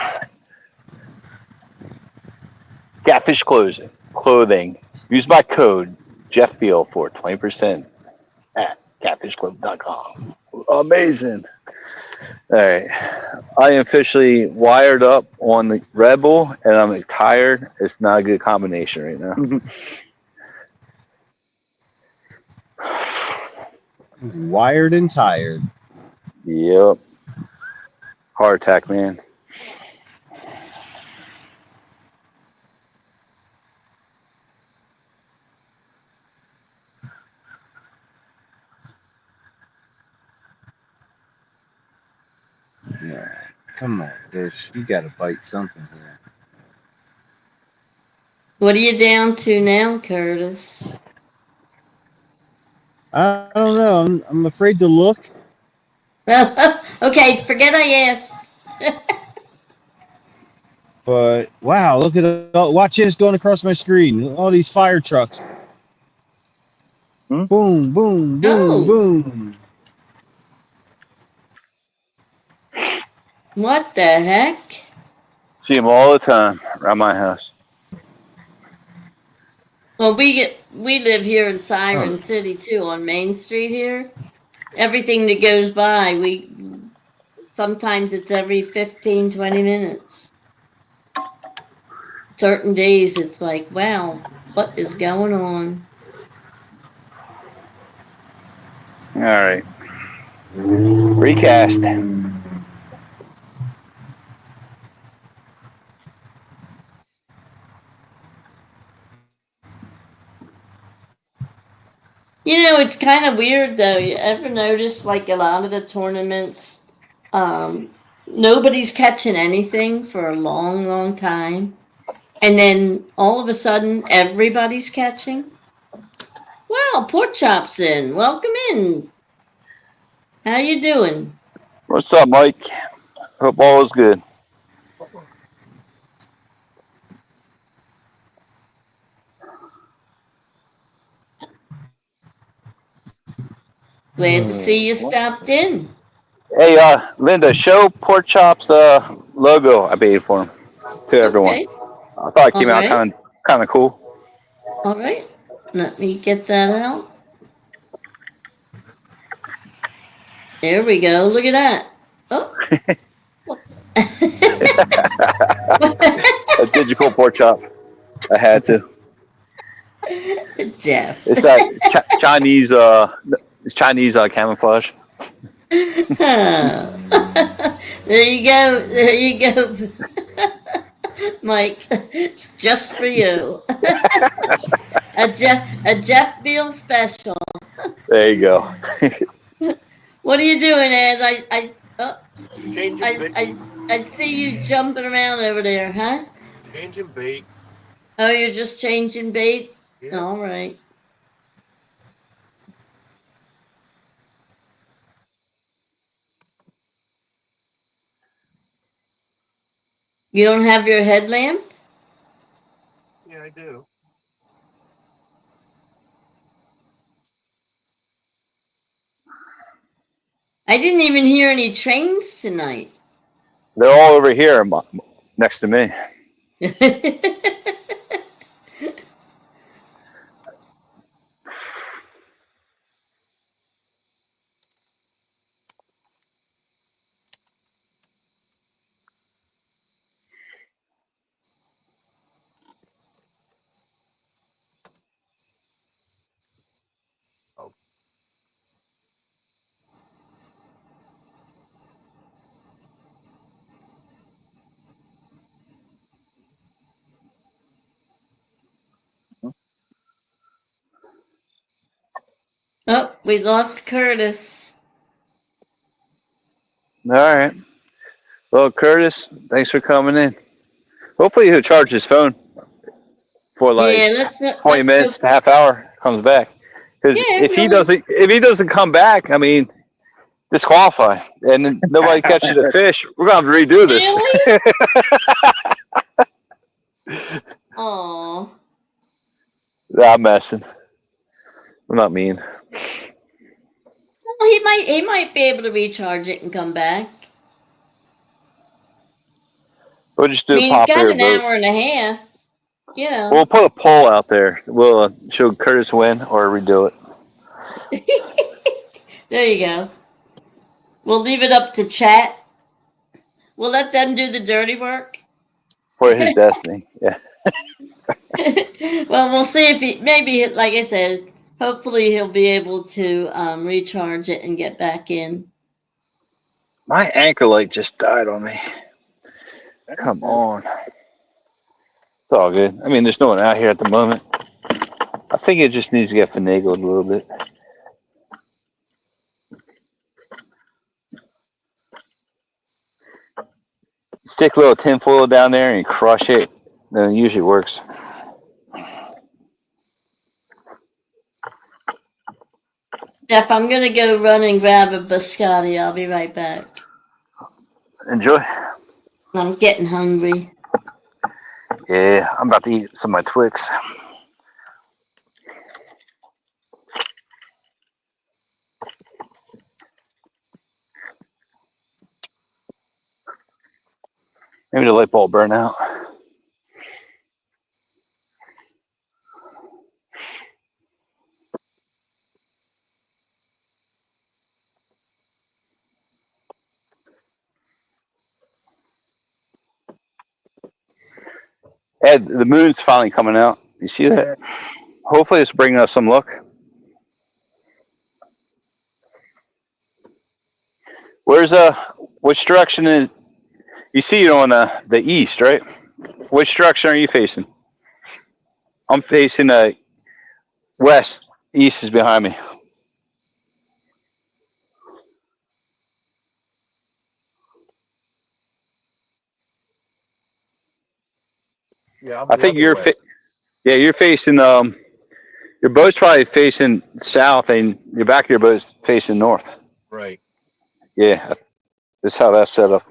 Catfish clothing. Use my code Jeff Beal for 20% at catfishclub.com. Amazing. All right, I am officially wired up on the Red Bull, and I'm tired. It's not a good combination right now. Wired and tired. Yep. Heart attack, man. Yeah. Come on, fish. You gotta bite something here. What are you down to now, Curtis? I don't know. I'm afraid to look. Okay, forget I asked. But wow, look at it. Watch this going across my screen. All these fire trucks. Hmm? Boom, boom, boom, Oh. boom. What the heck? See them all the time around my house. Well, we live here in Siren City too, on Main Street here. Everything that goes by, sometimes it's every 15, 20 minutes. Certain days it's like, wow, what is going on? All right. Recast. You know, it's kind of weird though. You ever notice like a lot of the tournaments, nobody's catching anything for a long, long time, and then all of a sudden everybody's catching? Well, Pork Chop's in. Welcome in. How you doing? What's up, Mike? Hope all is good. Glad to see you stopped in. Hey, Linda, show Pork Chop's logo I made for him to everyone. Okay. I thought it All came out right. kind of cool. All right. Let me get that out. There we go. Look at that. Oh. A digital Pork Chop. I had to. Jeff. It's that Chinese camouflage. There you go. There you go. Mike, it's just for you. a Jeff Beal special. There you go. What are you doing, Ed? Changing bait. I see you jumping around over there, huh? Changing bait. Oh, you're just changing bait? Yeah. All right. You don't have your headlamp? Yeah, I do. I didn't even hear any trains tonight. They're all over here next to me. Oh, we lost Curtis. All right. Well, Curtis, thanks for coming in. Hopefully he'll charge his phone for like Yeah, let's 20 minutes, hope. to half hour, comes back. Because Yeah, if he we'll just, doesn't come back, I mean, disqualify, and then nobody catches the fish. We're gonna have to redo really? this. Aw. I'm messing. I'm not mean. Well, he might be able to recharge it and come back. We'll just I do a mean, he's got popular an vote. hour and a half. You know. We'll put a poll out there. We'll show Curtis win or redo it. There you go. We'll leave it up to chat. We'll let them do the dirty work. For his destiny. Yeah. Well, we'll see if maybe, like I said, hopefully he'll be able to recharge it and get back in. My anchor light just died on me. Come on. It's all good. I mean, there's no one out here at the moment. I think it just needs to get finagled a little bit. Stick a little tin foil down there and crush it. Then it usually works. Jeff, I'm going to go run and grab a biscotti. I'll be right back. Enjoy. I'm getting hungry. Yeah, I'm about to eat some of my Twix. Maybe the light bulb burn out. Ed, the moon's finally coming out. You see that? Hopefully it's bringing us some luck. Where's which direction is you see you on the east, right? Which direction are you facing? I'm facing west. East is behind me. Yeah, I'm I the think other way. yeah, you're facing your boat's probably facing south and your back of your boat's facing north. Right. Yeah, that's how that's set up.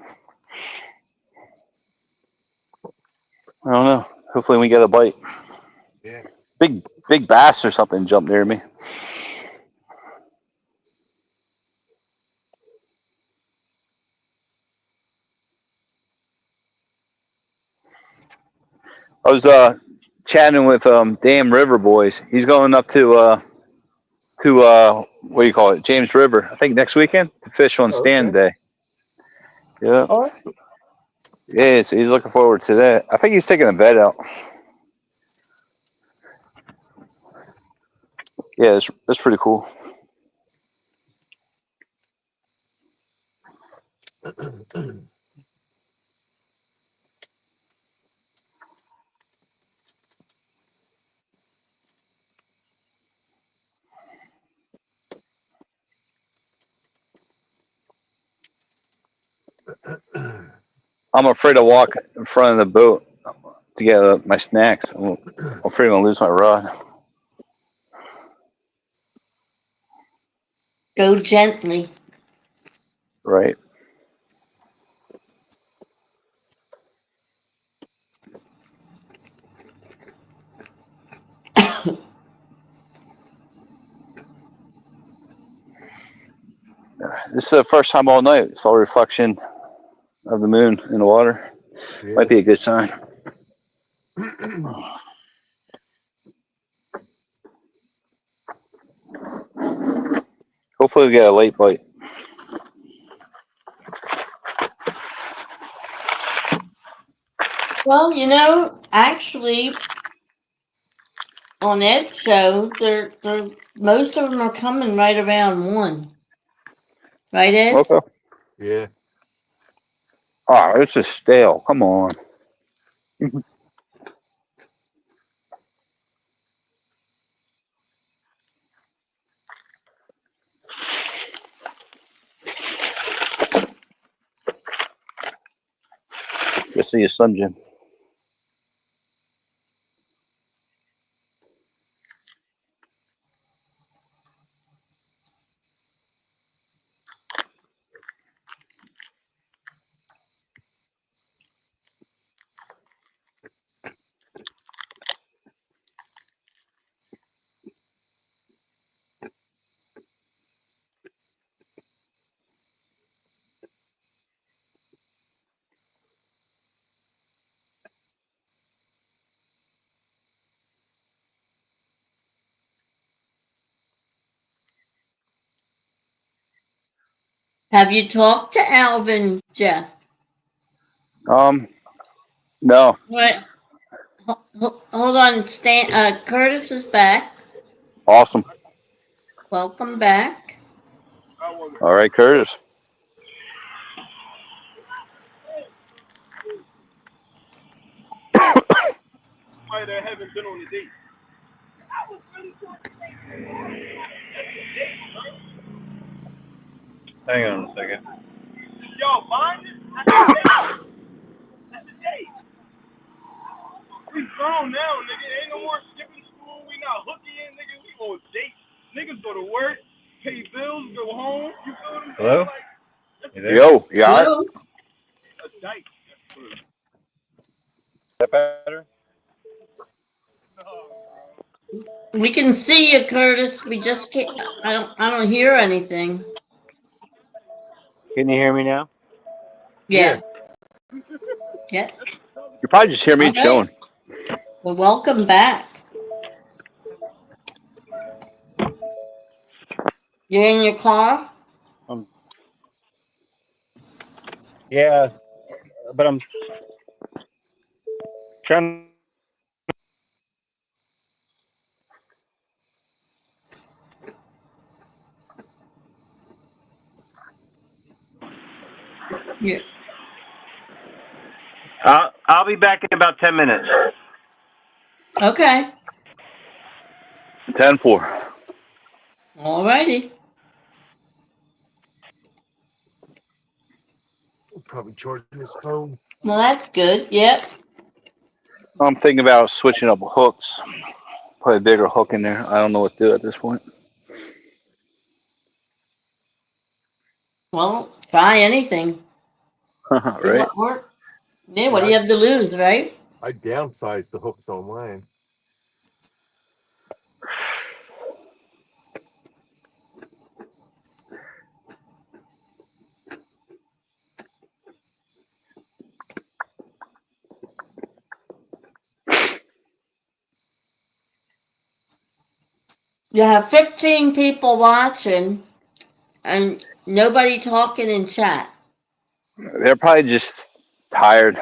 I don't know. Hopefully we get a bite. Yeah. Big bass or something jumped near me. I was chatting with Dam River boys. He's going up to what do you call it, James River. I think next weekend to fish on Oh, stand okay. day. Yeah, Oh, yeah. So he's looking forward to that. I think he's taking a bed out. Yeah, that's pretty cool. I'm afraid to walk in front of the boat to get my snacks. I'm afraid I'm gonna lose my rod. Go gently. Right. This is the first time all night saw a reflection of the moon in the water. yeah. Might be a good sign. Hopefully we get a late bite. Well, actually, on Ed's show, they're most of them are coming right around 1. Right, Ed? Okay. Yeah. Oh, it's just stale. Come on. Just see a Slim Jim. Have you talked to Alvin, Jeff? No. What? Hold on, Curtis is back. Awesome. Welcome back. All right, Curtis. Why they haven't been on a date? Hang on a second. Yo, mind it? That's the date. We grown now, nigga. Ain't no more skipping school. We not hooking, nigga. We on dates. Niggas go to work, pay bills, go home. You feel what I'm saying? Hello? Like, you there? Yo, you all right? Hello. A date. Is that better? We can see you, Curtis. We just can't. I don't hear anything. Can you hear me now? Yeah. Yeah. You probably just hear me All right. chilling. Well, welcome back. You're in your car? Yeah, but I'm trying. Yeah. I'll be back in about 10 minutes. Okay. 10-4. All righty. Probably charging his phone. Well, that's good. Yep. I'm thinking about switching up hooks. Put a bigger hook in there. I don't know what to do at this point. Well, try anything. See Right? what works. Yeah, what do you have to lose, right? I downsized the hooks on mine. You have 15 people watching and nobody talking in chat. They're probably just tired.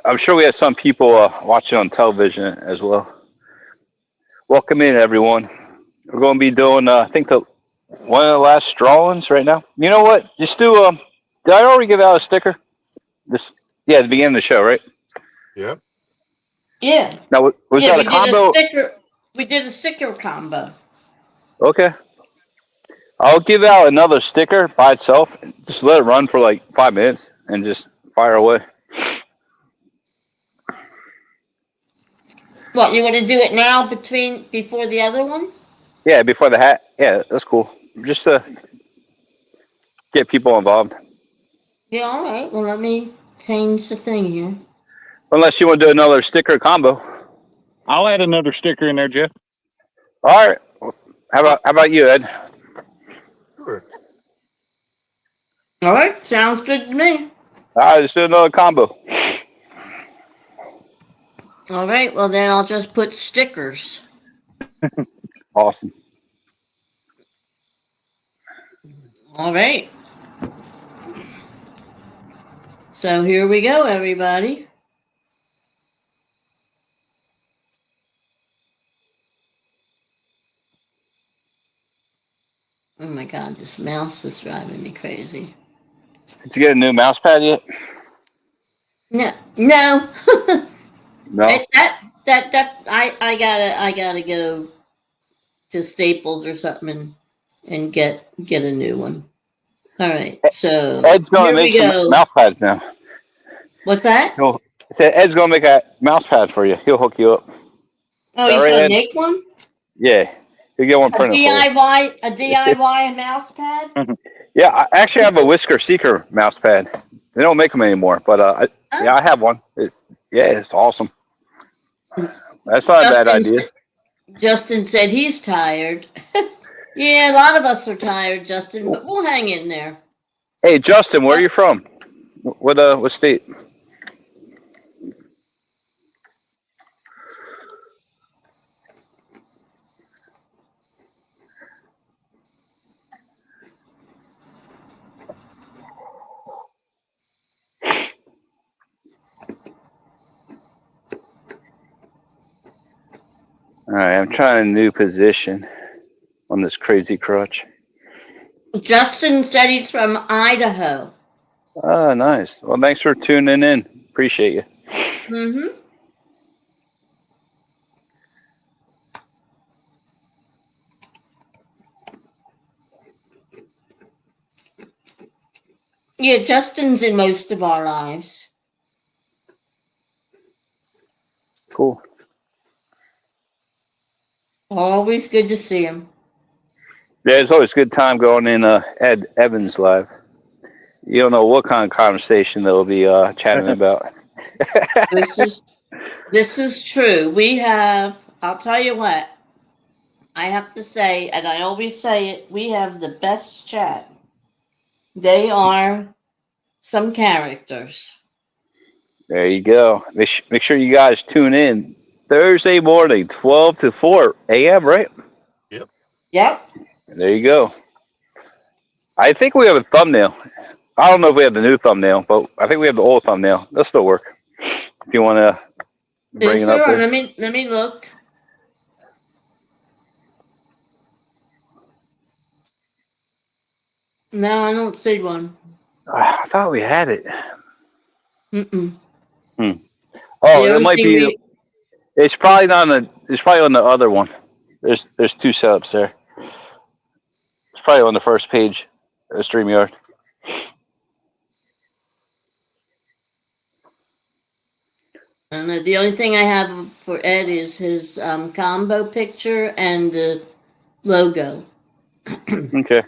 I'm sure we have some people watching on television as well. Welcome in, everyone. We're going to be doing, I think, one of the last drawings right now. You know what? Just do. Did I already give out a sticker? Yeah, at the beginning of the show, right? Yep. Yeah. Now, was Yeah, that we a combo? We did a sticker combo. Okay. I'll give out another sticker by itself. Just let it run for like 5 minutes and just fire away. What, you want to do it now before the other one? Yeah, before the hat. Yeah, that's cool. Just to get people involved. Yeah, all right. Well, let me change the thing here. Unless you want to do another sticker combo. I'll add another sticker in there, Jeff. All right. How about you, Ed? Sure. All right. Sounds good to me. All right, let's do another combo. All right. Well, then I'll just put stickers. Awesome. All right. So here we go, everybody. Oh my God, this mouse is driving me crazy. Did you get a new mouse pad yet? No. No. I gotta go to Staples or something and get a new one. All right, so Ed's gonna here make we some go. mouse pads now. What's that? I said Ed's gonna make a mouse pad for you. He'll hook you up. Oh, Is that he's right, gonna Ed? make one? Yeah. He'll get one A printed for you. DIY mouse pad? Yeah, I actually have a Whisker Seeker mouse pad. They don't make them anymore, but I have one. It's awesome. That's not a bad idea. Justin said he's tired. Yeah, a lot of us are tired, Justin, but we'll hang in there. Hey, Justin, where are you from? What state? All right, I'm trying a new position on this crazy crutch. Justin said he's from Idaho. Oh, nice. Well, thanks for tuning in. Appreciate you. Mm-hmm. Yeah, Justin's in most of our lives. Cool. Always good to see him. Yeah, it's always a good time going in Ed Evans live. You don't know what kind of conversation they'll be chatting about. This is true. We have, I'll tell you what, I have to say, and I always say it, we have the best chat. They are some characters. There you go. Make sure you guys tune in Thursday morning, 12 to 4 a.m., right? Yep. There you go. I think we have a thumbnail. I don't know if we have the new thumbnail, but I think we have the old thumbnail. That'll still work. If you want to bring it up there. Let me look. No, I don't see one. I thought we had it. Mm-mm. Oh, The it only might thing be. It's probably not on the. It's probably on the other one. There's two setups there. It's probably on the first page of StreamYard. I don't know. The only thing I have for Ed is his combo picture and the logo. Okay.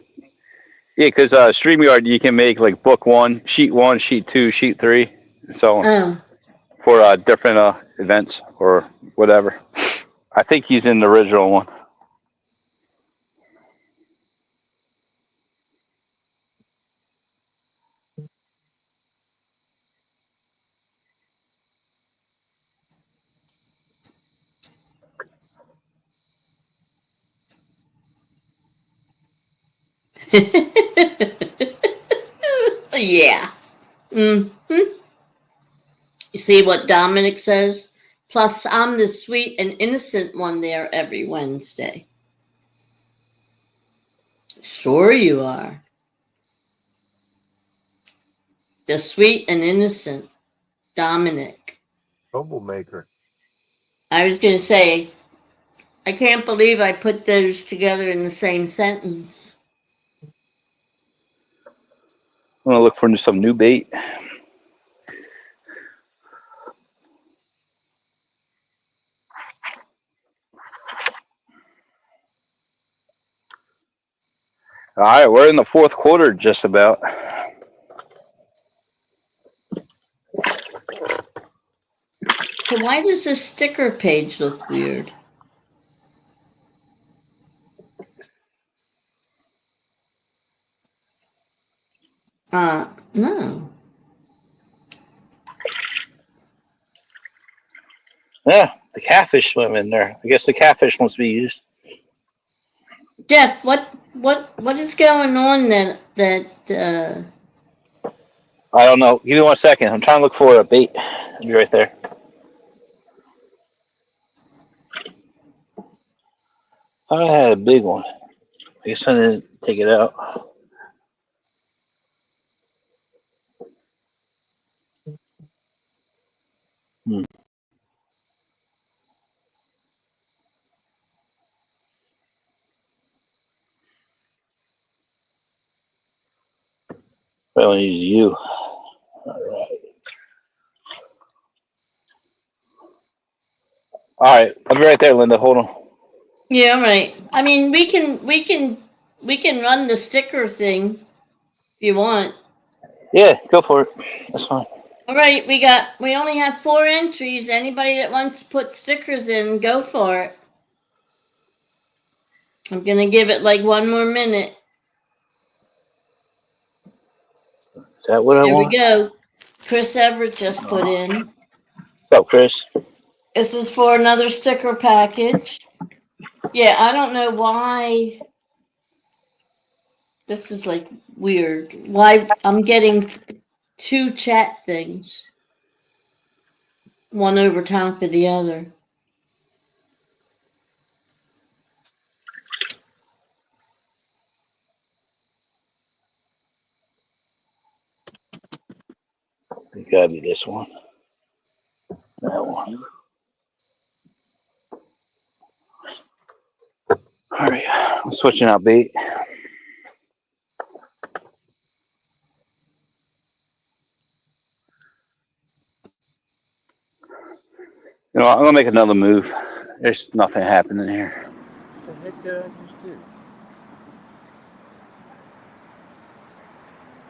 Yeah, because StreamYard you can make like book 1, sheet 1, sheet 2, sheet 3, and so on Oh, for different events or whatever. I think he's in the original one. yeah. Hmm. You see what Dominic says? Plus, I'm the sweet and innocent one there every Wednesday. Sure, you are. The sweet and innocent Dominic. Troublemaker. I was going to say, I can't believe I put those together in the same sentence. I'm gonna look for some new bait. All right, we're in the fourth quarter just about. So why does the sticker page look weird? No. Yeah, the catfish swim in there. I guess the catfish wants to be used. Jeff, what is going on I don't know. Give me 1 second. I'm trying to look for a bait. I'll be right there. I had a big one. I guess I didn't take it out. I only use you. All right. I'll be right there, Linda. Hold on. Yeah, right. I mean, we can run the sticker thing if you want. Yeah, go for it. That's fine. All right, we only have 4 entries. Anybody that wants to put stickers in, go for it. I'm going to give it like 1 more minute. Is that what I There we want? go. Chris Everett just put in. What's up, Chris? This is for another sticker package. Yeah, I don't know why this is like weird. Why I'm getting 2 chat things. One over top of the other. It gotta be this one. That one. All right. I'm switching out bait. You know, I'm gonna make another move. There's nothing happening here. What the heck did I just do?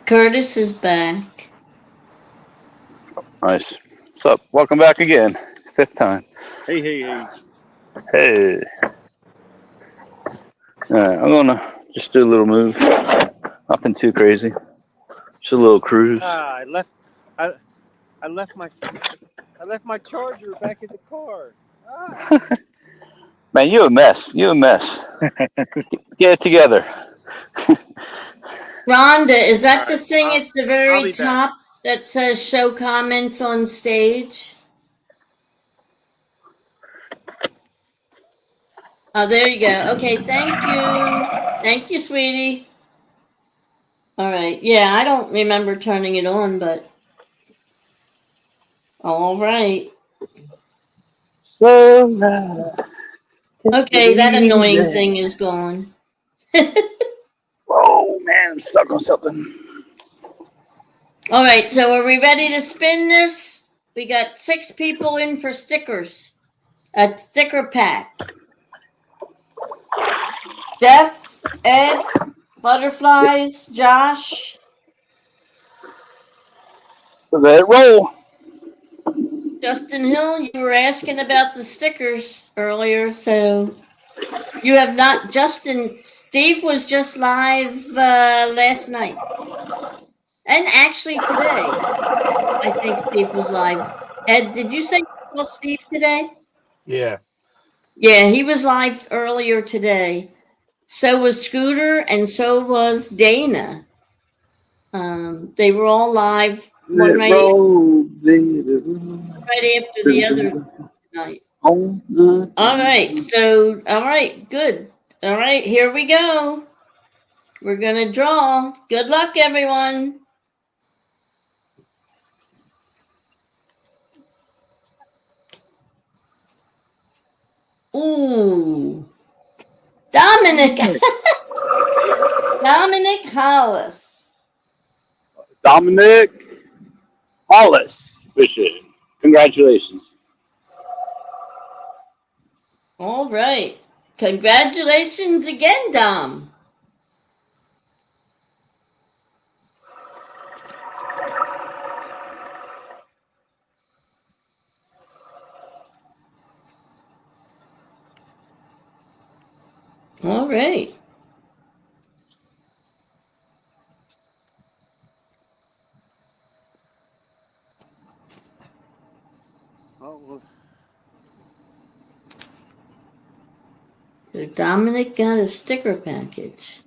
Curtis is back. Nice. What's up? Welcome back again. 5th time. Hey. Hey. All right. I'm gonna just do a little move. Nothing too crazy. Just a little cruise. I left my charger back in the car. Man, you a mess. You a mess. Get it together. Rhonda, is that the thing I'll at the be very back. top that says show comments on stage? Oh, there you go. Okay, thank you. Thank you, sweetie. All right. Yeah, I don't remember turning it on, but all right. So loud. Okay, that annoying thing is gone. Oh man, I'm stuck on something. All right, so are we ready to spin this? We got 6 people in for stickers. A sticker pack. Jeff, Ed, Butterflies, Josh, Let it roll. Justin Hill. You were asking about the stickers earlier, so you have not. Justin, Steve was just live last night. And actually today. I think Steve was live. Ed, did you say you saw Steve today? Yeah. Yeah, he was live earlier today. So was Scooter, and so was Dana. They were all live, Let it roll. right after the other tonight. All right, good. All right, here we go. We're gonna draw. Good luck, everyone. Ooh, Dominic. Dominic Hollis. Dominic Hollis fishing. Congratulations. All right. Congratulations again, Dom. All right. So Dominic got a sticker package.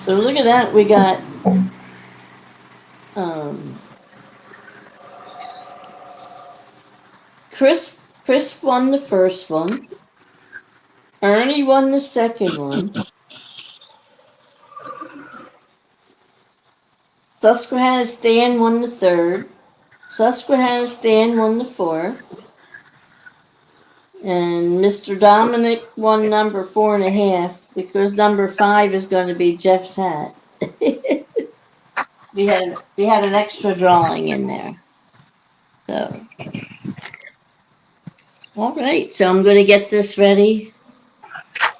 So look at that. We got Chris won the first one. Ernie won the second one. Susquehanna Stan won the third. Susquehanna Stan won the fourth. And Mr. Dominic won number 4.5 because number 5 is going to be Jeff's hat. we had an extra drawing in there. So, all right. So I'm going to get this ready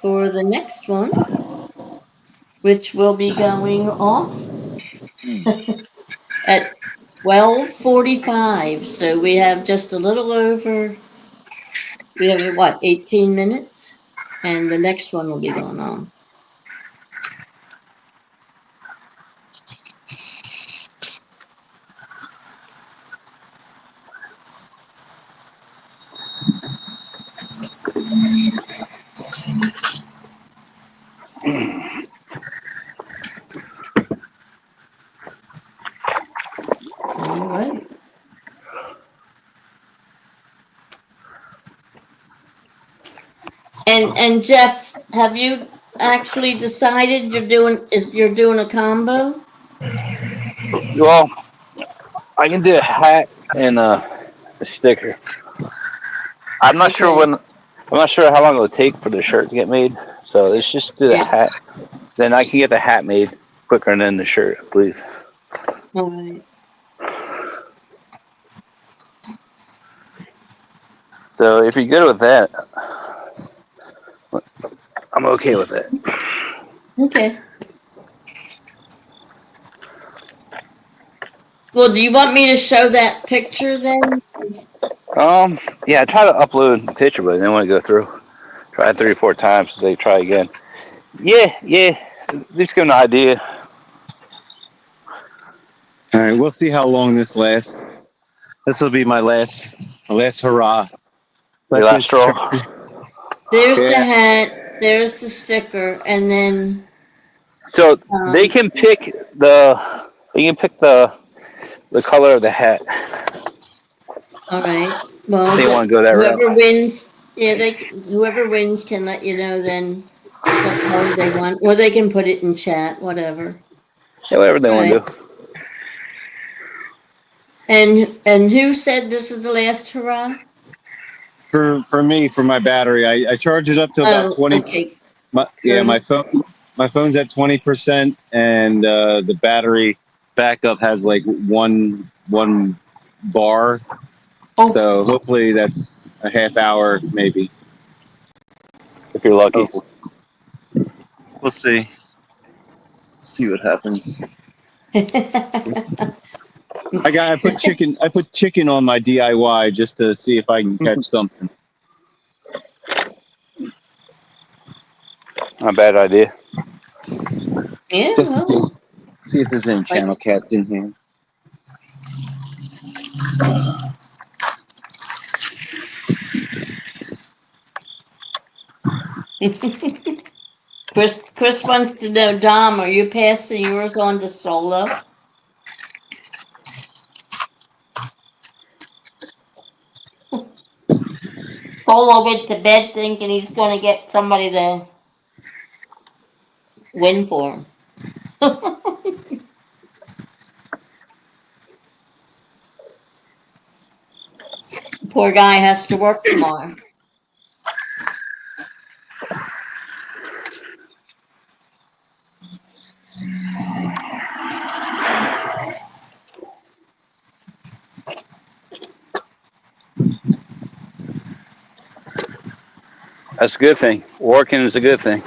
for the next one, which will be going off at 12:45. So we have just a little over. We have 18 minutes, and the next one will be going on. All right. And Jeff, have you actually decided you're doing a combo? Well, I can do a hat and a sticker. I'm not sure how long it'll take for the shirt to get made. So let's just do the hat. Then I can get the hat made quicker than the shirt, I believe. All right. So if you're good with that, I'm okay with it. Okay. Well, do you want me to show that picture then? Yeah, I try to upload the picture, but I didn't want to go through. Try 3 or 4 times, so they try again. Yeah. Just give an idea. All right, we'll see how long this lasts. This will be my last hurrah. Your last straw. There's the hat. There's the sticker, and then. So they can pick the You can pick the color of the hat. All right. Well, They want to go that route. whoever wins, yeah, whoever wins can let you know then what color they want, or they can put it in chat, whatever. Yeah, whatever they want to do. And who said this is the last hurrah? For me, for my battery, I charge it up to about 20. Okay. My phone's at 20%, and the battery backup has like one bar. Oh. So hopefully that's a half hour, maybe. If you're lucky. Oh. We'll see. See what happens. I put chicken on my DIY just to see if I can catch something. Not a bad idea. Yeah. Just to see if there's any channel cats in here. Chris wants to know, Dom, are you passing yours on to Solo? Solo went to bed thinking he's going to get somebody to win for him. Poor guy has to work tomorrow. That's a good thing. Working is a good thing.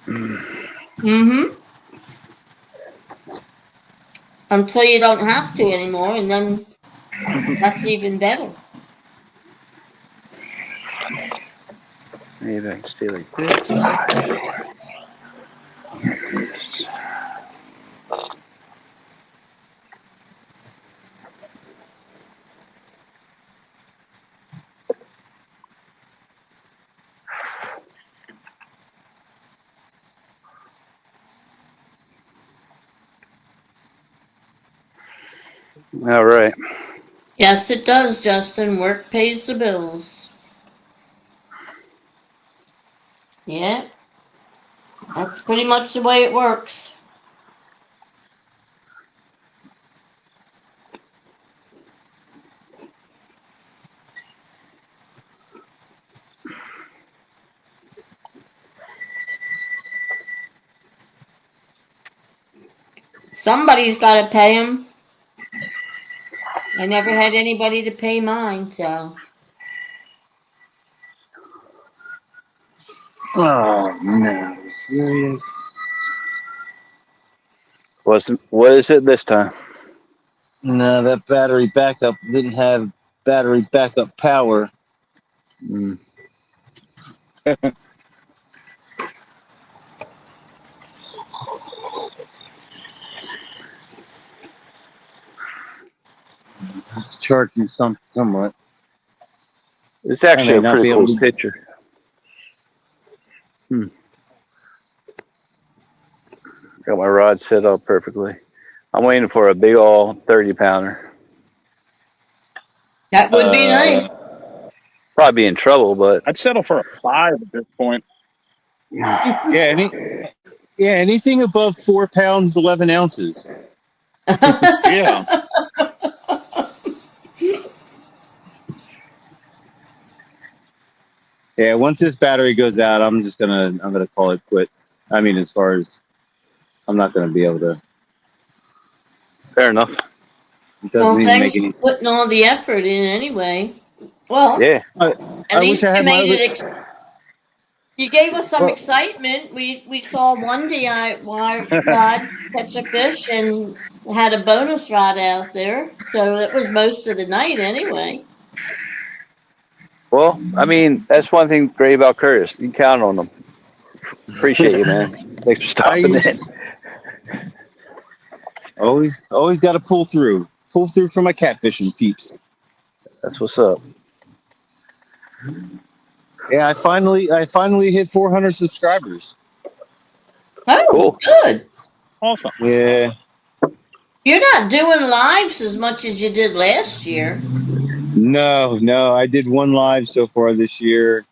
Mm-hmm. Until you don't have to anymore, and then that's even better. Maybe I can stay like this. All right. Yes, it does, Justin. Work pays the bills. Yeah. That's pretty much the way it works. Somebody's got to pay them. I never had anybody to pay mine, so. Oh no, serious? What is it this time? No, that battery backup didn't have battery backup power. Mm. It's charging somewhat. It's actually a pretty cool picture. Got my rod set up perfectly. I'm waiting for a big old 30-pounder. That would be nice. Probably be in trouble, but I'd settle for a 5 at this point. Yeah, anything above 4 pounds, 11 ounces. Yeah. Yeah, once this battery goes out, I'm gonna call it quits. I mean, as far as I'm not gonna be able to. fair enough. It doesn't even Thanks make any for putting all the effort in anyway. Well, Yeah. at least you made it. You gave us some excitement. We saw one DIY rod catch a fish and had a bonus rod out there, so it was most of the night anyway. Well, I mean, that's one thing great about Curtis. You can count on them. Appreciate you, man. Thanks for stopping in. Always got to pull through for my catfishing peeps. That's what's up. Yeah, I finally hit 400 subscribers. Oh, Cool. good. Awesome. Yeah. You're not doing lives as much as you did last year. No. I did one live so far this year.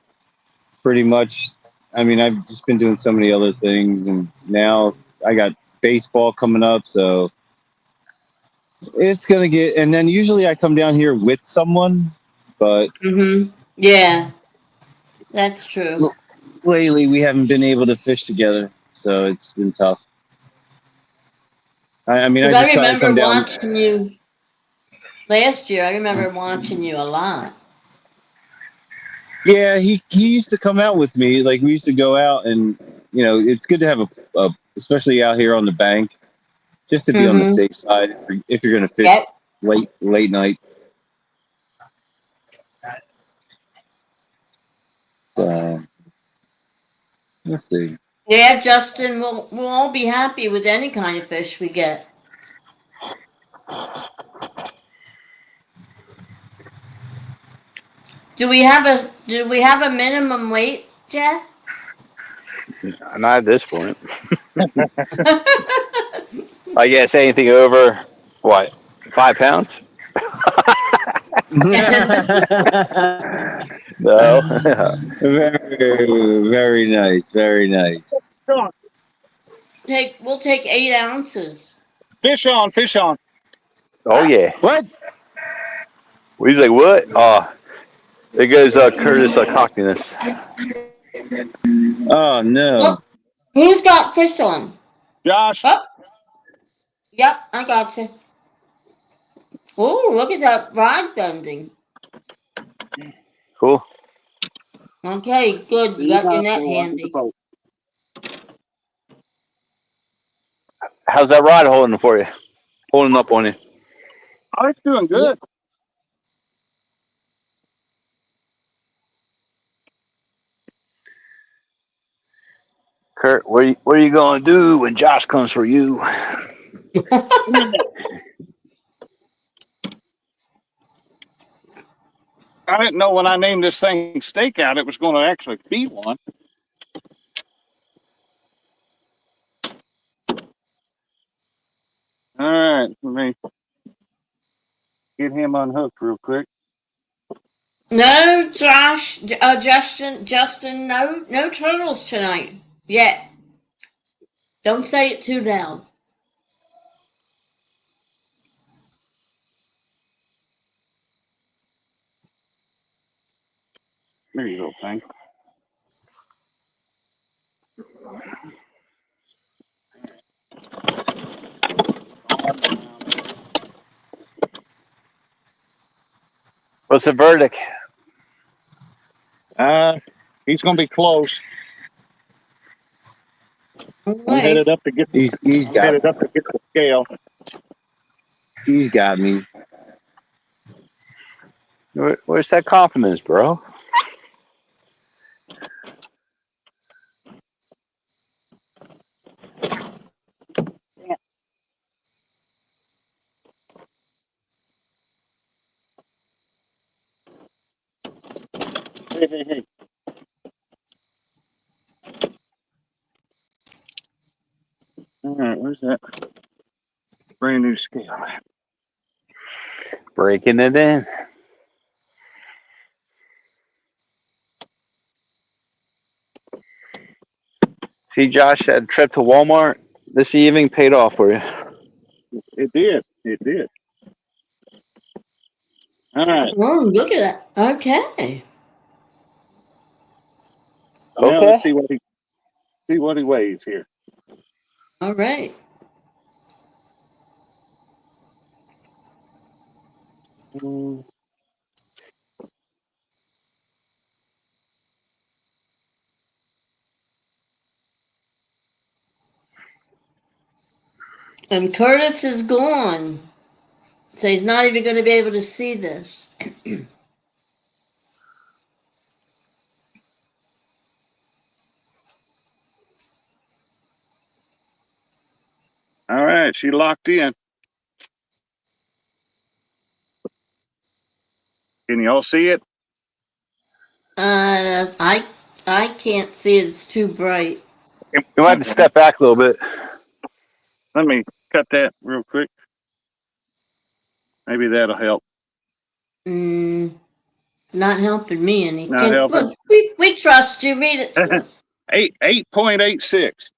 Pretty much. I mean, I've just been doing so many other things, and now I got baseball coming up, so it's gonna get. And then usually I come down here with someone, but Yeah, that's true. lately we haven't been able to fish together, so it's been tough. I mean, I Because I just kind of remember come down. watching you last year. I remember watching you a lot. Yeah, he used to come out with me. Like we used to go out, and it's good to have a especially out here on the bank, just to be on the safe side if you're gonna fish Yep. late nights. So let's see. Yeah, Justin, we'll all be happy with any kind of fish we get. Do we have a minimum weight, Jeff? Not at this point. I guess anything over what 5 pounds? No. Very nice. Very nice. We'll take 8 ounces. Fish on. Oh yeah. What? He's like, what? There goes Curtis cockiness. Oh no. Look, who's got fish on? Josh. Oh. Yep, I got you. Oh, look at that rod bending. Cool. Okay, good. You got your net handy. How's that rod holding for you? Holding up on you? Oh, it's doing good. Kurt, what are you gonna do when Josh comes for you? I didn't know when I named this thing Stakeout, it was going to actually be one. All right, let me get him unhooked real quick. No, Justin, no turtles tonight yet. Don't say it too loud. There you go, thing. What's the verdict? He's going to be close. I'm Wait. headed up to get. He's got headed up to get the scale. He's got me. Where's that confidence, bro? Hey. All right, where's that brand new scale at? Breaking it in. See, Josh, that trip to Walmart this evening paid off for you. It did. All right. Oh, look at that. Okay. Now let's see what he weighs here. All right. And Curtis is gone. So he's not even going to be able to see this. All right, she locked in. Can you all see it? I can't see it. It's too bright. You might have to step back a little bit. Let me cut that real quick. Maybe that'll help. Not helping me any. Not helping? Look, we trust you. Read it to us. 8.86.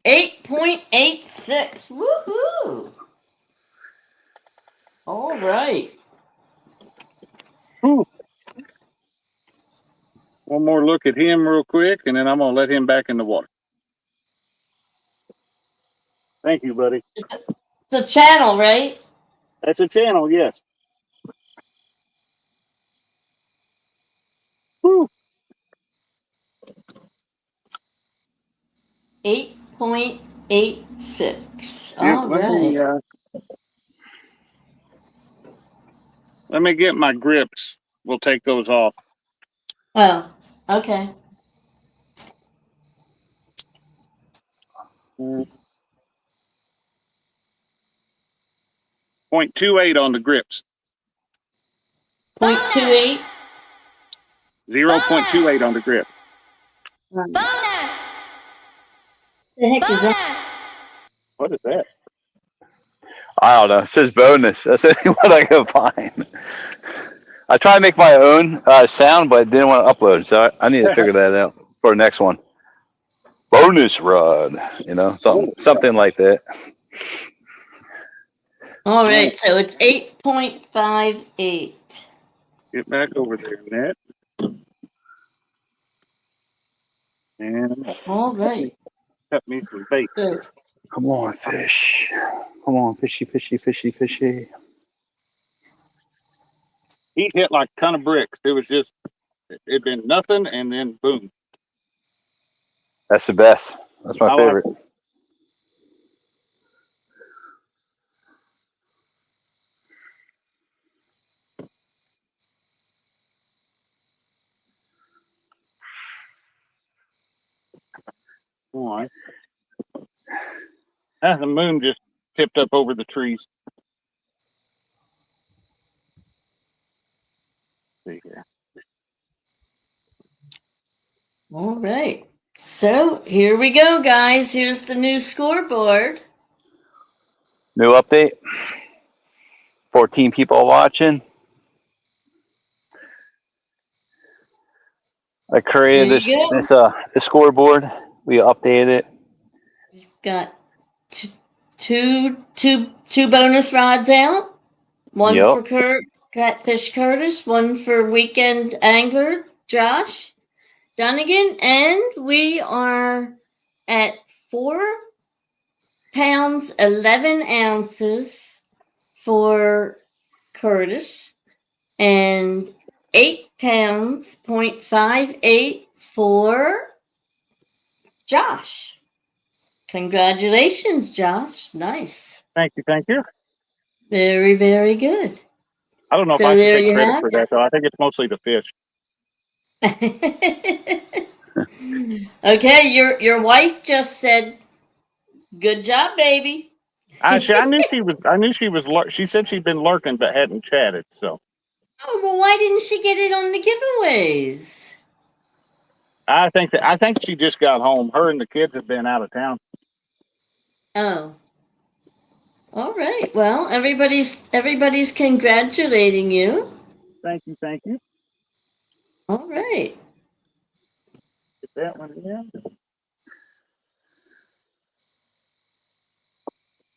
8.86. Woohoo! All right. Ooh. One more look at him real quick, and then I'm going to let him back in the water. Thank you, buddy. It's a channel, right? That's a channel, yes. Woo. 8.86. Yeah, All right. Let me get my grips. We'll take those off. Oh, okay. 0.28 on the grips. 0.28. 0.28 on the grip. The heck is that? What is that? I don't know. It says bonus. That's what I can find. I try to make my own sound, but I didn't want to upload, so I need to figure that out for the next one. Bonus rod, something like that. All right, so it's 8.58. Get back over there, Ned. And All right. cut me some bait. Good. Come on, fish. Come on, fishy, fishy, fishy, fishy. He hit like a ton of bricks. It was just, it'd been nothing, and then boom. That's the best. That's my favorite. Like all right. The moon just tipped up over the trees. See here. All right. So here we go, guys. Here's the new scoreboard. New update. 14 people watching. I created this scoreboard. We updated it. We've got two bonus rods out. One for Catfish Curtis, one for Weekend Angler Josh Dunnigan, and we are at 4 pounds 11 ounces for Curtis and 8 pounds 0.58 for Josh. Congratulations, Josh. Nice. Thank you. Thank you. Very, very good. I don't know if I should take credit for that, though. I think it's mostly the fish. Okay, your wife just said, "Good job, baby." I knew she was. She said she'd been lurking but hadn't chatted. So. Oh well, why didn't she get it on the giveaways? I think she just got home. Her and the kids have been out of town. Oh. All right. Well, everybody's congratulating you. Thank you. Thank you. All right. Get that one in.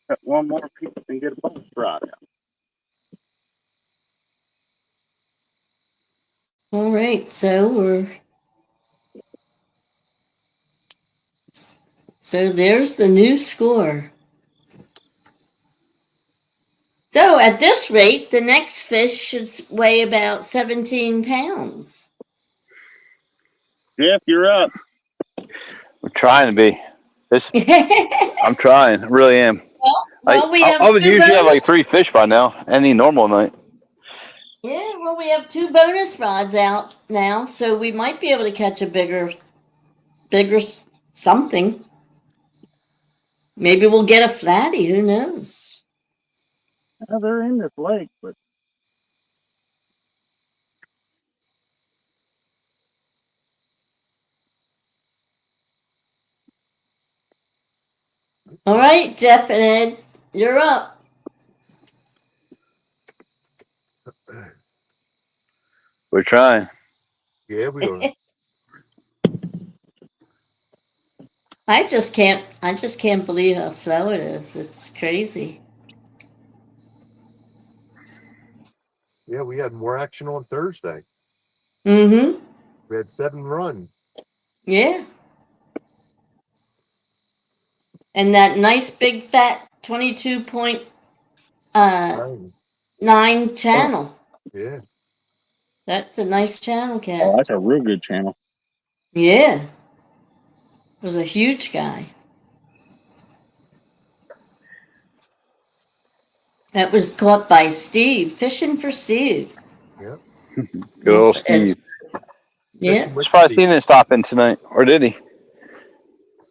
Got one more piece and get a bonus rod out. All right. So there's the new score. So at this rate, the next fish should weigh about 17 pounds. Jeff, you're up. I'm trying to be. I'm trying. I really am. Well, I would usually have like 3 fish by now, any normal night. Yeah, well, we have 2 bonus rods out now, so we might be able to catch a bigger something. Maybe we'll get a flatty. Who knows? Well, they're in this lake, but. All right, Jeff and Ed, you're up. We're trying. Yeah, we are. I just can't believe how slow it is. It's crazy. Yeah, we had more action on Thursday. Mm-hmm. We had 7 runs. Yeah. And that nice big fat 22.9 channel. Yeah. That's a nice channel, Oh, Cat. that's a real good channel. Yeah. It was a huge guy. That was caught by Steve, fishing for Steve. Yep. Good old Steve. Yeah. Fishing with Surprised Steve. he didn't stop in tonight, or did he?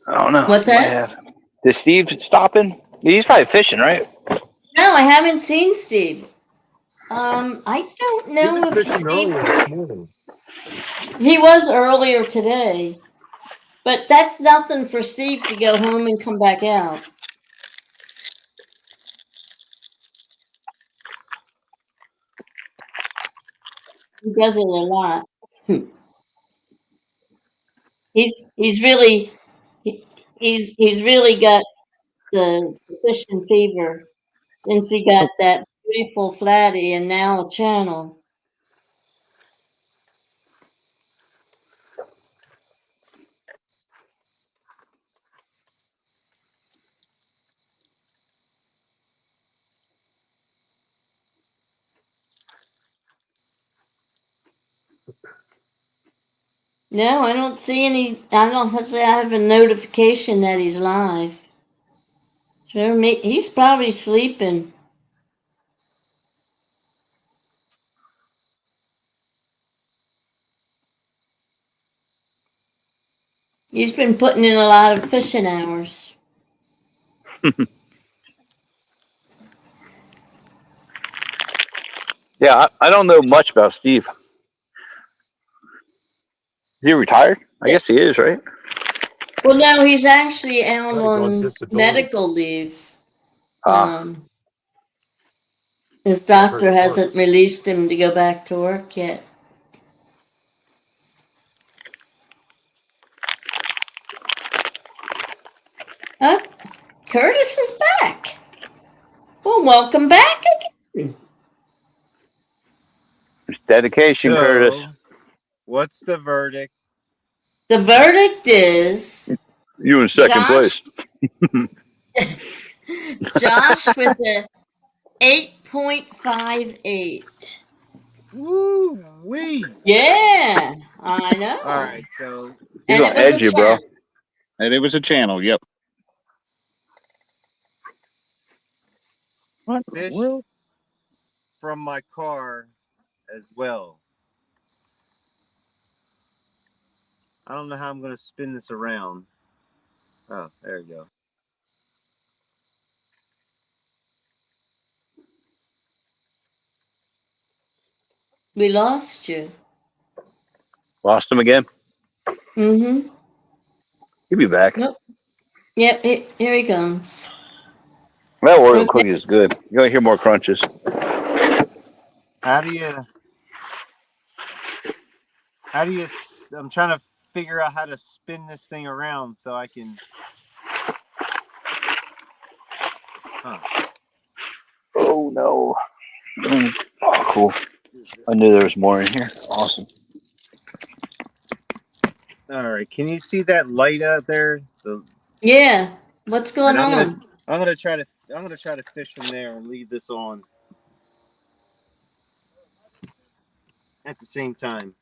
I don't know. What's He might that? have. Did Steve stop in? He's probably fishing, right? No, I haven't seen Steve. I don't He know was if fishing Steve. earlier this morning. He was earlier today, but that's nothing for Steve to go home and come back out. He does it a lot. He's really he's really got the fishing fever since he got that beautiful flatty and now a channel. No, I don't see any. I don't say I have a notification that he's live. He's probably sleeping. He's been putting in a lot of fishing hours. Yeah, I don't know much about Steve. Is he retired? I guess he is, right? Well, no, he's actually out No, he's on on disability. medical leave. Ah, His Hurt doctor his work. hasn't released him to go back to work yet. Huh? Curtis is back. Well, welcome back again. it's dedication, Curtis. So, what's the verdict? The verdict is You in second Josh place. Josh with a 8.58. Woo wee! Yeah, I know. All right, so He's And gonna it was a edge you, bro. channel. And it was a channel. Yep. What? fish Well, from my car as well. I don't know how I'm going to spin this around. Oh, there you go. We lost you. Lost him again. Mm-hmm. He'll be back. Nope. Yep, here he comes. That Oreo Okay. cookie is good. You're gonna hear more crunches. How do you? I'm trying to figure out how to spin this thing around so I can. Huh. Oh no. Oh, cool. I knew there was more in here. Awesome. All right, can you see that light out there? Yeah. What's going on? I'm gonna try to fish from there and leave this on at the same time.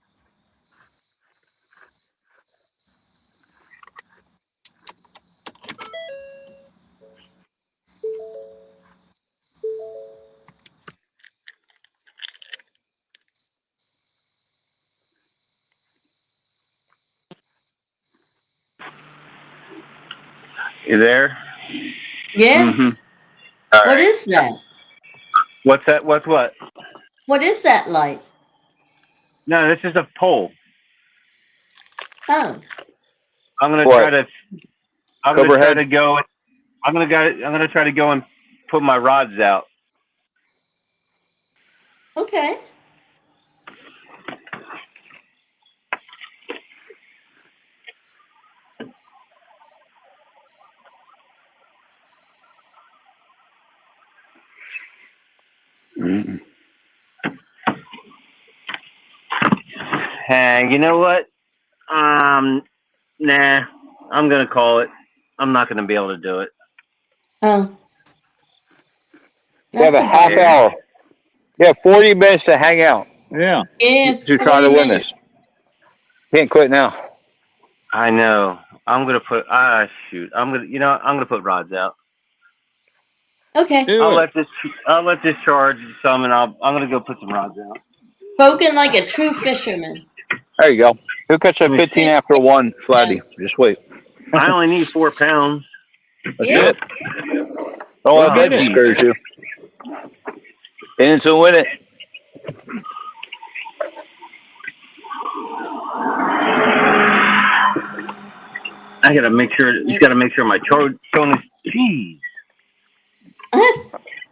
You there? Yeah. Mm-hmm. What is that? What's that? What's what? What is that light? No, this is a pole. Oh. I'm gonna try to. I'm gonna try to go I'm gonna try to go and put my rods out. Okay. Mm. And you know what? Nah, I'm gonna call it. I'm not gonna be able to do it. Oh. You have That's a half bummer. hour. You have 40 minutes to hang out Yeah. Yeah, to try 40 to win minutes. this. Can't quit now. I know. I'm gonna put. Shoot. I'm gonna put rods out. Okay. Do I'll it. let this charge some, and I'm gonna go put some rods out. Spoken like a true fisherman. There you go. He'll catch a 15 after one, Flatty. Just wait. I only need 4 pounds. That's Yeah. it. Don't let that Get it. discourage you. In to win it. I gotta make sure. You gotta make sure my tone is. Jeez.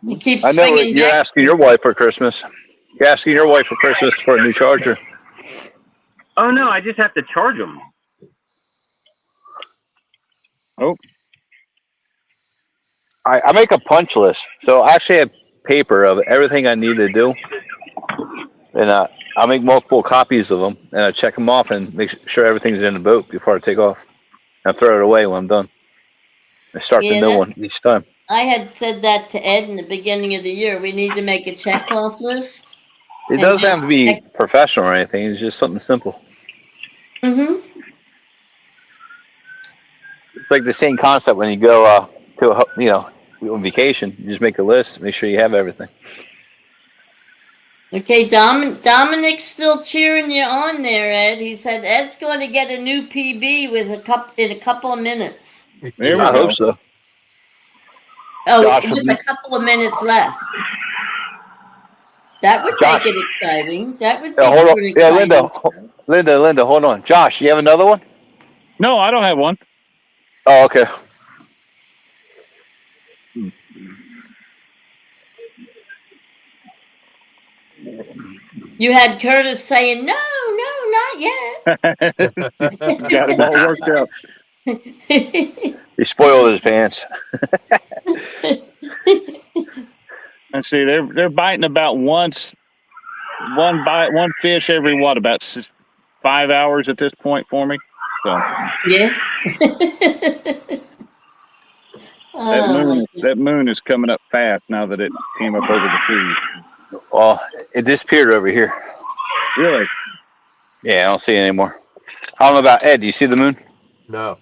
You keep I know swinging you're back. asking your wife for Christmas. You're asking your wife for Christmas for a new charger. Oh no! I just have to charge them. Oh, I make a punch list. So I actually have paper of everything I need to do. And I'll make multiple copies of them. And I check them off and make sure everything's in the boat before I take off. I throw it away when I'm done. I start the Yeah, new one each time. I had said that to Ed in the beginning of the year. We need to make a checkoff list. It doesn't have to be professional or anything. It's just something simple. Mm-hmm. It's like the same concept when you go to on vacation. You just make a list, make sure you have everything. Okay, Dominic's still cheering you on there, Ed. He said Ed's going to get a new PB in a couple of minutes. there we I go. hope so. Oh, Josh, with a couple of minutes left. That would Josh. make it exciting. That would be Yeah, hold on. pretty Yeah, exciting. Linda, hold on. Josh, you have another one? No, I don't have one. Oh, okay. You had Curtis saying, no, not yet. Got him all worked up. He spoiled his pants. Let's see, they're biting about one fish every about 5 hours at this point for me. So Yeah. that moon is coming up fast now that it came up over the trees. Well, it disappeared over here. Really? Yeah, I don't see it anymore. I don't know about Ed. Do you see the moon? No.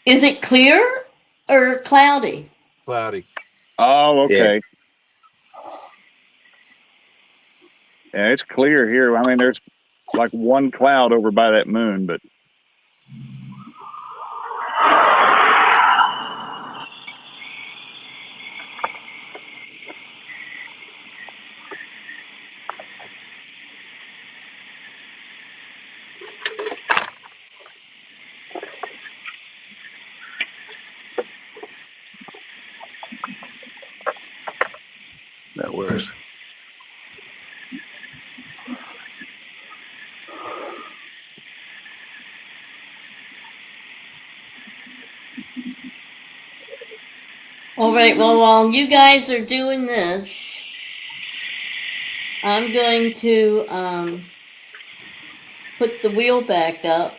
Is it clear or cloudy? Cloudy. Oh, okay. Yeah, it's clear here. I mean, there's like one cloud over by that moon, but That works. All right, well, while you guys are doing this, I'm going to put the wheel back up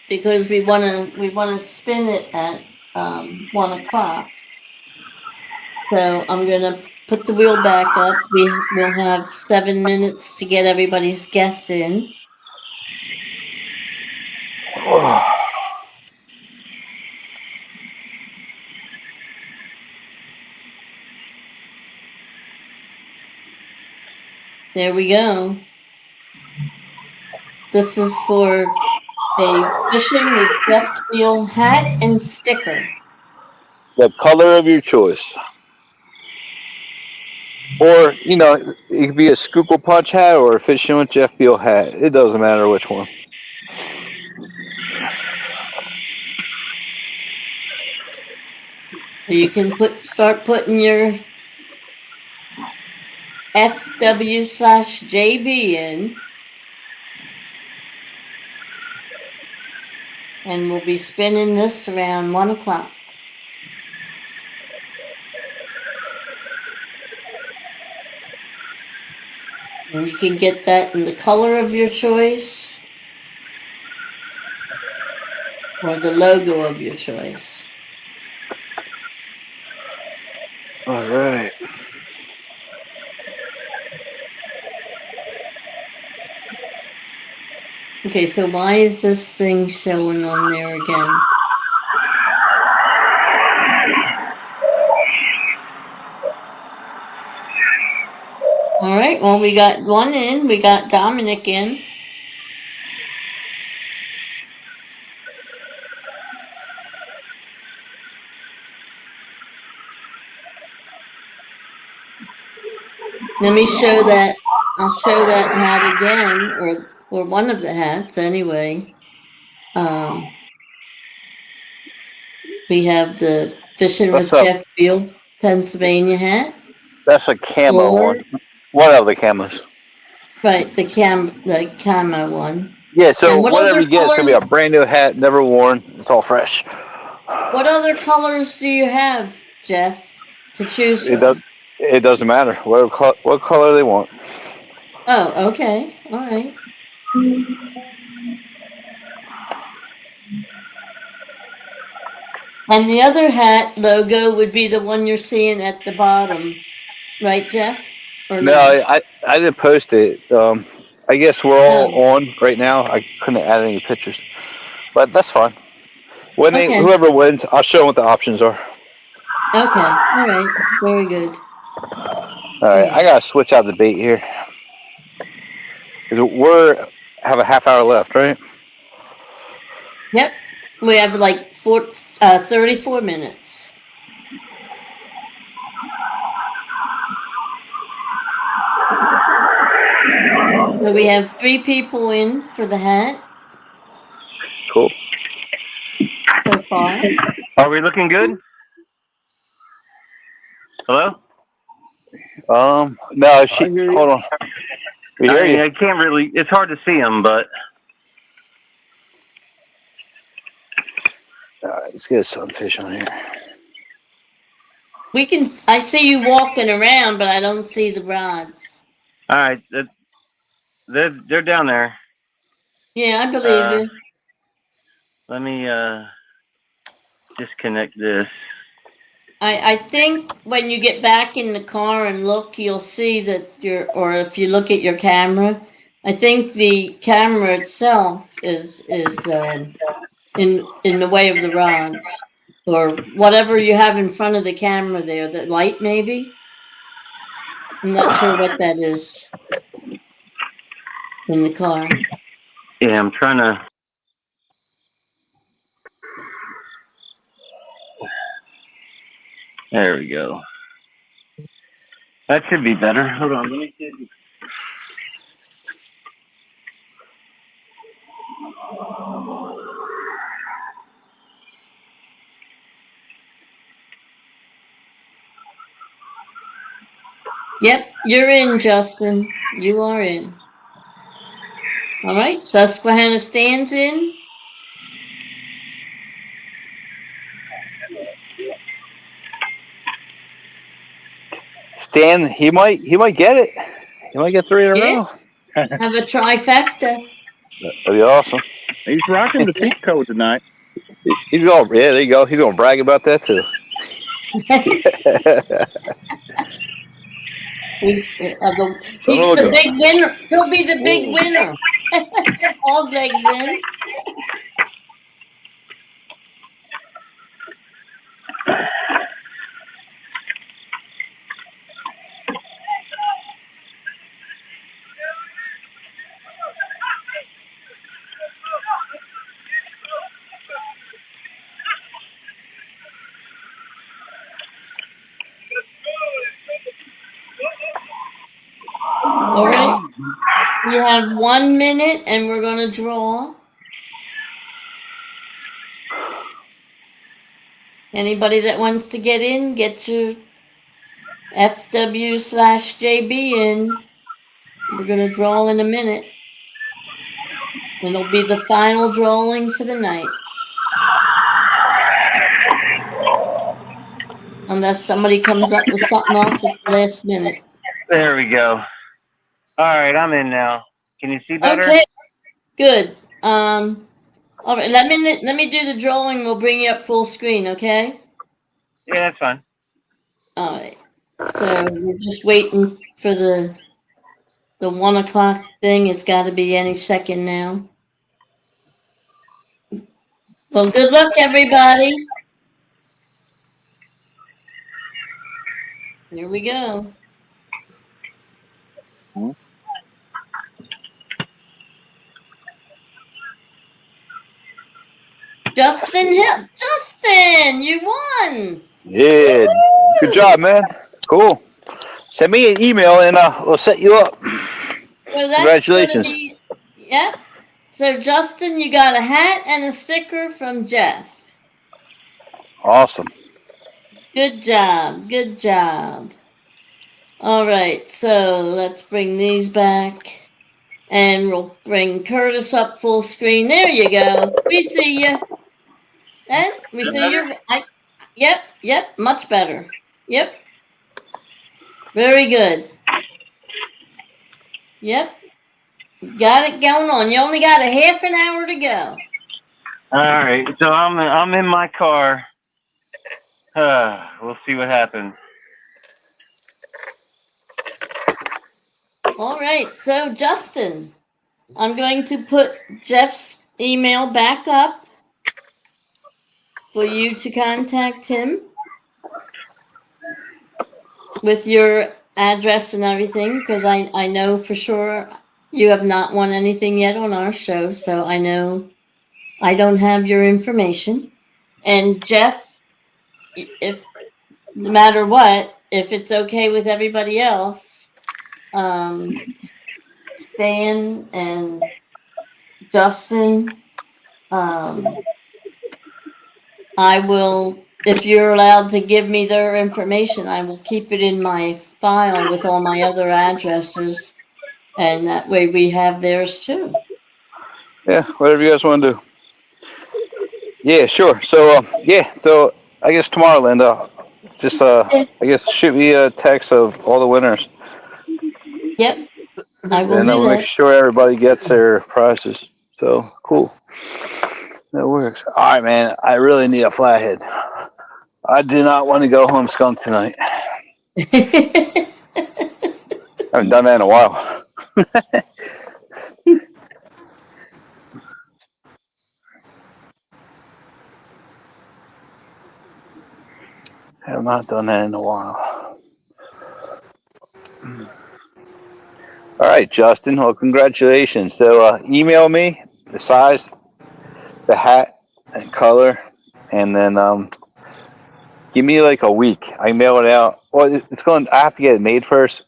because we wanna spin it at 1 o'clock. So I'm gonna put the wheel back up. We'll have 7 minutes to get everybody's guests in. There we go. This is for a Fishing with Jeff Beal hat and sticker. The color of your choice. Or, it could be a Schuylkill Punch hat or a Fishing with Jeff Beal hat. It doesn't matter which one. You can start putting your FW/JB in. And we'll be spinning this around 1 o'clock. And you can get that in the color of your choice or the logo of your choice. All right. Okay, so why is this thing showing on there again? All right, well, we got one in. We got Dominic in. Let me show that. I'll show that hat again, or one of the hats anyway. We have the Fishing What's with up? Jeff Beal, Pennsylvania hat. That's a camo Or- one. What of the camos? Right, the camo one. Yeah, so And what whatever other you get, it's gonna be a colors- brand new hat, never worn. It's all fresh. What other colors do you have, Jeff, to choose from? It doesn't matter what color they want. Oh, okay. All right. And the other hat logo would be the one you're seeing at the bottom, right, Jeff? Or No, I didn't post it. I guess we're all on right now. I couldn't add any pictures, but that's fine. When Okay. whoever wins, I'll show them what the options are. Okay. All right. Very good. All right, I gotta switch out the bait here because have a half hour left, right? Yep. We have like 34 minutes. So we have 3 people in for the hat Cool. so far. Are we looking good? Hello? No, hold on. We hear you. I can't really. It's hard to see them, but All right, let's get a sunfish on here. I see you walking around, but I don't see the rods. all right. They're down there. Yeah, I believe you. Let me disconnect this. I think when you get back in the car and look, you'll see that or if you look at your camera, I think the camera itself is in the way of the rods or whatever you have in front of the camera there, the light maybe. I'm not sure what that is in the car. Yeah, I'm trying to. There we go. That should be better. Hold on, let me see. Yep, you're in, Justin. You are in. All right, Susquehanna stands in. Stan, he might get it. He might get 3 in a row. Have a trifecta. That'd be awesome. He's rocking the cheat code tonight. He's going. Yeah, there you go. He's going to brag about that too. He's the big winner. He'll be the big winner. All legs in. All right. You have 1 minute and we're going to draw. Anybody that wants to get in, get your FW/JB in. We're gonna draw in a minute. And it'll be the final drawing for the night. Unless somebody comes up with something else at the last minute. There we go. All right, I'm in now. Can you see better? Okay, good. All right, let me do the drawing. We'll bring you up full screen, okay? Yeah, that's fine. All right. So we're just waiting for the 1 o'clock thing. It's got to be any second now. Well, good luck, everybody. Here we go. Justin, you won. Yeah. Good job, man. Cool. Send me an email and we'll set you up. So that's Congratulations. gonna be, yep. So Justin, you got a hat and a sticker from Jeff. Awesome. Good job. Good job. All right, so let's bring these back. And we'll bring Curtis up full screen. There you go. We see you. And we see you. Yep, much better. Yep. Very good. Yep. Got it going on. You only got a half an hour to go. All right, so I'm in my car. We'll see what happens. All right, so Justin, I'm going to put Jeff's email back up for you to contact him with your address and everything, because I know for sure you have not won anything yet on our show, so I know I don't have your information. And Jeff, if no matter what, if it's okay with everybody else, Stan and Justin, I will, if you're allowed to give me their information, I will keep it in my file with all my other addresses, and that way we have theirs too. Yeah, whatever you guys want to do. Yeah, sure. So, so I guess tomorrow, Linda, just, I guess shoot me a text of all the winners. Yep, I will And do we'll make that. sure everybody gets their prizes. So, cool. That works. All right, man. I really need a flathead. I do not want to go home skunk tonight. I haven't done that in a while. I have not done that in a while. All right, Justin. Well, congratulations. So email me the size, the hat, and color, and then give me like a week. I mail it out. Well, it's going. I have to get it made first,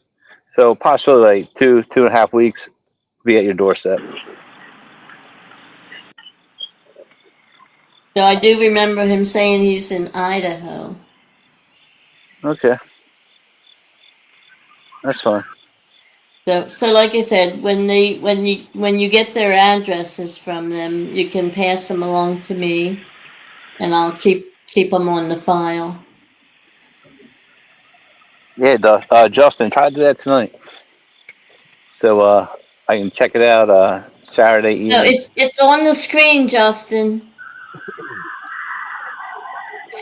so possibly like 2.5 weeks to be at your doorstep. So I do remember him saying he's in Idaho. Okay, that's fine. So like I said, when you get their addresses from them, you can pass them along to me, and I'll keep them on the file. Yeah, Justin, try to do that tonight, so I can check it out Saturday evening. No, it's on the screen, Justin.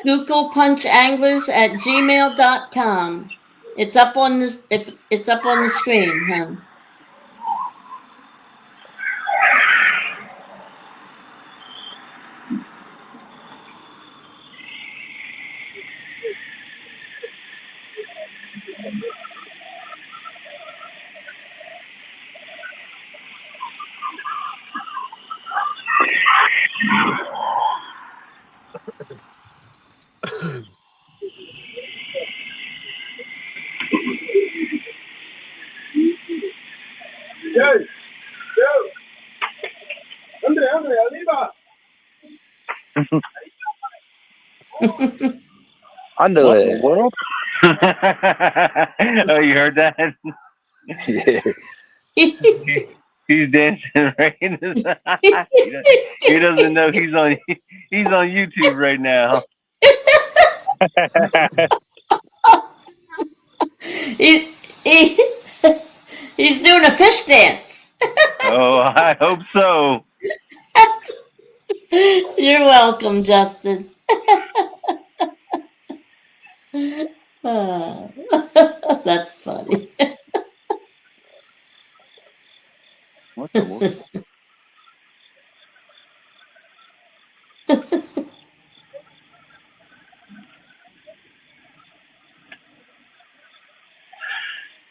SchuylkillPunchAnglers@gmail.com. It's up on this. If it's up on the screen, huh? I know What in the that. world? Oh, you heard that? Yeah. He's dancing right in his he doesn't know he's on YouTube right now. he, he, he's doing a fish dance. Oh, I hope so. You're welcome, Justin. Oh, that's funny. What the world?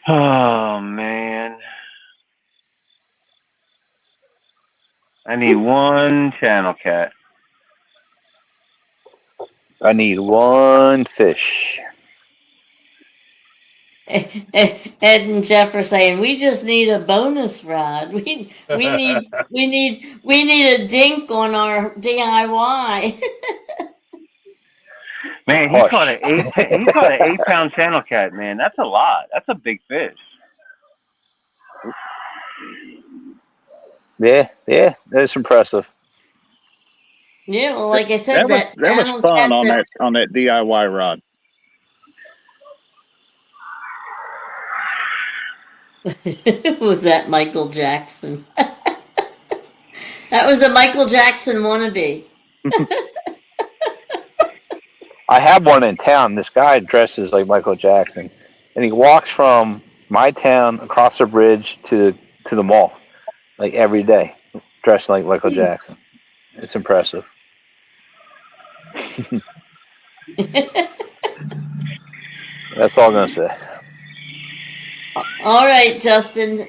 Oh man. I need one channel cat. I need one fish. Ed and Jeff are saying we just need a bonus rod. We need a dink on our DIY. Man, he caught an Hush. 8-pound channel cat, man. That's a lot. That's a big fish. Yeah, that's impressive. Yeah, well, like I said, that That was channel fun cat on that DIY rod. was that Michael Jackson. That was a Michael Jackson wannabe. I have one in town. This guy dresses like Michael Jackson, and he walks from my town across the bridge to the mall, like every day, dressing like Michael Jackson. It's impressive. That's all I'm gonna say. All right, Justin.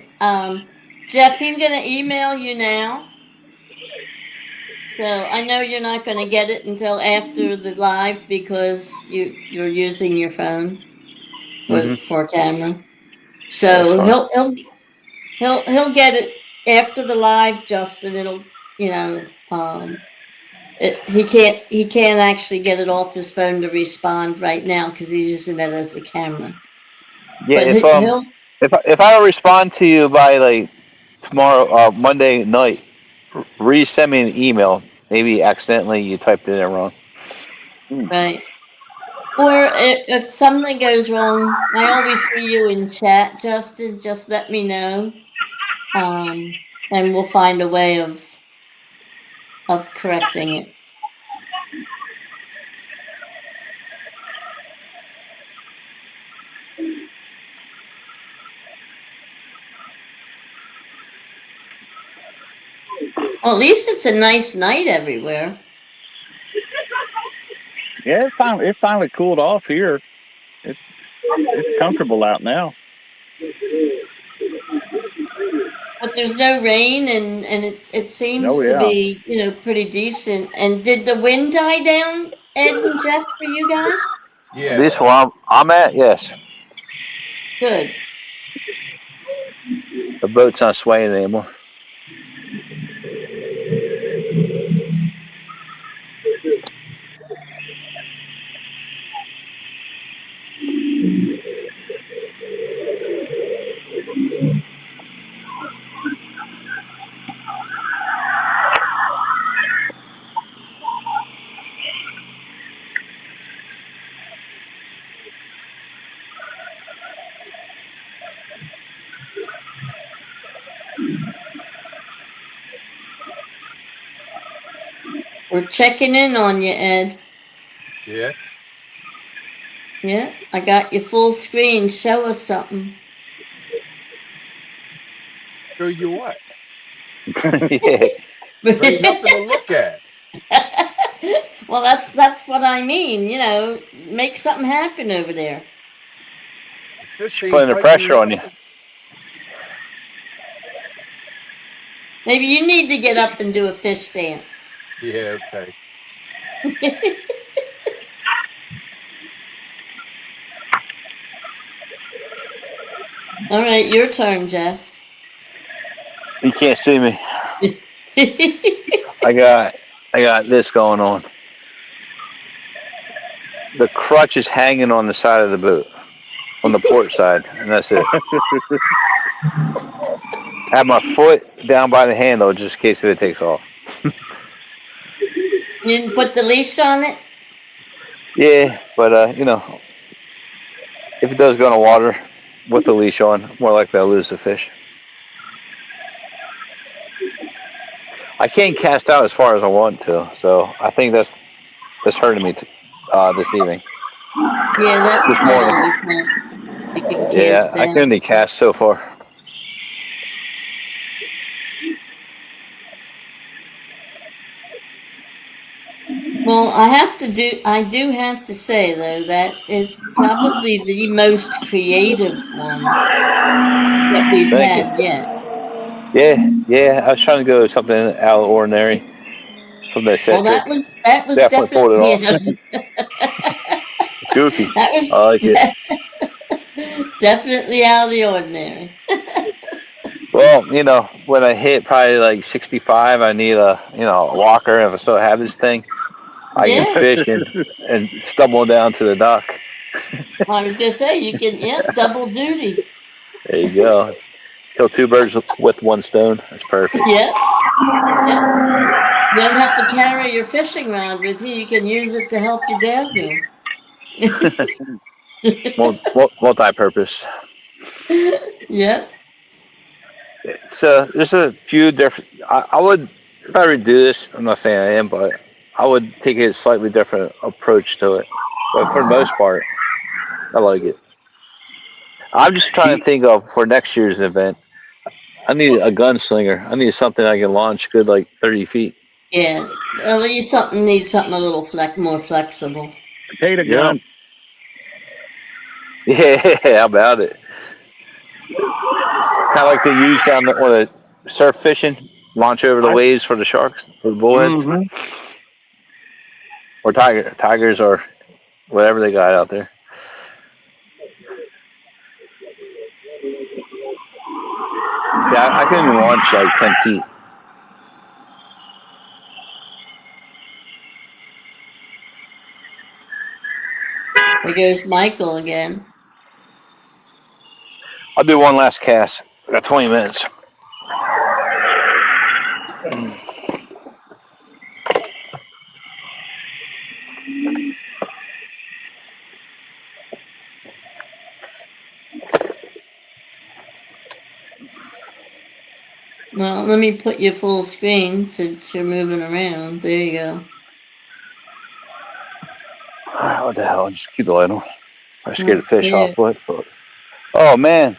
Jeff, he's going to email you now. So I know you're not going to get it until after the live because you're using your phone for camera. So he'll get it after the live, Justin. It'll he can't actually get it off his phone to respond right now because he's using it as a camera. Yeah, But if I don't respond to you by like tomorrow, Monday night, resend me an email. Maybe accidentally you typed it in wrong. right. Or if something goes wrong, I always see you in chat, Justin. Just let me know, and we'll find a way of correcting it. Well, at least it's a nice night everywhere. Yeah, it finally cooled off here. It's comfortable out now. But there's no rain, and it seems to be pretty decent. And did the wind die down, Ed and Jeff, for you guys? Yeah. This one I'm at, yes. Good. The boat's not swaying anymore. We're checking in on you, Ed. Yeah. Yeah, I got you full screen. Show us something. Show you what? Yeah. There's nothing to look at. Well, that's what I mean. Make something happen over there. The fish ain't Putting the biting pressure you. on you. Maybe you need to get up and do a fish dance. Yeah, okay. All right, your turn, Jeff. You can't see me. I got this going on. the crutch is hanging on the side of the boat, on the port side, and that's it. I have my foot down by the handle just in case if it takes off. You didn't put the leash on it? Yeah, but you know, if it does go in the water with the leash on, more likely I'll lose the fish. I can't cast out as far as I want to, so I think that's hurting me this evening. Yeah, that's This not morning. always not. You can Yeah, cast I can out. only cast so far. Well, I do have to say though, that is probably the most creative one that we've Thank you. had yet. Yeah. I was trying to go with something out of the ordinary, something Well, eccentric. that was Definitely pulled it off. definitely It's goofy. that was I like it. definitely out of the ordinary. Well, you know, when I hit probably like 65, I need a walker. If I still have this thing, I can Yeah, fish and stumble down to the dock. I was gonna say you can. Yep, double duty. There you go. Kill two birds with one stone. That's perfect. Yep, yep. You don't have to carry your fishing rod with you. You can use it to help you downhill. Multi-purpose. Yep. So there's a few different. I would, if I would do this, I'm not saying I am, but I would take a slightly different approach to it. But for the most part, I like it. I'm just trying to think of for next year's event. I need a gunslinger. I need something I can launch good like 30 feet. Yeah. Well, you need something a little more flexible. Potato gun. Yeah, how about it? Kind of like they use down the surf fishing, launch over the waves for the sharks, for the bullheads, or tigers, or whatever they got out there. Yeah, I can even launch like 10 feet. There goes Michael again. I'll do one last cast. I got 20 minutes. Well, let me put you full screen since you're moving around. There you go. What the hell? Just keep the light on. I scared the fish Yeah. off. What? Oh, man.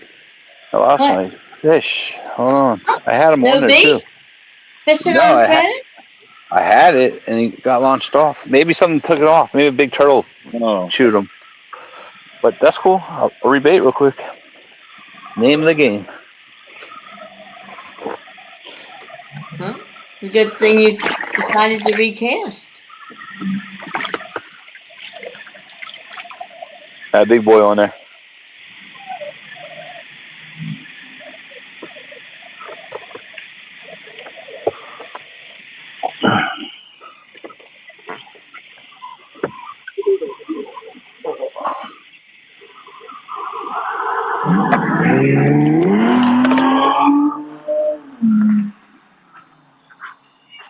I lost What? my fish. Hold on. I had him on No there, bait? too. Fishing No, on credit? I had it, and he got launched off. Maybe something took it off. Maybe a big turtle chewed him. But that's cool. I'll rebait real quick. Name of the game. Huh? It's a good thing you decided to recast. That big boy on there.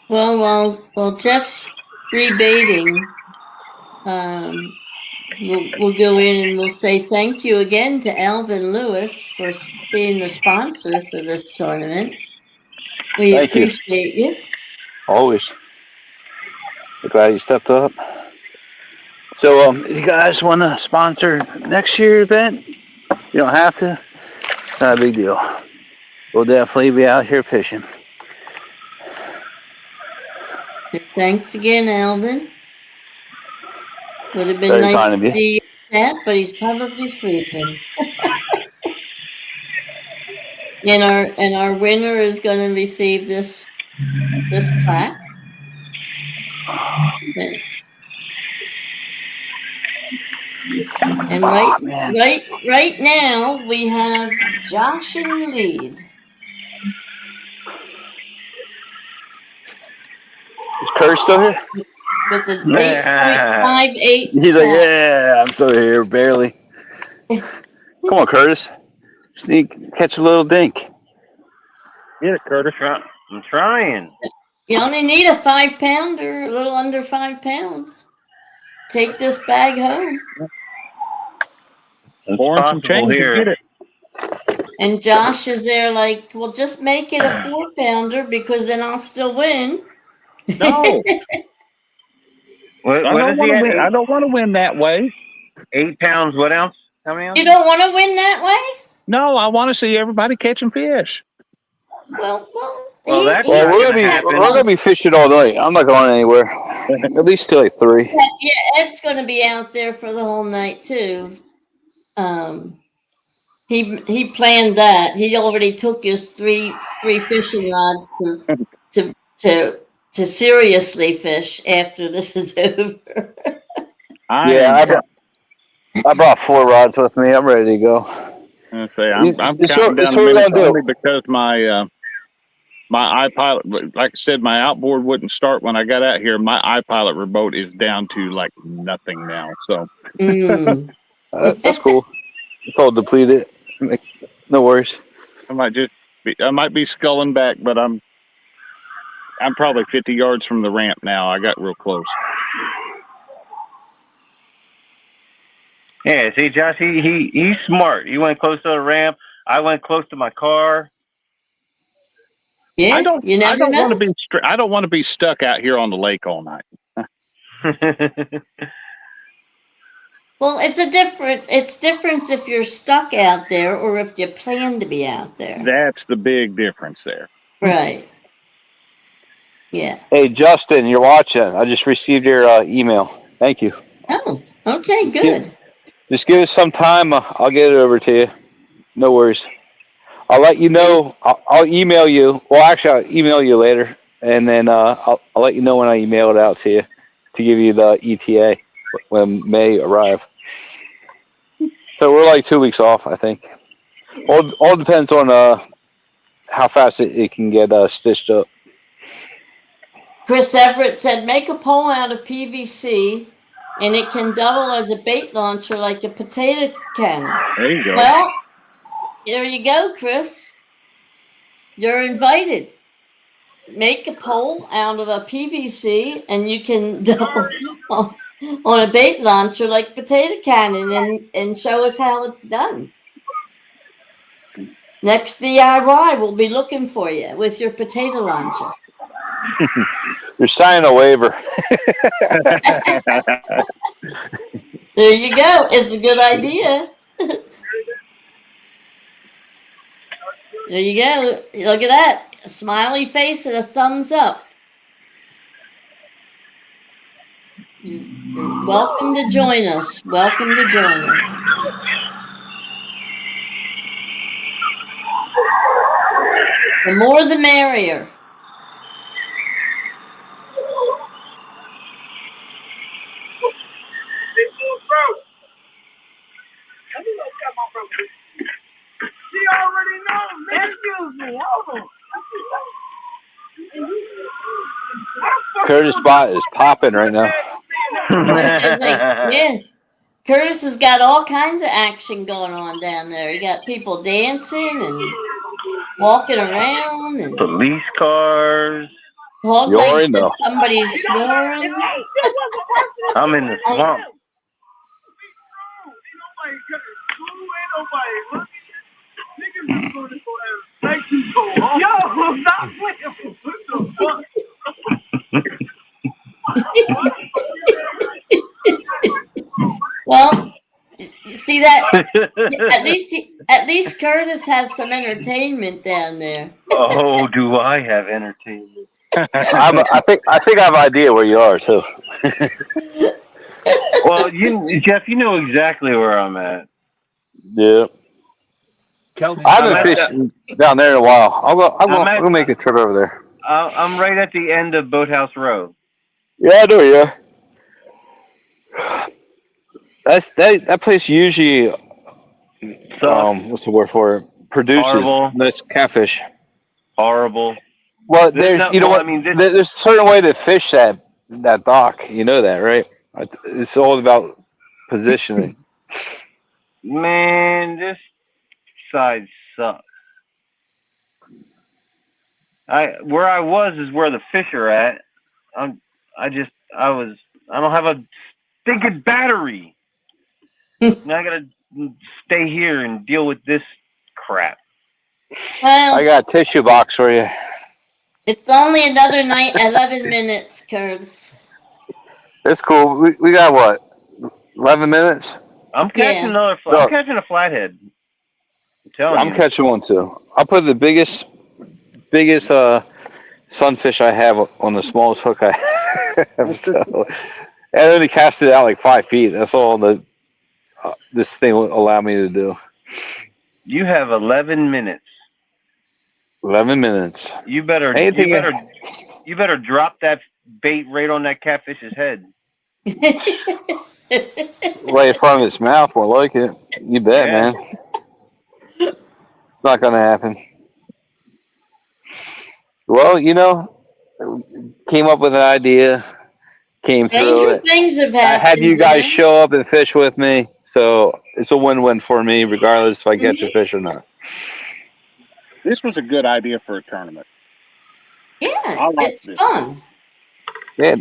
While Jeff's rebaiting, we'll go in and we'll say thank you again to Alvin Lewis for being the sponsor for this tournament. We Thank you. appreciate you. Always. I'm glad you stepped up. So, if you guys want to sponsor next year's event, you don't have to. It's not a big deal. We'll definitely be out here fishing. Thanks again, Alvin. Would have been Very nice kind of to you. see you chat, but he's probably sleeping. And our winner is going to receive this plaque. And right now we have Josh in the lead. Is Kurt still here? with an 8.58 He's like, shot. yeah, I'm still here, barely. Come on, Curtis. Sneak, catch a little dink. Get it, Curtis. I'm trying. You only need a 5-pounder, a little under 5 pounds. Take this bag home. It's Pouring some possible change to here. get it. And Josh is there like, well, just make it a 4-pounder because then I'll still win. No, What I is don't he want to at? win. I don't want to win that way. 8 pounds. What ounce? How many You ounces? don't want to win that way? No, I want to see everybody catching fish. Well, Well, that's Well, not we're gonna gonna be happen. we're gonna be fishing all night. I'm not going anywhere. At least till like 3. Yeah, Ed's going to be out there for the whole night too. He planned that. He already took his three fishing rods to seriously fish after this is over. I brought 4 rods with me. I'm ready to go. I'm counting It's down what the we're minutes gonna do. only because my iPilot, like I said, my outboard wouldn't start when I got out here. My iPilot remote is down to like nothing now. So That's cool. It's all depleted. No worries. I might be sculling back, but I'm probably 50 yards from the ramp now. I got real close. Yeah, see, Josh, he's smart. He went close to the ramp. I went close to my car. Yeah, I don't know. I don't want to be stuck out here on the lake all night. Well, it's different if you're stuck out there or if you plan to be out there. That's the big difference there. Right. Yeah. Hey, Justin, you're watching. I just received your email. Thank you. Oh, okay, good. Just give us some time. I'll get it over to you. No worries. I'll let you know. I'll email you. Well, actually, I'll email you later, and then I'll let you know when I email it out to you to give you the ETA when May arrive. So we're like 2 weeks off, I think. All depends on how fast it can get stitched up. Chris Everett said, make a pole out of PVC, and it can double as a bait launcher like a potato cannon. There you go. Well, there you go, Chris. You're invited. Make a pole out of a PVC, and you can double on a bait launcher like potato cannon and show us how it's done. Next DIY, we'll be looking for you with your potato launcher. You're signing a waiver. There you go. It's a good idea. There you go. Look at that. A smiley face and a thumbs up. You're welcome to join us. Welcome to join us. The more the merrier. Curtis spot is popping right now. Yeah. Curtis has got all kinds of action going on down there. You got people dancing and walking around and Police cars. hog You already legs know. and somebody's snoring. I'm in the swamp. Well, you see that? At least Curtis has some entertainment down there. Oh, do I have entertainment? I think I have an idea where you are too. Well, Jeff, you know exactly where I'm at. Yeah. I haven't fished down there in a while. I'll make a trip over there. I'm right at the end of Boathouse Road. Yeah, I know. Yeah. That place usually, what's the word for it? Produces Horrible. nice catfish. Horrible. Well, there's a certain way to fish that that dock. You know that, right? It's all about positioning. Man, this side sucks. Where I was is where the fish are at. I don't have a stinking battery. Now I gotta stay here and deal with this crap. Well, I got a tissue box for you. it's only another night, 11 minutes, Curbs. It's cool. We got what? 11 minutes? I'm catching Yeah. I'm catching a flathead. I'm telling I'm you. catching one too. I'll put the biggest sunfish I have on the smallest hook I have. So, and I only cast it out like 5 feet. That's all this thing will allow me to do. You have 11 minutes. 11 minutes. You better drop that bait right on that catfish's head. Right in front of its mouth, more like it. You bet, Yeah. man. It's not gonna happen. Well, came up with an idea, came through Stranger it. things have I happened. had you guys man. show up and fish with me, so it's a win-win for me, regardless if I get to fish or not. This was a good idea for a tournament. Yeah, I like it's this. fun. Yeah,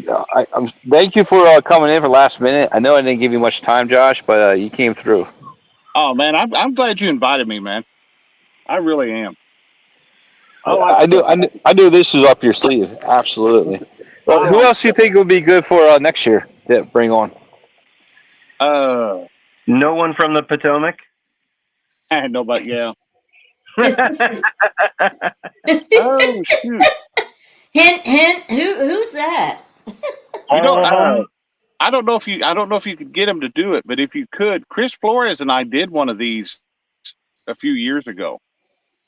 thank you for coming in for last minute. I know I didn't give you much time, Josh, but you came through. Oh man, I'm glad you invited me, man. I really am. I knew this was up your sleeve. Absolutely. Well, who else do you think would be good for next year to bring on? No one from the Potomac? Nobody, yeah. Oh shoot. Hint. Who's that? You know, I don't know if you could get him to do it, but if you could, Chris Flores and I did one of these a few years ago.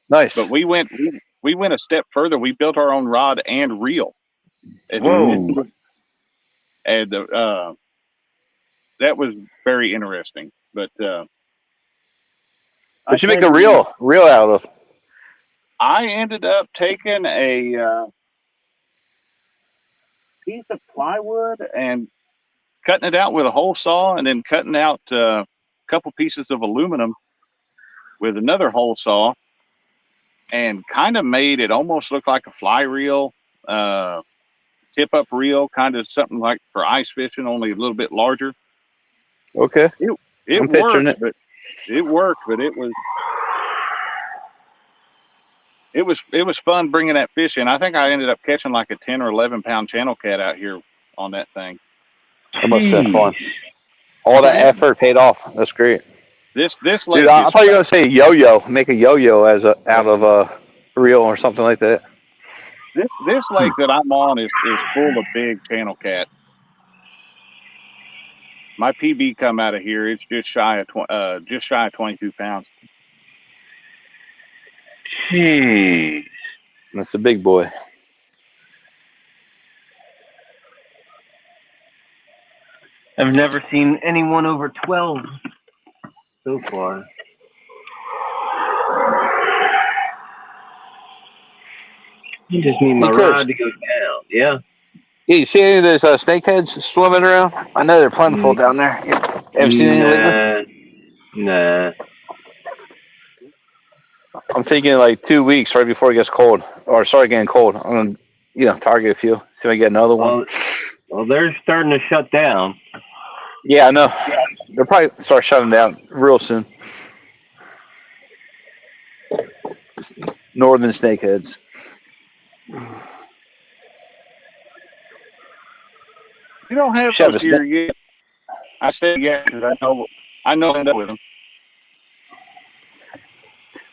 Nice. But we went a step further. We built our own rod and reel. Whoa. And that was very interesting. But what you make a reel out of? I ended up taking a piece of plywood and cutting it out with a hole saw, and then cutting out a couple pieces of aluminum with another hole saw, and kind of made it almost look like a fly reel, tip up reel, kind of something like for ice fishing, only a little bit larger. Okay. It worked, but it was fun bringing that fish in. I think I ended up catching like a 10 or 11 pound channel cat out here on that thing. That must have been fun. All that effort paid off. That's great. This Dude, I thought you were gonna say yo-yo. Make a yo-yo out of a reel or something like that. This lake that I'm on is full of big channel cat. My PB come out of here. It's just shy of 22 pounds. Jeez. That's a big boy. I've never seen anyone over 12 so far. You just need my rod to go down. Yeah. Yeah, you see any of those snakeheads swimming around? I know they're plentiful down there. Ever seen any lately? Nah. I'm thinking like 2 weeks right before it gets cold, or start getting cold. I'm gonna, target a few. See if I get another one. Well, they're starting to shut down. Yeah, I know. They'll probably start shutting down real soon. Northern snakeheads. You don't have those here yet. I said yeah because I know I know with them.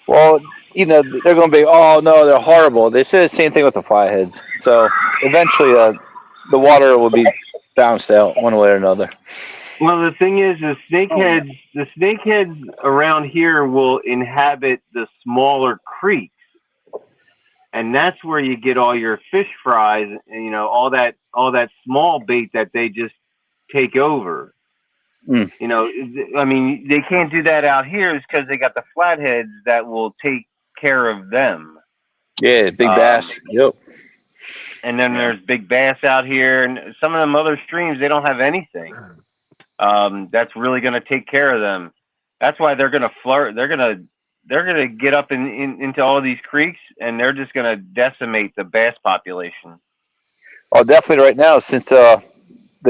Well, they're going to be, oh no, they're horrible. They say the same thing with the flatheads. So eventually, the water will be bounced out one way or another. Well, the thing is, the snakeheads around here will inhabit the smaller creeks, and that's where you get all your fish fries and all that small bait that they just take over. Mm. I mean, they can't do that out here is because they got the flatheads that will take care of them. Yeah, big bass. Yep. And then there's big bass out here, and some of them other streams, they don't have anything. That's really going to take care of them. That's why they're going to flirt. They're going to get up into all of these creeks, and they're just going to decimate the bass population. Oh, definitely right now, since the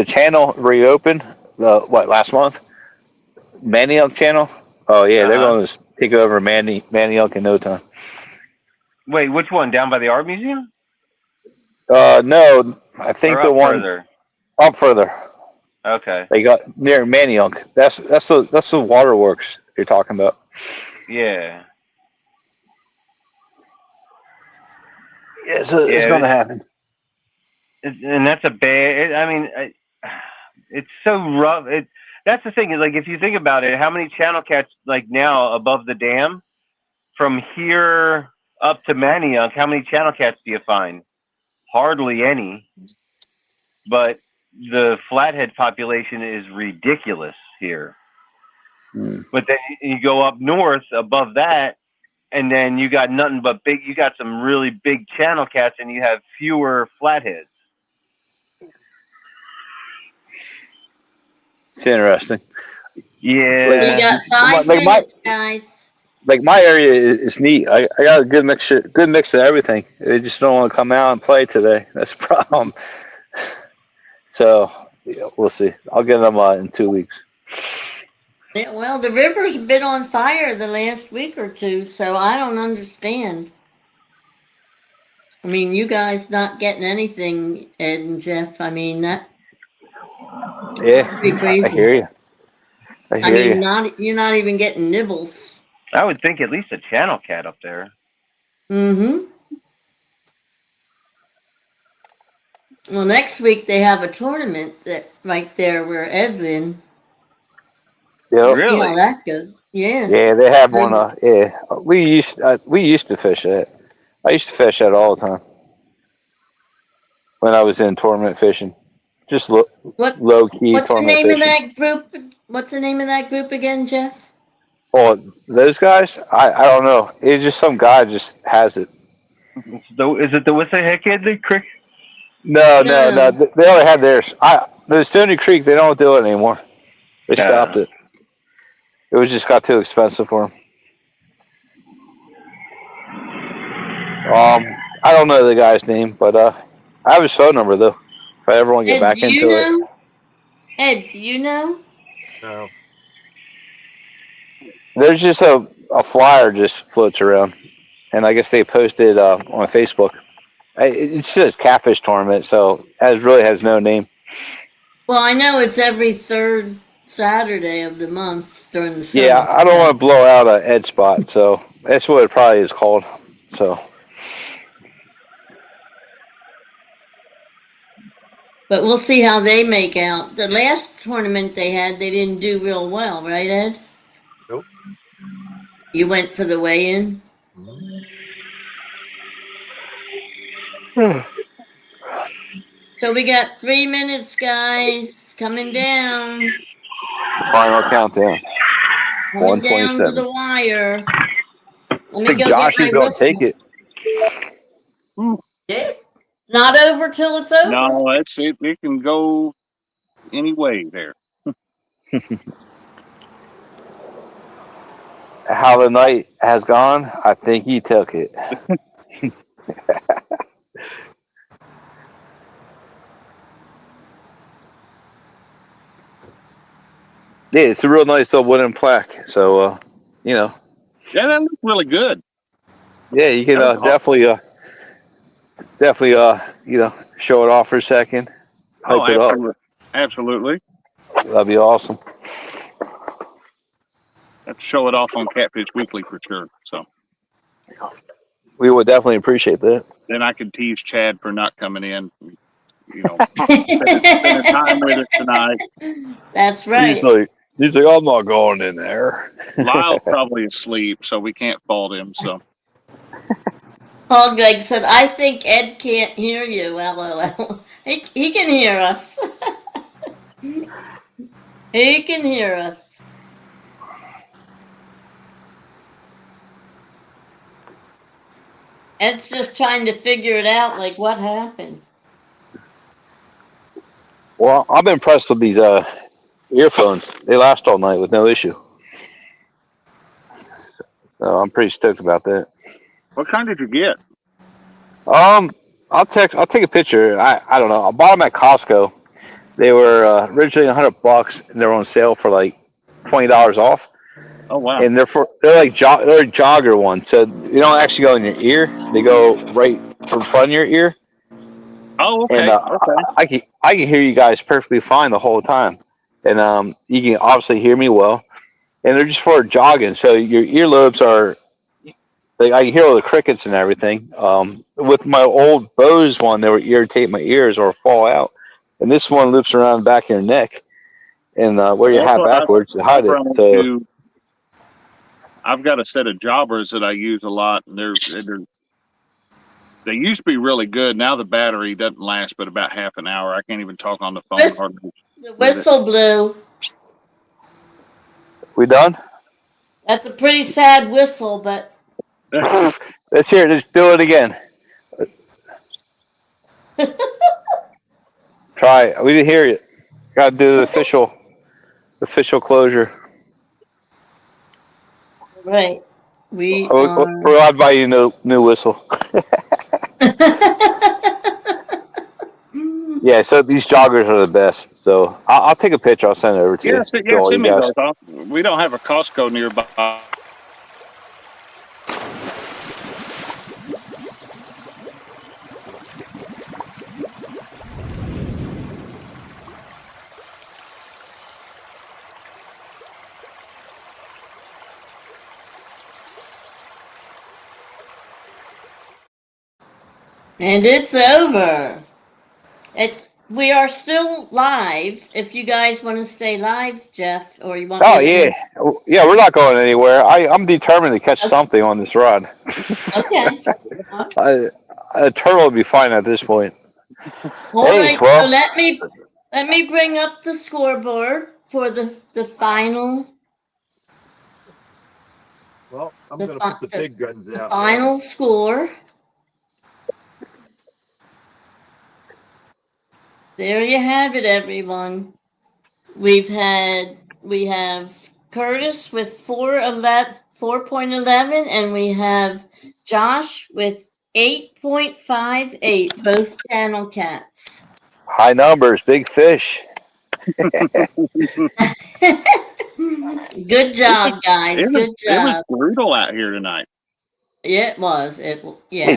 channel reopened, last month, Manioc channel. Oh yeah, they're going to take over Manioc in no time. Wait, which one? Down by the art museum? No, I think Or the up one further? up further. Okay. They got near Manioc. That's the waterworks you're talking about. Yeah. Yeah, so it's going to happen. And that's a bad. I mean, it's so rough. That's the thing is, like, if you think about it, how many channel cats like now above the dam from here up to Manioc? How many channel cats do you find? Hardly any. But the flathead population is ridiculous here. But then you go up north above that, and then you got nothing but big. You got some really big channel cats, and you have fewer flatheads. It's interesting. Yeah. You got 5 minutes, guys. Like my area is neat. I got a good mix of everything. They just don't want to come out and play today. That's the problem. So yeah, we'll see. I'll get them in 2 weeks. Yeah, well, the river's been on fire the last week or two, so I don't understand. I mean, you guys not getting anything, Ed and Jeff. I mean, that's pretty crazy. I hear you. I mean, you're not even getting nibbles. I would think at least a channel cat up there. Mm-hmm. Well, next week they have a tournament that right there where Ed's in. Yep. Really? See how that goes. Yeah. Yeah, they have one. Yeah, we used to fish it. I used to fish that all the time when I was in tournament fishing. Just low key. What's the name fishing. of that group? What's the name of that group again, Jeff? Oh, those guys? I don't know. It's just some guy just has it. Is it the 𝑰𝙎𝑯'𝑵 Creek? No. They already had theirs. The Stony Creek. They don't do it anymore. They stopped it. It was just got too expensive for them. I don't know the guy's name, but I have his phone number though. If I ever want to get back into it. Ed, do you know? No. There's just a flyer just floats around, and I guess they posted on Facebook. It says Catfish Tournament, so it really has no name. Well, I know it's every third Saturday of the month during the summer. Yeah, I don't want to blow out an Ed spot, so that's what it probably is called. So. But we'll see how they make out. The last tournament they had, they didn't do real well, right, Ed? Nope. You went for the weigh-in? So we got 3 minutes, guys. Coming down. Final countdown. Coming down to the wire. Let me go Josh is going to take it. Yeah. It's not over till it's over. No, that's it. It can go any way there. How the night has gone, I think he took it. Yeah, it's a real nice little wooden plaque. So, Yeah, that looks really good. Yeah, you can definitely, show it off for a second. Hype it up. Absolutely. That'd be awesome. Have to show it off on Catfish Weekly for sure. So we would definitely appreciate that. Then I could tease Chad for not coming in. Spending time with us tonight. That's right. He's like, I'm not going in there. Lyle's probably asleep, so we can't fault him. So Paul Gregg said, I think Ed can't hear you. LOL. He can hear us. He can hear us. Ed's just trying to figure it out, like what happened. Well, I've been impressed with these earphones. They last all night with no issue. So I'm pretty stoked about that. What kind did you get? Um, I'll take a picture. I don't know. I bought them at Costco. They were originally $100, and they're on sale for like $20 off. Oh wow. And they're like they're a jogger ones, so you don't actually go in your ear. They go right from front of your ear, Oh and okay. Okay. I can hear you guys perfectly fine the whole time, and you can obviously hear me well. And they're just for jogging, so your earlobes are like I can hear all the crickets and everything. With my old Bose one, they would irritate my ears or fall out, and this one loops around the back of your neck and where you Well, that's have what backwards to hide I've it. run So into. I've got a set of jobbers that I use a lot, and they used to be really good. Now the battery doesn't last but about half an hour. I can't even talk on the phone hardly The with it. whistle blew. we done? That's a pretty sad whistle, but Let's hear it. Let's do it again. Try it. We didn't hear it. Got to do the official closure. right. We We're allowed to buy you a new whistle. Yeah, so these joggers are the best. So I'll take a picture. I'll send it over to you. To all Send you me guys. those. We don't have a Costco nearby. and it's over. We are still live. If you guys want to stay live, Jeff, or you want me Oh to yeah, end. yeah. We're not going anywhere. I'm determined to catch something on this rod. Okay. A turtle would be fine at this point. All Hey, right. So well, let me bring up the scoreboard for the final Well, I'm the, going to fi- put the big guns the out now. final score. There you have it, everyone. We have Curtis with 4.11, and we have Josh with 8.58, both channel cats. high numbers, big fish. Good job, guys. Good It was job. brutal out here tonight. Yeah, it was. Hey,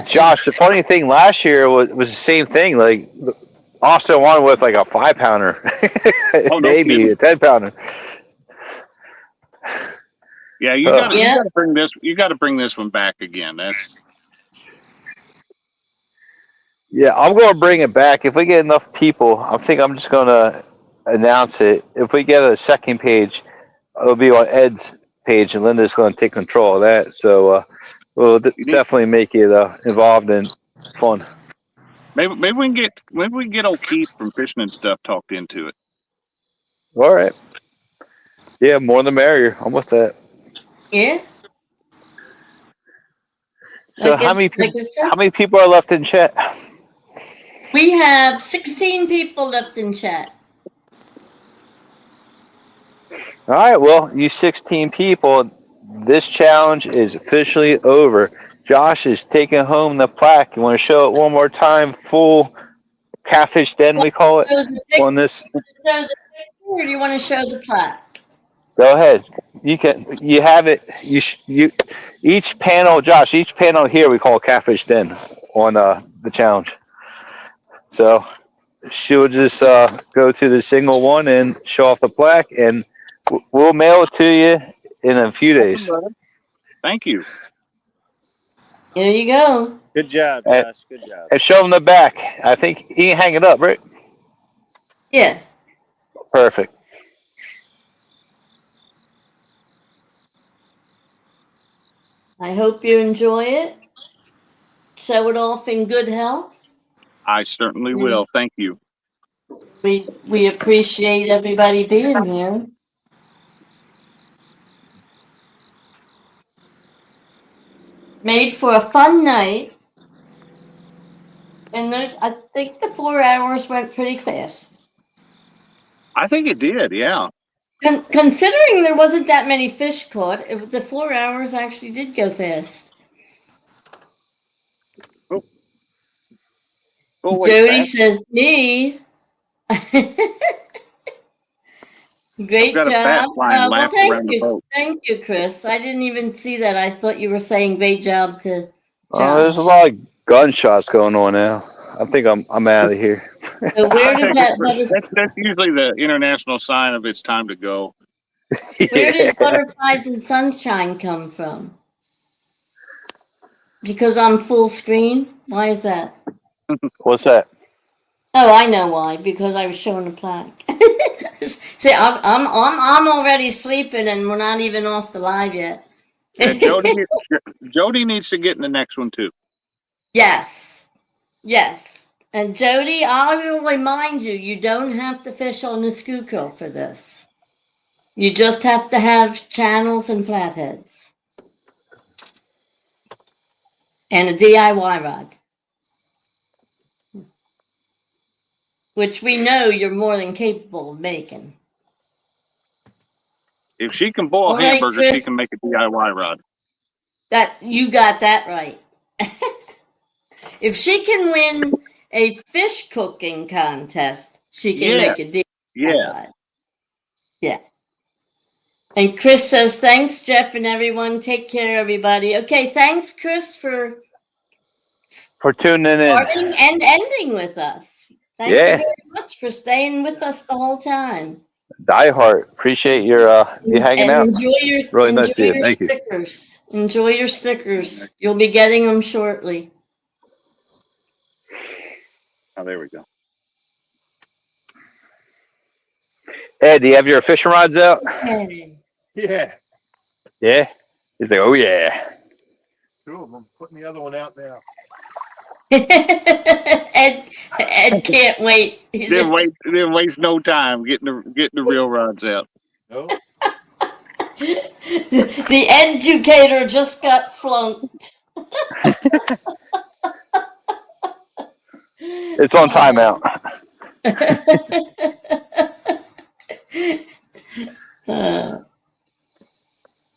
Josh. The funny thing last year was the same thing. Like Austin won with like a 5-pounder, Oh no maybe kidding. a 10-pounder. Yeah, you got to bring this. You got to bring this one back again. Yeah, I'm going to bring it back. If we get enough people, I think I'm just going to announce it. If we get a second page, it'll be on Ed's page, and Linda's going to take control of that. So we'll definitely make it involved and fun. Maybe we can get old Keith from Fishing and Stuff talked into it. All right. Yeah, more the merrier. I'm with that. Yeah. So how many people are left in chat? We have 16 people left in chat. All right, well, you 16 people, this challenge is officially over. Josh is taking home the plaque. You want to show it one more time? Full Catfish Den, we call it, on this. Show the picture, or do you want to show the plaque? Go ahead. You have it. Each panel, Josh, each panel here we call Catfish Den on the challenge. So she'll just go to the single one and show off the plaque, and we'll mail it to you in a few days. Thank you. There you go. Good job, Josh. Good job. And show them the back. I think you can hang it up, right? Yeah. Perfect. I hope you enjoy it. Show it off in good health. I certainly will. Thank you. We appreciate everybody being here. Made for a fun night. And I think the 4 hours went pretty fast. I think it did. Yeah. Considering there wasn't that many fish caught, the 4 hours actually did go fast. Oh, wait, Jody fast. says, me. Great Got a bat job. flying Well, lapped thank around the you. boat. Thank you, Chris. I didn't even see that. I thought you were saying great job to There's a Josh. lot of gunshots going on now. I think I'm out of here. So where did that butterfly? That's usually the international sign of it's time to go. Where did Yeah. butterflies and sunshine come from? Because I'm full screen. Why is that? What's that? Oh, I know why. Because I was showing the plaque. See, I'm already sleeping, and we're not even off the live yet. And Jody needs to get in the next one too. Yes, yes. And Jody, I will remind you, you don't have to fish on the Schuylkill for this. You just have to have channels and flatheads. And a DIY rod. Which we know you're more than capable of making. If she can boil All right, hamburgers, she Chris. can make a DIY rod. That you got that right. If she can win a fish cooking contest, she can make a DIY rod. Yeah. And Chris says, thanks, Jeff and everyone. Take care, everybody. Okay, thanks, Chris, for tuning in. starting and ending with us. Thank you very much for staying with us the whole time. Die Hard. Appreciate your you hanging out. Enjoy your, Really nice enjoy to you. your Thank you. stickers. Enjoy your stickers. You'll be getting them shortly. Oh, there we go. Ed, do you have your fishing rods out? Yeah. Yeah. He's like, oh yeah. Two of them. Putting the other one out now. Ed can't wait. Didn't waste no time getting the real rods out. No. The educator just got flunked. It's on timeout.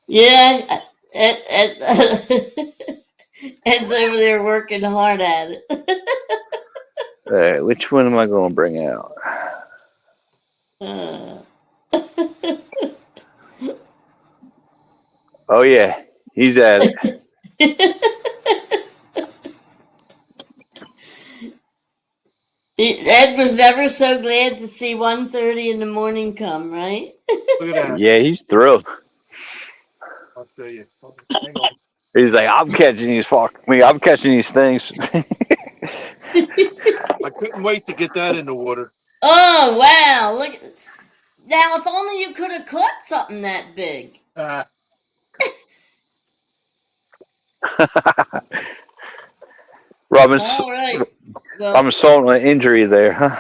Yeah, Ed's over there working hard at it. All right, which one am I going to bring out? Oh yeah, he's at it. Ed was never so glad to see 1:30 in the morning come, right? Look at that. Yeah, he's thrilled. I'll show you. Hang on. He's like, I'm catching these I'm catching these things. I couldn't wait to get that in the water. Oh wow! Look. Now, if only you could have caught something that big. Robin's All right. Well, I'm solving an injury there, huh?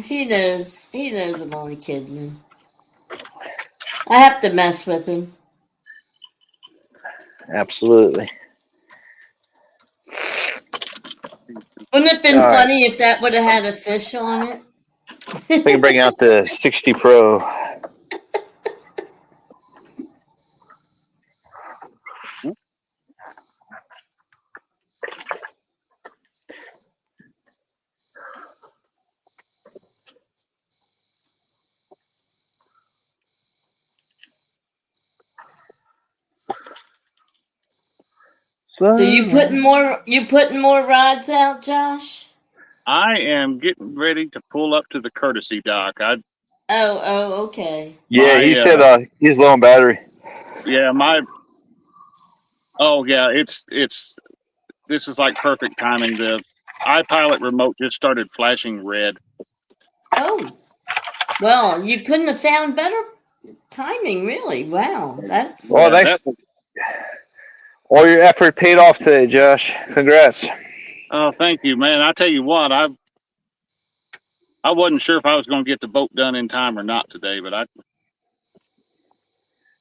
he knows. He knows I'm only kidding. I have to mess with him. Absolutely. Wouldn't it have been All right. funny if that would have had a fish on it? We can bring out the 60 Pro. So you putting more rods out, Josh? I am getting ready to pull up to the courtesy dock. Oh, okay. Yeah, he said he's low on battery. Yeah, this is like perfect timing. The iPilot remote just started flashing red. Oh, well, you couldn't have found better timing, really. Wow, that's. Well, thanks. All your effort paid off today, Josh. Congrats. Oh, thank you, man. I tell you what, I wasn't sure if I was going to get the boat done in time or not today, but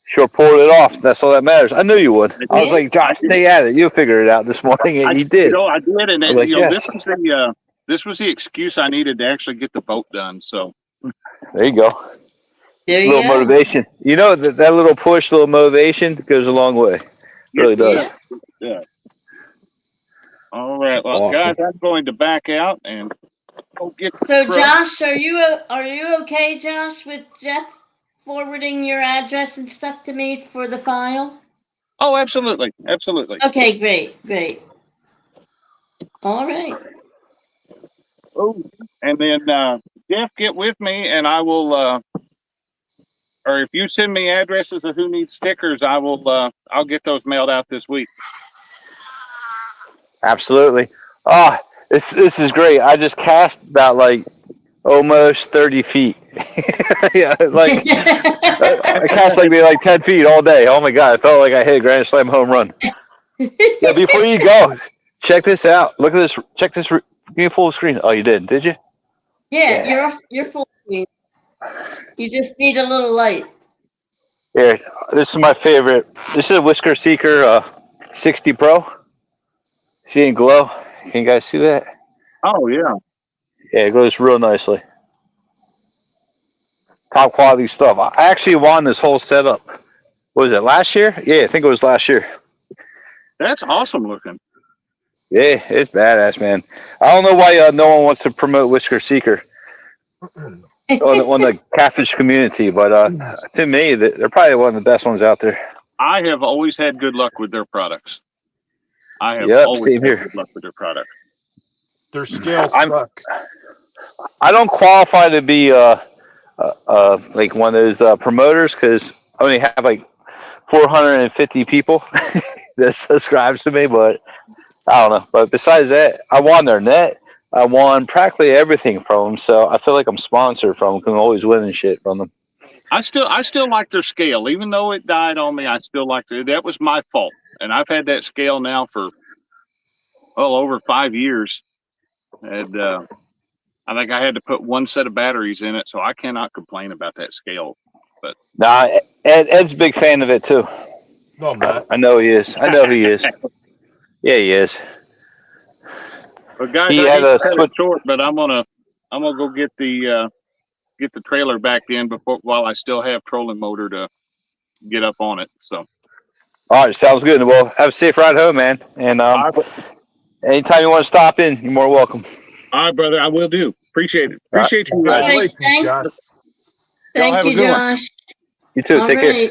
Sure pulled it off. That's all that matters. I knew you would. I was Yeah. like, Josh, stay at it. You'll figure it out this morning, and you did. I did, and I was like, yes. this was the excuse I needed to actually get the boat done. So There you go. There A you little go. motivation. You know that little push, little motivation goes a long way. It really does. Yeah. All right, well, Awesome. guys, I'm going to back out and go get. So, Josh, are you okay, Josh, with Jeff forwarding your address and stuff to me for the file? Oh, absolutely. Okay, great. All right. Oh, and then Jeff, get with me, and I will. Or if you send me addresses of who needs stickers, I will. I'll get those mailed out this week. Absolutely. Oh, this is great. I just cast about like almost 30 feet. Yeah, like I cast like maybe like 10 feet all day. Oh my god, I felt like I hit a grand slam home run. Yeah, before you go, check this out. Look at this. Check this. Give me a full screen. Oh, you did you? Yeah, you're full screen. You just need a little light. Here, this is my favorite. This is a Whisker Seeker 60 Pro. See it glow? Can you guys see that? Oh yeah. Yeah, it goes real nicely. Top quality stuff. I actually won this whole setup. What was it, last year? Yeah, I think it was last year. That's awesome looking. Yeah, it's badass, man. I don't know why no one wants to promote Whisker Seeker on the Catfish community, but to me, they're probably one of the best ones out there. I have always had good luck with their products. I have always same had here. good luck with their products. Their scales suck. I don't qualify to be like one of those promoters because I only have like 450 people that subscribes to me, but I don't know. But besides that, I won their net. I won practically everything from them, so I feel like I'm sponsored from them because I'm always winning shit from them. I still like their scale, even though it died on me. I still like it. That was my fault, and I've had that scale now for over 5 years, and I think I had to put one set of batteries in it, so I cannot complain about that scale. But nah, Ed's a big fan of it too. No, Matt. I know he is. I know he is. Yeah, he is. But guys, He I had hate a to cut switch. it short, but I'm gonna go get the trailer back in while I still have trolling motor to get up on it. So, All right, sounds good. Well, have a safe ride home, man. And anytime you want to stop in, you're more welcome. all right, brother, I will do. Appreciate it. Appreciate you. All right, Congratulations, Josh. Y'all have Thank a you, good one. Josh. You too. All Take right. care.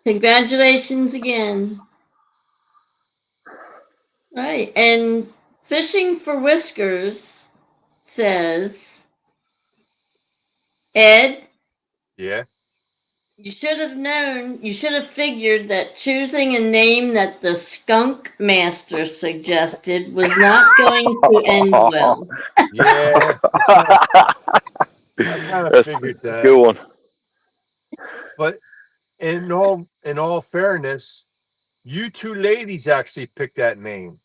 Congratulations again. All right, and Fishing for Whiskers says, Ed, Yeah. you should have figured that choosing a name that the Skunk Master suggested was not going to end well. Yeah. I kind of That's figured a that. good one. But in all fairness, you two ladies actually picked that name.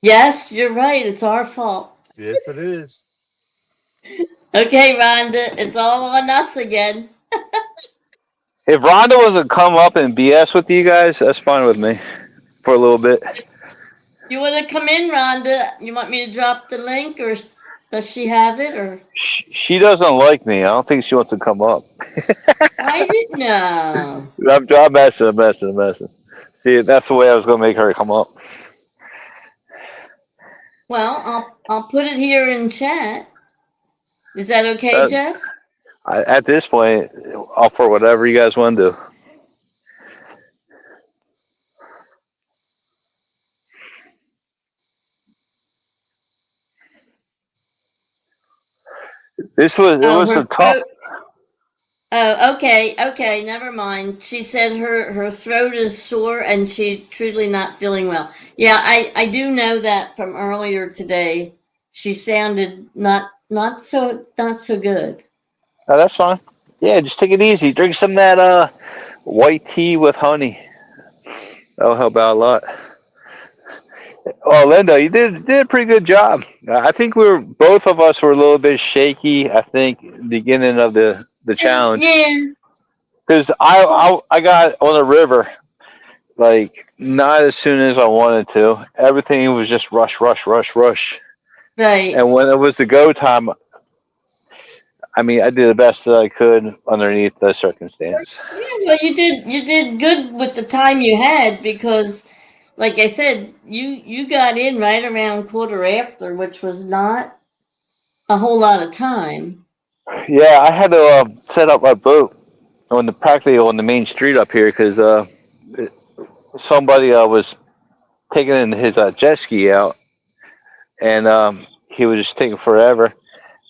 Yes, you're right. It's our fault. Yes, it is. Okay, Rhonda, it's all on us again. If Rhonda was to come up and BS with you guys, that's fine with me for a little bit. You want to come in, Rhonda? You want me to drop the link, or does she have it? Or She doesn't like me. I don't think she wants to come up. I didn't know. I'm messing. See, that's the way I was going to make her come up. Well, I'll put it here in chat. Is that okay, Jeff? At this point, I'll for whatever you guys want to do. It was a tough. Oh, okay, never mind. She said her throat is sore and she's truly not feeling well. Yeah, I do know that from earlier today. She sounded not so good. Oh, that's fine. Yeah, just take it easy. Drink some of that white tea with honey. That'll help out a lot. Oh, Linda, you did a pretty good job. I think both of us were a little bit shaky. I think beginning of the challenge. Yeah. Because I got on the river like not as soon as I wanted to. Everything was just rush, rush, rush, rush. Right. And when it was the go time, I mean, I did the best that I could underneath the circumstance. Yeah, well, you did good with the time you had because, like I said, you got in right around quarter after, which was not a whole lot of time. Yeah, I had to set up my boat on practically on the main street up here because somebody was taking his jet ski out, and he was just taking forever.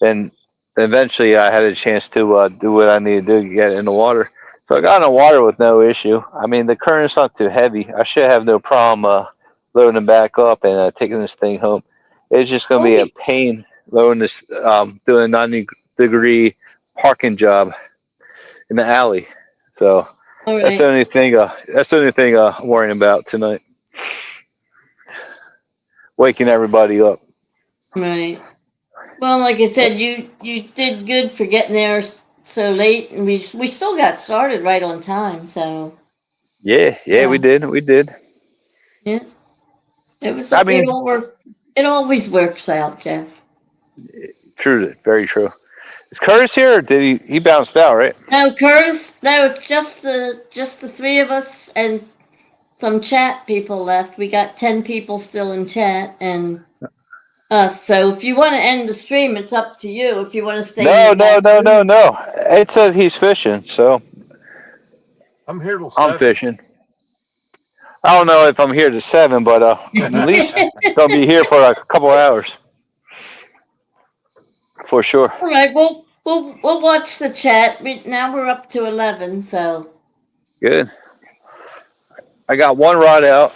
And eventually, I had a chance to do what I needed to do to get in the water. So I got in the water with no issue. I mean, the current's not too heavy. I should have no problem loading it back up and taking this thing home. It's just going to be a pain loading this, doing a 90-degree parking job in the alley. So All that's the right. only thing. That's the only thing I'm worrying about tonight. Waking everybody up. Right. Well, like I said, you did good for getting there so late, and we still got started right on time. So Yeah, we did. We did. yeah, it was I it mean, all work. It always works out, Jeff. true. Very true. Is Curtis here, or did he bounced out, right? No, Curtis. No, it's just the three of us and some chat people left. We got 10 people still in chat and us. So if you want to end the stream, it's up to you. If you want to stay in No, the back room. no. It said he's fishing, so I'm here till I'm 7. fishing. I don't know if I'm here to 7, but at least gonna be here for a couple hours for sure. All right, we'll watch the chat. Now we're up to 11, so. Good. I got one rod out.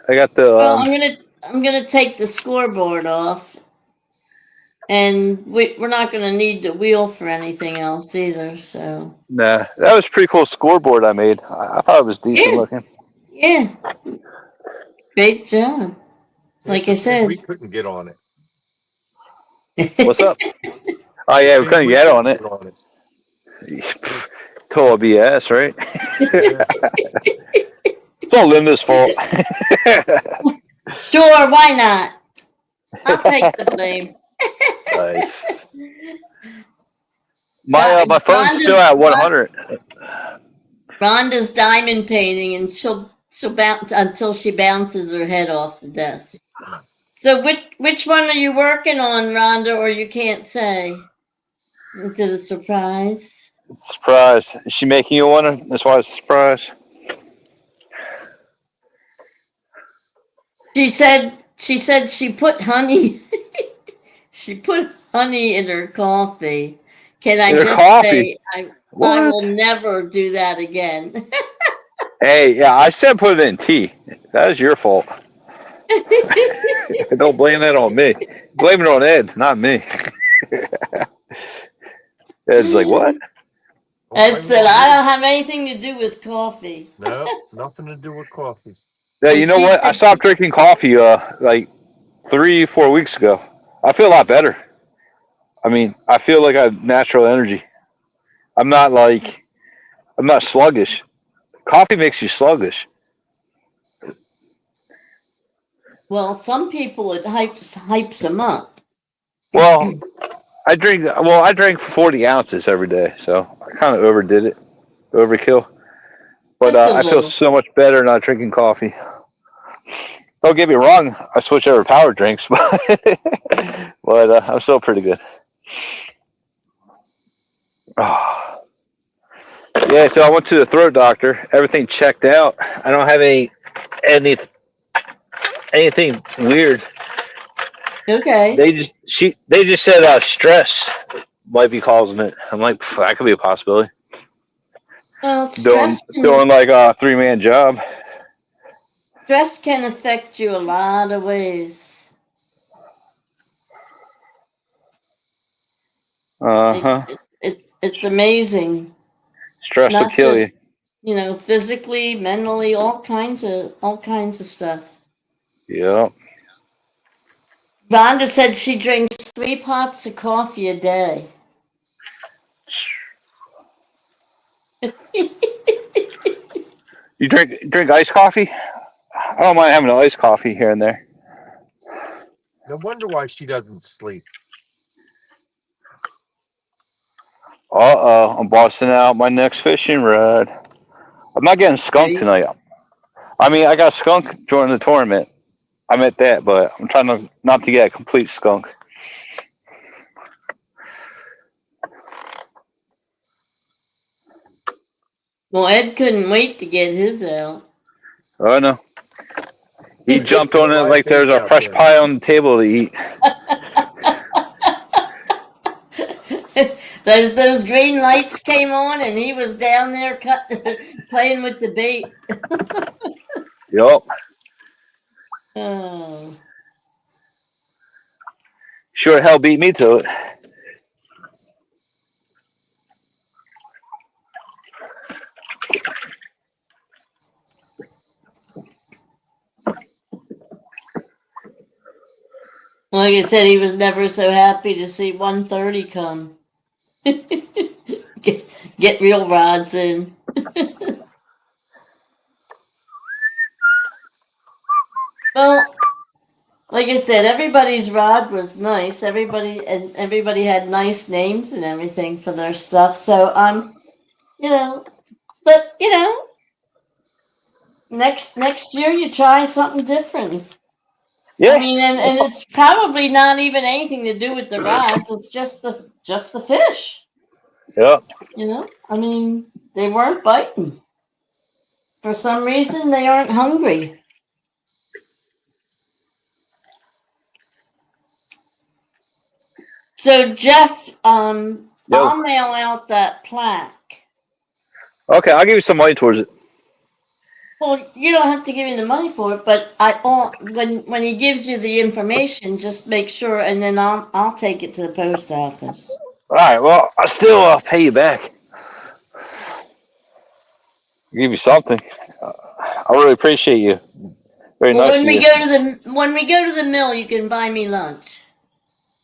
I got the Well, I'm gonna take the scoreboard off, and we're not gonna need the wheel for anything else either. So. nah. That was a pretty cool scoreboard I made. I thought it was decent Yeah, looking. yeah, great job. Like I It's a shame we said. couldn't get on it. What's up? Oh yeah, we Shame couldn't we get on couldn't it. get on it. Total BS, right? Yeah. It's all Linda's fault. Sure, why not? I'll take the blame. Nice. My phone's still Rhonda's, at 100. Rhonda's diamond painting, and she'll bounce until she bounces her head off the desk. So which one are you working on, Rhonda, or you can't say? Is it a surprise? Surprise. Is she making you one? That's why it's a surprise. She said she put honey she put honey in her coffee. Can I In her just coffee? say I What? will never do that again. Hey, yeah, I said put it in tea. That is your fault. Don't blame that on me. Blame it on Ed, not me. Ed's like, what? Ed said I don't have anything to do with coffee. No, nothing to do with coffee. Yeah, And you know she what? I said stopped drinking coffee like 3-4 weeks ago. I feel a lot better. I mean, I feel like I have natural energy. I'm not sluggish. Coffee makes you sluggish. well, some people it hypes them up. Well, I drank 40 ounces every day, so I kind of overdid it, overkill. But Just a I feel little. so much better not drinking coffee. Don't get me wrong, I switch over power drinks, but I'm still pretty good. Oh. Yeah, so I went to the throat doctor. Everything checked out. I don't have anything weird. Okay. They just said stress might be causing it. I'm like, that could be a possibility. Well, Doing stress like a 3-man job. can affect you a lot of ways. Uh-huh. It's amazing. Stress will Not kill just you. physically, mentally, all kinds of stuff. Yeah. Rhonda said she drinks 3 pots of coffee a day. You drink iced coffee? I don't mind having an iced coffee here and there. No wonder why she doesn't sleep. I'm busting out my next fishing rod. I'm not getting skunked tonight. I mean, I got skunk during the tournament. I meant that, but I'm trying not to get a complete skunk. Well, Ed couldn't wait to get his out. Oh no. He jumped on it like there's a fresh pie on the table to eat. Those green lights came on, and he was down there playing with the bait. Yup. Oh. Sure hell beat me to it. Like I said, he was never so happy to see 130 come. Get real rods in. Well, like I said, everybody's rod was nice. Everybody had nice names and everything for their stuff. So but next year you try something different. Yeah. I mean, and it's probably not even anything to do with the rods. It's just the fish. Yep. I mean, they weren't biting. For some reason, they aren't hungry. So, Jeff, I'll mail out that plaque. Okay, I'll give you some money towards it. Well, you don't have to give me the money for it, but when he gives you the information, just make sure, and then I'll take it to the post office. All right. Well, I'll still pay you back. Give you something. I really appreciate you. Very nice When of we you. go to the mill, you can buy me lunch.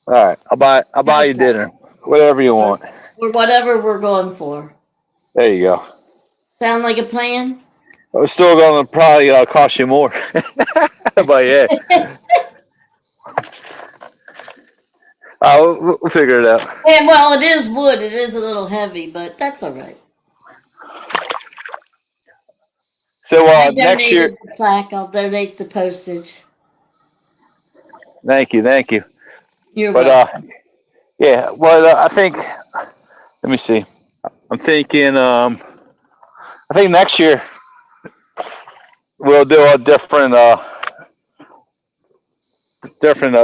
All right. I'll buy you dinner. Whatever you want. Or whatever we're going for. There you go. Sound like a plan? It's still going to probably cost you more. But yeah. We'll figure it out. Yeah, well, it is wood. It is a little heavy, but that's all right. So I next year. The plaque. I'll donate the postage. Thank you. You're welcome. Yeah. Well, I think. Let me see. I'm thinking. I think next year we'll do a different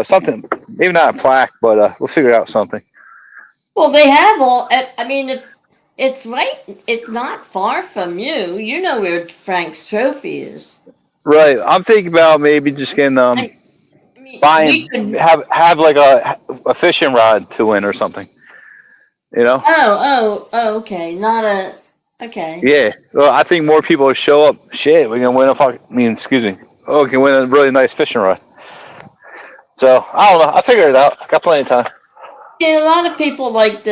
something. Maybe not a plaque, but we'll figure out something. Well, they have all. I mean, if it's right, it's not far from you. You know where Frank's trophy is. Right. I'm thinking about maybe just getting have like a fishing rod to win or something. Oh, okay. Not a. Okay. Yeah. Well, I think more people will show up. Shit, we're gonna win excuse me. Oh, we can win a really nice fishing rod. So I don't know. I'll figure it out. Got plenty of time. Yeah, a lot of people like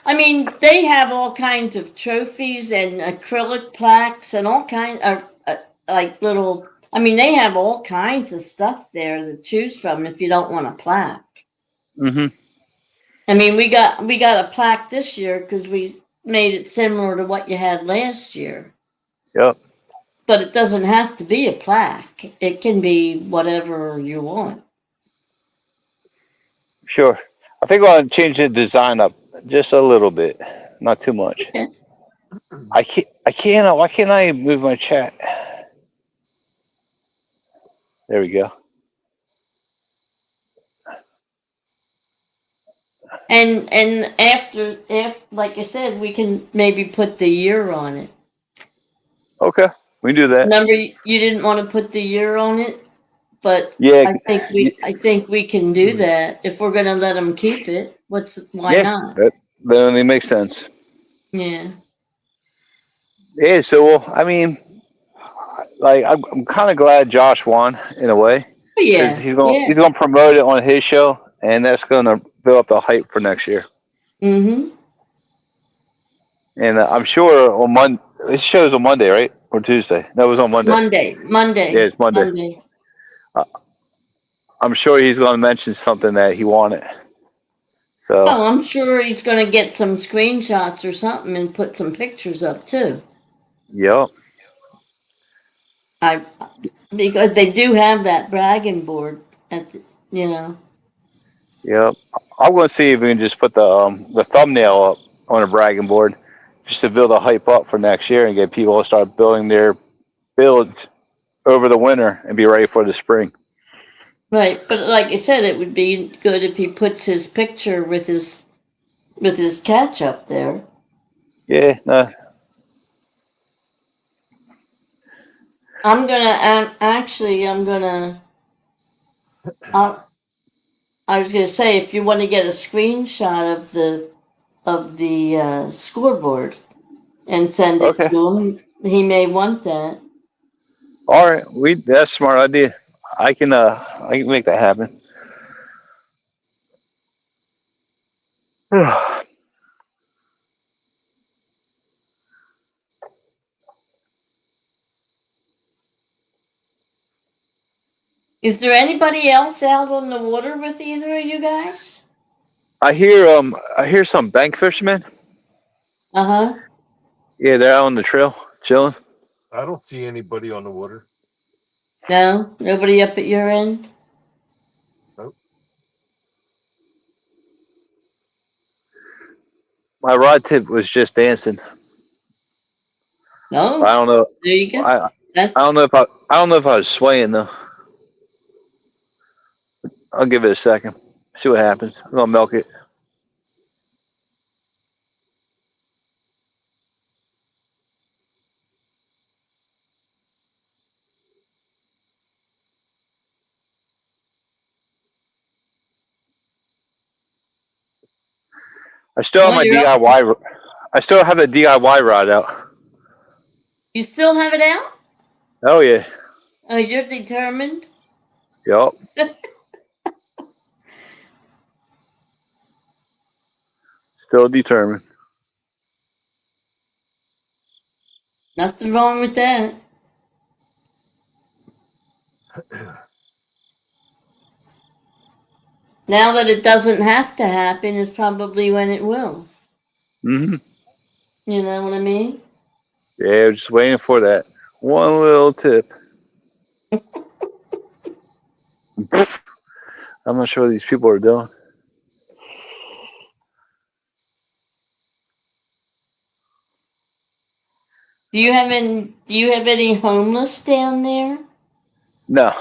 I mean, they have all kinds of trophies and acrylic plaques and all kinds of like little. I mean, they have all kinds of stuff there to choose from if you don't want a plaque. Mm-hmm. I mean, we got a plaque this year because we made it similar to what you had last year. Yep. But it doesn't have to be a plaque. It can be whatever you want. Sure. I think I'll change the design up just a little bit, not too much. Okay. I can't. Why can't I move my chat? There we go. And after like I said, we can maybe put the year on it. Okay, we can do that. Remember, you didn't want to put the year on it, but yeah, I think we can do that if we're gonna let them keep it. Why not? That only makes sense. Yeah. Yeah. So I mean, like I'm kind of glad Josh won in a way. Yeah. He's gonna promote it on his show, and that's gonna build up the hype for next year. Mm-hmm. And I'm sure on Monday, it shows on Monday, right? Or Tuesday? No, it was on Monday. Yeah, it's Monday. Monday. I'm sure he's going to mention something that he wanted. So, Well, I'm sure he's going to get some screenshots or something and put some pictures up too. yep. Because they do have that bragging board at the, Yep. I'm going to see if we can just put the thumbnail up on a bragging board just to build a hype up for next year and get people to start building their builds over the winter and be ready for the spring. Right, but like I said, it would be good if he puts his picture with his catch up there. Yeah. I'm gonna I was gonna say, if you want to get a screenshot of the scoreboard and send it Okay. to him, he may want that. All right. That's a smart idea. I can make that happen. Is there anybody else out on the water with either of you guys? I hear some bank fishermen. Uh-huh. Yeah, they're out on the trail chilling. I don't see anybody on the water. No? Nobody up at your end? Nope. My rod tip was just dancing. No? I don't know. There you go. I don't know if I was swaying though. I'll give it a second. See what happens. I'm gonna milk it. I still have my you're up. DIY. I still have a DIY rod out. You still have it out? Oh yeah. Oh, you're determined? Yup. Still determined. Nothing wrong with that. Now that it doesn't have to happen is probably when it will. Mm-hmm. You know what I mean? Yeah, just waiting for that one little tip. I'm not sure what these people are doing. Do you have any homeless down there? No,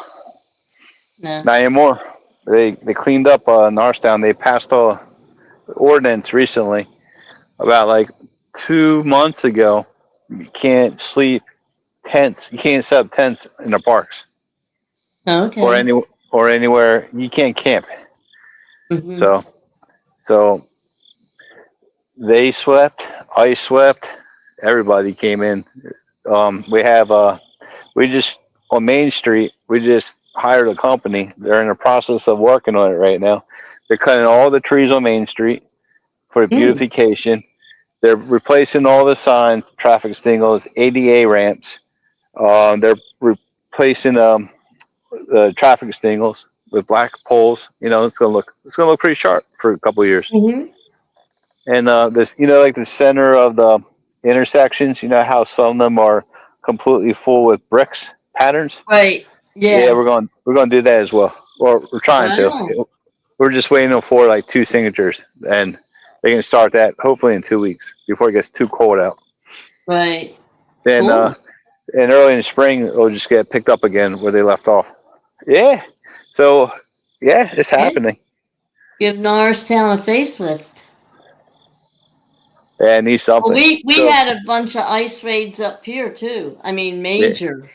No. not anymore. They cleaned up Norristown. They passed a ordinance recently about like 2 months ago. You can't sleep tents. You can't set up tents in the parks Okay. or anywhere. You can't camp. Mm-hmm. So they swept. I swept. Everybody came in. We just on Main Street. We just hired a company. They're in the process of working on it right now. They're cutting all the trees on Main Street for beautification. They're replacing all the signs, traffic signals, ADA ramps. They're replacing the traffic signals with black poles. It's gonna look pretty sharp for a couple of years. Mm-hmm. And this, like the center of the intersections. You know how some of them are completely full with bricks patterns. Right. Yeah, Yeah. we're going to do that as well. Or we're trying to. We're just waiting for like 2 signatures, and they can start that hopefully in 2 weeks before it gets too cold out. Right. Then, Cool. and early in the spring, it'll just get picked up again where they left off. Yeah. So, yeah, it's happening. Give Norristown a facelift. Yeah, it needs something. Well, we had a bunch of ice raids up here too. I mean, major.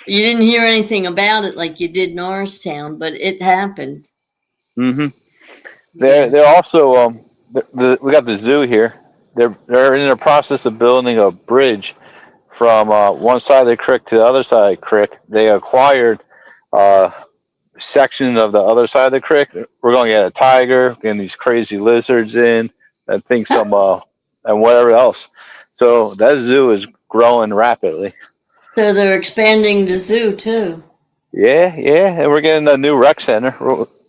You didn't hear anything about it like you did Norristown, but it happened. Mm-hmm. They're also we got the zoo here. They're in the process of building a bridge from one side of the creek to the other side of the creek. They acquired section of the other side of the creek. We're going to get a tiger, getting these crazy lizards in. I think some and whatever else. So that zoo is growing rapidly. So they're expanding the zoo too. Yeah, yeah, and we're getting a new rec center,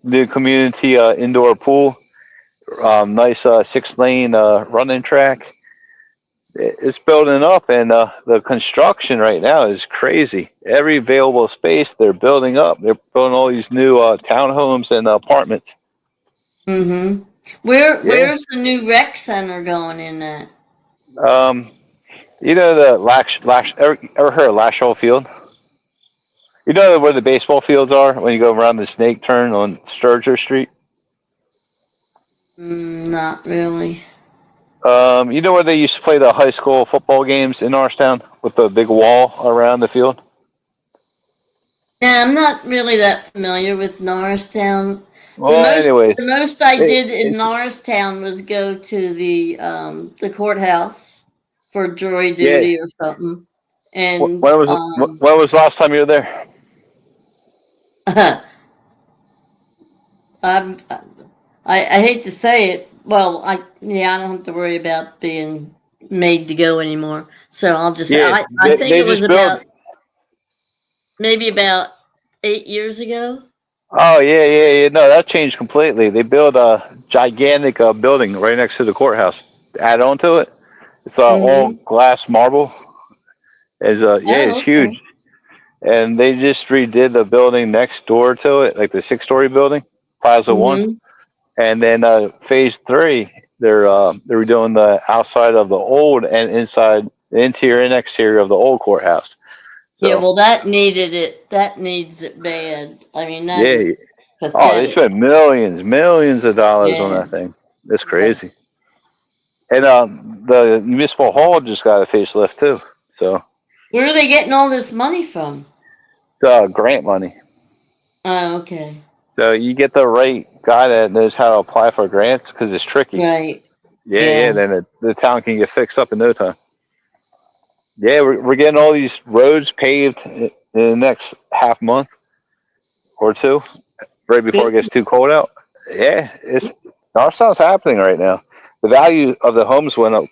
new community indoor pool, nice 6-lane running track. It's building up, and the construction right now is crazy. Every available space they're building up. They're building all these new townhomes and apartments. Mm-hmm. Yeah. Where's the new rec center going in at? Um, you know the ever heard of Lashall Field? You know where the baseball fields are when you go around the snake turn on Sturger Street? Not really. You know where they used to play the high school football games in Norristown with the big wall around the field? Yeah, I'm not really that familiar with Norristown. Well, anyways, The most I it, did in it's Norristown was go to the courthouse for jury yeah. duty or something. And When was the last time you were there? I'm, I hate to say it. Well, I don't have to worry about being made to go anymore. So I'll just say Yeah, I think they it was just built. about maybe about 8 years ago. Oh yeah. No, that changed completely. They built a gigantic building right next to the courthouse. Add on to it, it's all Mm-hmm. glass marble. It's Oh, huge. okay. And they just redid the building next door to it, like the 6-story building, Plaza One. Mm-hmm. And then phase 3, they're redoing the outside of the old and inside, the interior and exterior of the old courthouse. Yeah, So well, that needed it. That needs it bad. I mean, that is yeah, oh, they pathetic. spent millions of dollars on Yeah. that thing. It's Yeah. crazy. And the municipal hall just got a facelift too. So Where are they getting all this money from? grant money. Oh, okay. So you get the right guy that knows how to apply for grants because it's tricky. Right. Yeah. Yeah. Then the town can get fixed up in no time. Yeah, we're getting all these roads paved in the next half month or two, right before it Good. gets too cold out. Yeah, it's our stuff's happening right now. The value of the homes went up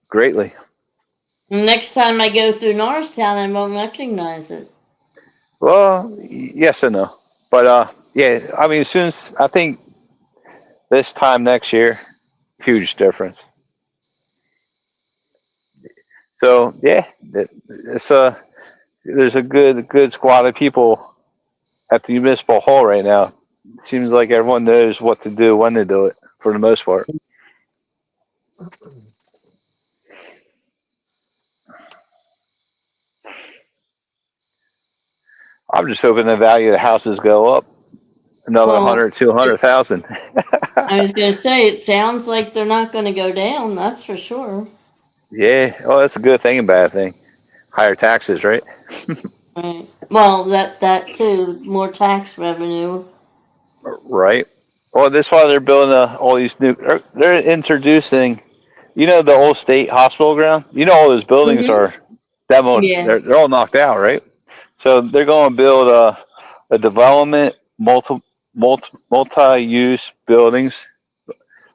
greatly. Next time I go through Norristown, I won't recognize it. Well, yes and no, but yeah. I mean, as soon as I think this time next year, huge difference. So yeah, it's there's a good squad of people at the municipal hall right now. Seems like everyone knows what to do when to do it for the most part. I'm just hoping the value of the houses go up another Well, 100, 200,000. I was going to say, it sounds like they're not going to go down. That's for sure. Yeah. Oh, that's a good thing and bad thing. Higher taxes, right? Right. Well, that too, more tax revenue. Right. Well, that's why they're building all these new. They're introducing, the old state hospital ground. All those buildings Mm-hmm. are demoed. Yeah. They're all knocked out, right? So they're going to build a development, multi-use buildings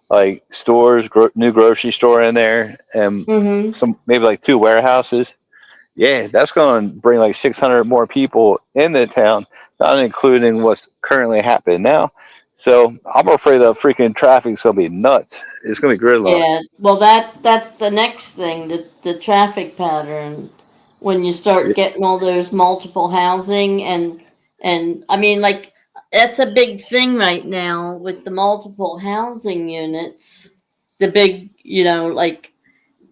like stores, new grocery store in there, and Mm-hmm. some maybe like 2 warehouses. Yeah, that's going to bring like 600 more people in the town, not including what's currently happening now. So I'm afraid the freaking traffic's going to be nuts. It's going to be gridlock. Yeah. Well, that's the next thing, the traffic pattern. When you start Yeah. getting all those multiple housing and I mean, like, that's a big thing right now with the multiple housing units. The big, like,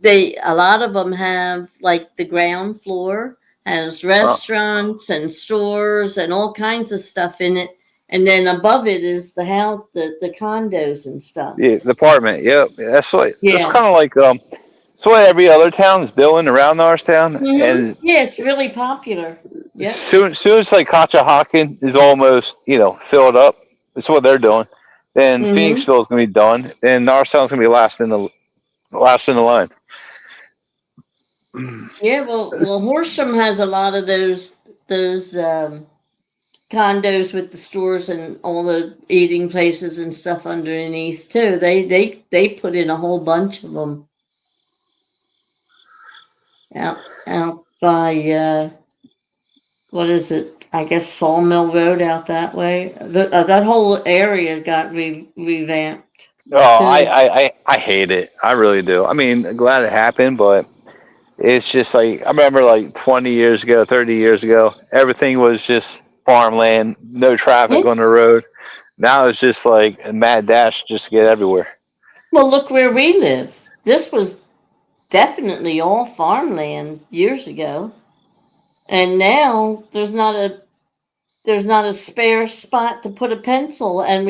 a lot of them have, like, the ground floor has Uh, restaurants and stores and all kinds of stuff in it, and then above it is the house, the condos and stuff. yeah, the apartment. Yep, that's Yeah. kind of like it's what every other town is doing around Norristown. Mm-hmm. And Yeah, it's really popular. Yep. soon as like Conshohocken is almost filled up, that's what they're doing. Then Mm-hmm. Phoenixville is going to be done, and Norristown's going to be last in the line. Yeah, well, Horsham has a lot of those condos with the stores and all the eating places and stuff underneath too. They put in a whole bunch of them. out by what is it? I guess Sawmill Road out that way. That whole area got revamped. Oh, I hate it. I really do. I mean, glad it happened, but it's just like I remember like 20 years ago, 30 years ago, everything was just farmland, no Yeah. traffic on the road. Now it's just like a mad dash just to get everywhere. Well, look where we live. This was definitely all farmland years ago, and now there's not a spare spot to put a pencil, and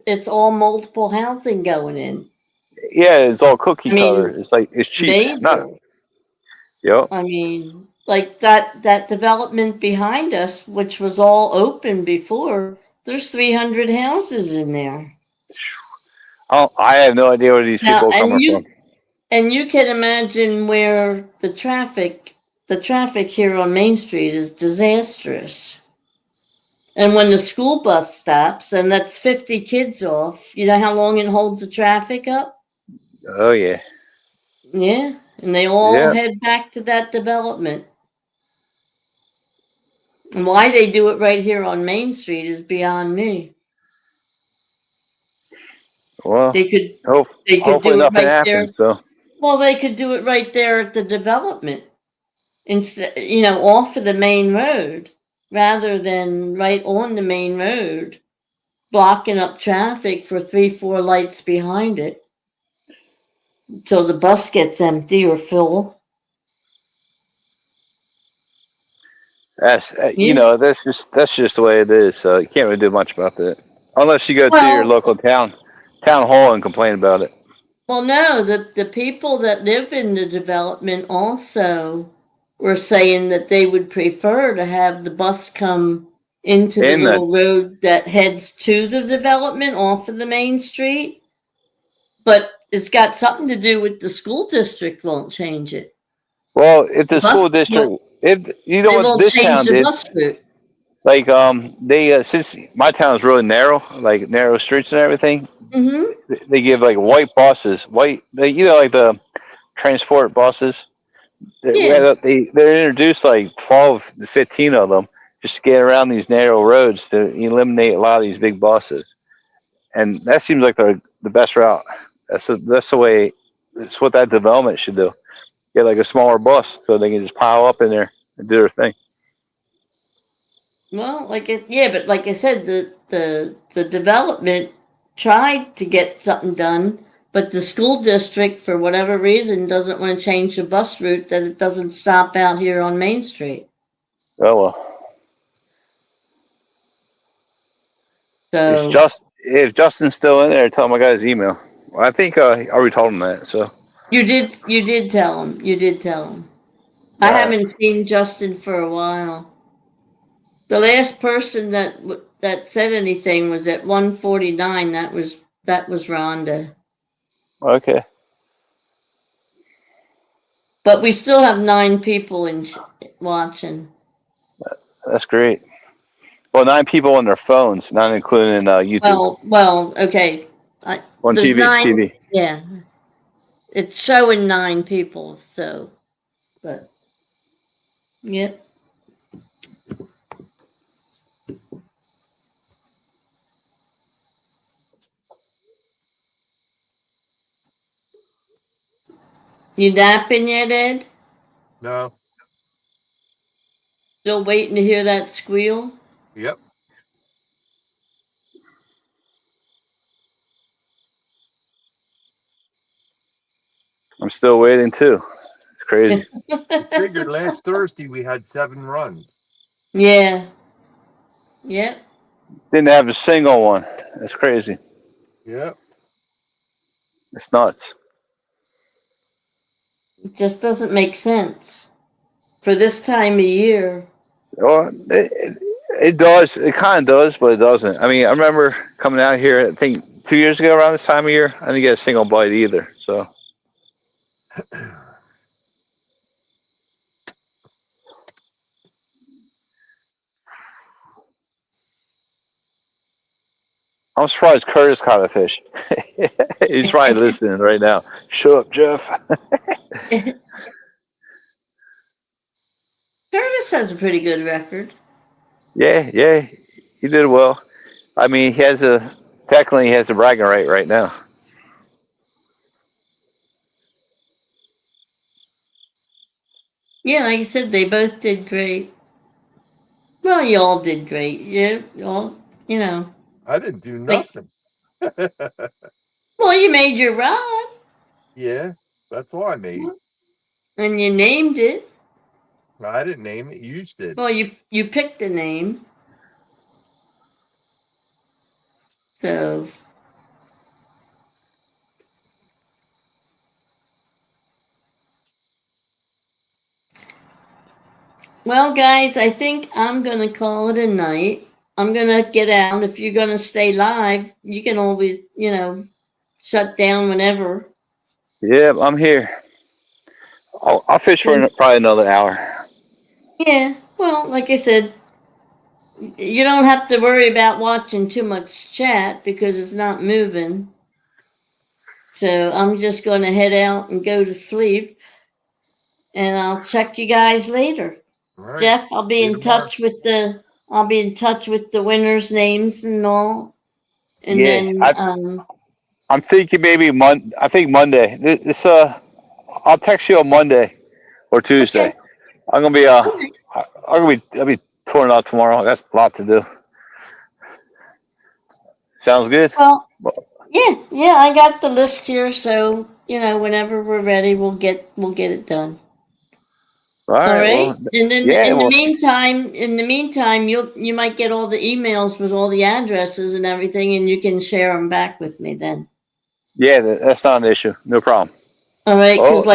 it's all multiple housing going in. Yeah, it's all cookie I cutter. mean, It's like it's cheap. Not, major. yep. I mean, like that development behind us, which was all open before, there's 300 houses in there. I have no idea where these Now, people are coming from. and you can imagine where the traffic here on Main Street is disastrous. And when the school bus stops and that's 50 kids off, you know how long it holds the traffic up? Oh yeah. Yeah. And they all Yeah. head back to that development. And why they do it right here on Main Street is beyond me. Well, They could hopefully do it nothing right there. happens. So Well, they could do it right there at the development instead, off of the main road rather than right on the main road, blocking up traffic for 3-4 lights behind it till the bus gets empty or full. that's Yeah. that's just the way it is. So you can't really do much about that unless you go to your Well, local town hall and complain about it. well, no, the people that live in the development also were saying that they would prefer to have the bus come into the In that, little road that heads to the development off of the main street. But it's got something to do with the school district won't change it. well, if The the bus school district, if you know they what won't this change town the did, bus route. like they since my town is really narrow, like narrow streets and everything, Mm-hmm. they give like white buses, like the transport buses. Yeah. They introduced like 12 to 15 of them just to get around these narrow roads to eliminate a lot of these big buses, and that seems like the best route. That's the way. It's what that development should do. Get like a smaller bus so they can just pile up in there and do their thing. Well, but like I said, the development tried to get something done, but the school district, for whatever reason, doesn't want to change the bus route that it doesn't stop out here on Main Street. Oh well. So If Justin's still in there, tell him I got his email. Well, I think I already told him that. So you did tell him. You did tell him. I haven't seen Justin for a while. The last person that said anything was at 149. That was Rhonda. okay, But we still have 9 people watching. that's great. Well, 9 people on their phones, not including YouTube. Well, okay. On There's TV, 9. TV. Yeah, it's showing 9 people. So, but yep. You napping yet, Ed? No. Still waiting to hear that squeal? Yep. I'm still waiting too. It's crazy. Figured last Thursday we had 7 runs. Yeah. Yep. Didn't have a single one. That's crazy. Yep. It's nuts. It just doesn't make sense for this time of year. Well, it does. It kind of does, but it doesn't. I mean, I remember coming out here. I think 2 years ago around this time of year. I didn't get a single bite either. So I'm surprised Curtis caught a fish. He's probably listening right now. Shut up, Jeff. Chris has a pretty good record. Yeah, he did well. I mean, technically he has a bragging right now. Yeah, like I said, they both did great. Well, you all did great. You all, you know. I didn't do Like, nothing. well, you made your rod. Yeah, that's all I made. And you named it. I didn't name it. You did. Well, you picked the name. So, well, guys, I think I'm going to call it a night. I'm going to get out. If you're going to stay live, you can always, shut down whenever. Yeah, I'm here. I'll fish for probably another hour. Yeah, well, like I said, you don't have to worry about watching too much chat because it's not moving. So I'm just going to head out and go to sleep. And I'll check you guys later. Right. Jeff, I'll be in touch with the winners' names and all. And then I'm thinking maybe I think Monday. I'll text you on Monday or Tuesday. Okay. I'll be touring out tomorrow. I got a lot to do. Sounds good. Well, yeah, I got the list here, so whenever we're ready, we'll get it done. All right. Well, and then in the meantime, you might get all the emails with all the addresses and everything, and you can share them back with me then. Yeah, that's not an issue. No problem. All right, because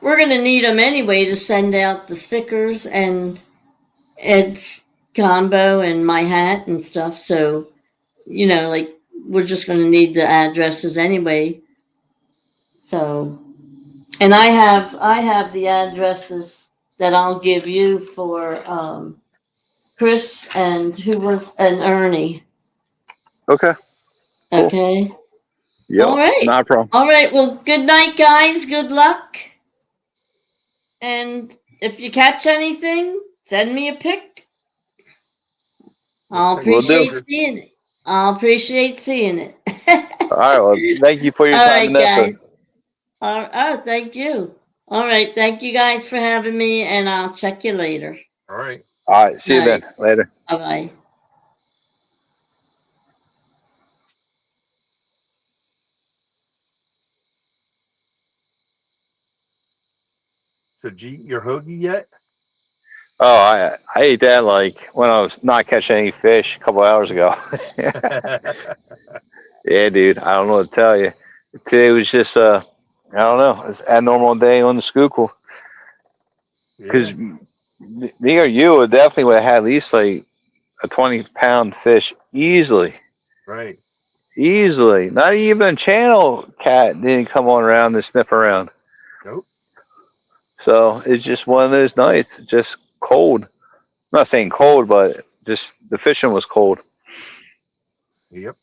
we're gonna need them anyway to send out the stickers and Ed's combo and my hat and stuff. So, we're just gonna need the addresses anyway. So, and I have the addresses that I'll give you for Chris and Ernie. Okay. Cool. Okay. Yep. All right. Not a problem. All right. Well, good night, guys. Good luck. And if you catch anything, send me a pic. I'll appreciate seeing it. All right. Well, thank you for your time, guys. Oh, thank you. All right. Thank you guys for having me, and I'll check you later. All right. All right. See you then. Later. Bye-bye. So, did you eat your hoagie yet? Oh, I ate that like when I was not catching any fish a couple hours ago. Yeah, dude. I don't know what to tell you. Today was just I don't know. It's a normal day on the Schuylkill. Because me or you would definitely have had at least like a 20-pound fish easily. Right. Easily. Not even a channel cat didn't come on around and sniff around. Nope. So it's just one of those nights, just cold. I'm not saying cold, but just the fishing was cold. Yep.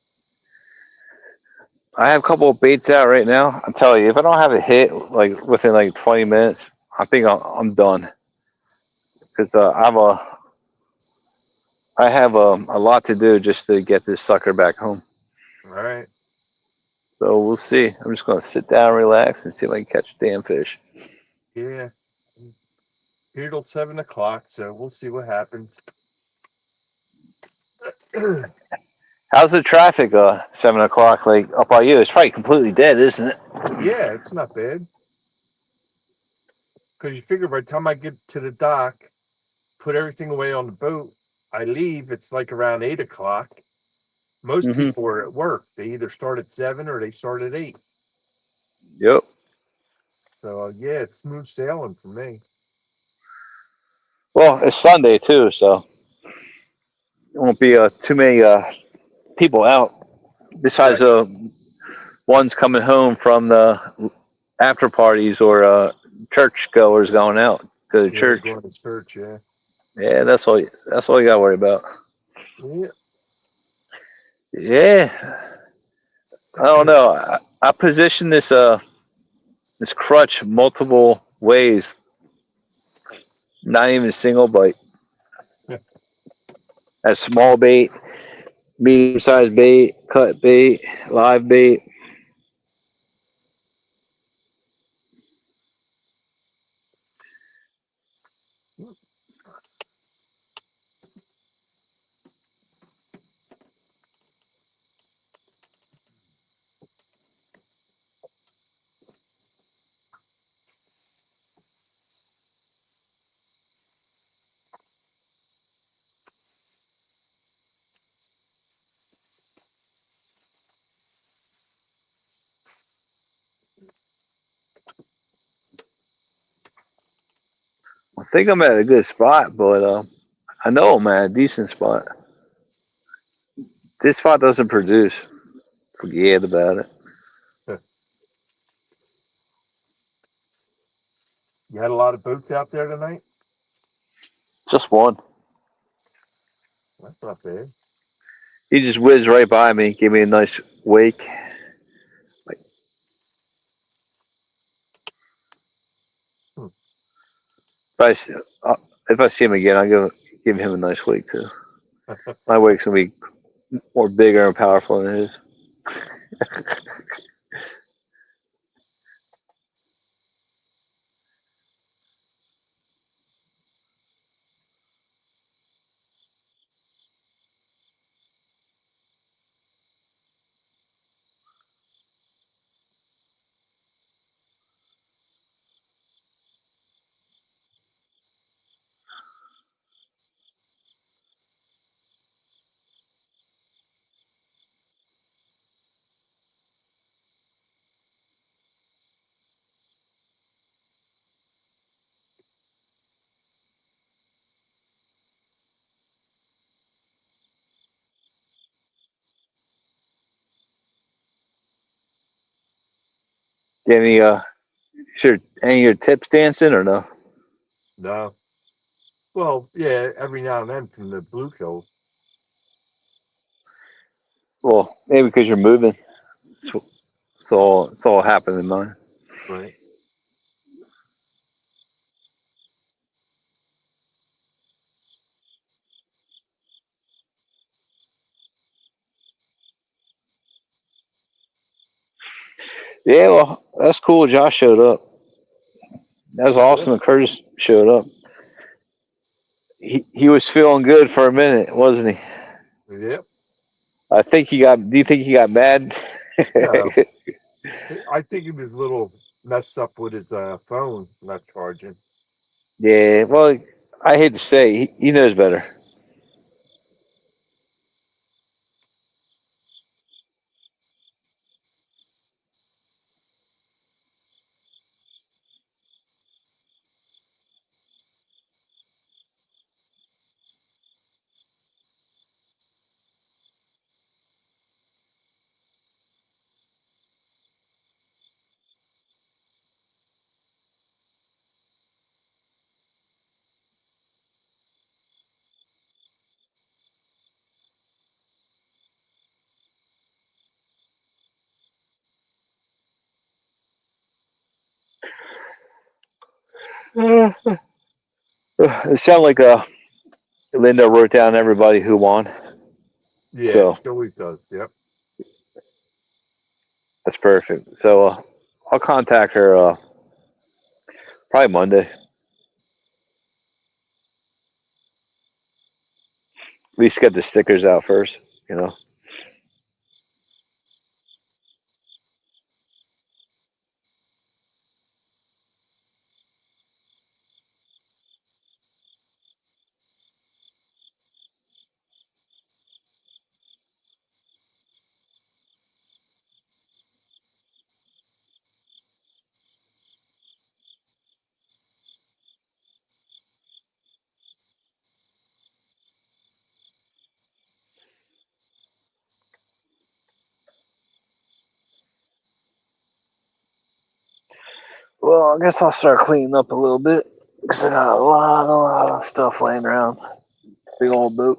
I have a couple of baits out right now. I'm telling you, if I don't have a hit like within like 20 minutes, I think I'm done. Because I have a lot to do just to get this sucker back home. All right. So we'll see. I'm just going to sit down, relax, and see if I can catch a damn fish. Yeah. Here till 7 o'clock, so we'll see what happens. How's the traffic 7 o'clock like up by you? It's probably completely dead, isn't it? Yeah, it's not bad. Because you figure by the time I get to the dock, put everything away on the boat, I leave, it's like around 8 o'clock. Most people are at work. They either start at 7 or they start at 8. Yep. So, yeah, it's smooth sailing for me. Well, it's Sunday, too, so there won't be too many people out. Besides ones coming home from the after parties or church goers going out to the church. Going to church, yeah. Yeah, that's all you got to worry about. Yeah. Yeah. I don't know. I position this crutch multiple ways. Not even a single bite. Yeah. That's small bait, medium sized bait, cut bait, live bait. I think I'm at a good spot, but I know I'm at a decent spot. This spot doesn't produce. Forget about it. You had a lot of boats out there tonight? Just one. That's not bad. He just whizzed right by me, gave me a nice wake. Like, Hmm. if I see him again, I'll give him a nice wake too. My wake's gonna be more bigger and powerful than his. Any sure any of your tips dancing or no? No. Well, yeah, every now and then from the blue kills. Well, maybe because you're moving. It's all happening in mine. Right. Yeah, well, that's cool. Josh showed up. That was awesome. And Curtis showed up. He was feeling good for a minute, wasn't he? Yep. I think he got. Do you think he got mad? No. I think he was a little messed up with his phone not charging. Yeah. Well, I hate to say, he knows better. It sounded like Linda wrote down everybody who won, Yeah, so she always does. Yep. that's perfect. So I'll contact her probably Monday. At least get the stickers out first, you know. Well, I guess I'll start cleaning up a little bit because I got a lot of stuff laying around. Big old boat.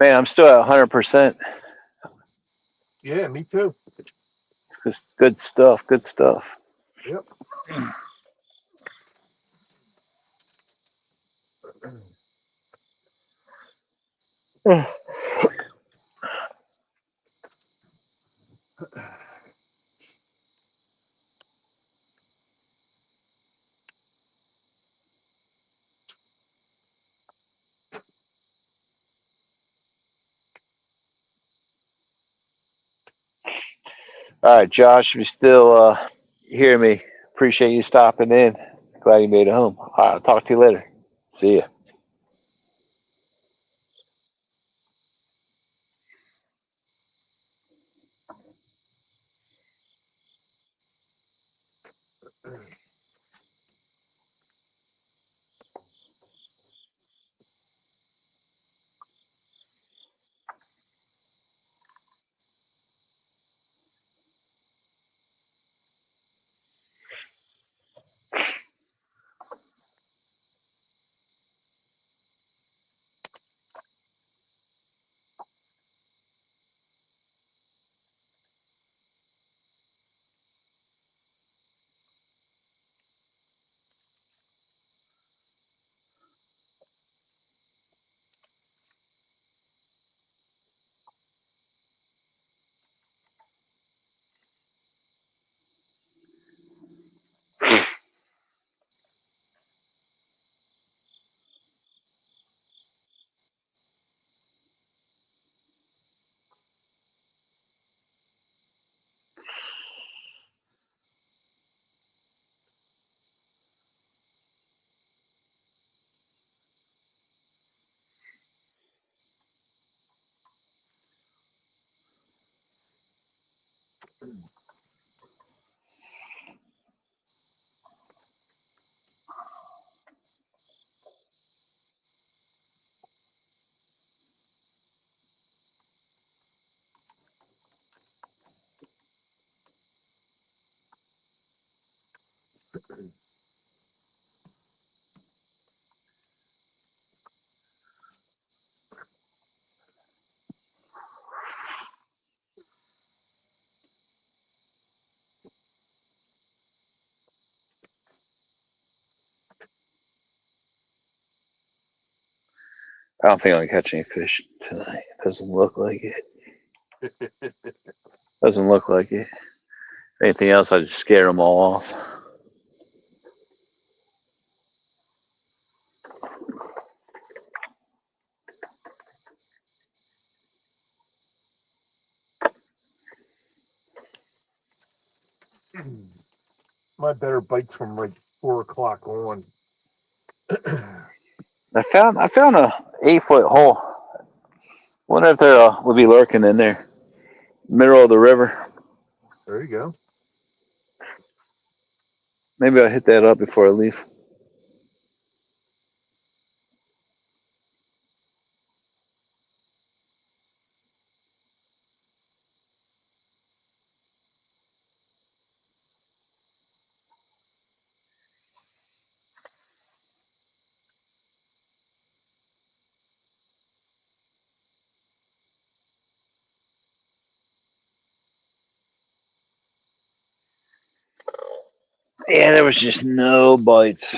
Man, I'm still at 100%. Yeah, me too. Just good stuff. Good stuff. Yep. All right, Josh, if you still hear me, appreciate you stopping in. Glad you made it home. I'll talk to you later. See ya. I don't think I'm gonna catch any fish tonight. Doesn't look like it. Doesn't look like it. Anything else, I just scare them all off. My better bites from like 4 o'clock on. I found a 8-foot hole. Wonder if there would be lurking in there, middle of the river. There you go. Maybe I'll hit that up before I leave. Yeah, there was just no bites.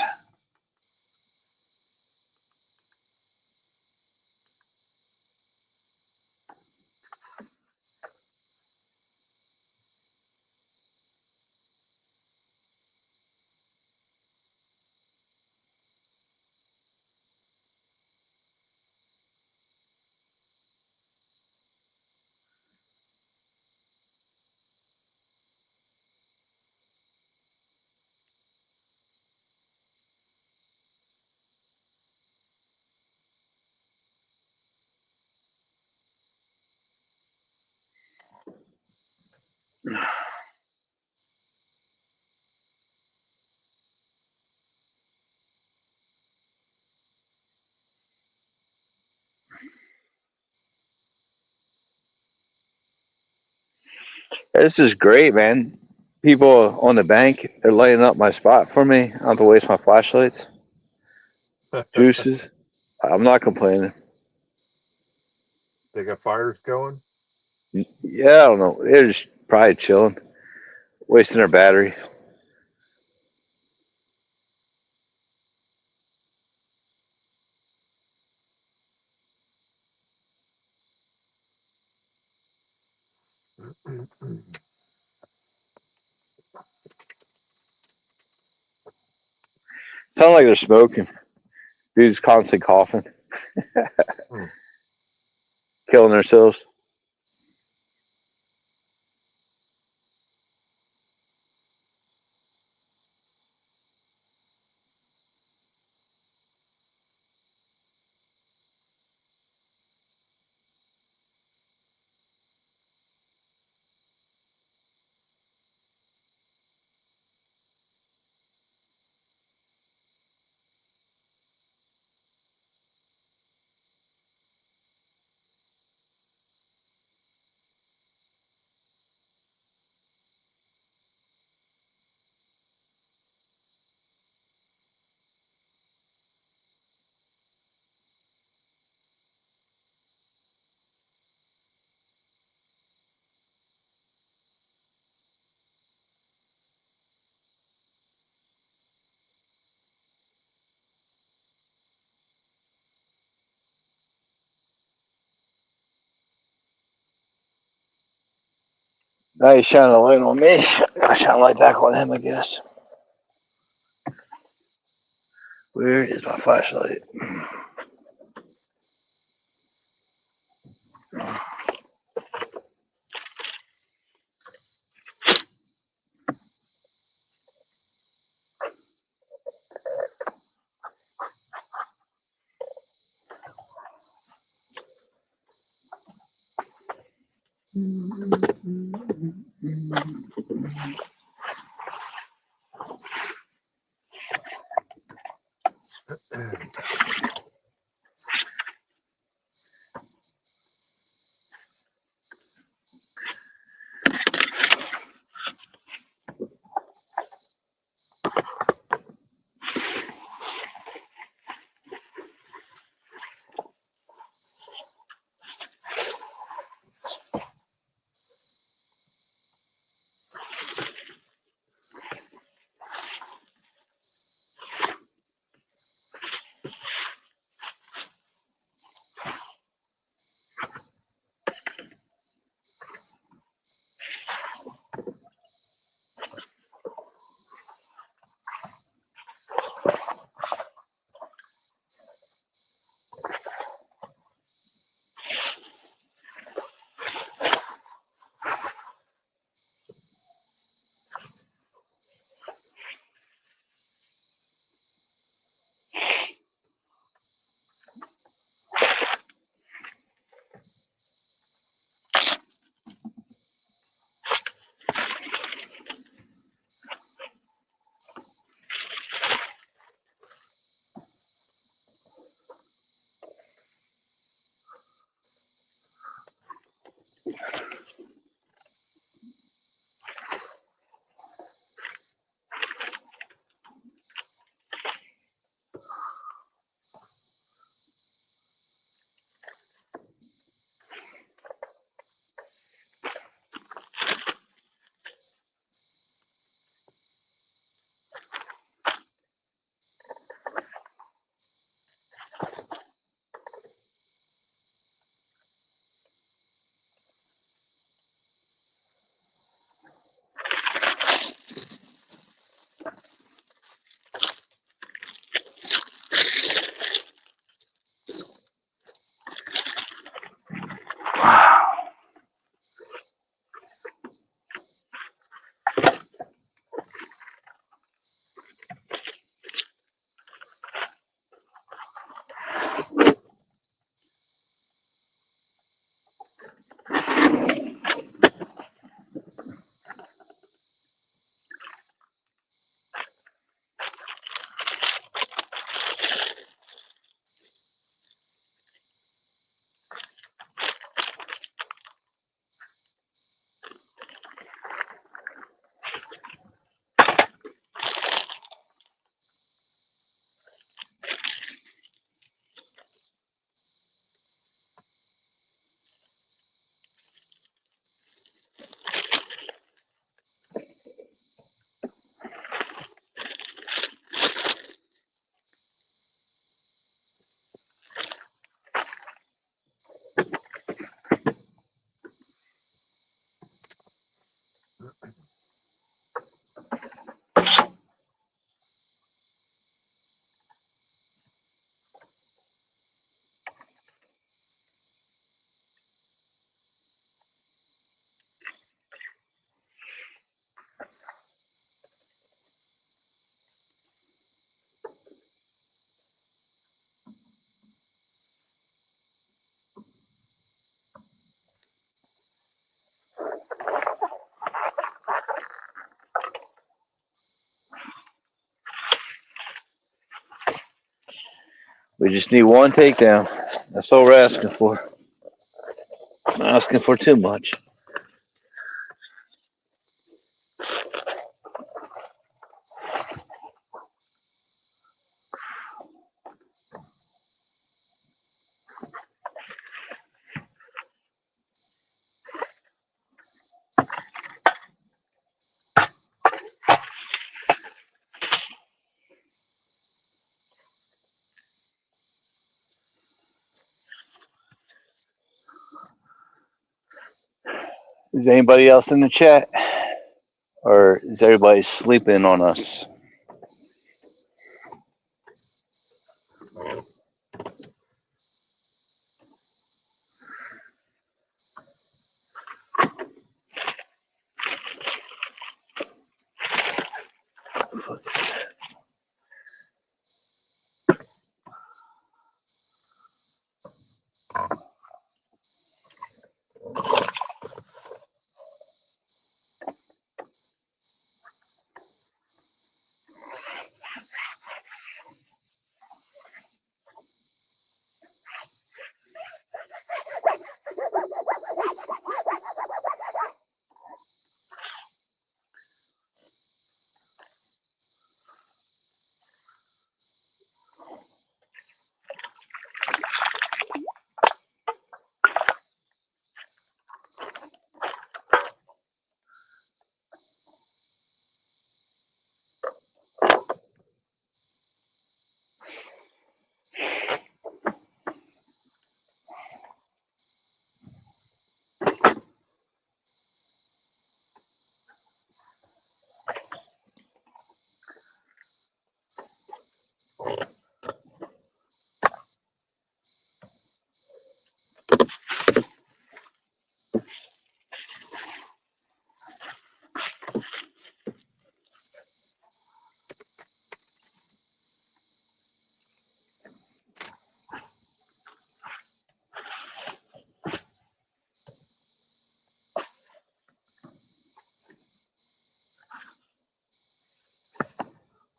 This is great, man. People on the bank, they're lighting up my spot for me. I don't have to waste my flashlights. Juices. I'm not complaining. They got fires going. Yeah, I don't know. They're just probably chilling, wasting their battery. Sound like they're smoking. Dude's constantly coughing, killing themselves. Now he's shining a light on me. I shine a light back on him, I guess. Where is my flashlight? We just need one takedown. That's all we're asking for. Not asking for too much. Is anybody else in the chat? Or is everybody sleeping on us?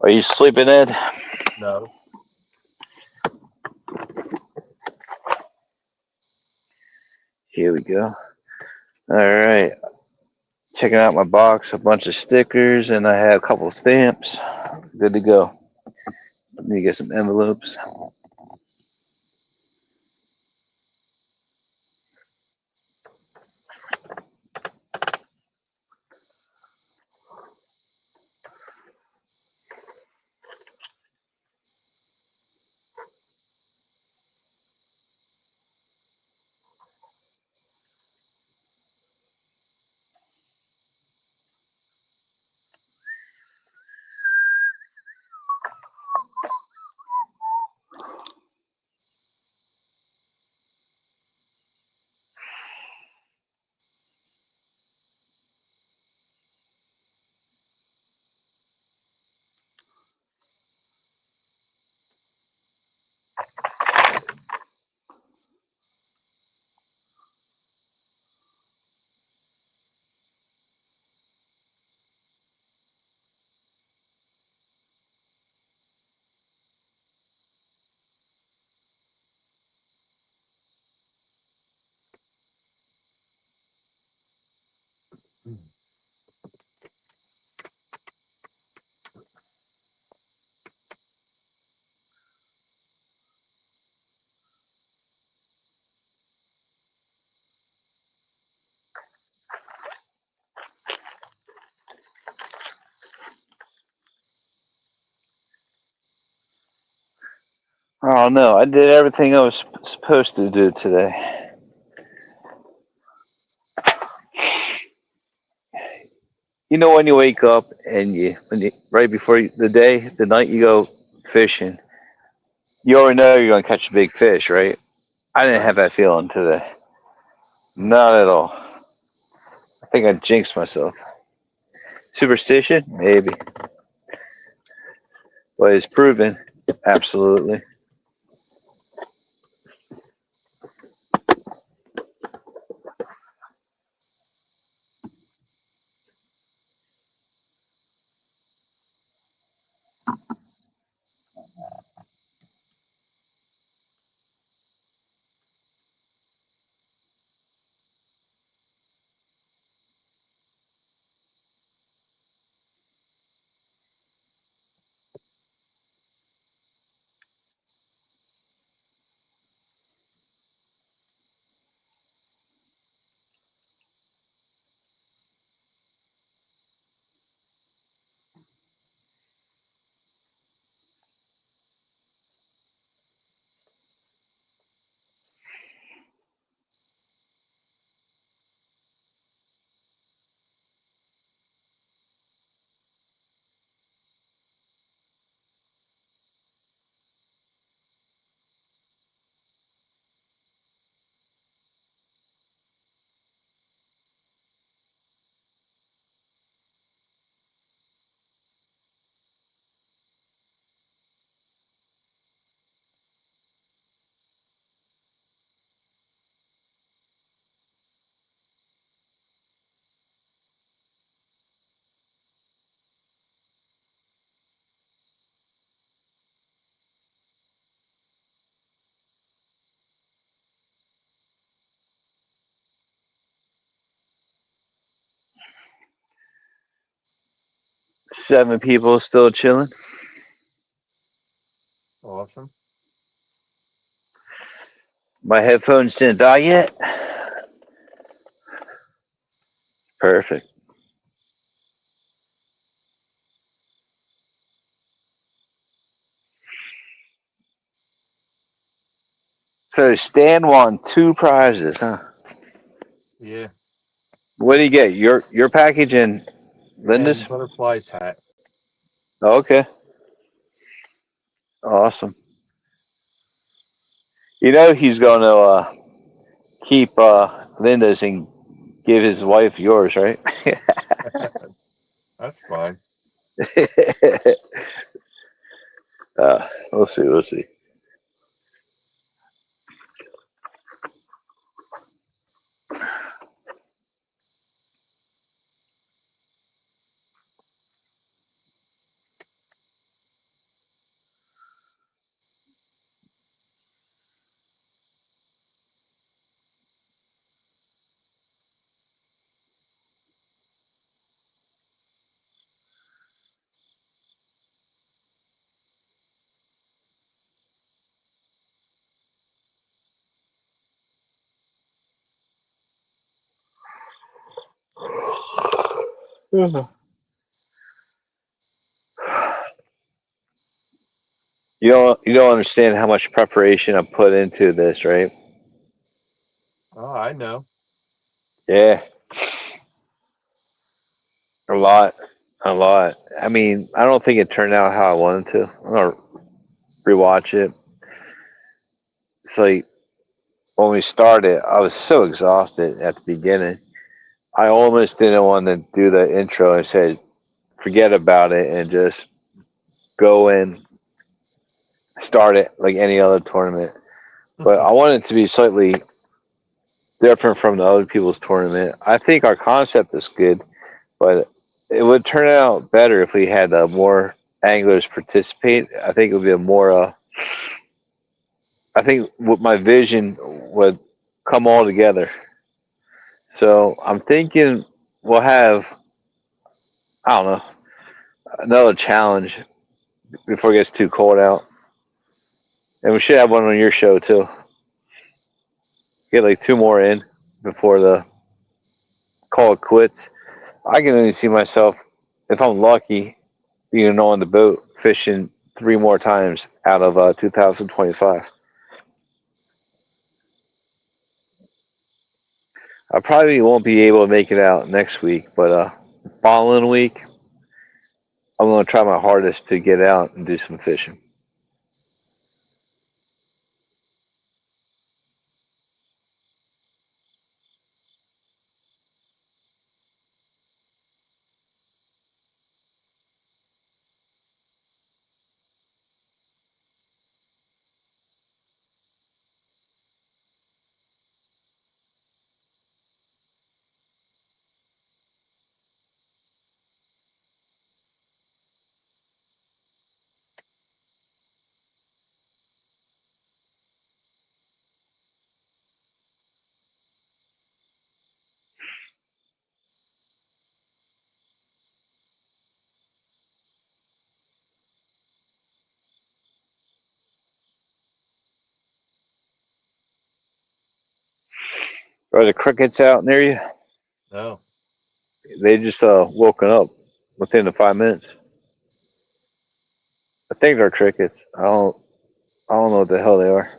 Are you sleeping, Ed? No. Here we go. All right. Checking out my box, a bunch of stickers, and I have a couple of stamps. Good to go. Let me get some envelopes. Oh no, I did everything I was supposed to do today. You know when you wake up and right before the night you go fishing, you already know you're gonna catch a big fish, right? I didn't have that feeling today. Not at all. I think I jinxed myself. Superstition? Maybe. But it's proven. Absolutely. 7 people still chilling. Awesome. My headphones didn't die yet. Perfect. So Stan won 2 prizes, huh? Yeah. What do you get? Your package and Linda's? And butterfly's hat. Oh, okay. Awesome. You know he's going to keep Linda's and give his wife yours, right? That's fine. We'll see. We'll see. You don't understand how much preparation I put into this, right? Oh, I know. Yeah, a lot, a lot. I mean, I don't think it turned out how I wanted to. I'm gonna rewatch it. It's like when we started, I was so exhausted at the beginning. I almost didn't want to do the intro and said, forget about it and just go in, start it like any other tournament. But I want it to be slightly different from the other people's tournament. I think our concept is good, but it would turn out better if we had more anglers participate. I think it would be a more. I think what my vision would come all together. So I'm thinking we'll have, I don't know, another challenge before it gets too cold out, and we should have one on your show too. Get like 2 more in before the call it quits. I can only see myself, if I'm lucky, being on the boat fishing 3 more times out of 2025. I probably won't be able to make it out next week, but following week, I'm going to try my hardest to get out and do some fishing. Are the crickets out near you? No. They just woken up within the 5 minutes. I think they're crickets. I don't know what the hell they are.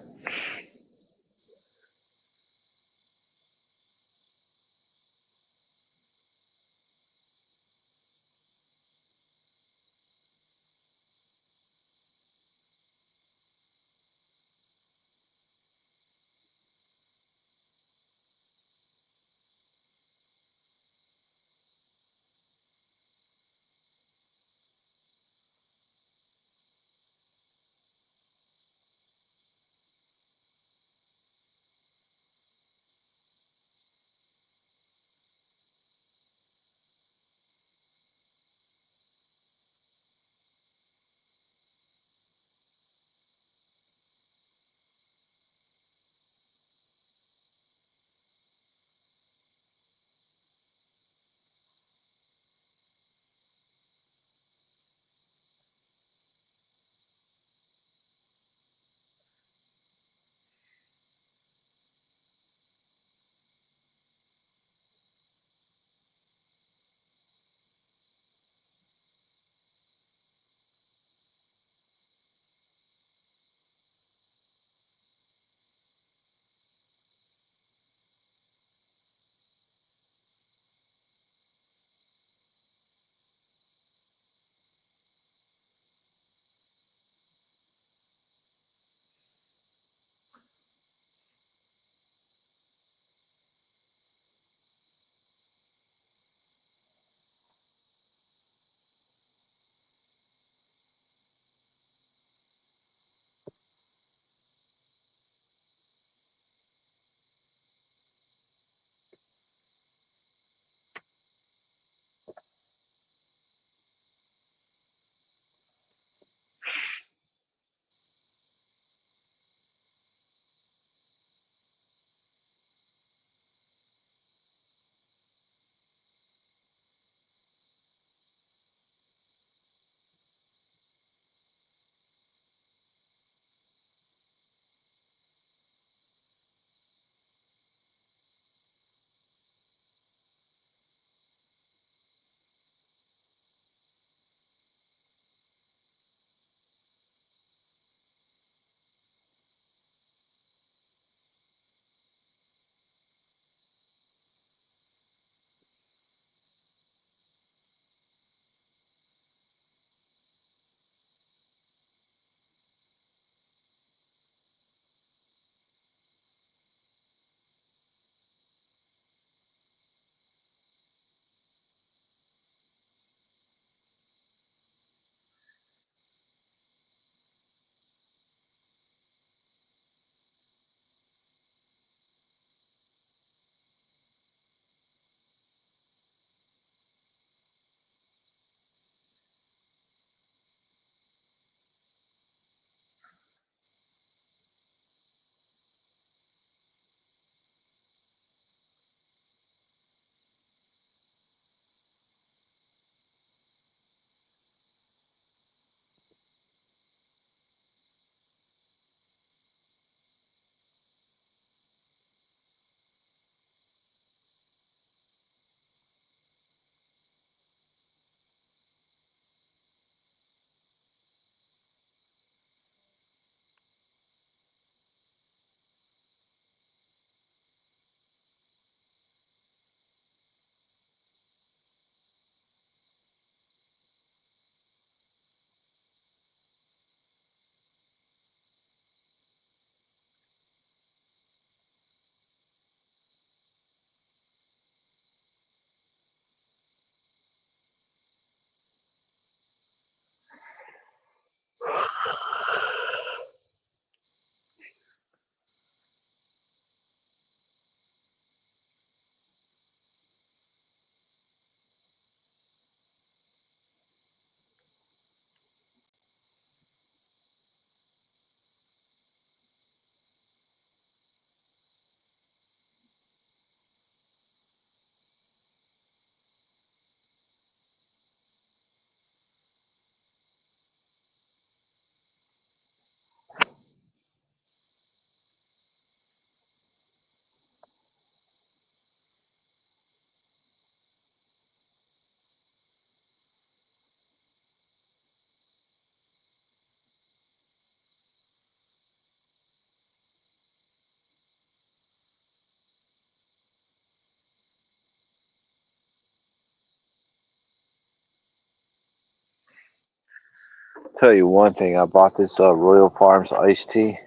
Tell you one thing, I bought this Royal Farms iced tea.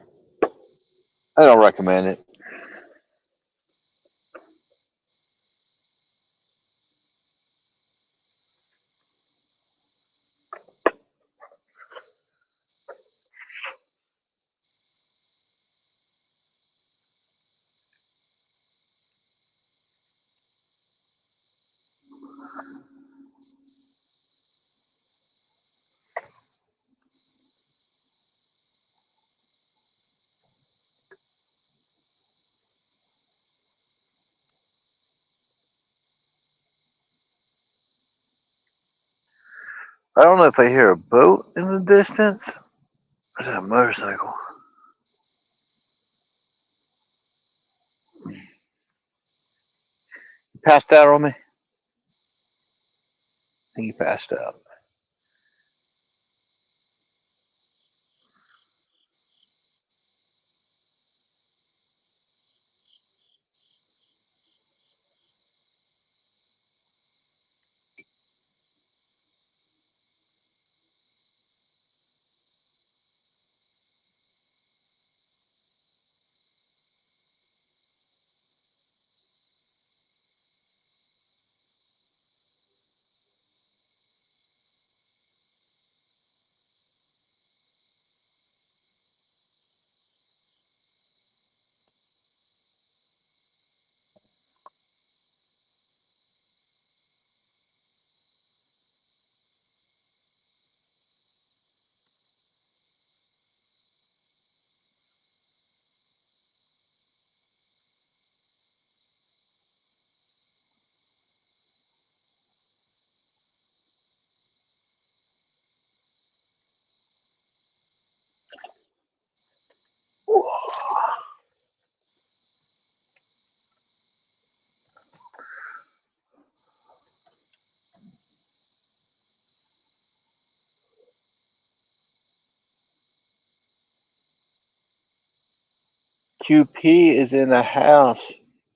I don't recommend it. I don't know if I hear a boat in the distance. Or is that a motorcycle? You passed out on me? I think you passed out. QP is in the house.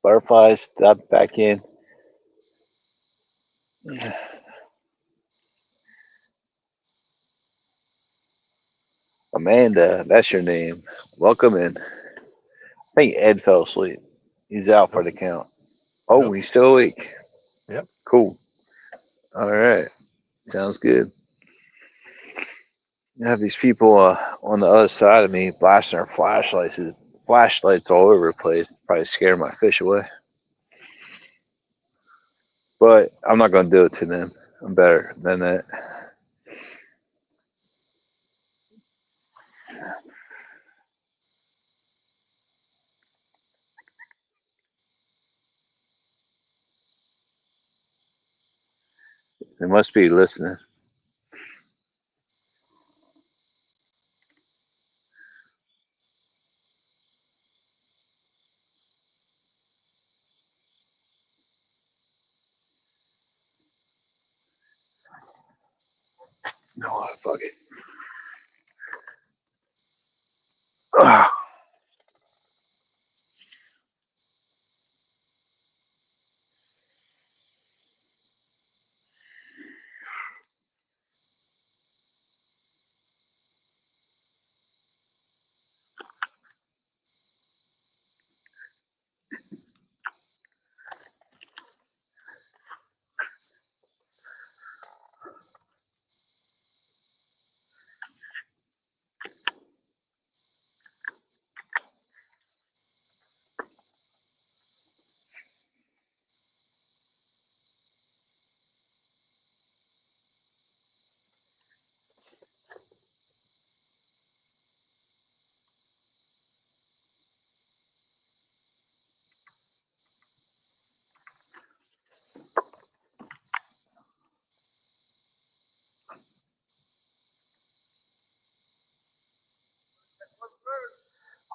Butterflies, step back in. Amanda, that's your name. Welcome in. I think Ed fell asleep. He's out for the count. Oh, Nope. he's still awake. Yep. Cool. All right. Sounds good. You have these people on the other side of me blasting their flashlights all over the place. Probably scare my fish away. But I'm not going to do it to them. I'm better than that. They must be listening. No, fuck it. Ugh.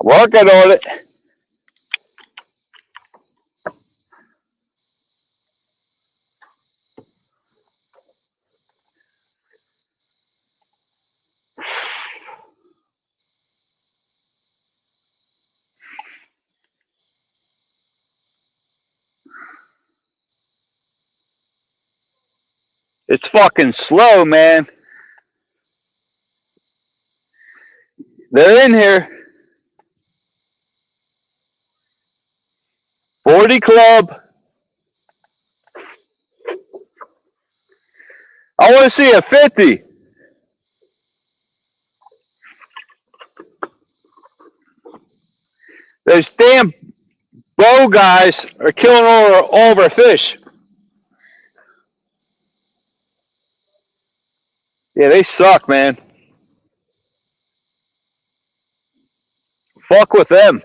Working on it. It's fucking slow, man. They're in here. 40 club. I want to see a 50. Those damn bow guys are killing all of our fish. Yeah, they suck, man. Fuck with them.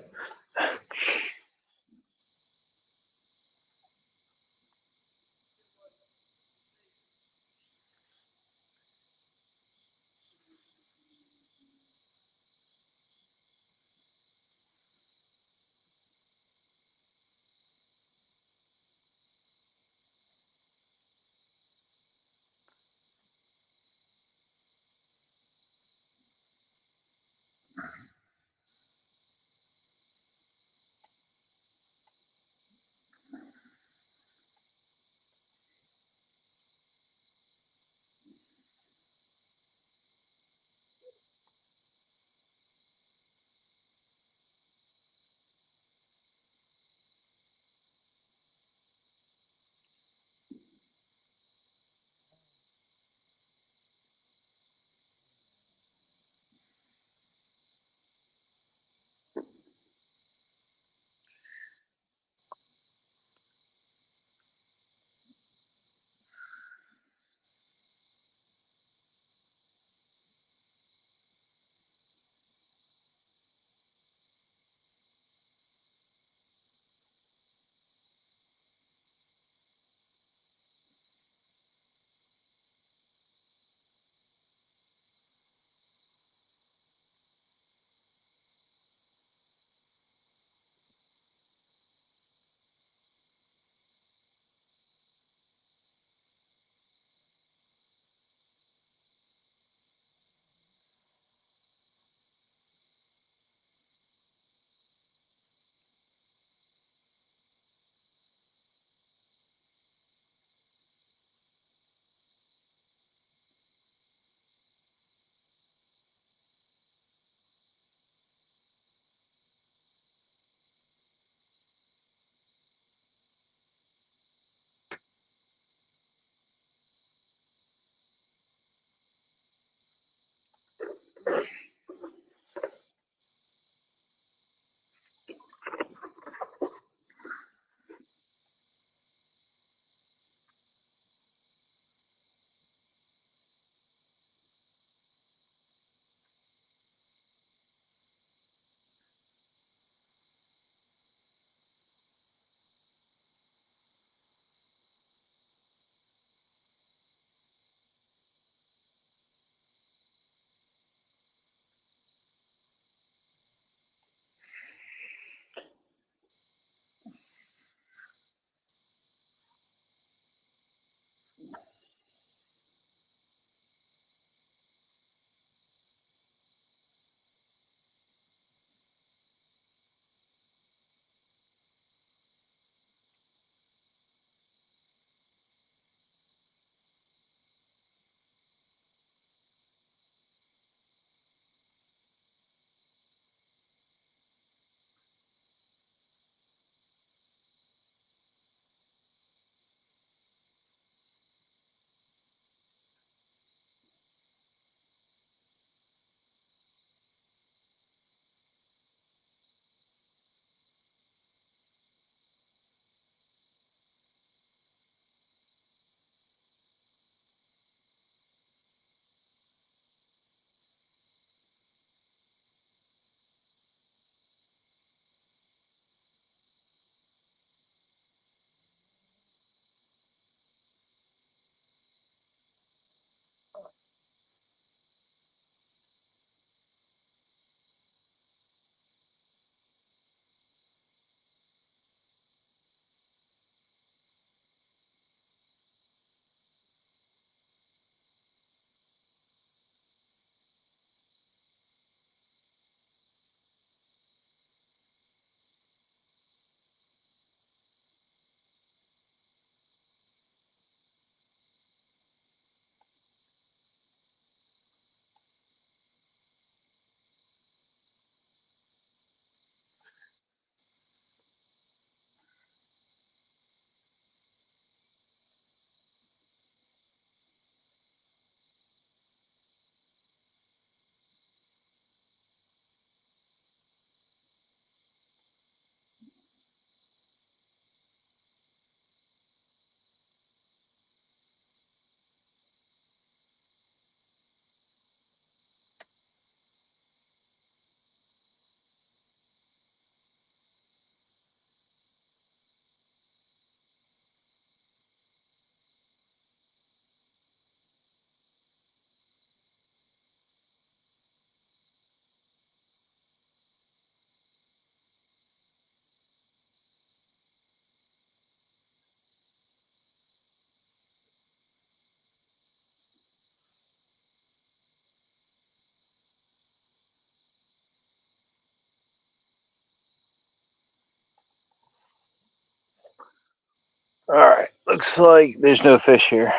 Looks like there's no fish here.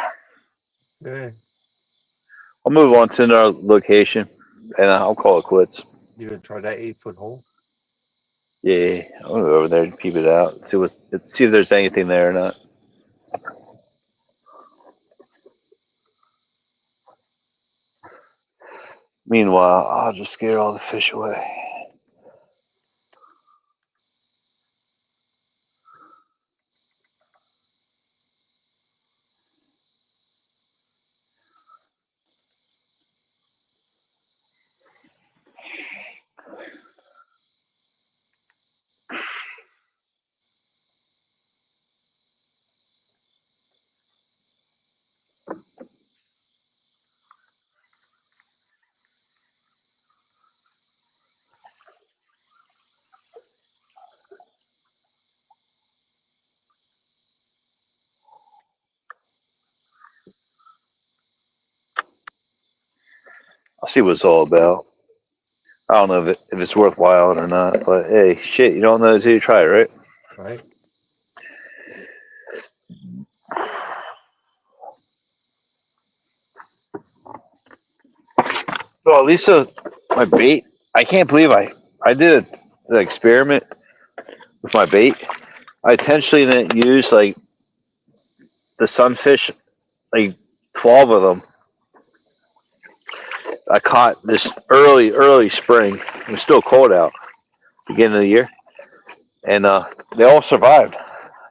Okay. I'll move on to another location, and I'll call it quits. You gonna try that 8-foot hole? Yeah, I'll go over there and peep it out. See if there's anything there or not. Meanwhile, I'll just scare all the fish away. I'll see what it's all about. I don't know if it's worthwhile or not, but hey, shit, you don't know until you try it, right? Right. Well, at least my bait. I can't believe I did the experiment with my bait. I intentionally didn't use like the sunfish, like 12 of them. I caught this early spring. It was still cold out, beginning of the year, and they all survived.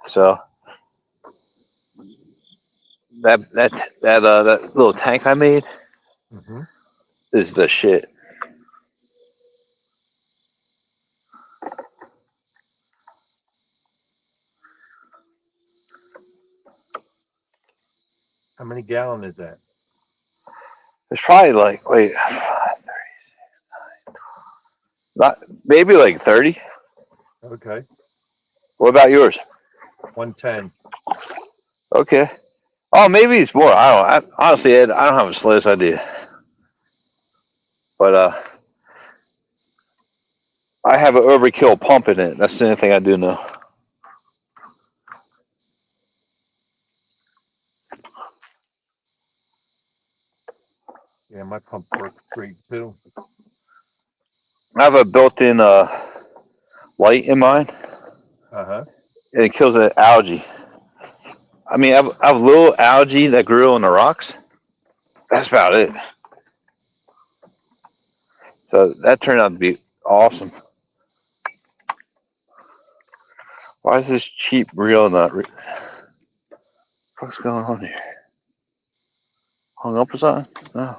So that little tank I made Mm-hmm. is the shit. How many gallon is that? It's probably like not maybe like 30. Okay. What about yours? 110. Okay. Oh, maybe it's more. I don't. Honestly, Ed, I don't have the slightest idea. But I have an overkill pump in it. That's the only thing I do know. Yeah, my pump works great too. I have a built-in light in mine, Uh-huh. and it kills the algae. I mean, I have little algae that grew on the rocks. That's about it. So that turned out to be awesome. Why is this cheap reel not? What's going on here? Hung up or something? No.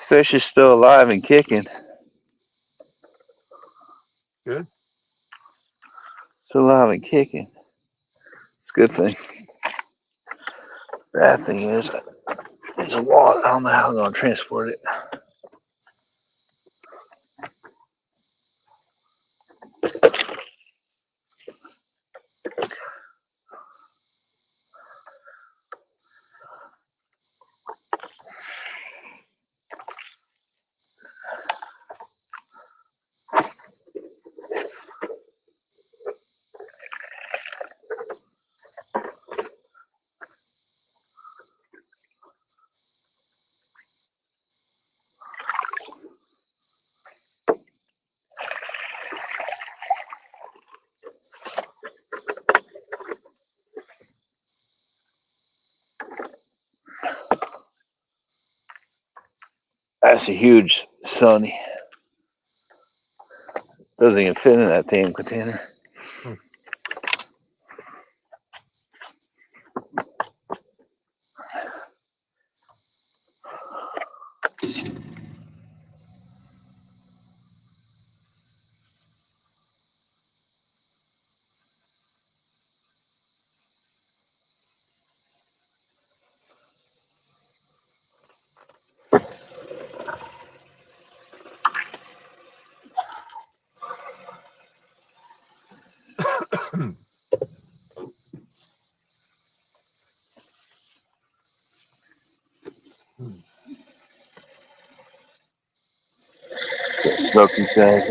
Fish is still alive and kicking. Good. Still alive and kicking. It's a good thing. Bad thing is, it's a wallet. I don't know how I'm going to transport it. That's a huge sunny. Doesn't even fit in that damn container. Hmm. Broken said.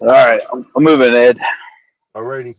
All right, I'm moving, Ed. Alrighty.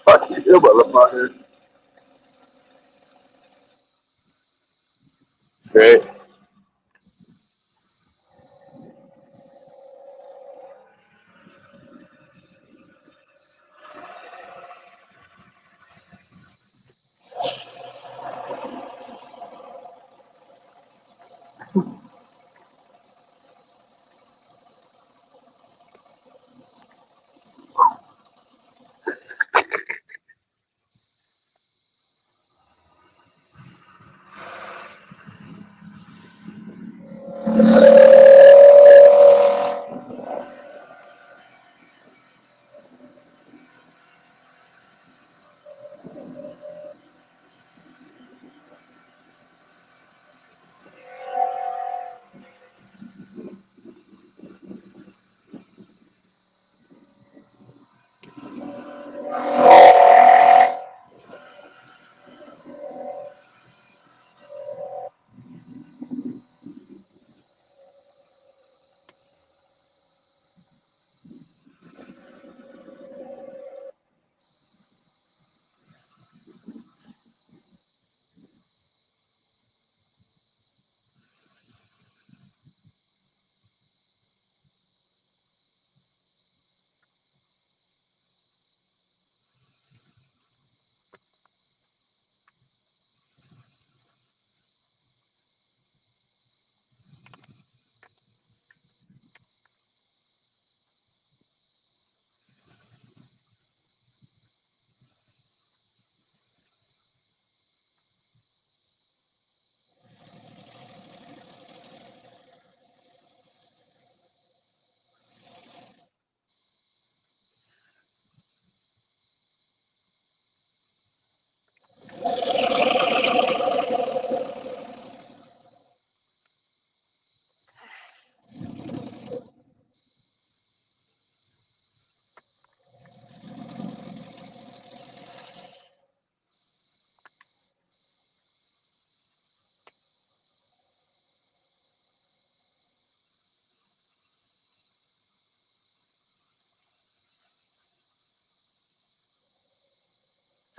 Fuck you, motherfucker. Great.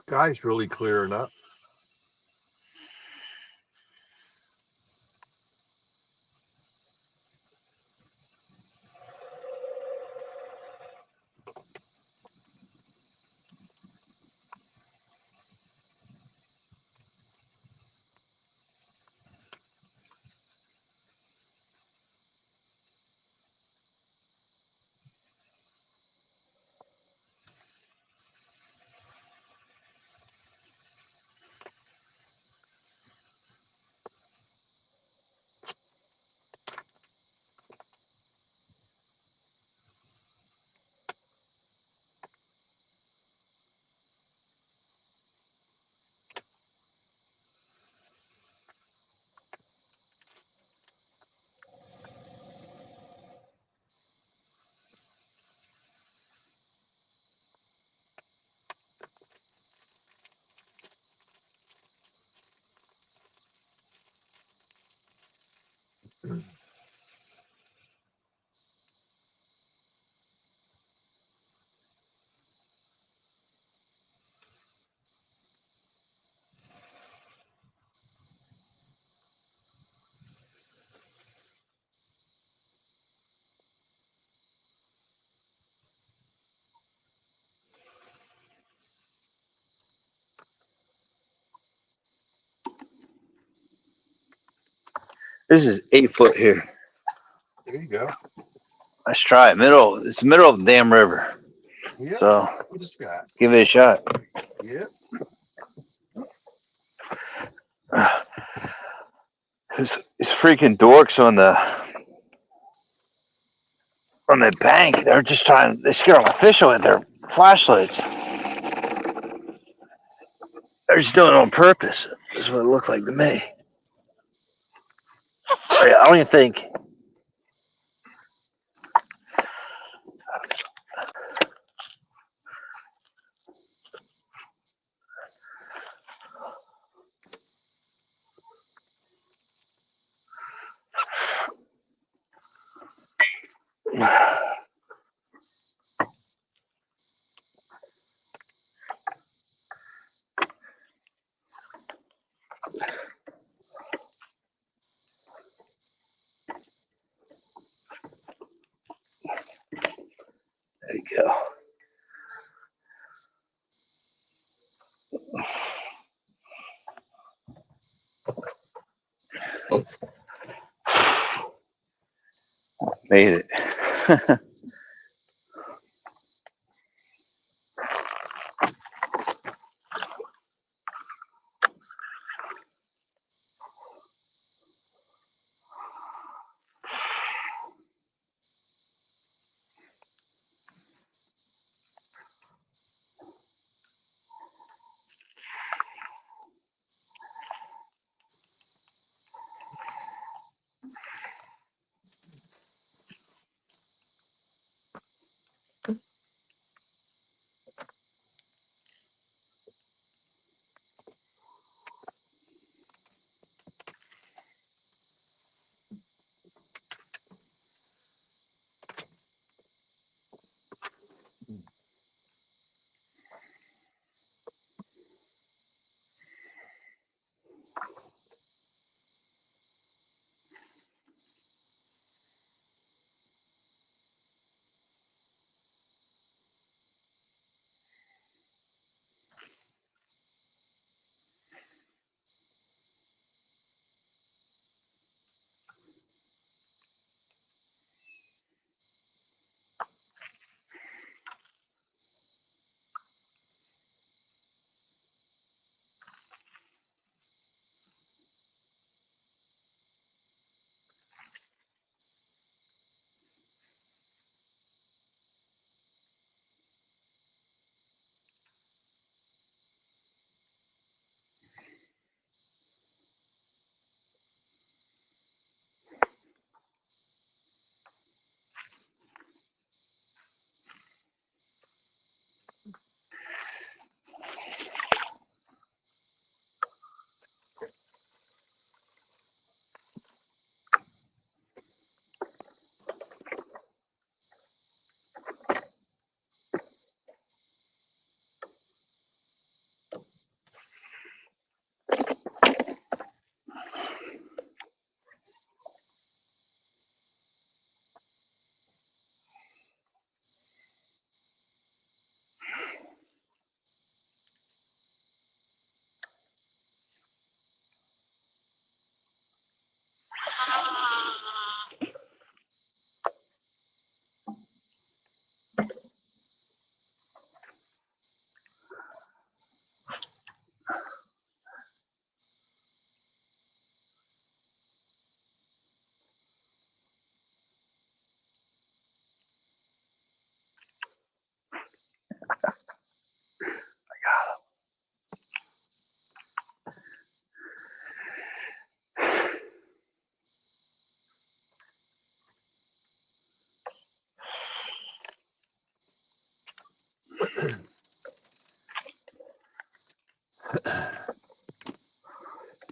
Sky's really clearing up. This is 8 foot here. There you go. Let's try it. It's the middle of the damn river. Yep. So Look at Sky. give it a shot. Yep. It's freaking dorks on the bank. They're just they scare all the fish away with their flashlights. They're just doing it on purpose. That's what it looked like to me. I don't even think. There you go. Made it.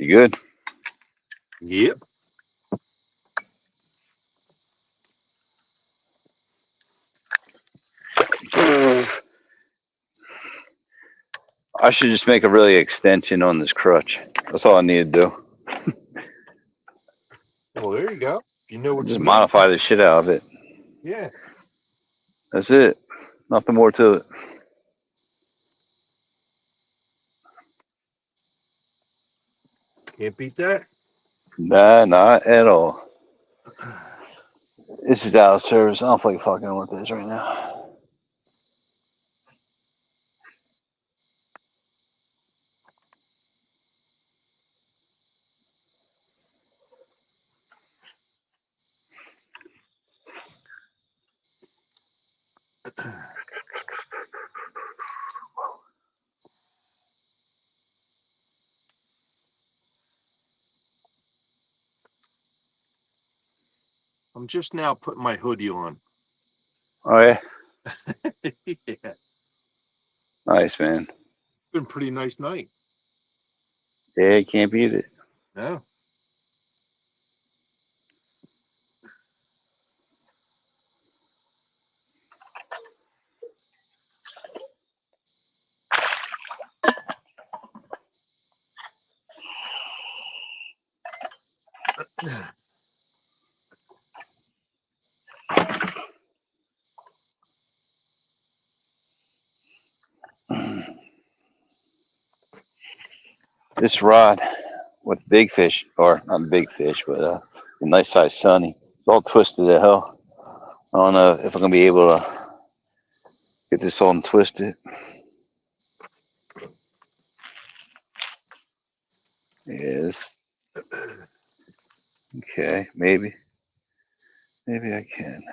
You good? Yep. I should just make a really extension on this crutch. That's all I need to do. Well, there you go. You know what Just to do. modify the shit out of it. Yeah. That's it. Nothing more to it. Can't beat that. Nah, not at all. This is out of service. I don't feel like fucking with this right now. I'm just now putting my hoodie on. Oh, yeah? Yeah. Nice, man. Been a pretty nice night. Yeah, you can't beat it. No. This rod with big fish, or not big fish, but a nice size sunny. It's all twisted to hell. I don't know if I'm going to be able to get this all twisted. Yes. Okay, maybe. Maybe I can.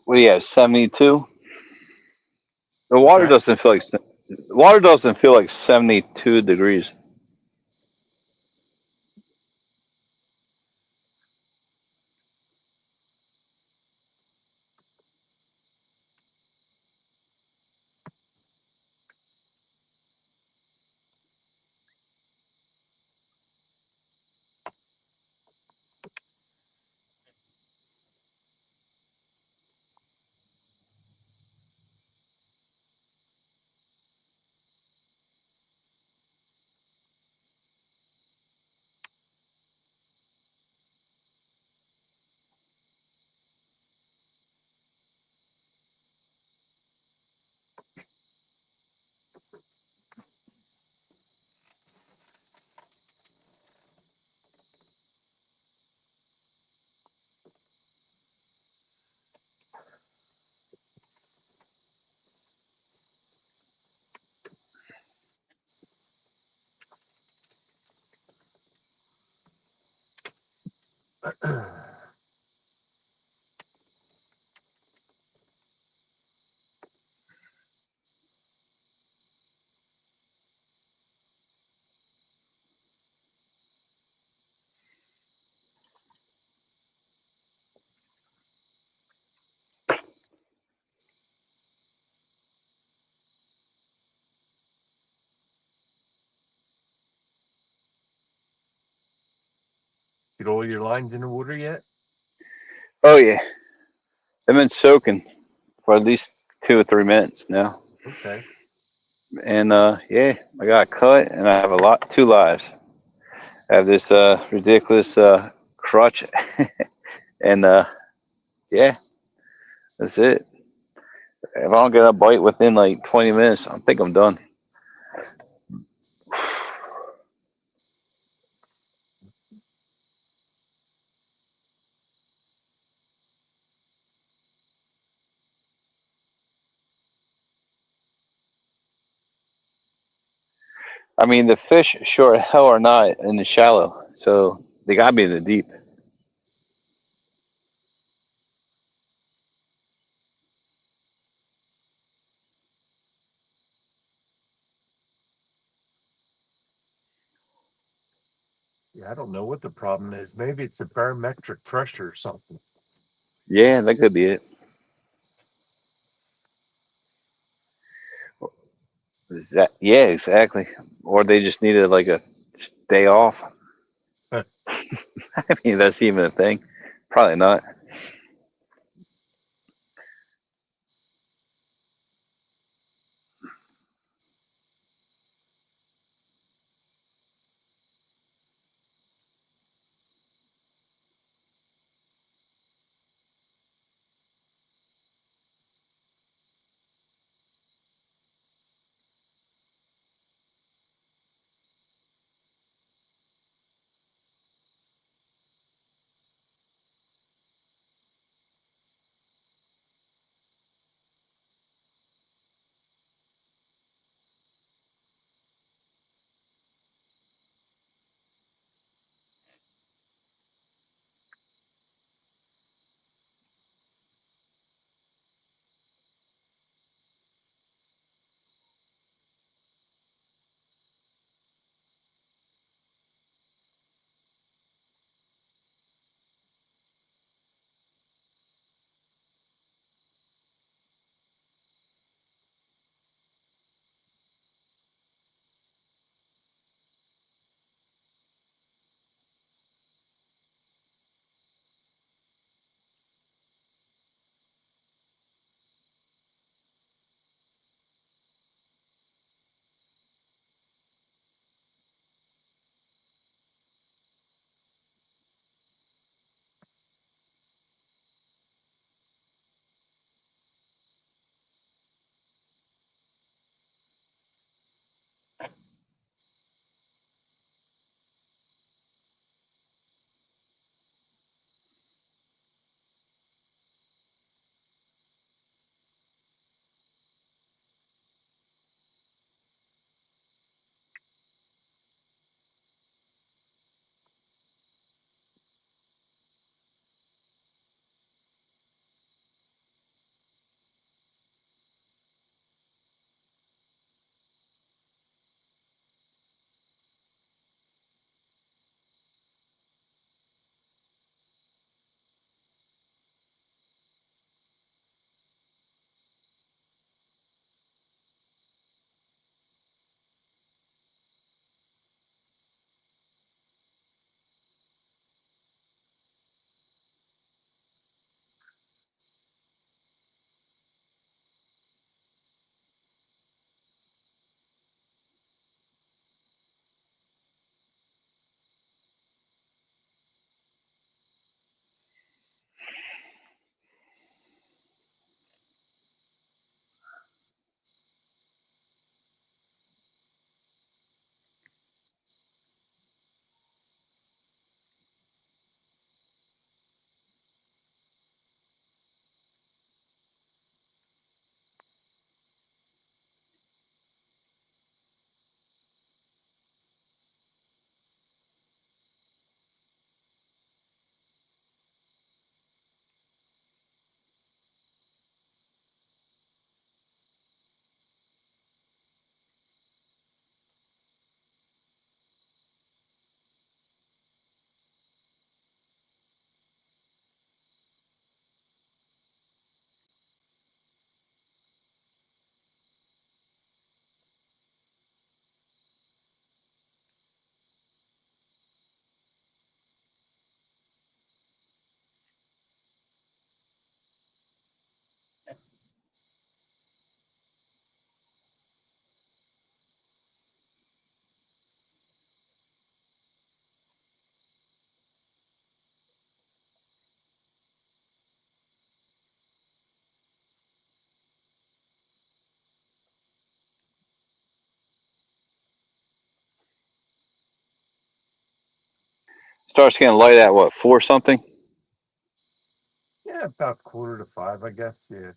what do you have? 72. The What's water that? doesn't feel like the water doesn't feel like 72 degrees. Get all your lines in the water yet? Oh yeah, they've been soaking for at least 2 or 3 minutes now. Okay. And yeah, I got cut, and I have a lot, 2 lives. I have this ridiculous crutch, and yeah, that's it. If I don't get a bite within like 20 minutes, I think I'm done. I mean, the fish sure as hell are not in the shallow, so they gotta be in the deep. Yeah, I don't know what the problem is. Maybe it's a barometric pressure or something. Yeah, that could be it. Yeah, exactly. Or they just needed like a day off. Huh. I mean, that's even a thing. Probably not. Starts getting light at what, 4 something? Yeah, about 4:45, I guess. Yeah.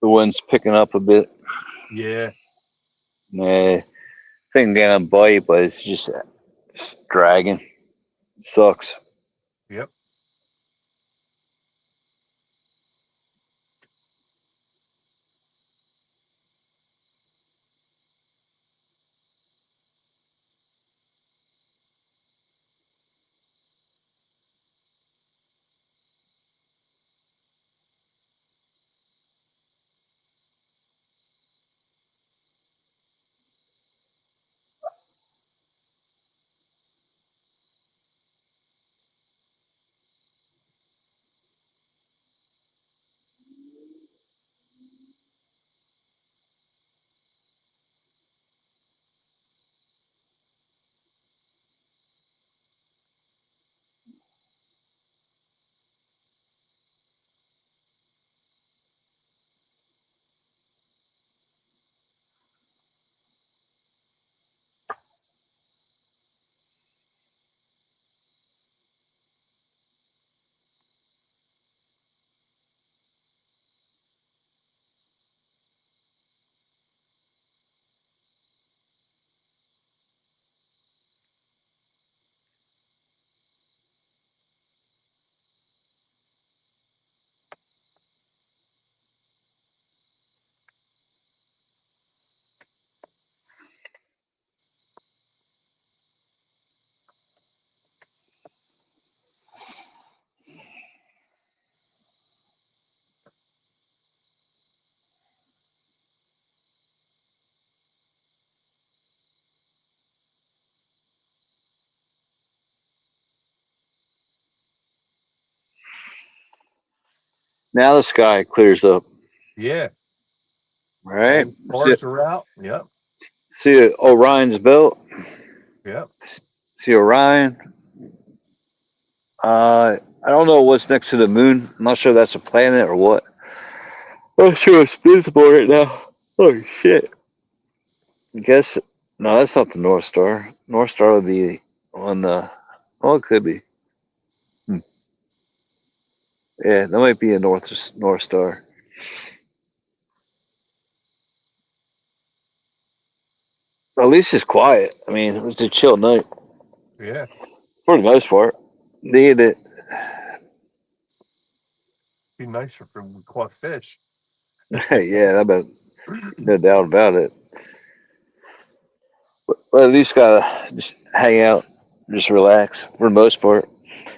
The wind's picking up a bit. Yeah. Nah, thing gonna bite, but it's just dragging. Sucks. Yep. Now the sky clears up. Yeah. Right? Stars are out. Yep. See Orion's belt. Yep. See Orion. I don't know what's next to the moon. I'm not sure that's a planet or what. I'm not sure it's visible right now. Oh shit! I guess no, that's not the North Star. North Star would be on the. Oh, it could be. Hmm. Yeah, that might be a North Star. At least it's quiet. I mean, it was a chill night Yeah. for the most part. Needed it. Be nicer if we caught fish. Yeah, I bet. No doubt about it. But at least gotta just hang out, just relax for the most part.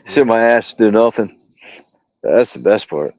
Sit Yeah. my ass, do nothing. That's the best part.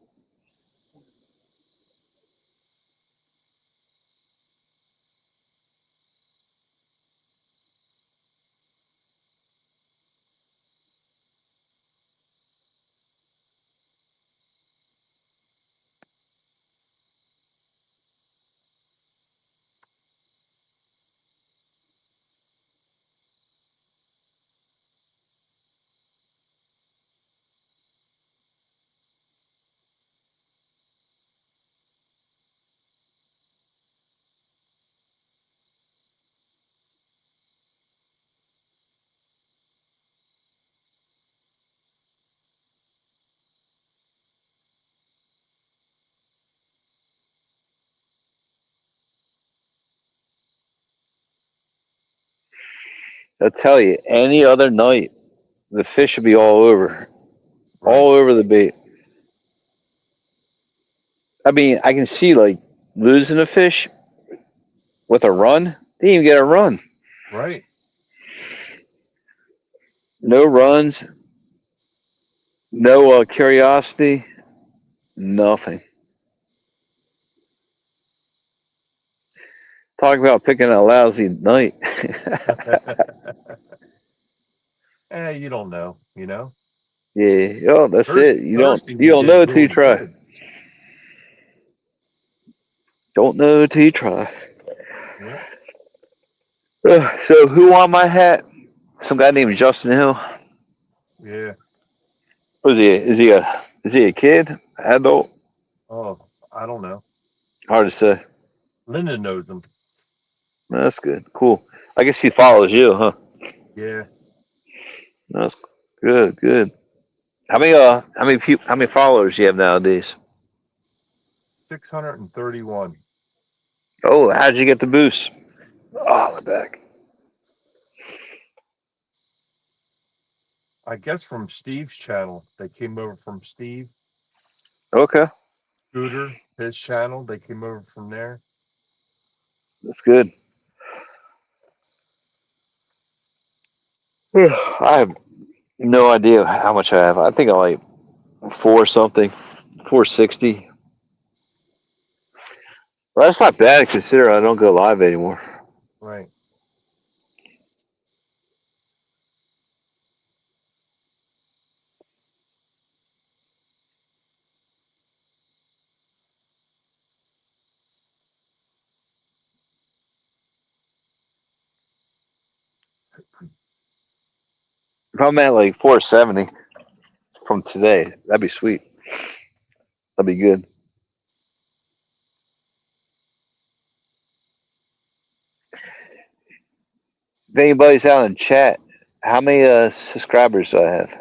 I tell you, any other night, the fish would be Right. all over the bait. I mean, I can see like losing a fish with a run. They didn't even get a run. Right. No runs, no curiosity, nothing. Talk about picking a lousy night. You don't know. You know. Yeah, oh, that's it. Thursday You we don't did know till you really try. good. Don't know till you try. Yeah. So who on my hat? Some guy named Justin Hill. Yeah. Was he? Is he a kid? Adult? Oh, I don't know. Hard to say. Linda knows them. That's good. Cool. I guess he follows you, huh? Yeah. That's good. Good. How many followers do you have nowadays? 631. Oh, how'd you get the boost? Oh, my back. I guess from Steve's channel. They came over from Steve Okay, Scooter, his channel. They came over from there. that's good. I have no idea how much I have. I think I like four something, 460. Well, that's not bad considering I don't go live anymore. Right. If I'm at like 470 from today, that'd be sweet. That'd be good. If anybody's out in chat, how many subscribers do I have?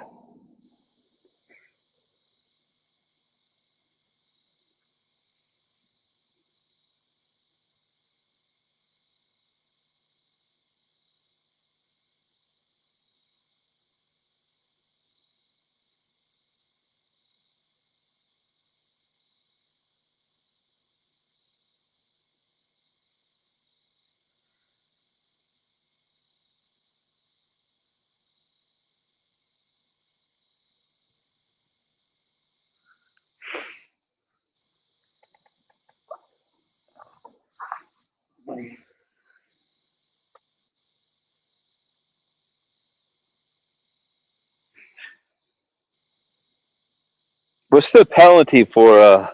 What's the penalty for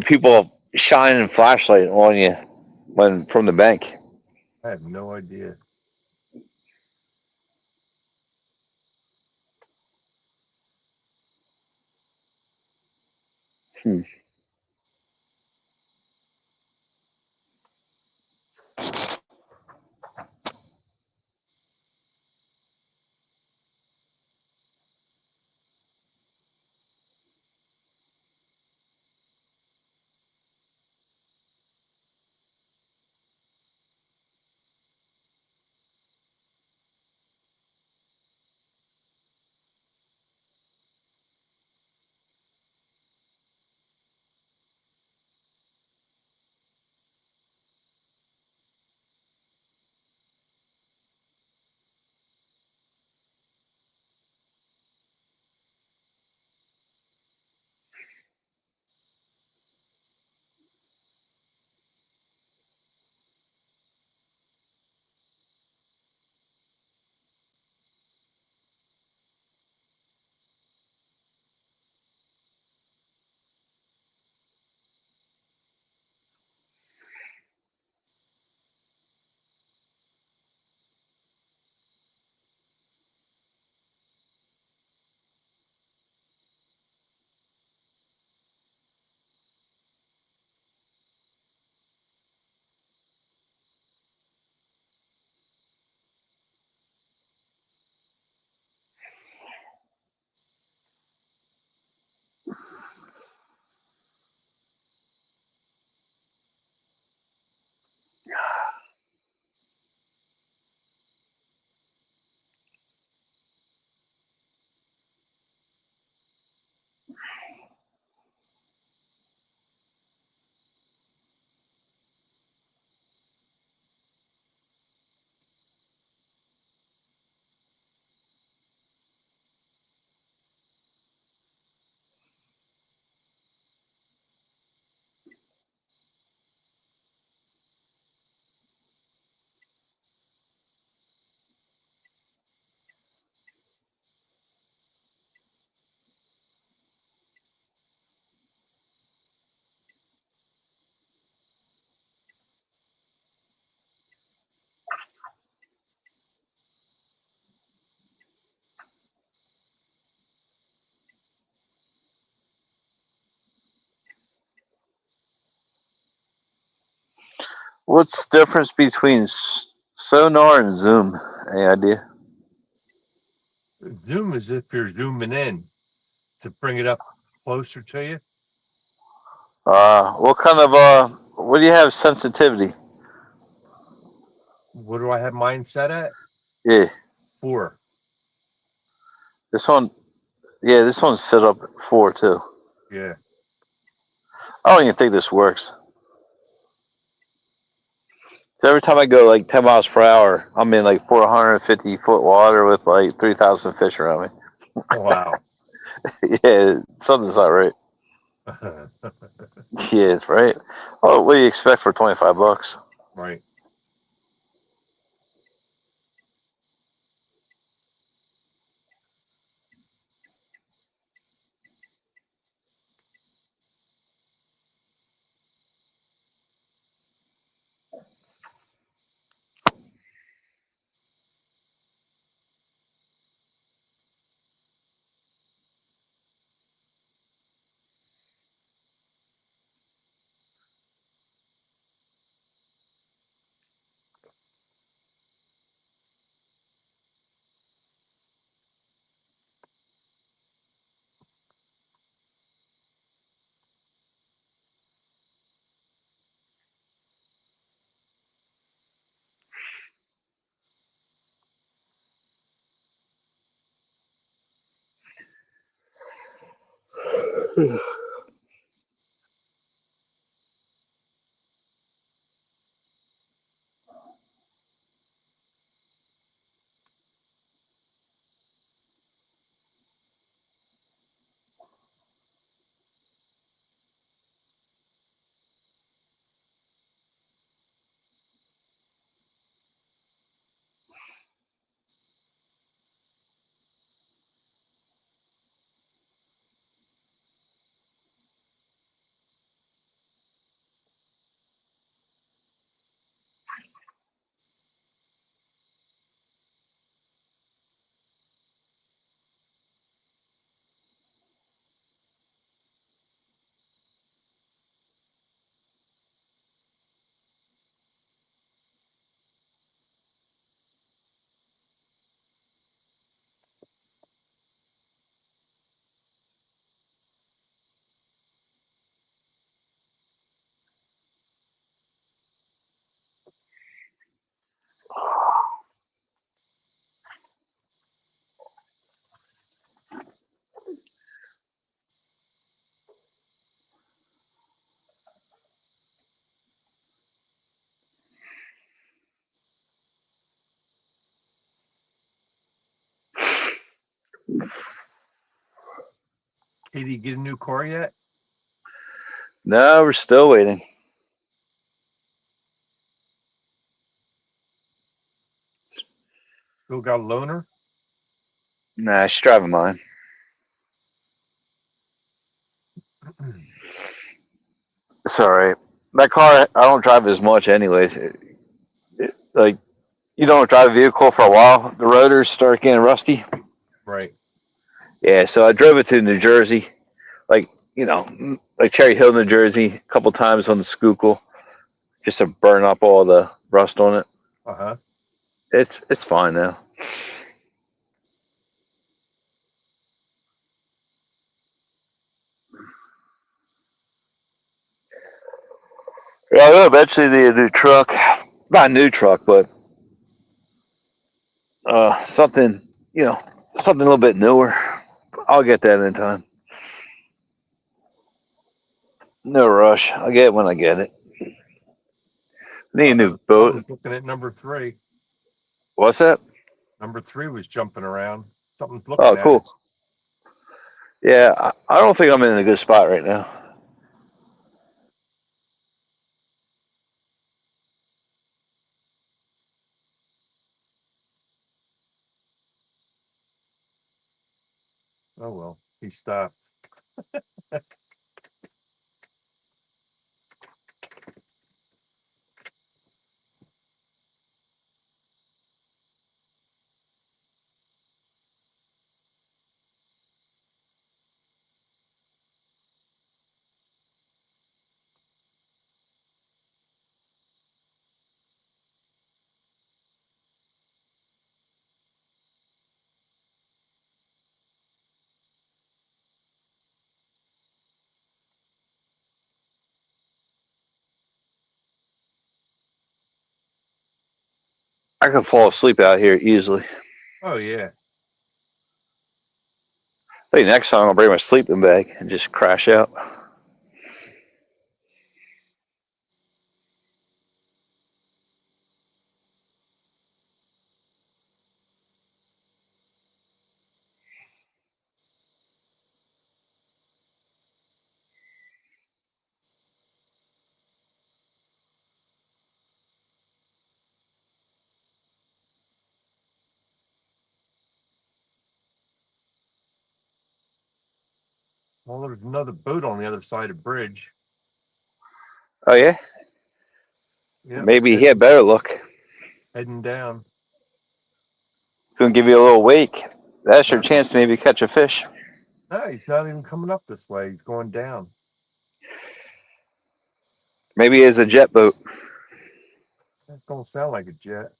people shining flashlight on you when from the bank? I have no idea. Hmm. What's the difference between sonar and zoom? Any idea? Zoom is if you're zooming in to bring it up closer to you. What kind of what do you have sensitivity? What do I have mine set at? Yeah, 4. this one. Yeah, this one's set up at 4 too. Yeah. I don't even think this works. So every time I go like 10 miles per hour, I'm in like 450-foot water with like 3,000 fish around Wow. me. Yeah, something's not right. Yeah, it's right. Oh, what do you expect for $25? Right. Katie, get a new car yet? No, we're still waiting. Still got a loaner? Nah, she's driving mine. It's all right. That car, I don't drive as much anyways. Like, you don't drive a vehicle for a while, the rotors start getting rusty. Right. Yeah, so I drove it to New Jersey, like, like Cherry Hill, New Jersey, a couple times on the Schuylkill, just to burn up all the rust on it. Uh-huh. It's fine now. Yeah, I will eventually need a new truck. Not a new truck, but something, something a little bit newer. I'll get that in time. No rush. I'll get it when I get it. Need a new boat. Someone's looking at number 3. What's that? Number 3 was jumping around. Something's looking Oh, at cool. it. Yeah, I don't think I'm in a good spot right now. Oh, well. He stopped. I could fall asleep out here easily. Oh, yeah. I think next time I'll bring my sleeping bag and just crash out. Well, there's another boat on the other side of the bridge. Oh, yeah? Yeah. Maybe he had better look. Heading down. Gonna give you a little wake. That's your chance to maybe catch a fish. No, he's not even coming up this way. He's going down. Maybe it's a jet boat. That don't sound like a jet.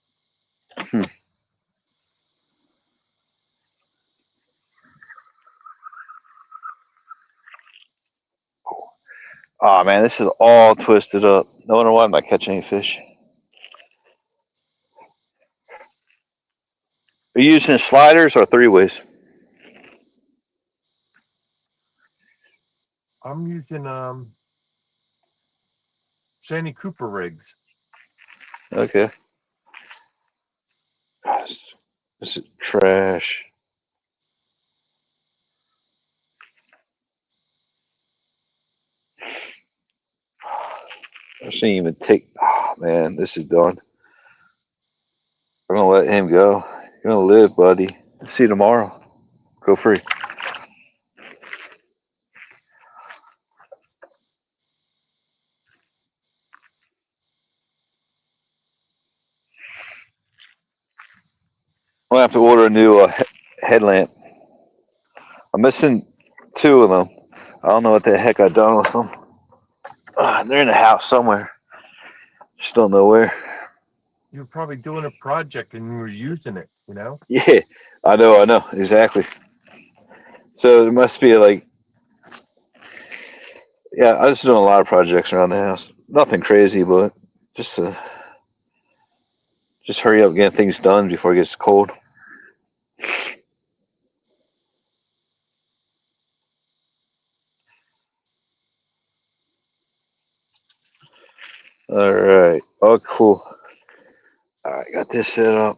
Oh man, this is all twisted up. No wonder why I'm not catching any fish. Are you using sliders or 3-ways? I'm using Sandy Cooper rigs. Okay. This is trash. I shouldn't even take. Oh man, this is done. I'm gonna let him go. You're gonna live, buddy. See you tomorrow. Go free. I'm gonna have to order a new headlamp. I'm missing 2 of them. I don't know what the heck I done with them. They're in the house somewhere. Just don't know where. You were probably doing a project and you were using it, you know? Yeah, I know, exactly. So there must be like, yeah, I was doing a lot of projects around the house. Nothing crazy, but just hurry up and get things done before it gets cold. All right. Oh, cool. All right, got this set up.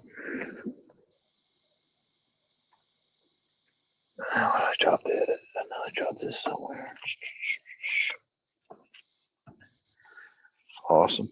this somewhere. Awesome.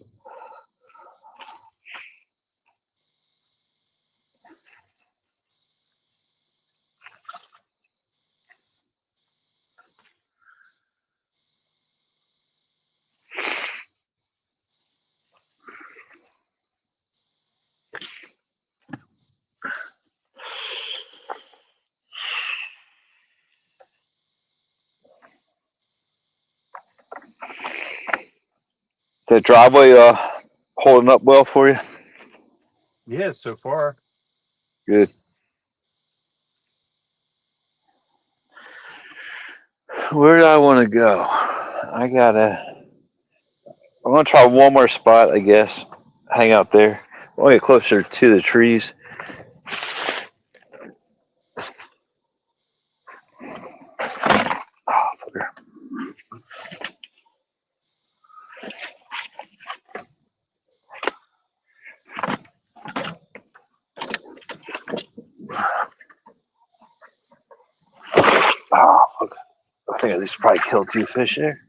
That driveway holding up well for you? Yeah, so far. Good. Where do I want to go? I'm gonna try one more spot, I guess. Hang out there. I want to get closer to the trees. Oh, fucker. Oh, fuck. I think I just probably killed 2 fish there.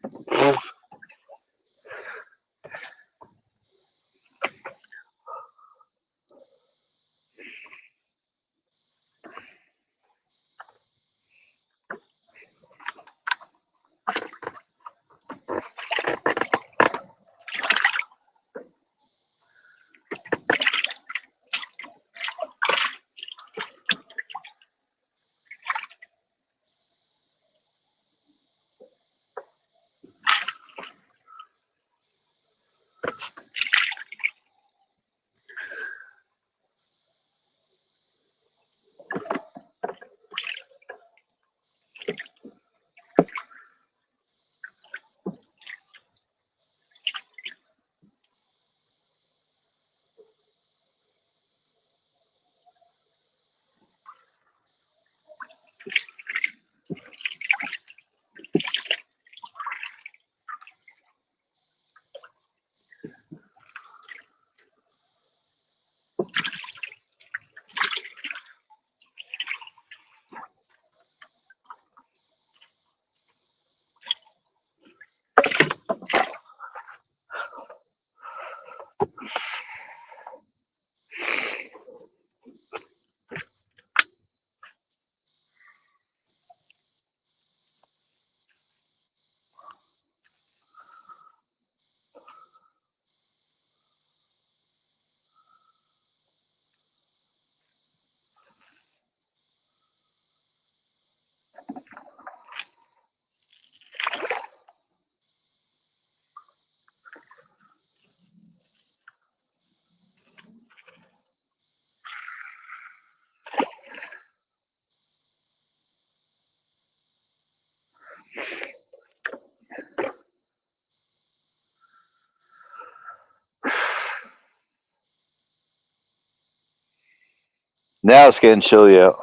Now it's getting chilly out.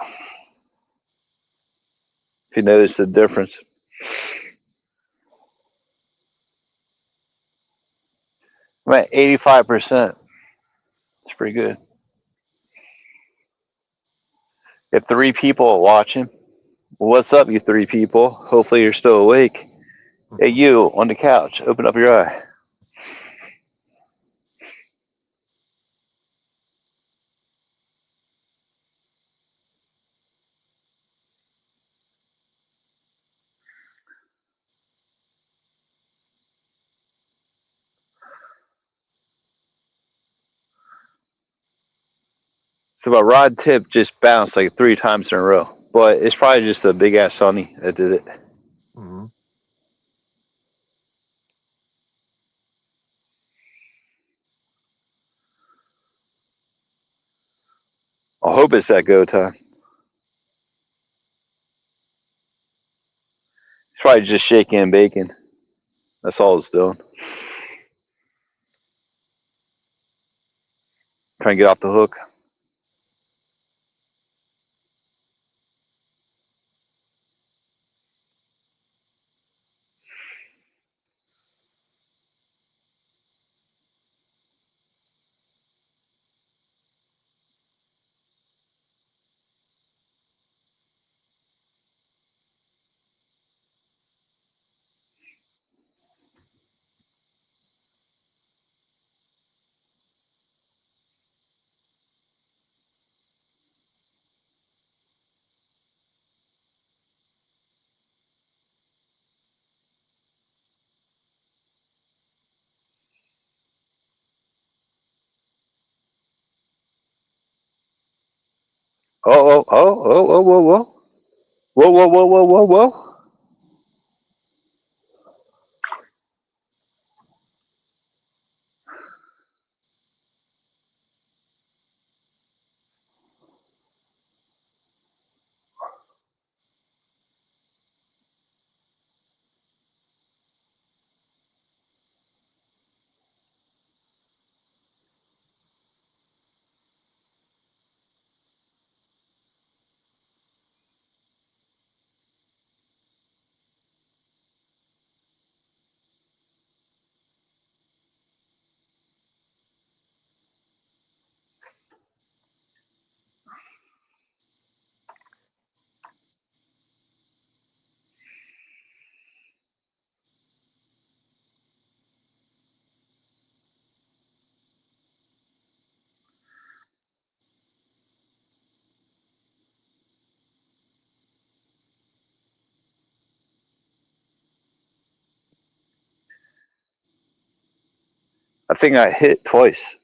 If you notice the difference. I'm at 85%. It's pretty good. If 3 people are watching, well, what's up, you 3 people? Hopefully you're still awake. Hey, you on the couch, open up your eye. So my rod tip just bounced like 3 times in a row, but it's probably just a big ass Sonny that did it. Mm-hmm. I hope it's that go time. It's probably just shaking and baking. That's all it's doing. Trying to get off the hook. Oh, oh, oh, oh, oh, whoa, whoa. Whoa, whoa, whoa, whoa, whoa, whoa. I think I hit twice.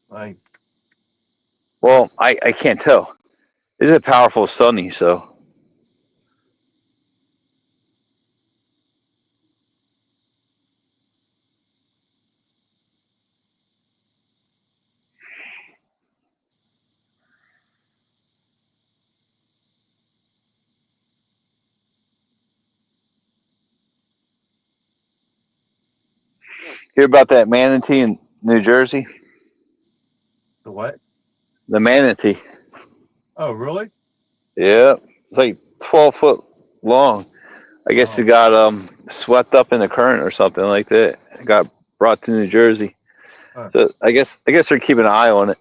Like, Well, I can't tell. It is a powerful sunny, so hear about that manatee in New Jersey? the what? The manatee. Oh, really? Yeah. It's like 12 foot long. I guess it Oh, got swept up in the current or something like that. It got brought to New Jersey. huh. So I guess they're keeping an eye on it.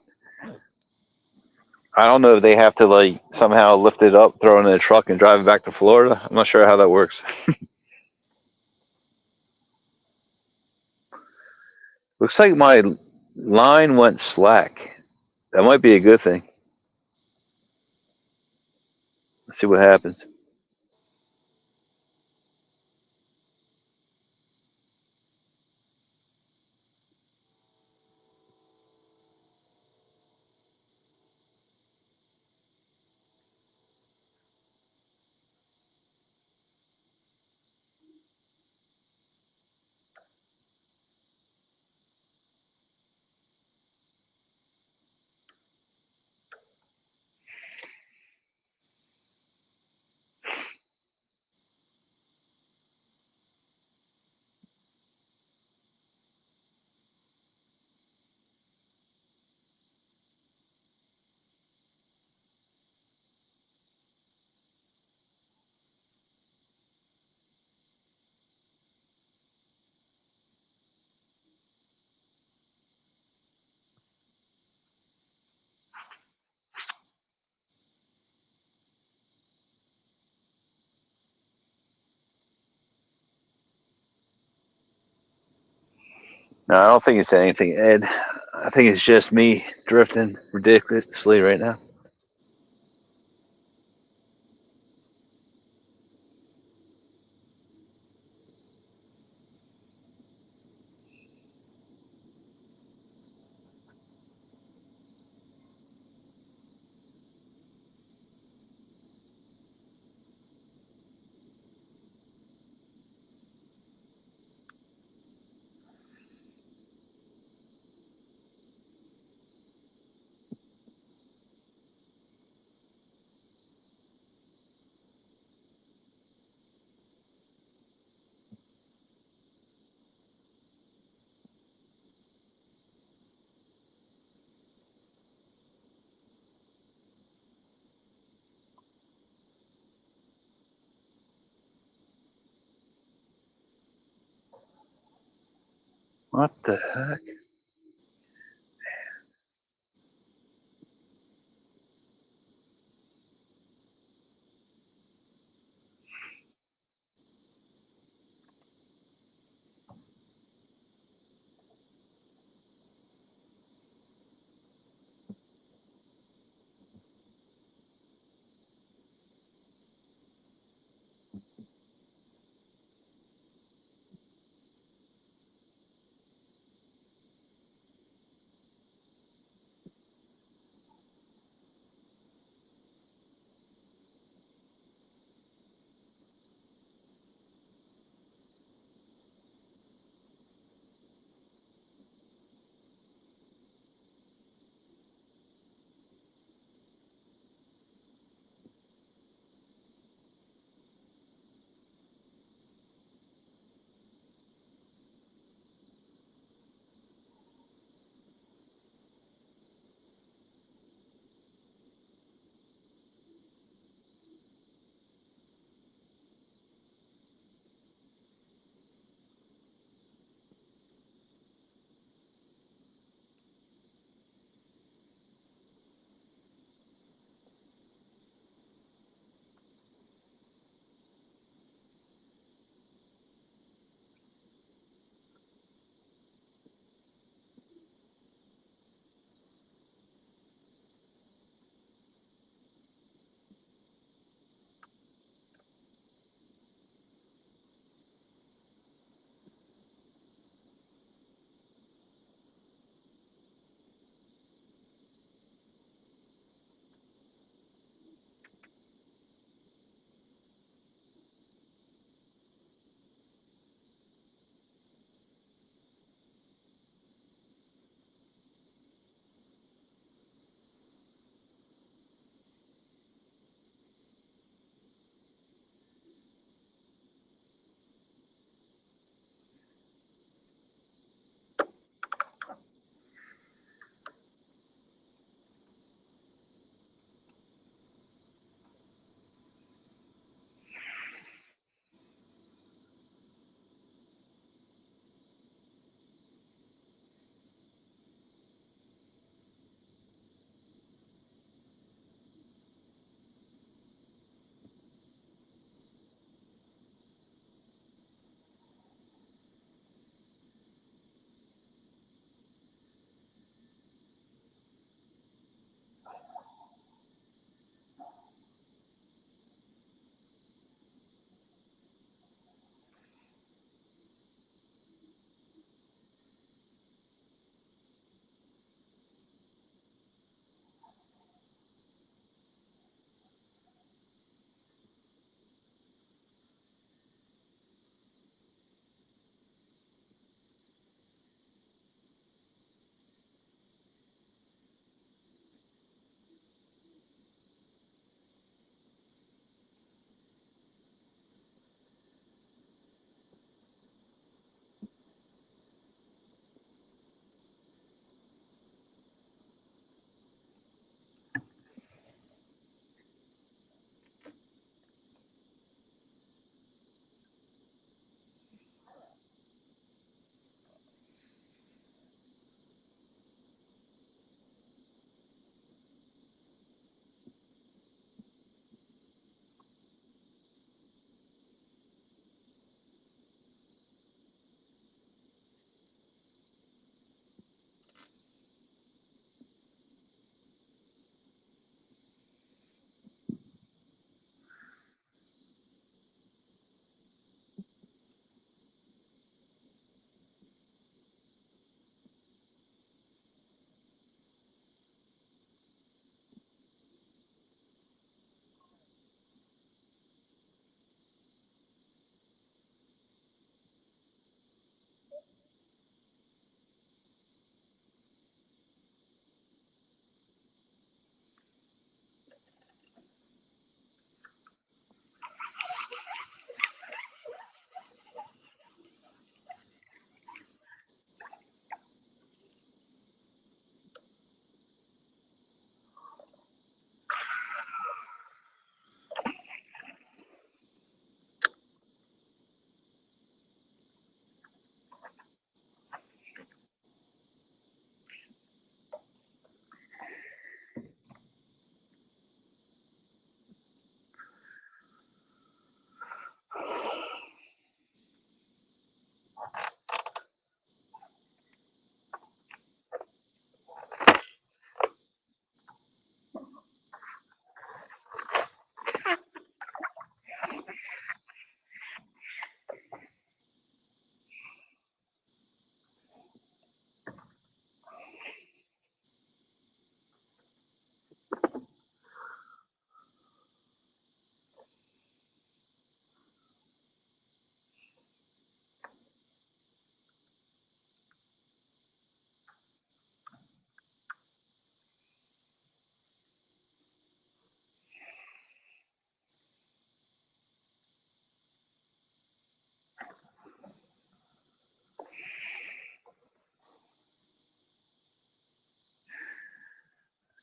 I don't know if they have to like somehow lift it up, throw it in a truck, and drive it back to Florida. I'm not sure how that works. Looks like my line went slack. That might be a good thing. Let's see what happens. No, I don't think it's anything, Ed. I think it's just me drifting ridiculously right now. What the heck?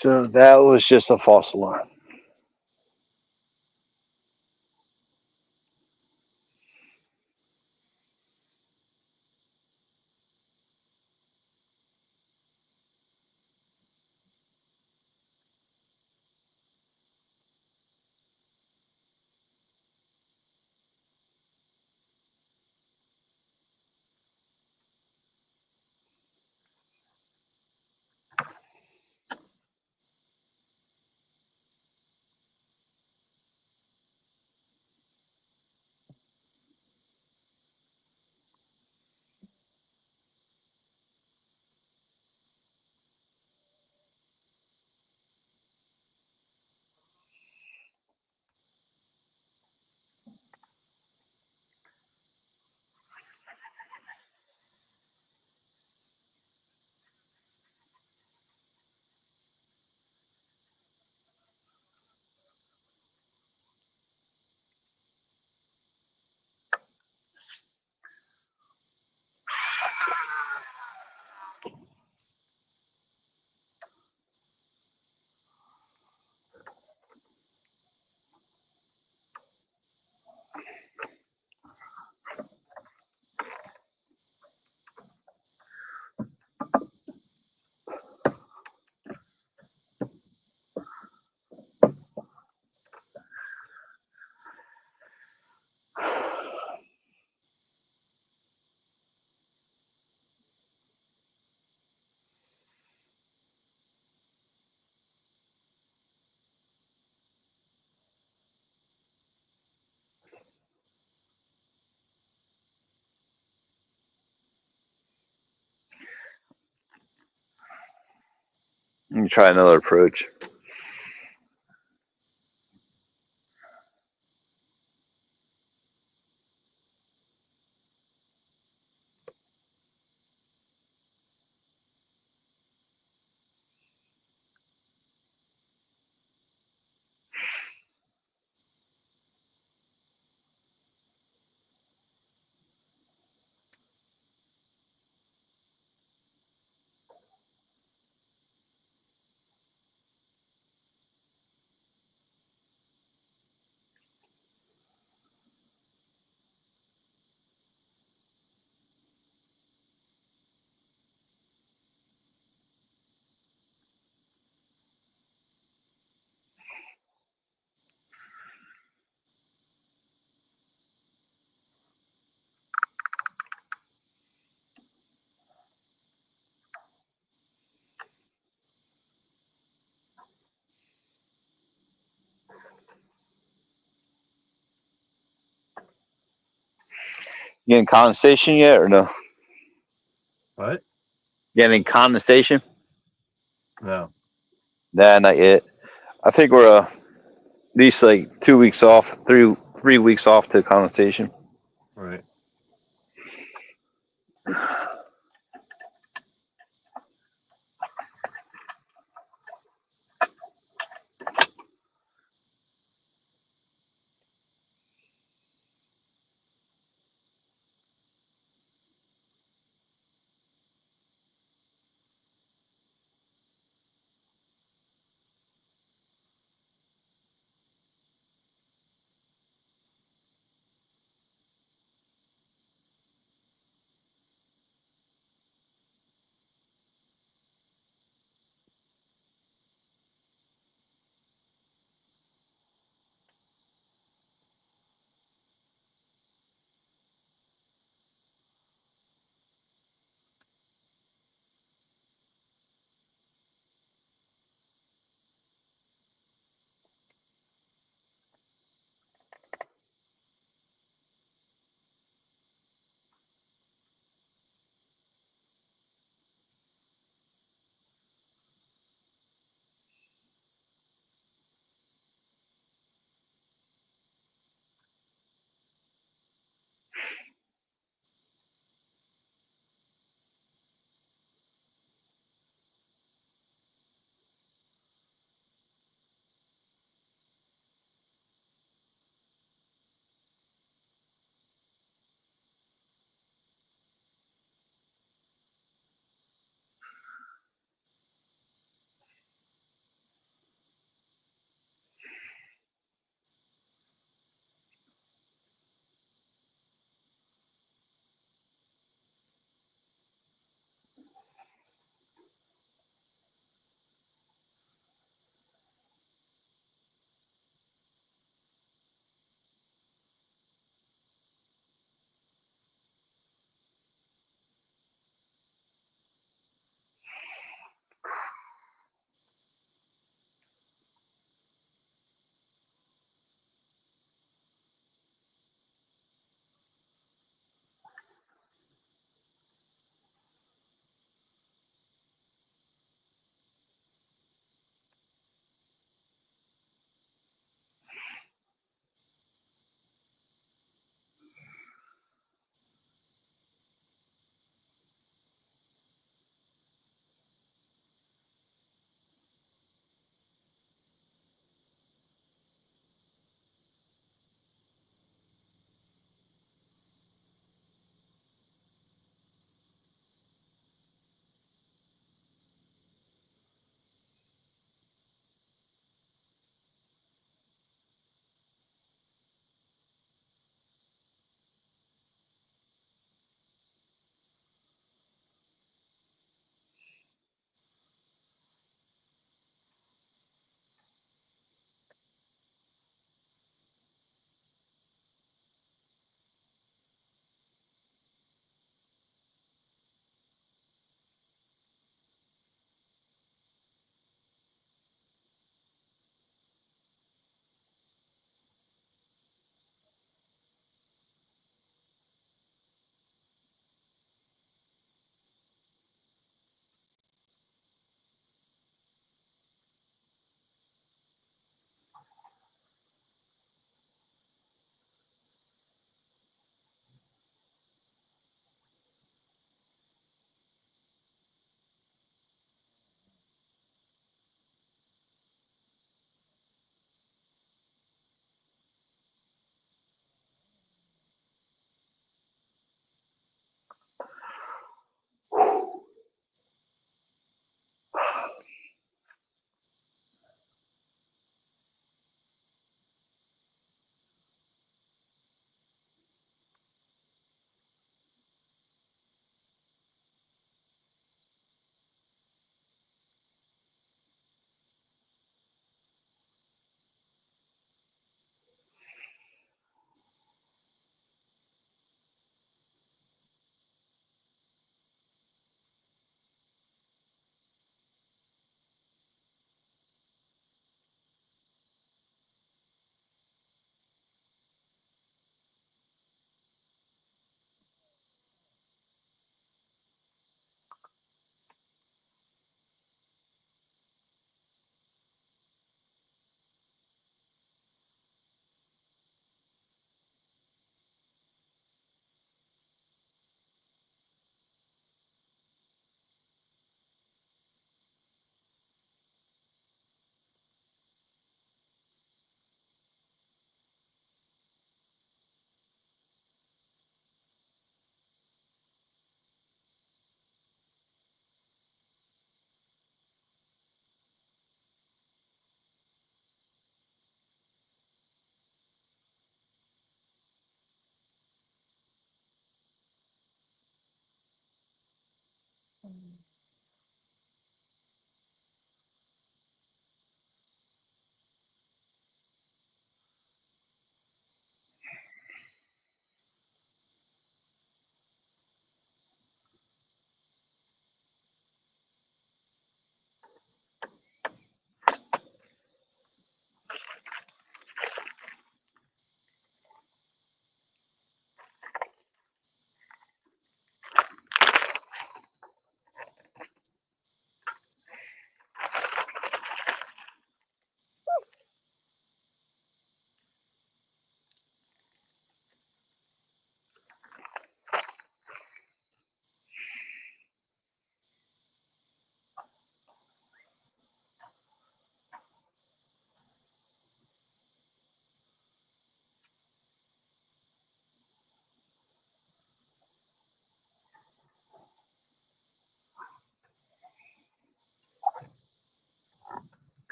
So that was just a false alarm. Let me try another approach. Getting condensation yet or no? What? Getting condensation? No. Nah, not yet. I think we're at least like 2 weeks off, three weeks off to condensation. Right.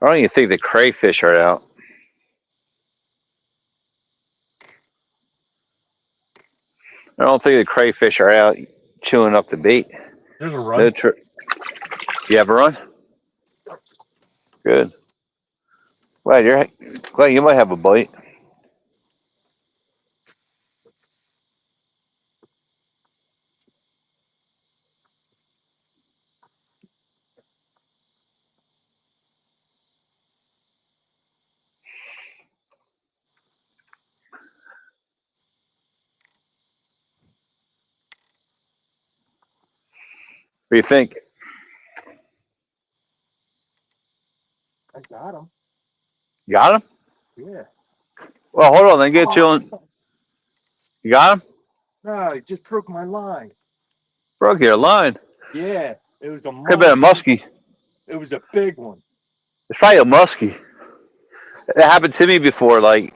I don't even think the crayfish are out. I don't think the crayfish are out chewing up the bait. There's a run. You have a run? Good. Glad you might have a bite. What do you think? I got him. You got him? Yeah. Well, hold on. Then get you on. You got him? No, he just broke my line. Broke your line. Yeah, it was a Could have been a monster. muskie. It was a big one. It's probably a muskie. It happened to me before. Like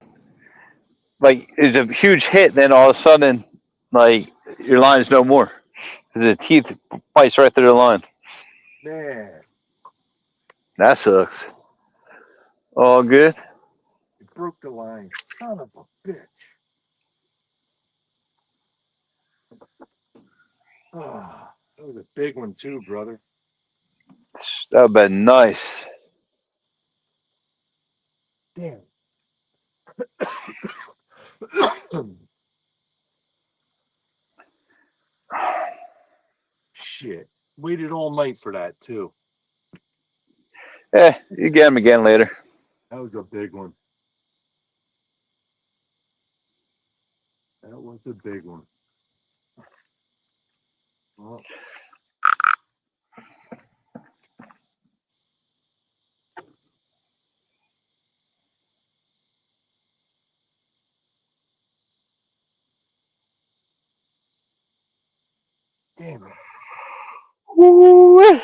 it's a huge hit, then all of a sudden, like your line's no more because the teeth bites right through the line. Man, That sucks. All good. it broke the line. Son of a bitch. Oh, that was a big one too, brother. That would have been nice. Damn. Shit. Waited all night for that too. You get him again later. That was a big one. That was a big one. Well, damn it. Woo-wee.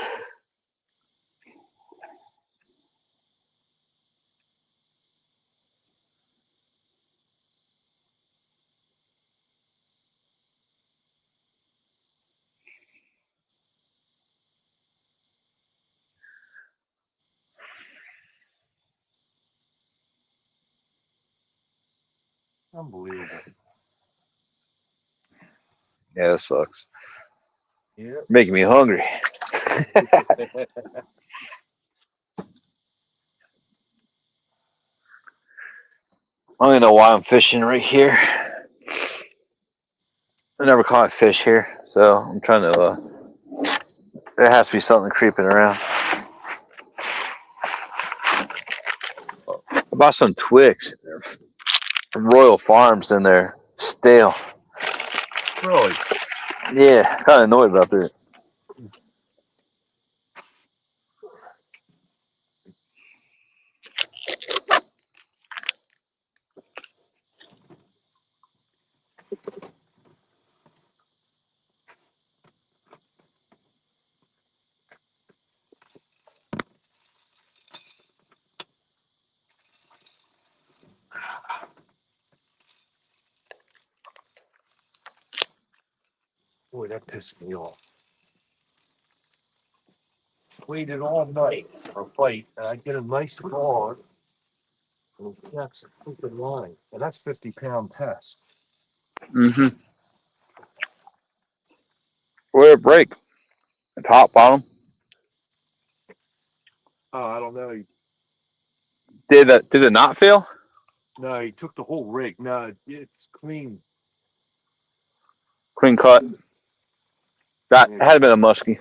Unbelievable. Yeah, that sucks. Yeah. Making me hungry. I don't even know why I'm fishing right here. I never caught fish here, so I'm trying to. There has to be something creeping around. I bought some Twix from Royal Farms, and they're stale. Really? Yeah, kind of annoyed about that. Boy, that pissed me off. Waited all night for a fight, and I get a nice log, and he catches a freaking line. And that's 50-pound test. Mm-hmm. Where'd it break? The top, bottom? Oh, I don't know. Did it not fail? No, he took the whole rig. No, it's clean. Clean cut. That Yeah. had been a muskie.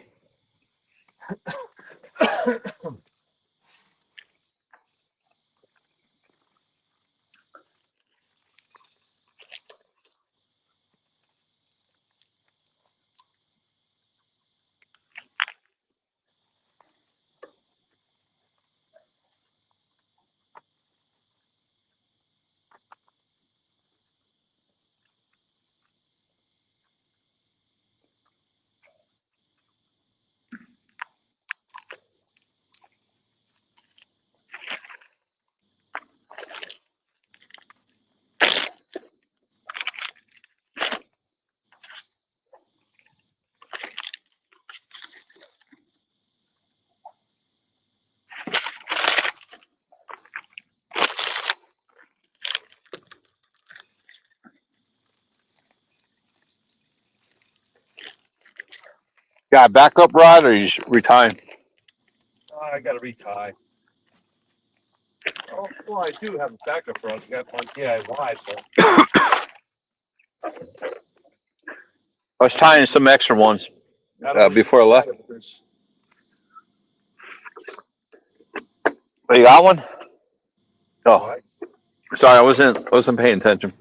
Got a backup rod, or you just retiring? I got to retie. Oh, well, I do have a backup rod. I got my DIY, but I was tying some extra ones I don't before I left. There's- Oh, you got one? Oh, What? sorry, I wasn't paying attention.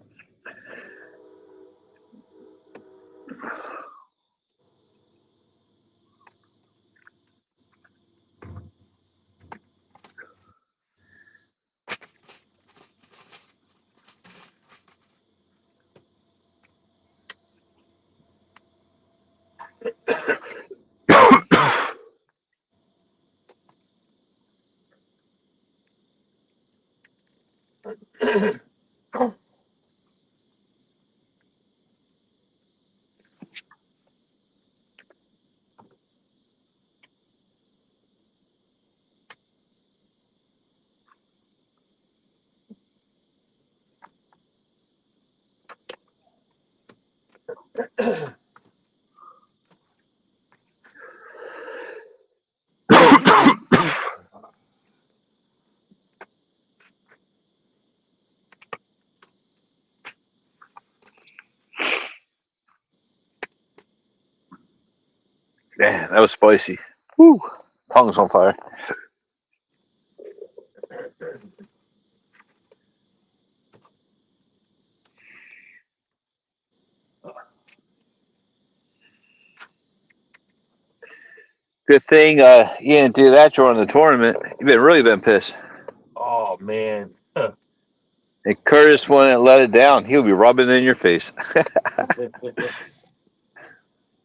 Man, that was spicy. Woo, tongue's on fire. Good thing you didn't do that during the tournament. You've really been pissed. Oh man. And Curtis wouldn't let it down. He'll be rubbing it in your face.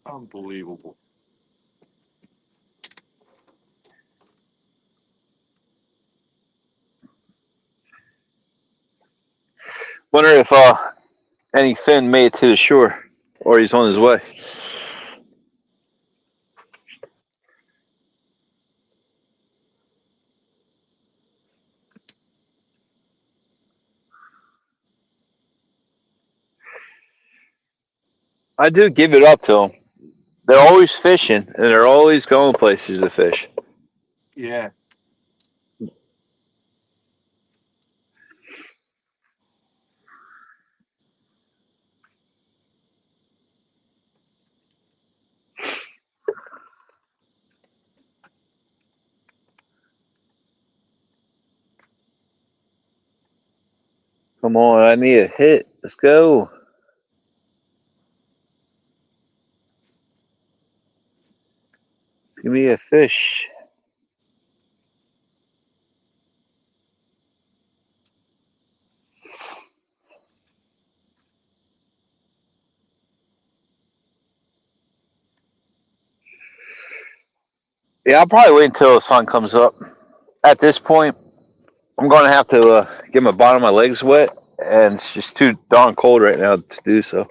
Unbelievable. Wonder if any Finn made it to the shore, or he's on his way. I do give it up to them. They're always fishing, and they're always going places to fish. Yeah. Come on, I need a hit. Let's go. Give me a fish. Yeah, I'll probably wait until the sun comes up. At this point, I'm going to have to get my bottom of my legs wet, and it's just too darn cold right now to do so.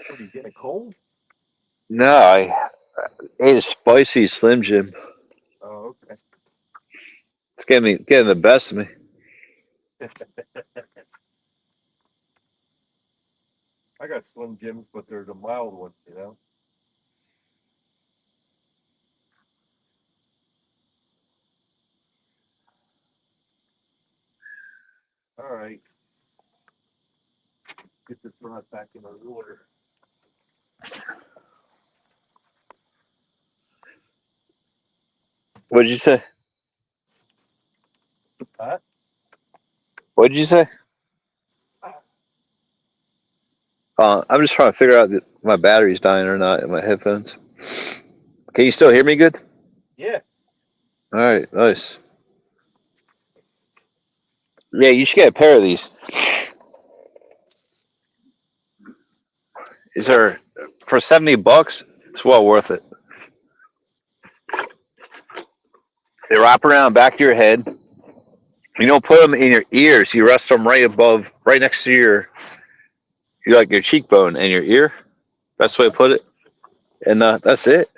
What are you getting cold? No, I ate a spicy Slim Jim. Oh, okay. It's getting the best of me. I got Slim Jims, but they're the mild ones, you know. All right. Get this rod back in the water. What'd you say? Huh? What'd you say? I'm just trying to figure out if my battery's dying or not in my headphones. Can you still hear me good? Yeah. All right, nice. Yeah, you should get a pair of these. These are for $70. It's well worth it. They wrap around the back of your head. You don't put them in your ears. You rest them right above, right next to your like your cheekbone and your ear. Best way to put it. And that's it.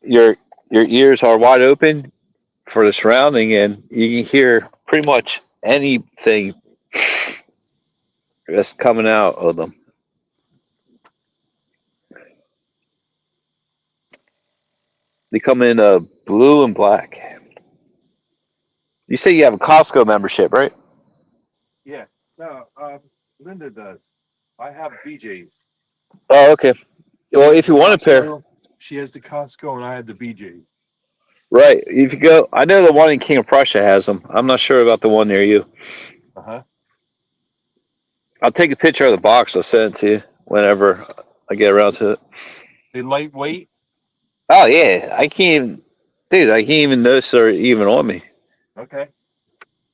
Your ears are wide open for the surrounding, and you can hear pretty much anything that's coming out of them. They come in blue and black. You say you have a Costco membership, right? Yeah. No, Linda does. I have BJ's. Oh, okay. She Well, has if the you want a pair, Costco. She has the Costco, and I have the BJ's. right? If you go, I know the one in King of Prussia has them. I'm not sure about the one near you. Uh-huh. I'll take a picture of the box. I'll send it to you whenever I get around to it. They lightweight. Oh yeah, I can't even, dude. I can't even notice they're even on me. Okay.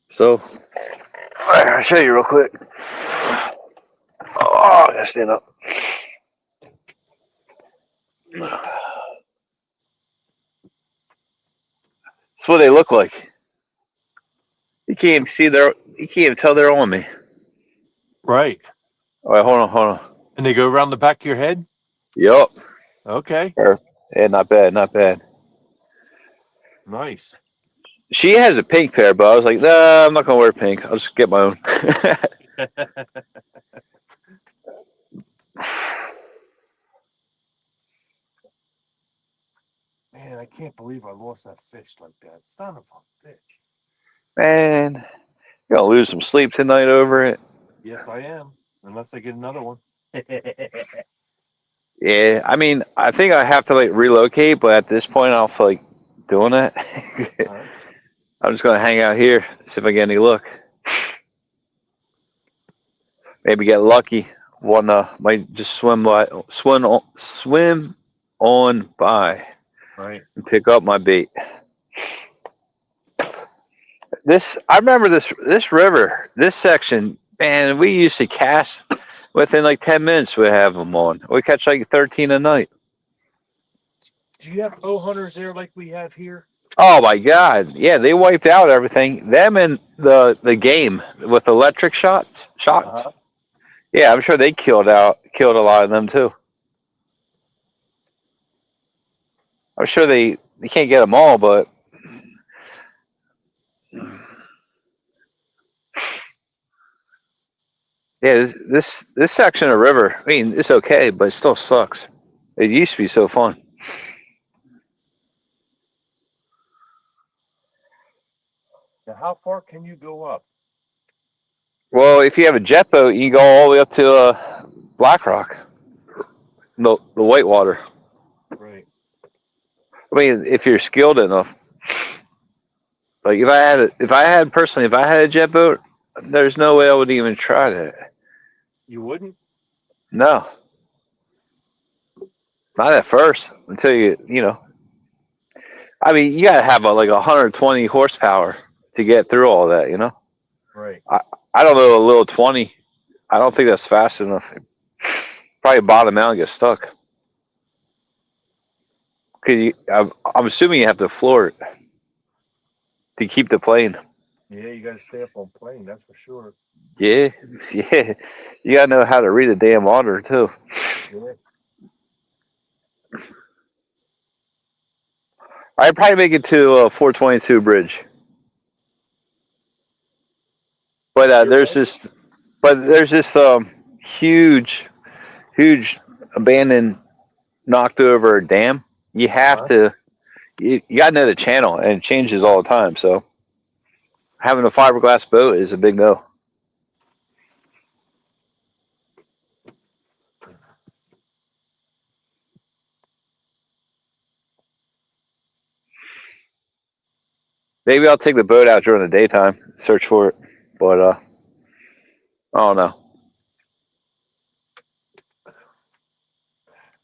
So, all right, I'll show you real quick. Oh, I gotta stand up. That's what they look like. You can't even see their. You can't even tell they're on me. Right. All right, hold on, hold on. And they go around the back of your head. Yup. Okay. Yeah, not bad, not bad. Nice. She has a pink pair, but I was like, nah, I'm not gonna wear pink. I'll just get my own. Man, I can't believe I lost that fish like that. Son of a bitch. Man, you're gonna lose some sleep tonight over it. Yes, I am. Unless I get another one. Yeah, I mean, I think I have to like relocate, but at this point, I don't feel like doing it. Huh? I'm just gonna hang out here, see if I get any luck. Maybe get lucky. One might just swim on by Right. and pick up my bait. I remember this river, this section, man. We used to cast within like 10 minutes. We have them on. We catch like 13 a night. Do you have bow hunters there like we have here? Oh my God! Yeah, they wiped out everything. Them and the game with electric shots. Uh-huh. Yeah, I'm sure they killed a lot of them too. I'm sure they can't get them all, but yeah, this section of river. I mean, it's okay, but it still sucks. It used to be so fun. Now, how far can you go up? Well, if you have a jet boat, you can go all the way up to Black Rock, the Whitewater. Right. I mean, if you're skilled enough. Like if I had a jet boat, there's no way I would even try that. You wouldn't? No, not at first until you know. I mean, you gotta have like 120 horsepower to get through all that. You know. Right. I don't know a little 20. I don't think that's fast enough. Probably bottom out and get stuck. Cause I'm assuming you have to floor it to keep the plane. Yeah, you got to stay up on plane, that's for sure. Yeah, yeah. You gotta know how to read the damn water too. Yeah. I'd probably make it to 422 bridge, but there's this huge abandoned, knocked over dam. You have Uh-huh. to you gotta know the channel, and it changes all the time. So having a fiberglass boat is a big no. Maybe I'll take the boat out during the daytime, search for it, but I don't know.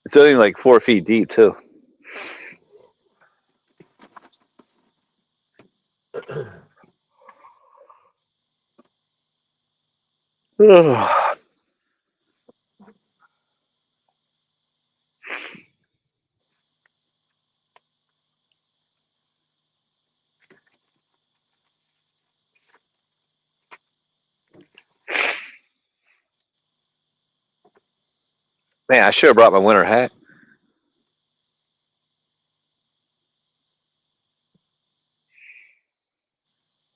It's only like 4 feet deep too. Man, I should have brought my winter hat.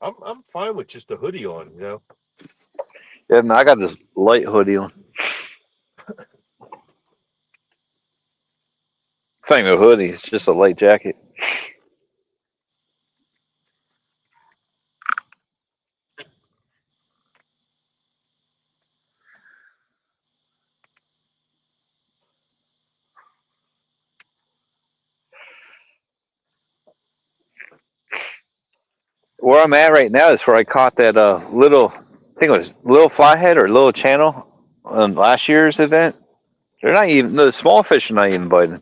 I'm fine with just a hoodie on, you know. Yeah, no, I got this light hoodie on. It's not even a hoodie. It's just a light jacket. Where I'm at right now is where I caught that little, I think it was little flathead or little channel on last year's event. They're not even, the small fish are not even biting.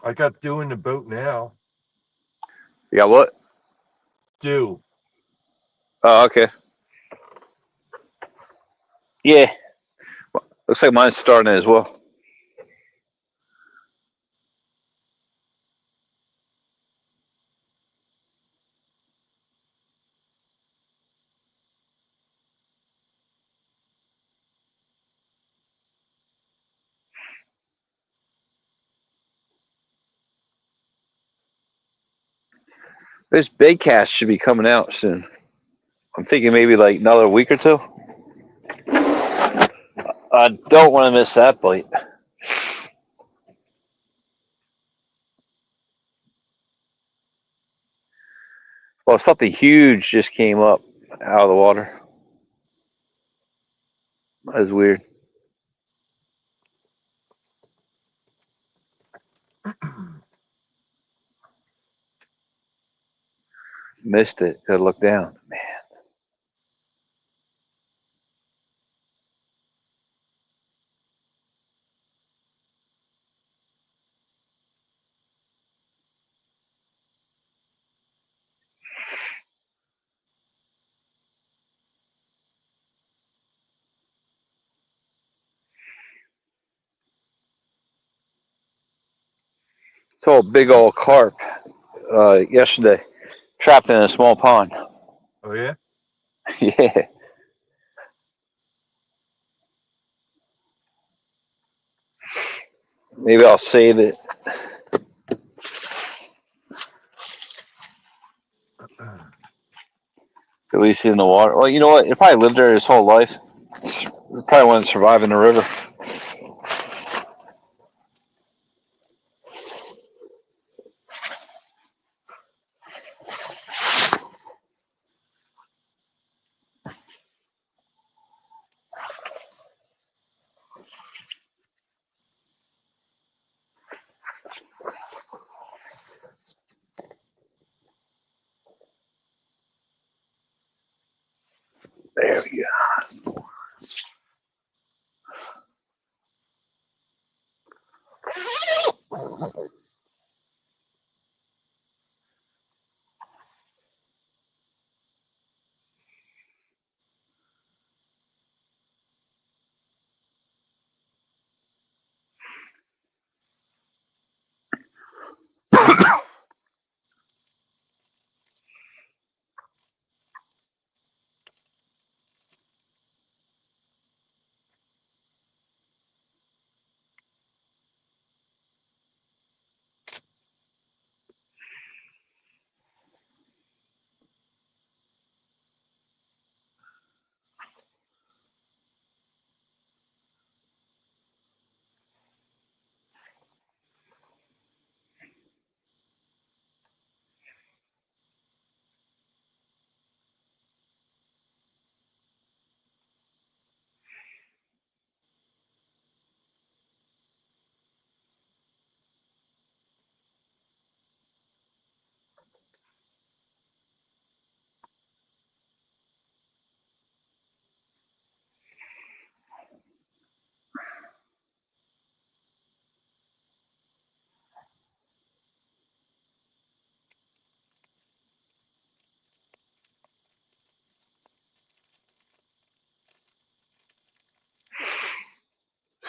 I got Dew in the boat now. You got what? Dew. Oh, okay. Yeah. Looks like mine's starting as well. This bait cast should be coming out soon. I'm thinking maybe like another week or two. I don't want to miss that bite. Well, something huge just came up out of the water. That was weird. Missed it. Gotta look down. Man. Saw a big old carp yesterday, trapped in a small pond. Oh yeah. Yeah. Maybe I'll save it. At least in the water. Well, you know what? It probably lived there his whole life. It probably wouldn't survive in the river. There we go.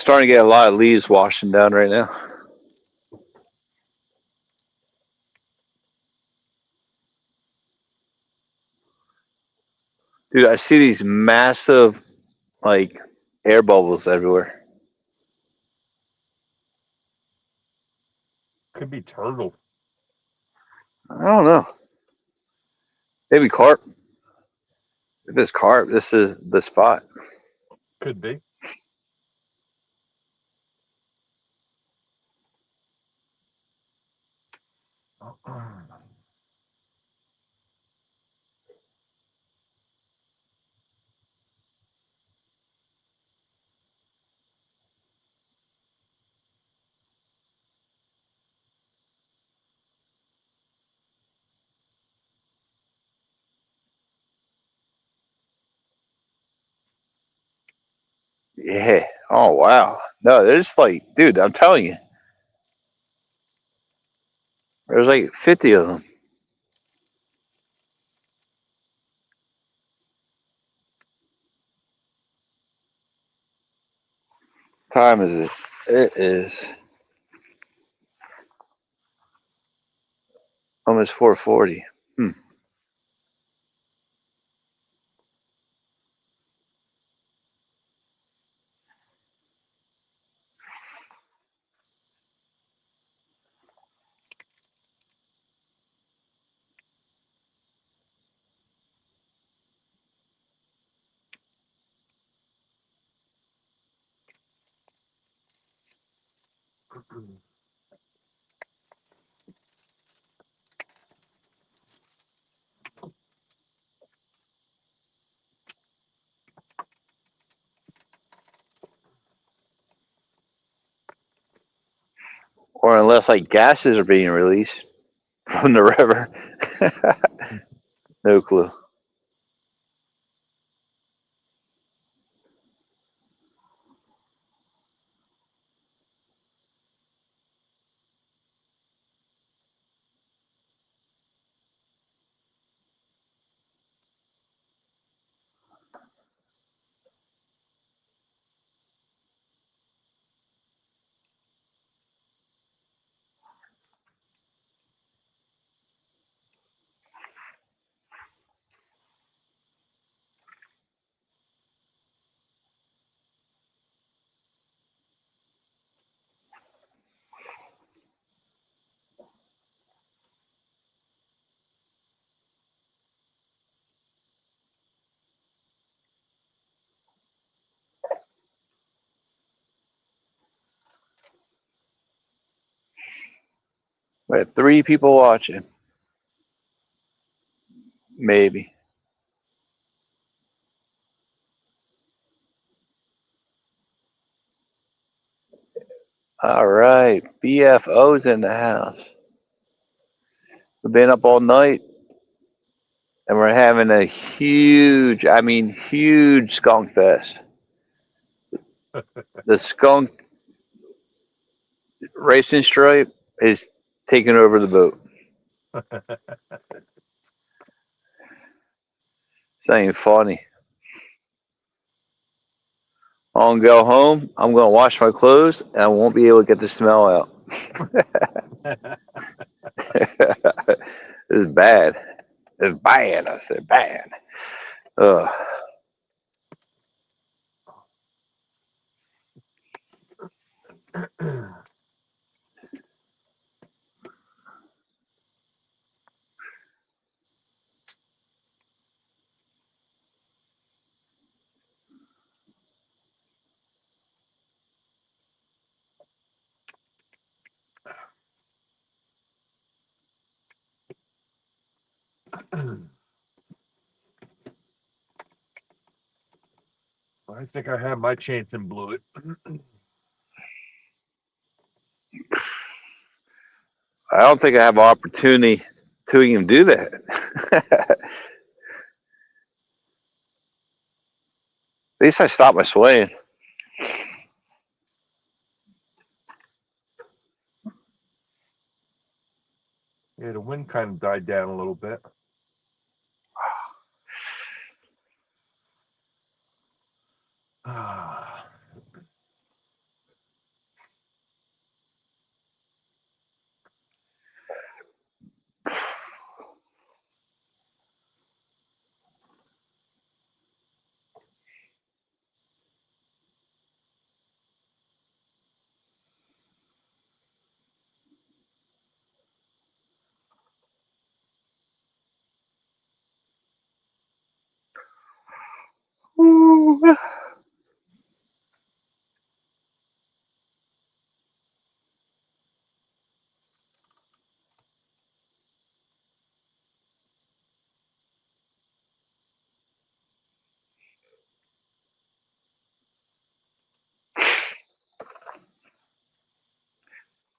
starting to get a lot of leaves washing down right now. Dude, I see these massive, like, air bubbles everywhere. Could be turtle. I don't know. Maybe carp. If it's carp, this is the spot. Could be. Yeah. Oh, wow. No, there's like, dude, I'm telling you, there's like 50 of them. Time is it? It is almost 4:40. Or unless like gases are being released from the river. No clue. We have 3 people watching. Maybe. All right. BFO's in the house. We've been up all night and we're having a huge, I mean, huge skunk fest. The skunk racing stripe is taking over the boat. It's ain't funny. I'll go home. I'm going to wash my clothes and I won't be able to get the smell out. It's bad. It's bad. I said bad. Ugh. I think I had my chance and blew it. I don't think I have opportunity to even do that. At least I stopped my swaying. Yeah, the wind kind of died down a little bit.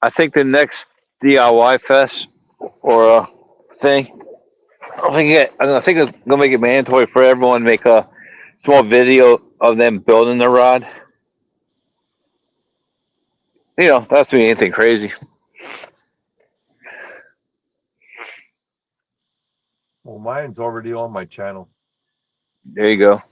I think the next DIY fest or thing, I think it's gonna make it mandatory for everyone to make a small video of them building the rod. That's me anything crazy. Well, mine's already on my channel. There you go.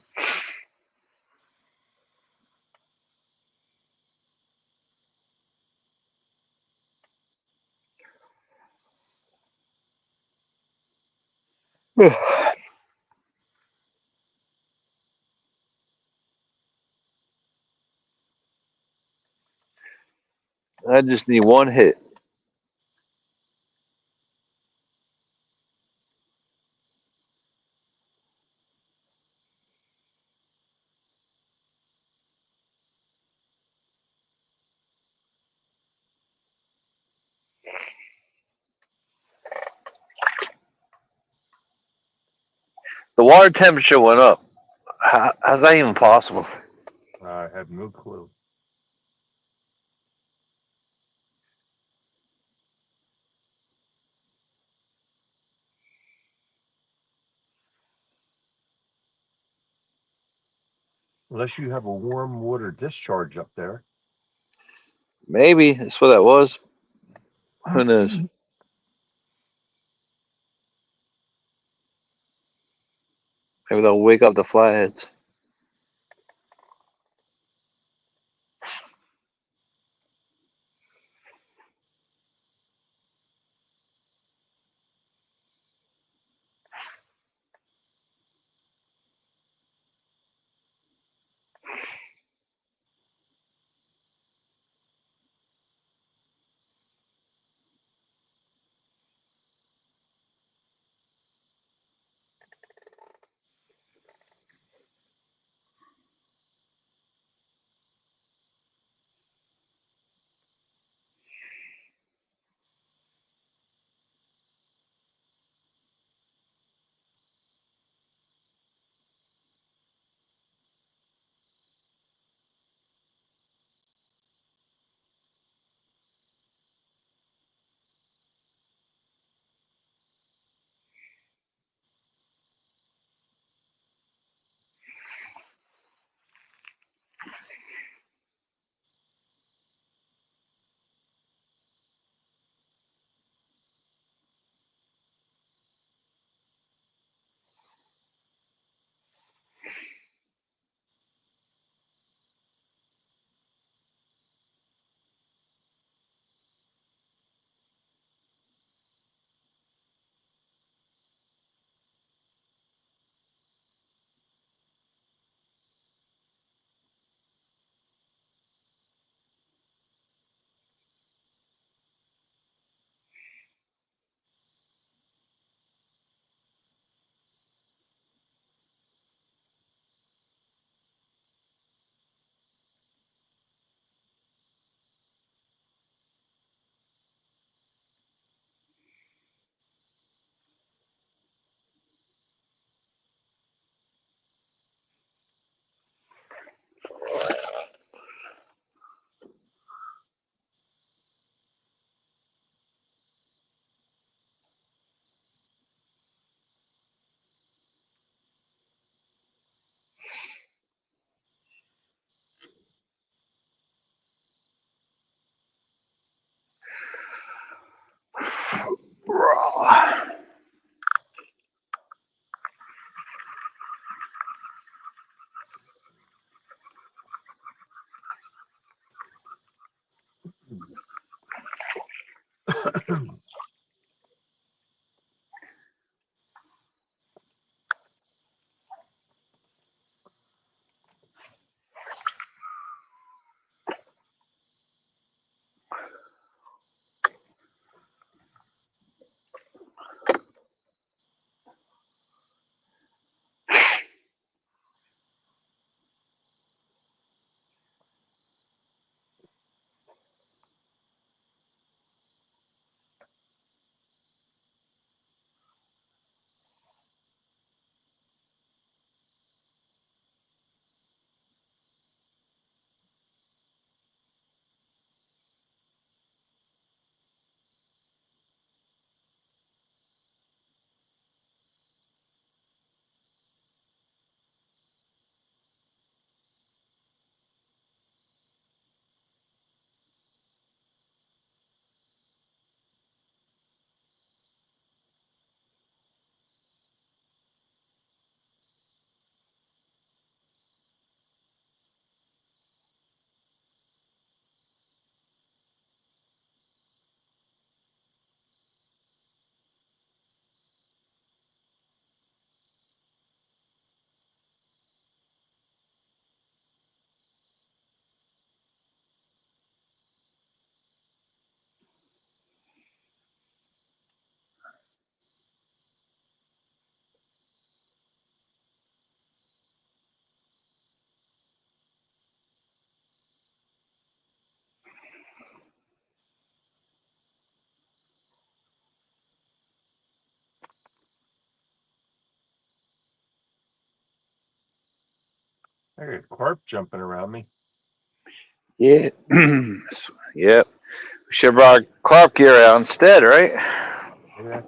I just need one hit. The water temperature went up. How's that even possible? I have no clue. Unless you have a warm water discharge up there. Maybe that's what that was. Who knows? Maybe they'll wake up the flatheads. I got carp jumping around me. Yeah. Yep. We should have brought carp gear out instead, right? Yeah.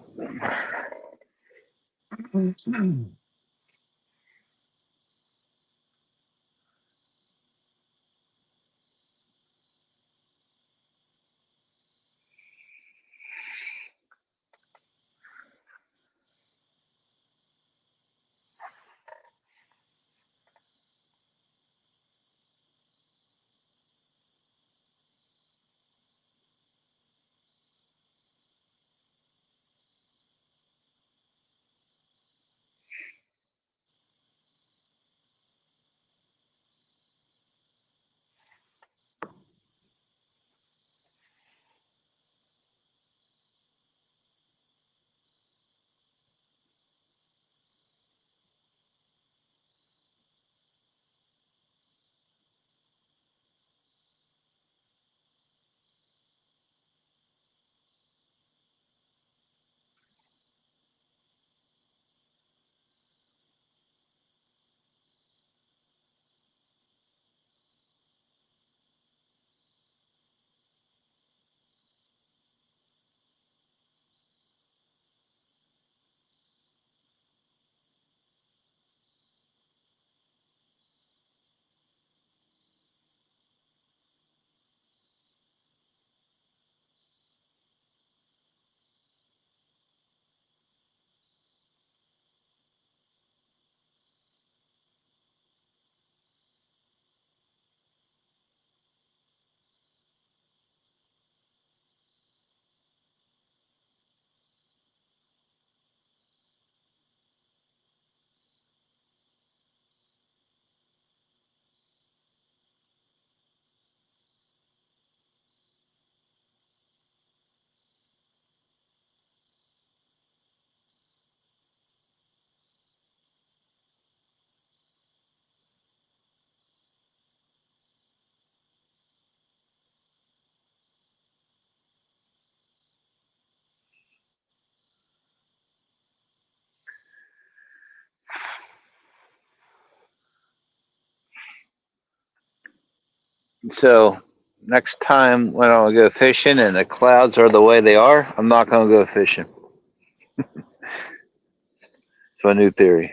So next time when I go fishing and the clouds are the way they are, I'm not going to go fishing. It's my new theory.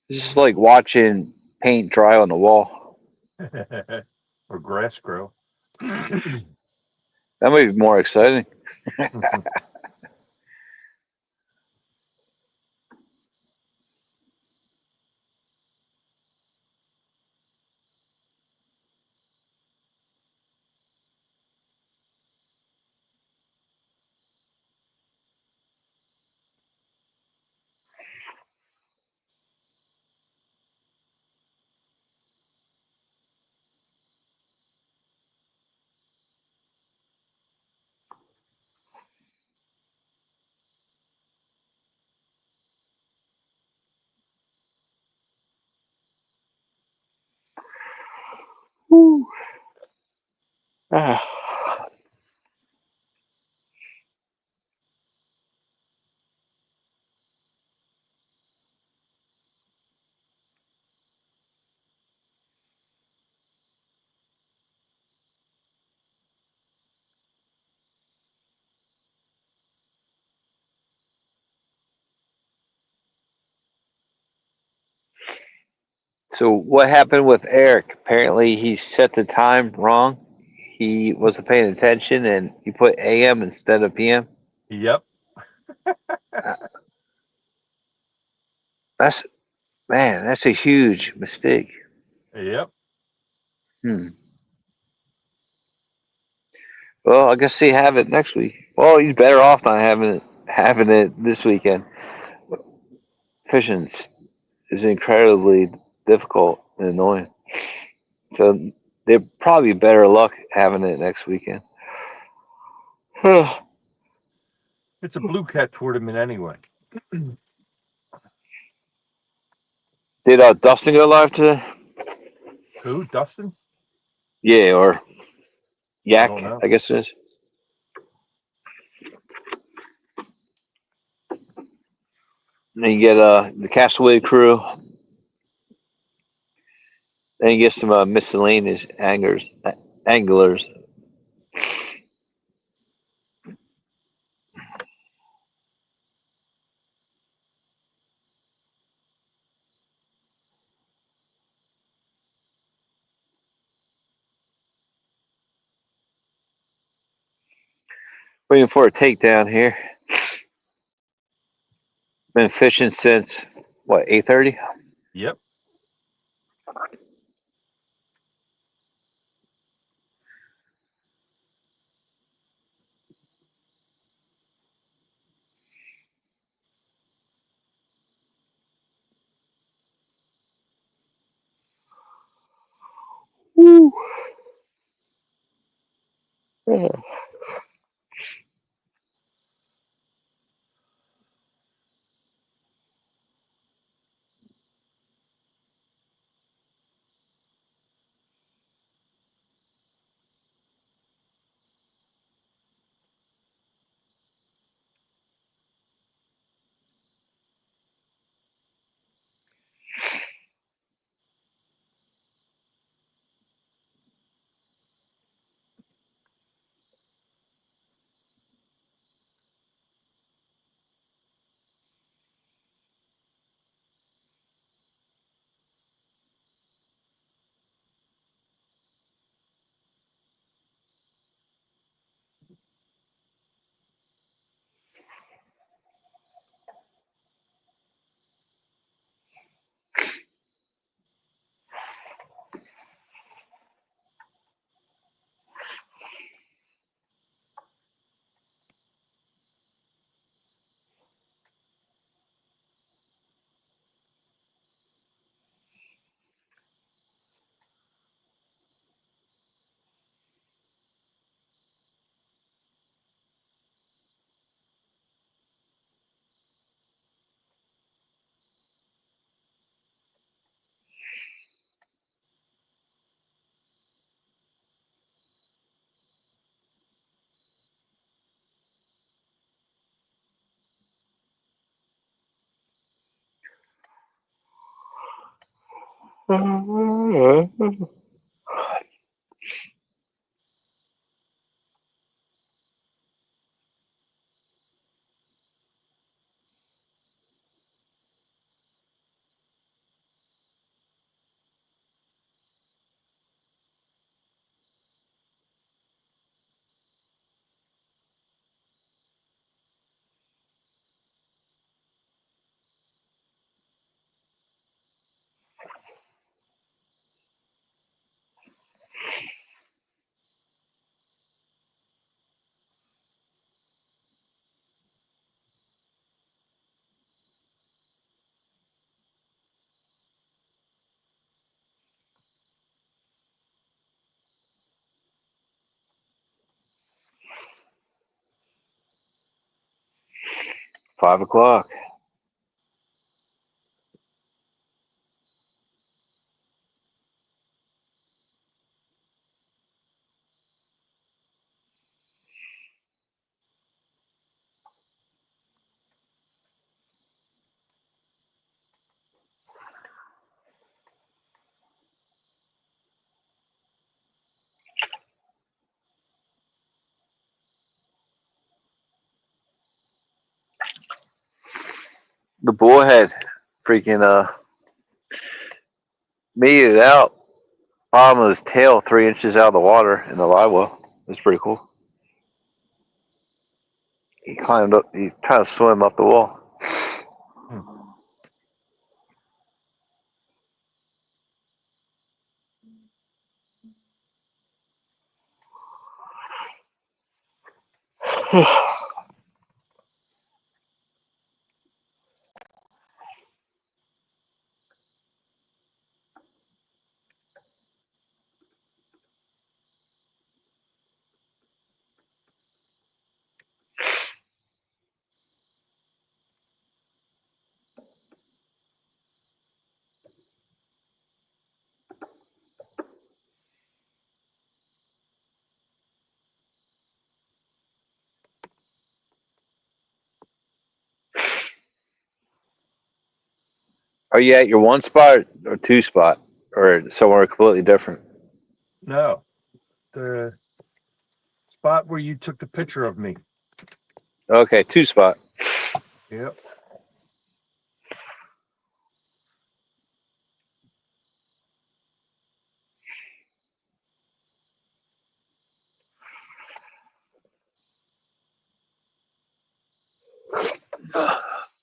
It's just like watching paint dry on the wall. Or grass grow. That might be more exciting. Woo. Ah. So what happened with Eric? Apparently he set the time wrong. He wasn't paying attention and he put AM instead of PM. Yep. Uh, That's man, that's a huge mistake. Yep. Hmm. Well, I guess they have it next week. Well, he's better off not having it this weekend. Fishing is incredibly difficult and annoying. So they're probably better luck having it next weekend. It's a blue cat tournament anyway. Did Dustin go live today? Who? Dustin? Yeah, or I don't Yak, know. I guess it is. And then you get the Castaway crew. Then you get some miscellaneous anglers. Waiting for a takedown here. Been fishing since what 8:30. Yep. Woo. 5 o'clock. The bullhead freaking made it out. Bottom of his tail 3 inches out of the water in the live well. It's pretty cool. He climbed up. He tried to swim up the wall. Are you at your one spot or two spot or somewhere completely different? No, the spot where you took the picture of me. Okay, two spot. Yep.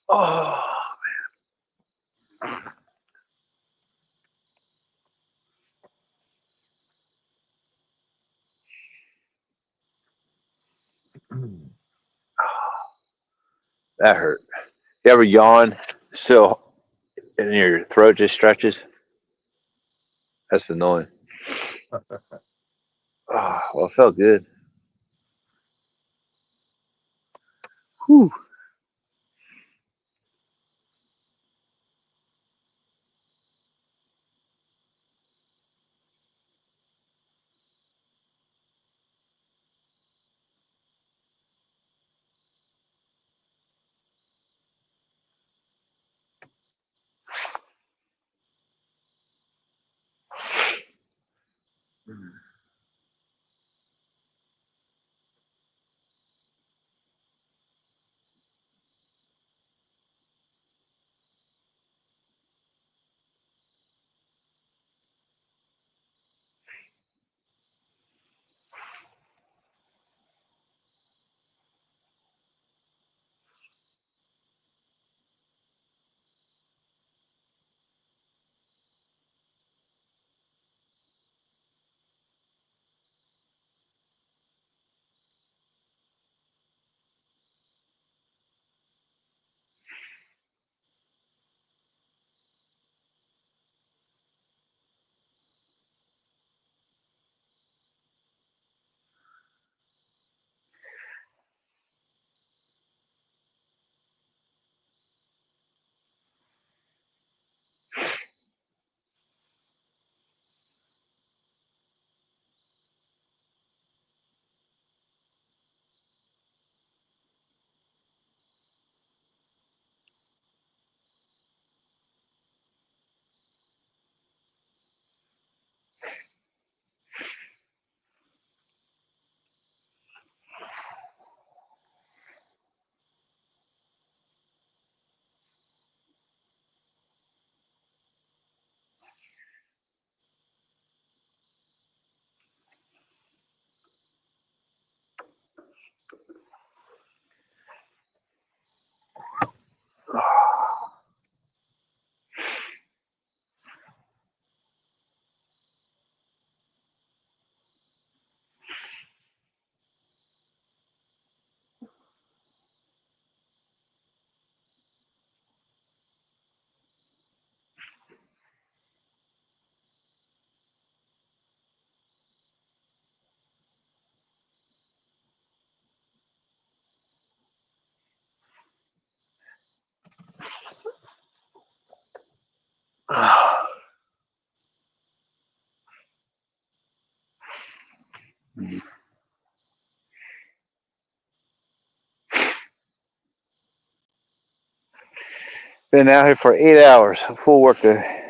Oh. That hurt. You ever yawn so and your throat just stretches? That's annoying. Oh, well, it felt good. Whew. Been out here for 8 hours, a full work day.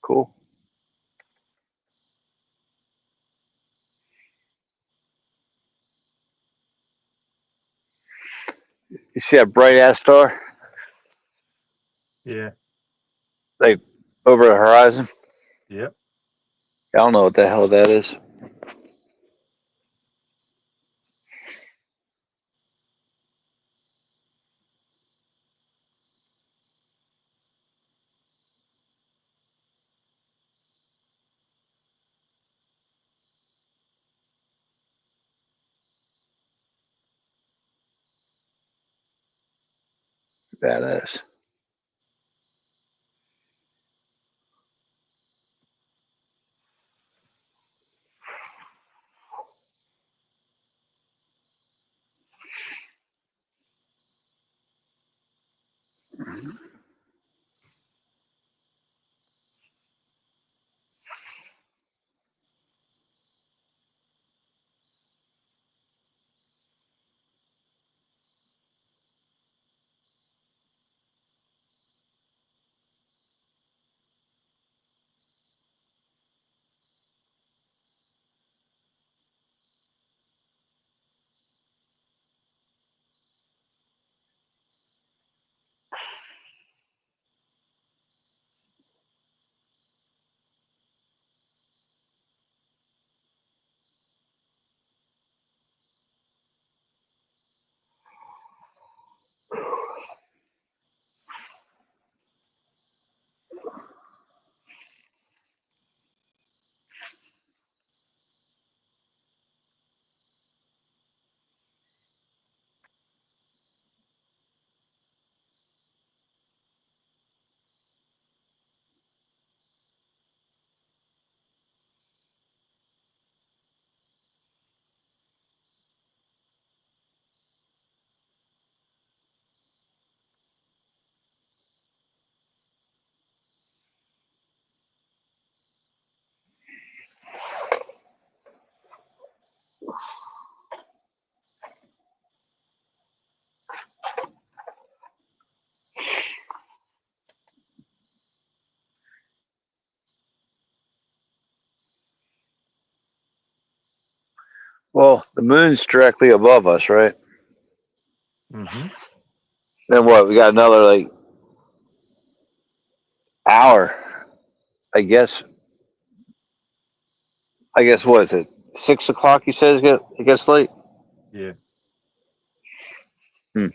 Cool. You see that bright ass star? Yeah. Like over the horizon? Yep. I don't know what the hell that is. Badass. Well, the moon's directly above us, right? Mm-hmm. Then what? We got another like hour, I guess. I guess what is it? 6 o'clock? You said it gets late. Yeah. Hmm.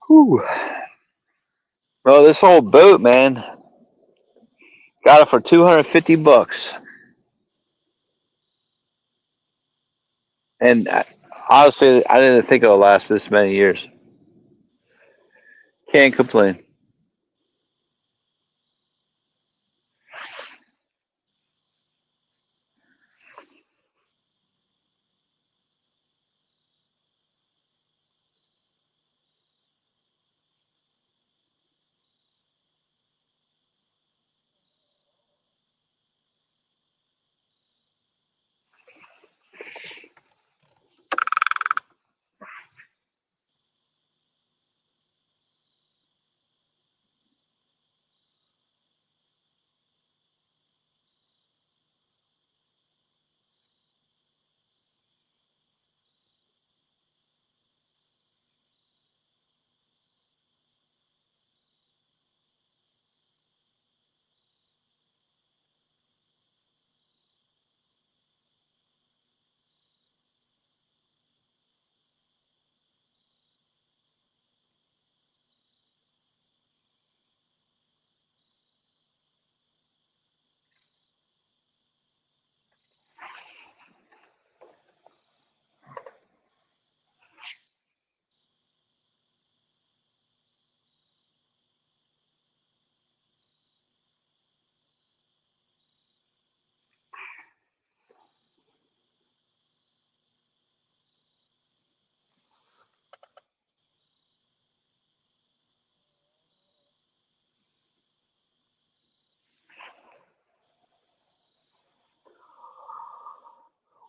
Whew. Well, this old boat, man, got it for $250, and honestly, I didn't think it'll last this many years. Can't complain.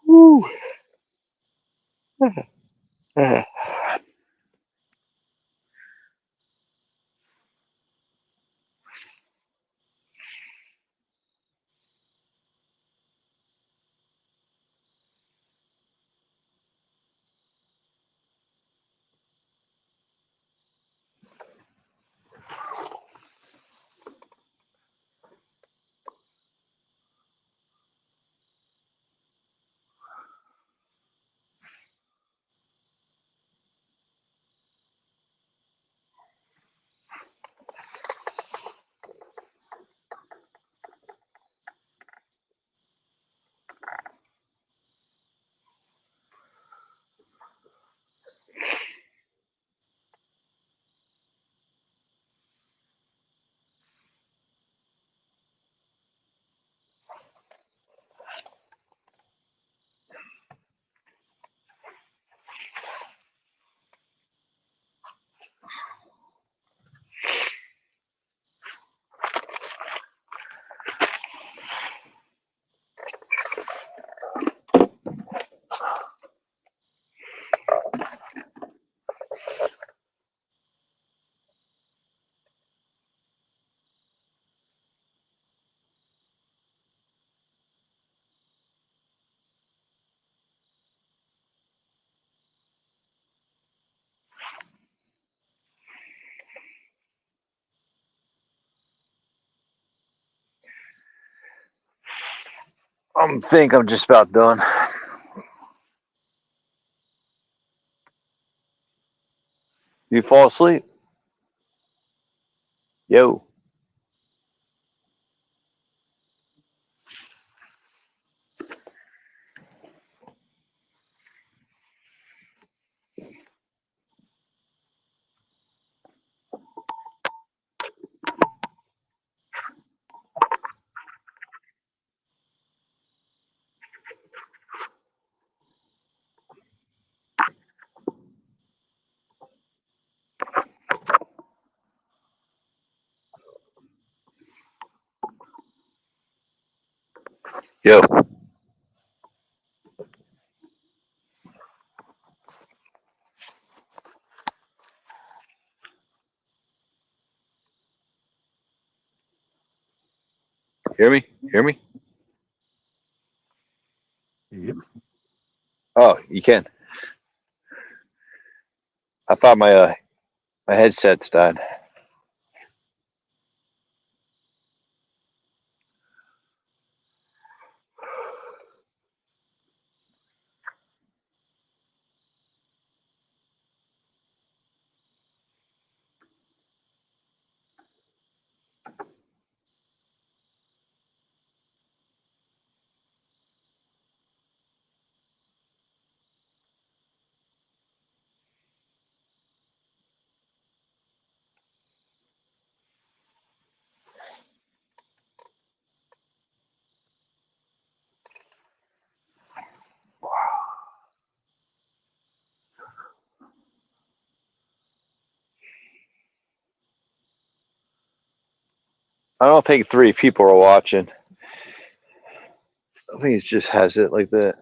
Whew. I think I'm just about done. You fall asleep? Yo. Yo. Hear me? Hear me? Yep. Oh, you can. I thought my headset's died. I don't think 3 people are watching. I think it just has it like that.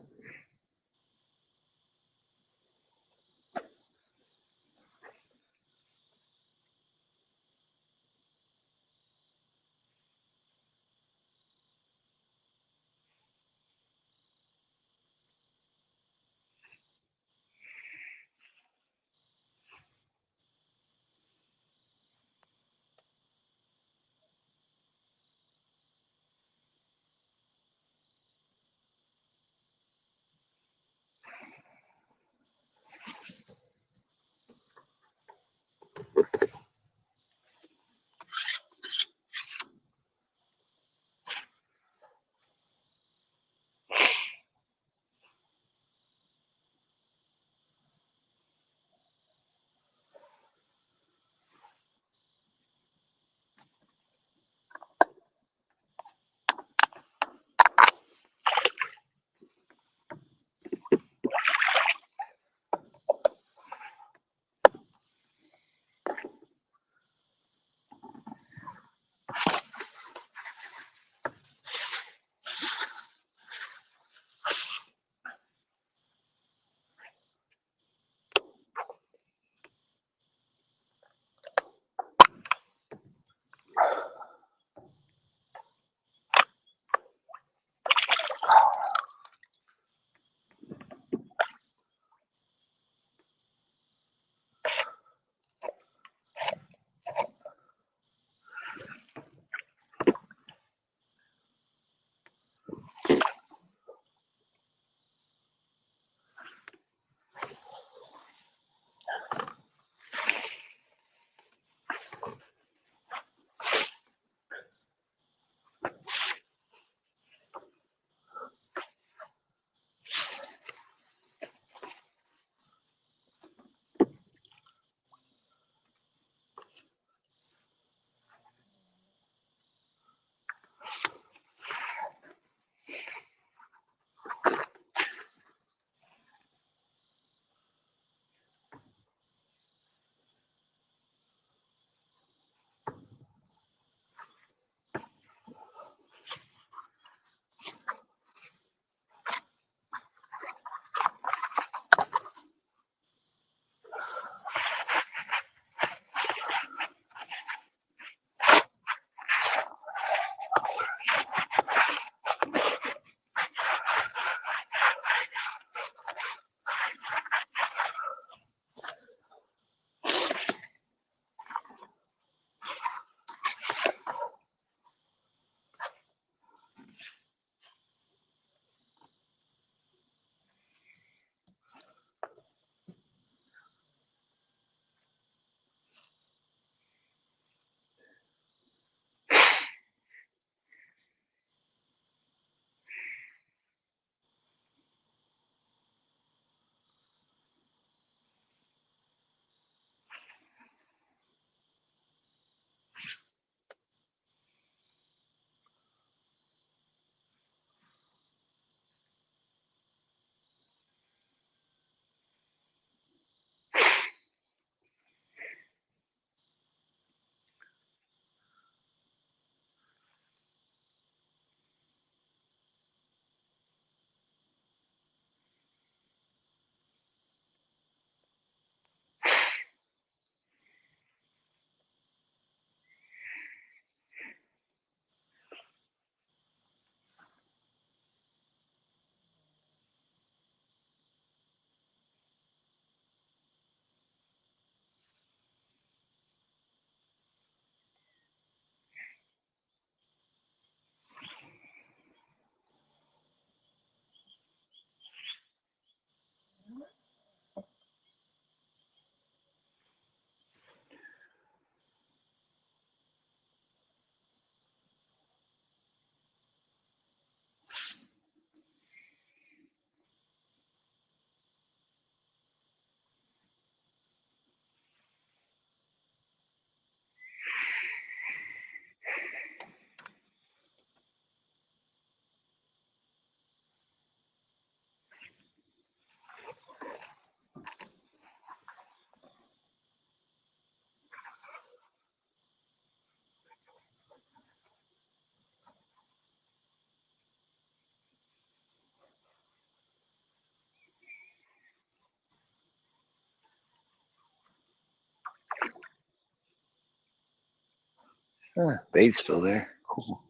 Bait's still there. Cool.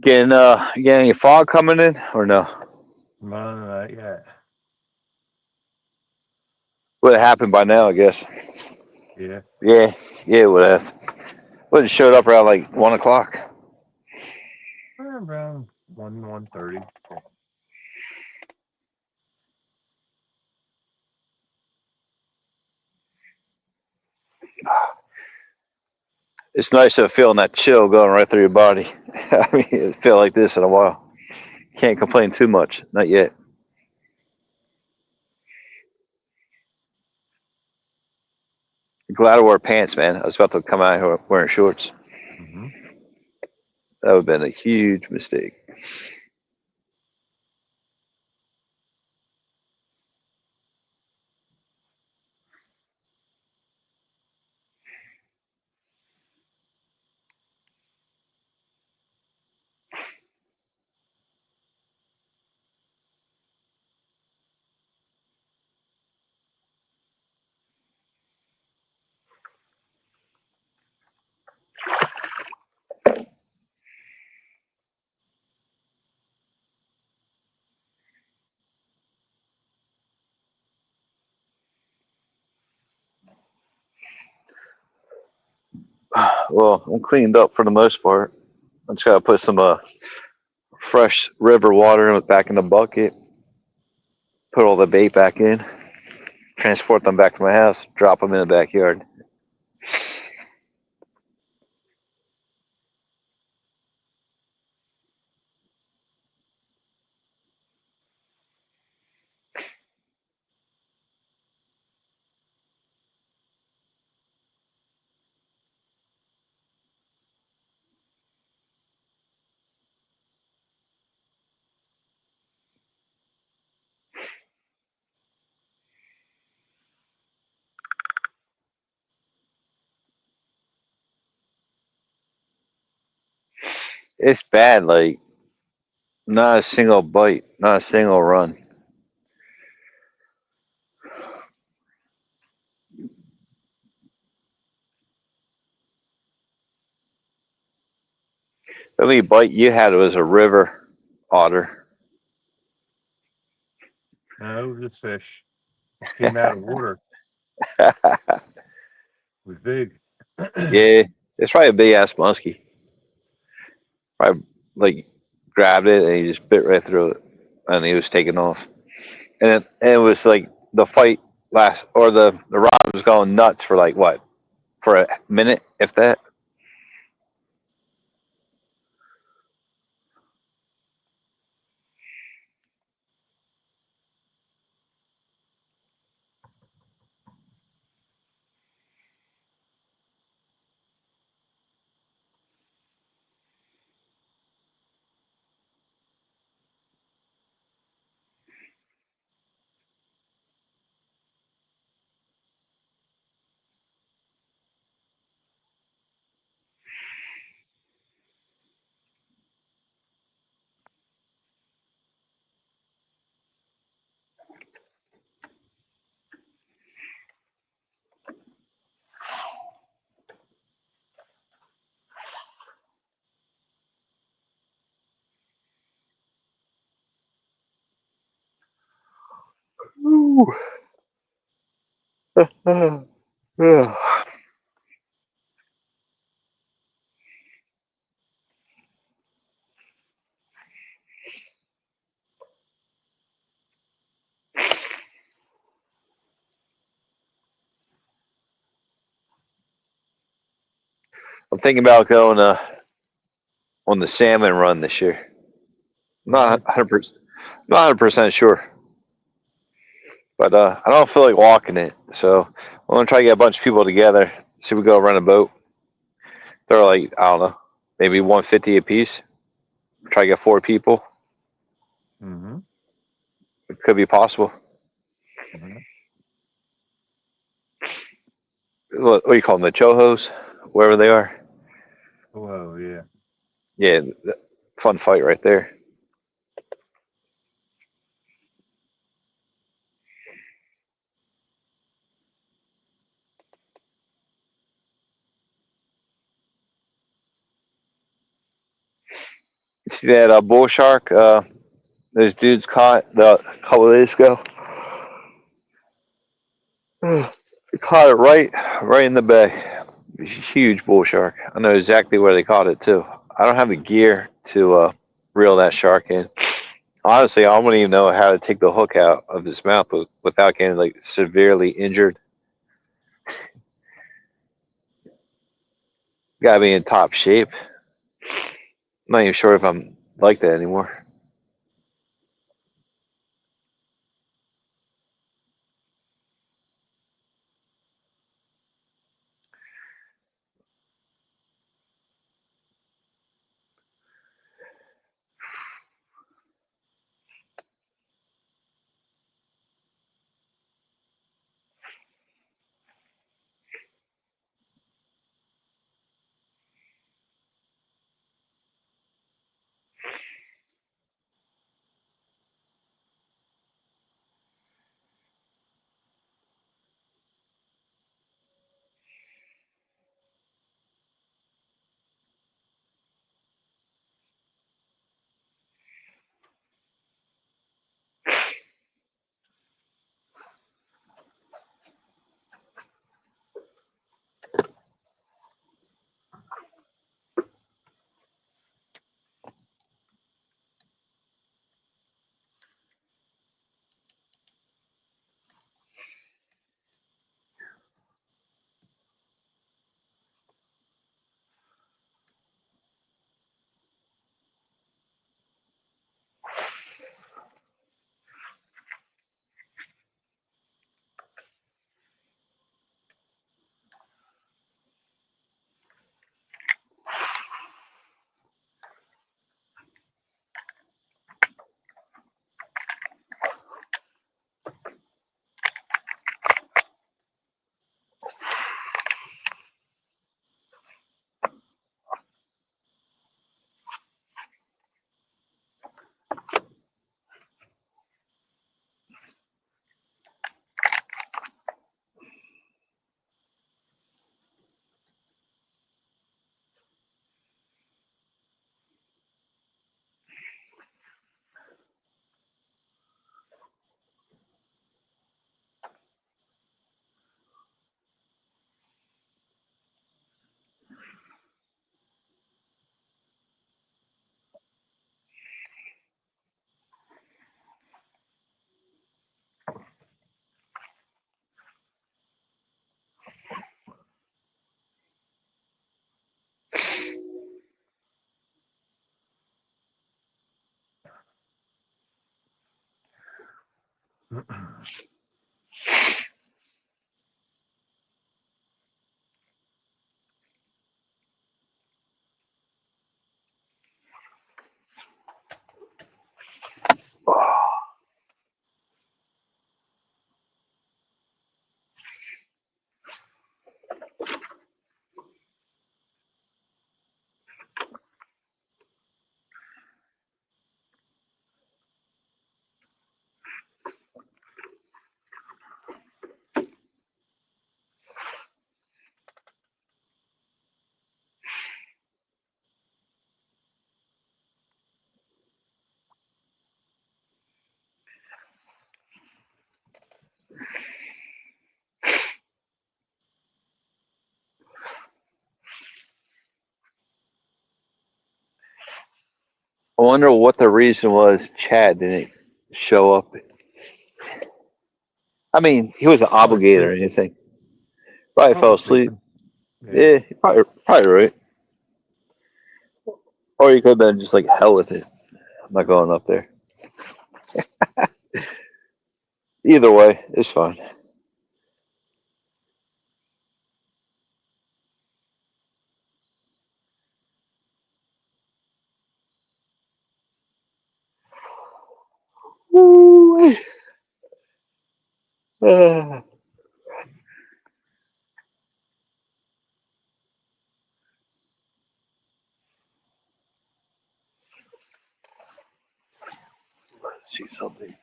Getting any fog coming in or no? No, not yet. Would have happened by now, I guess. Yeah. Yeah, it would have. Would have showed up around like 1 o'clock. Around 1:30. It's nice to feeling that chill going right through your body. I mean, it felt like this in a while. Can't complain too much. Not yet. Glad I wore pants, man. I was about to come out here wearing shorts. Mm-hmm. That would have been a huge mistake. Well, I'm cleaned up for the most part. I'm just gotta put some fresh river water back in the bucket. Put all the bait back in. transport them back to my house, drop them in the backyard. It's bad. Like, not a single bite, not a single run. The only bite you had was a river otter. No, it was a fish. It came out of water. Yeah, It was big. it's probably a big ass muskie. Probably like grabbed it and he just bit right through it, and he was taking off. And it was like the fight last, or the rod was going nuts for like what, for a minute, if that. Ooh. Yeah. I'm thinking about going on the salmon run this year. Not 100%, not 100% sure, but I don't feel like walking it. So I'm gonna try to get a bunch of people together. See if we go run a boat. They're like, I don't know, maybe 150 a piece. Try to get 4 people. Mm-hmm. It could be possible. Mm-hmm. What do you call them? The chojos, wherever they are. Oh, yeah. Yeah, fun fight right there. See that bull shark? Those dudes caught a couple of days ago. They caught it right in the bay. Huge bull shark. I know exactly where they caught it too. I don't have the gear to reel that shark in. Honestly, I wouldn't even know how to take the hook out of his mouth without getting like severely injured. Gotta be in top shape. I'm not even sure if I'm like that anymore. I wonder what the reason was Chad didn't show up. I mean, he wasn't obligated or anything. Probably fell asleep. Yeah, probably right. Or he could have been just like, hell with it. I'm not going up there. Either way, it's fine. Woo! Let's see something.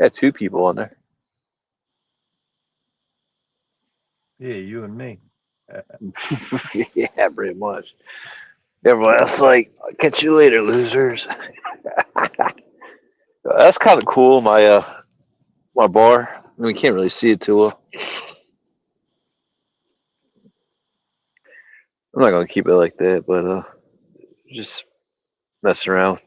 Got two people on there. Yeah, you and me. Yeah, pretty much. Everyone else like, I'll catch you later, losers. That's kind of cool. My bar. I mean, we can't really see it too well. I'm not gonna keep it like that, but just messing around.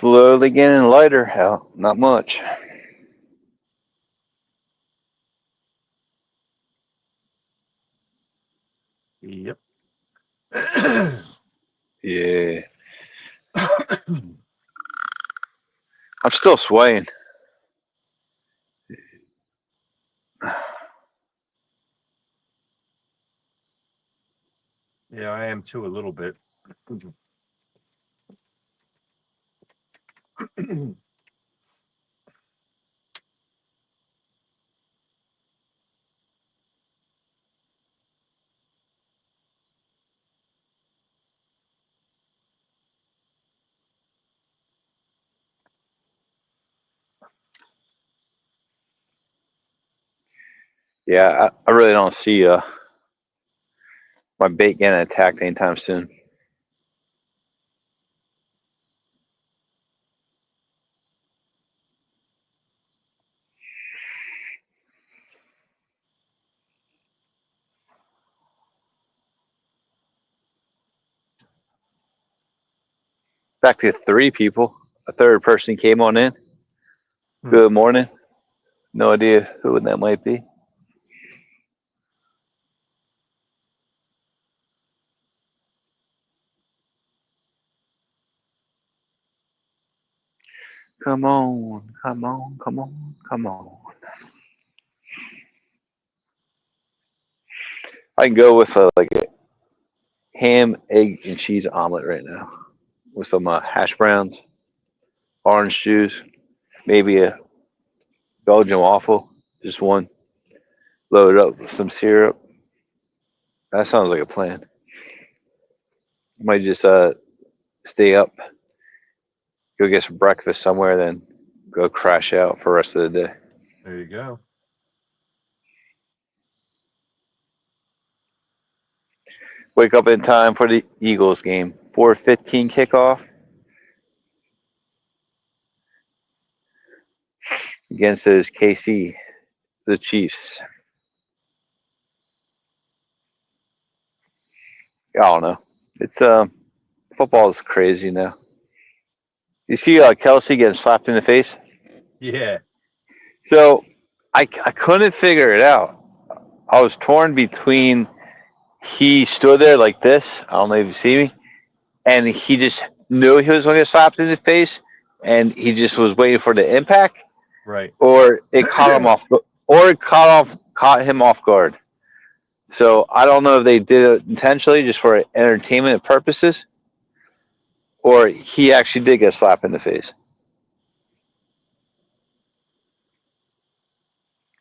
Slowly getting lighter. Hell, not much. Yep. Yeah. I'm still swaying. Yeah, I am too, a little bit. Yeah, I really don't see my bait getting attacked anytime soon. back to 3 people. A third person came on in. Good morning. No idea who that might be. Come on, come on, come on, come on. I can go with like a ham, egg, and cheese omelet right now with some hash browns, orange juice, maybe a Belgian waffle, just one, loaded up with some syrup. That sounds like a plan. Might just stay up, go get some breakfast somewhere, then go crash out for the rest of the day. There you go. Wake up in time for the Eagles game. 4:15 kickoff against those KC, the Chiefs. I don't know. It's football is crazy now. You see Kelsey getting slapped in the face? Yeah. So I couldn't figure it out. I was torn between he stood there like this. I don't know if you see me. And he just knew he was going to get slapped in the face, and he just was waiting for the impact, Right. or it caught him off guard. So I don't know if they did it intentionally just for entertainment purposes, or he actually did get slapped in the face.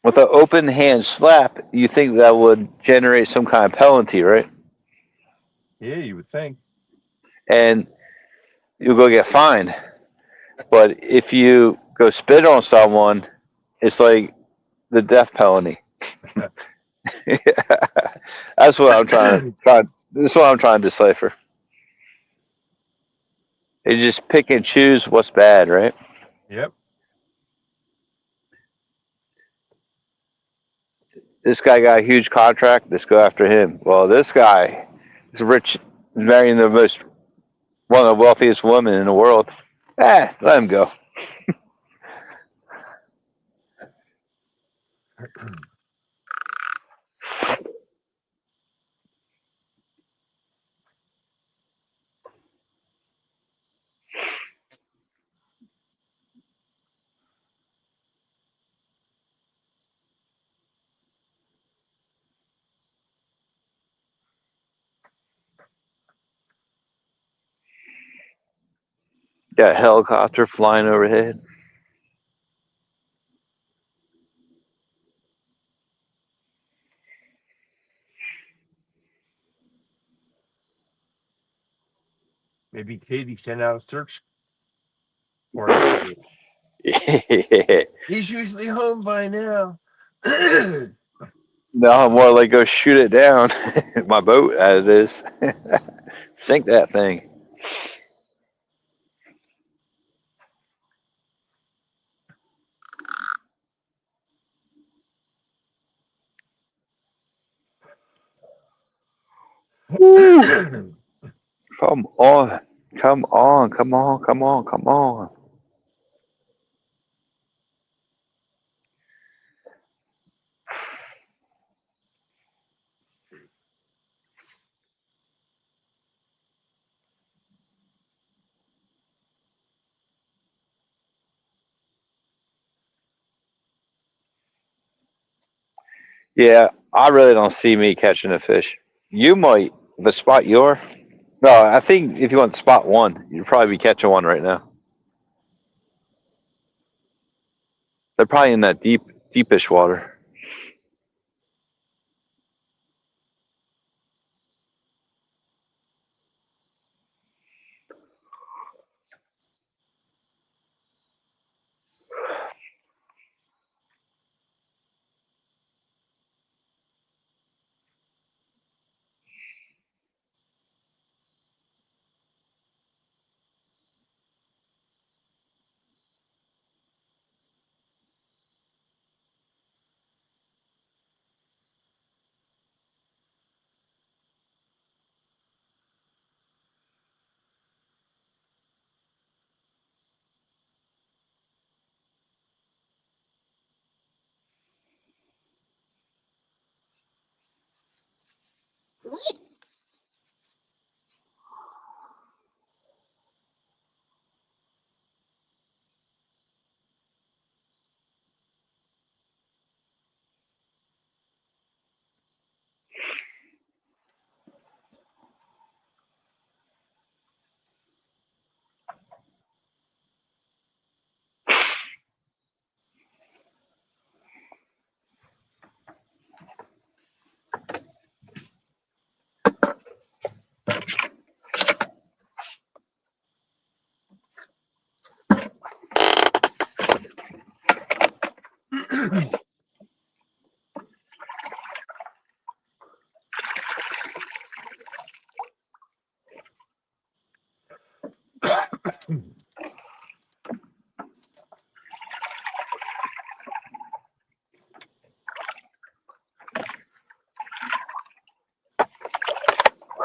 With an open hand slap, you think that would generate some kind of penalty, right? Yeah, you would think. And you'll go get fined. But if you go spit on someone, it's like the death penalty. That's what I'm trying. This is what I'm trying to decipher. They just pick and choose what's bad, right? Yep. This guy got a huge contract. Let's go after him. Well, this guy is rich, is marrying one of the wealthiest women in the world. Let him go. Got a helicopter flying overhead. Maybe Katie sent out a search for him. Yeah. He's usually home by now. No, I'm more like go shoot it down. My boat as it is. Sink that thing. Woo. Come on. Come on. Come on. Come on. Come on. Yeah, I really don't see me catching a fish. You might. The spot you're. No, I think if you want spot one, you'd probably be catching one right now. They're probably in that deepish water.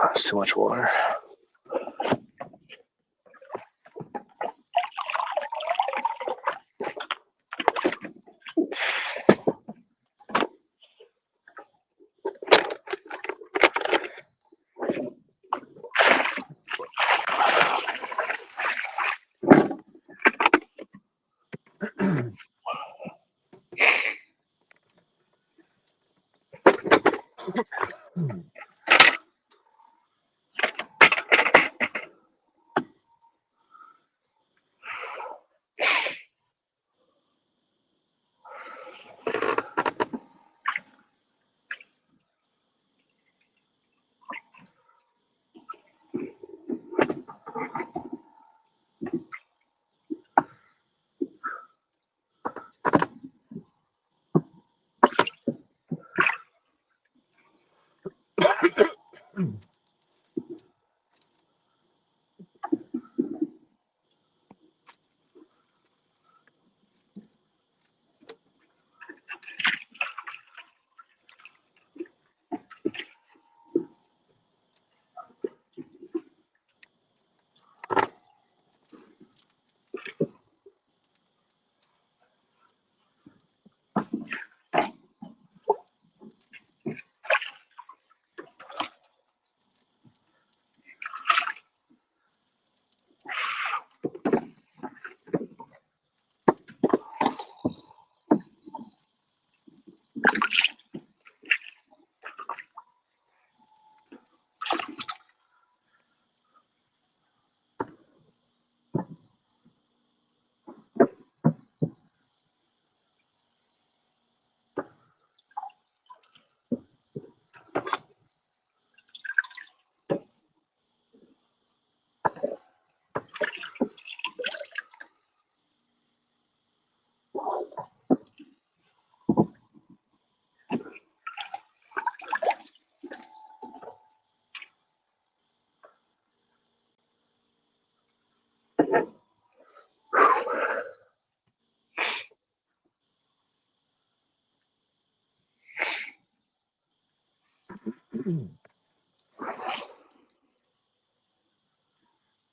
That's too much water.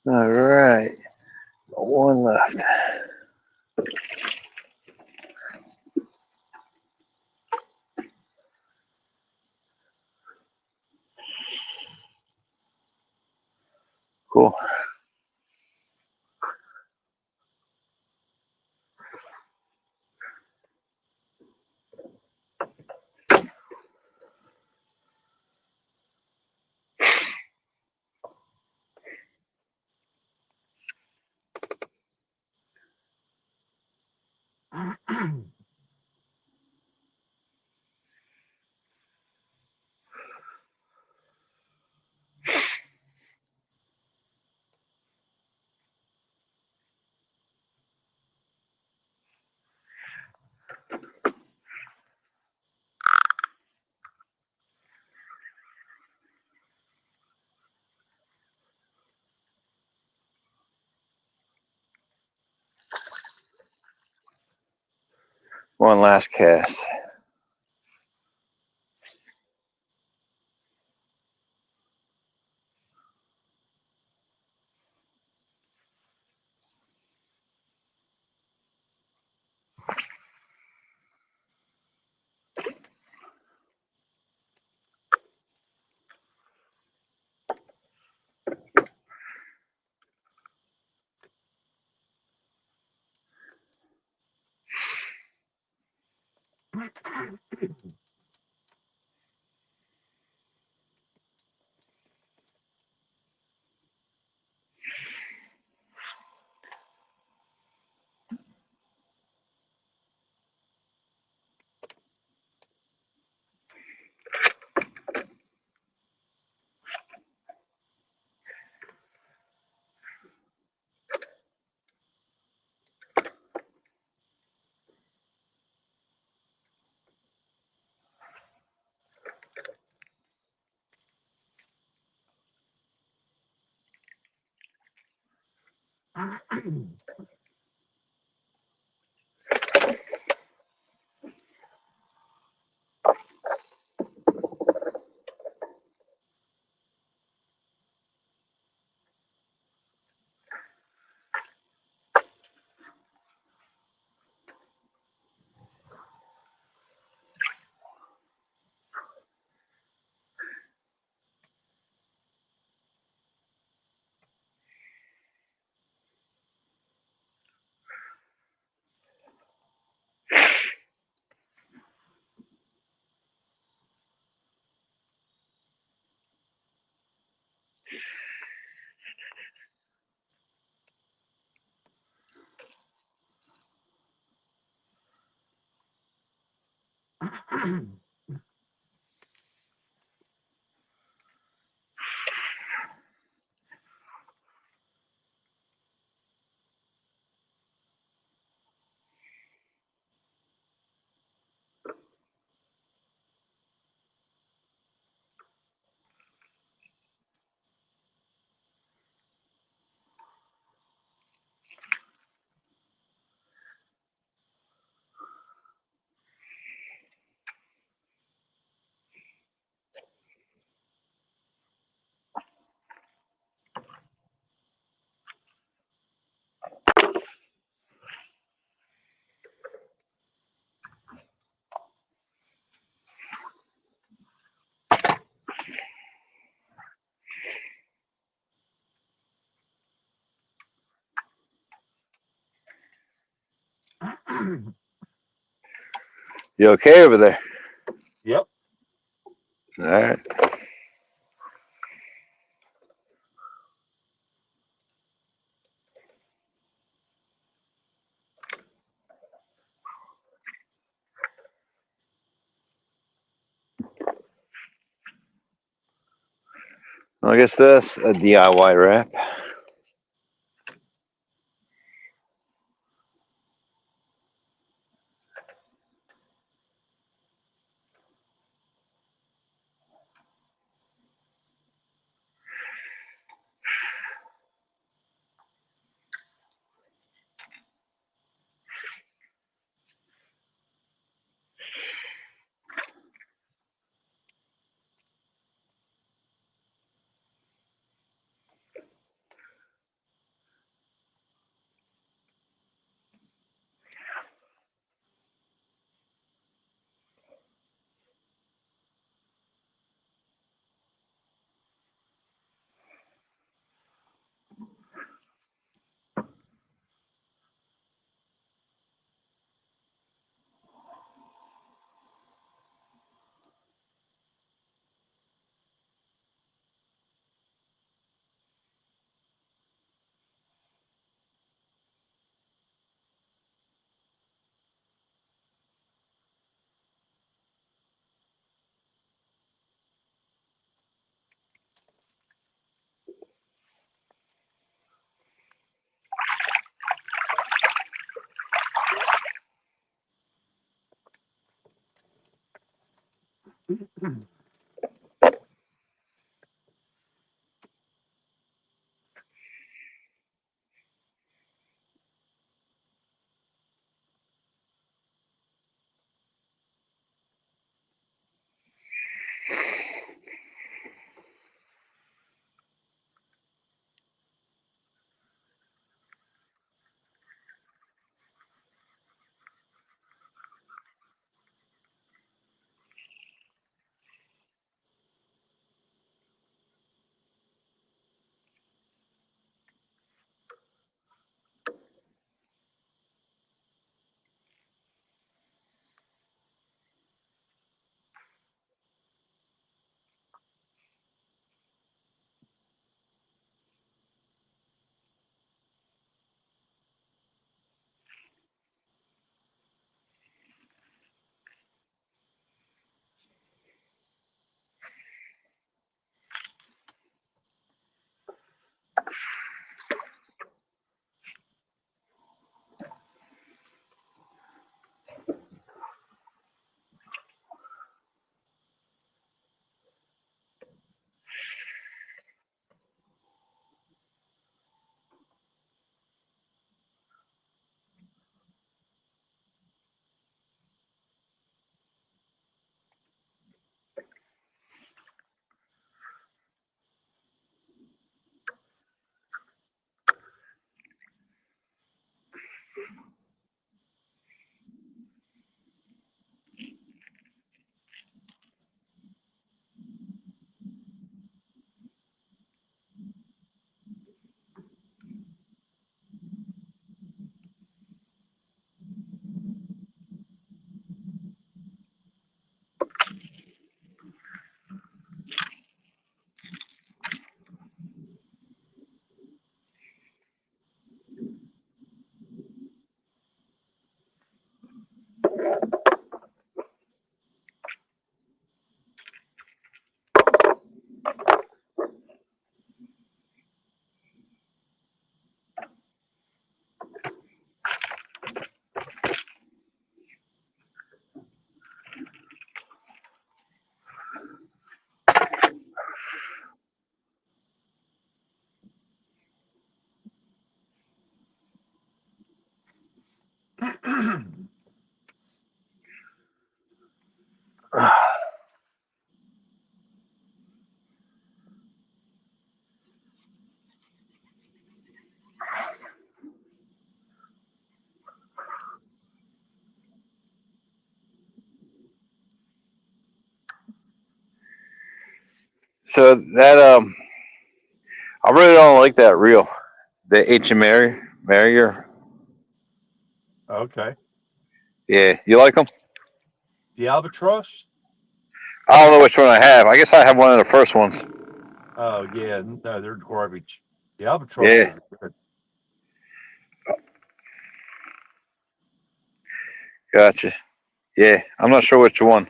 All right, one left. Cool. One last cast. You okay over there? Yep. All right. Well, I guess that's a DIY wrap. So that I really don't like that reel, the 𝙁𝑰𝎎𝑯'𝑵. Okay. Yeah, you like them? The albatross? I don't know which one I have. I guess I have one of the first ones. Oh yeah, no, they're garbage. The albatrosses Yeah, are good. gotcha. Yeah, I'm not sure which one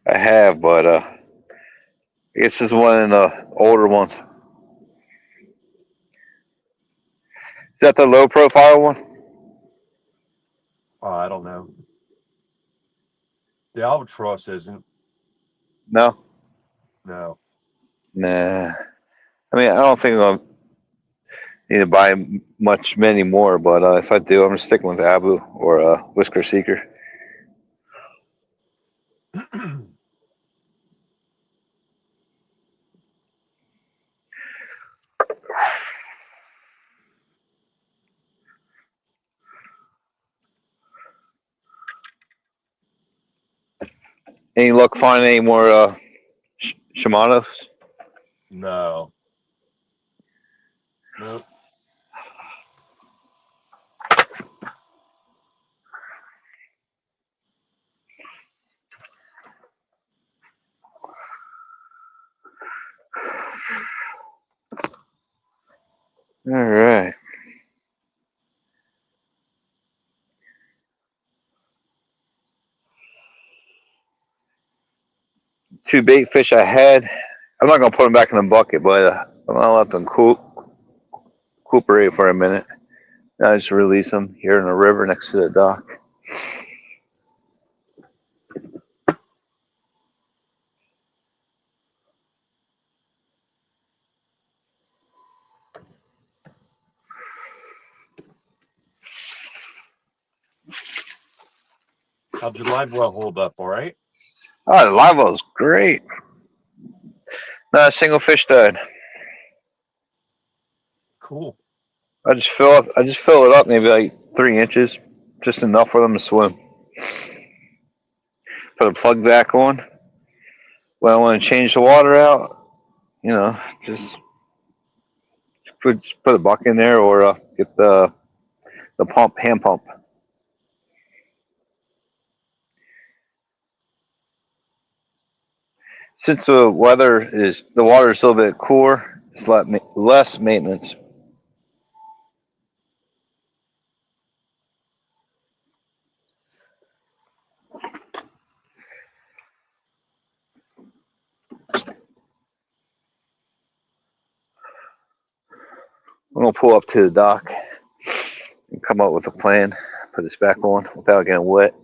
I have, but I guess this is one of the older ones. Is that the low profile one? Oh, I don't know. The albatross isn't. No, No. nah. I mean, I don't think I'm gonna need to buy many more, but if I do, I'm just sticking with Abu or Whisker Seeker. Any luck finding any more Shimano's? No. Nope. All right. Two bait fish I had. I'm not gonna put them back in the bucket, but I'm gonna let them recuperate for a minute. I just release them here in the river next to the dock. How'd your live well hold up? All right. Oh, the live oil's great. Not a single fish died. Cool. I just fill it up maybe like 3 inches, just enough for them to swim. Put a plug back on. When I want to change the water out, just put a buck in there or get the hand pump. Since the water is a little bit cooler, it's less maintenance. I'm gonna pull up to the dock and come up with a plan. Put this back on without getting wet.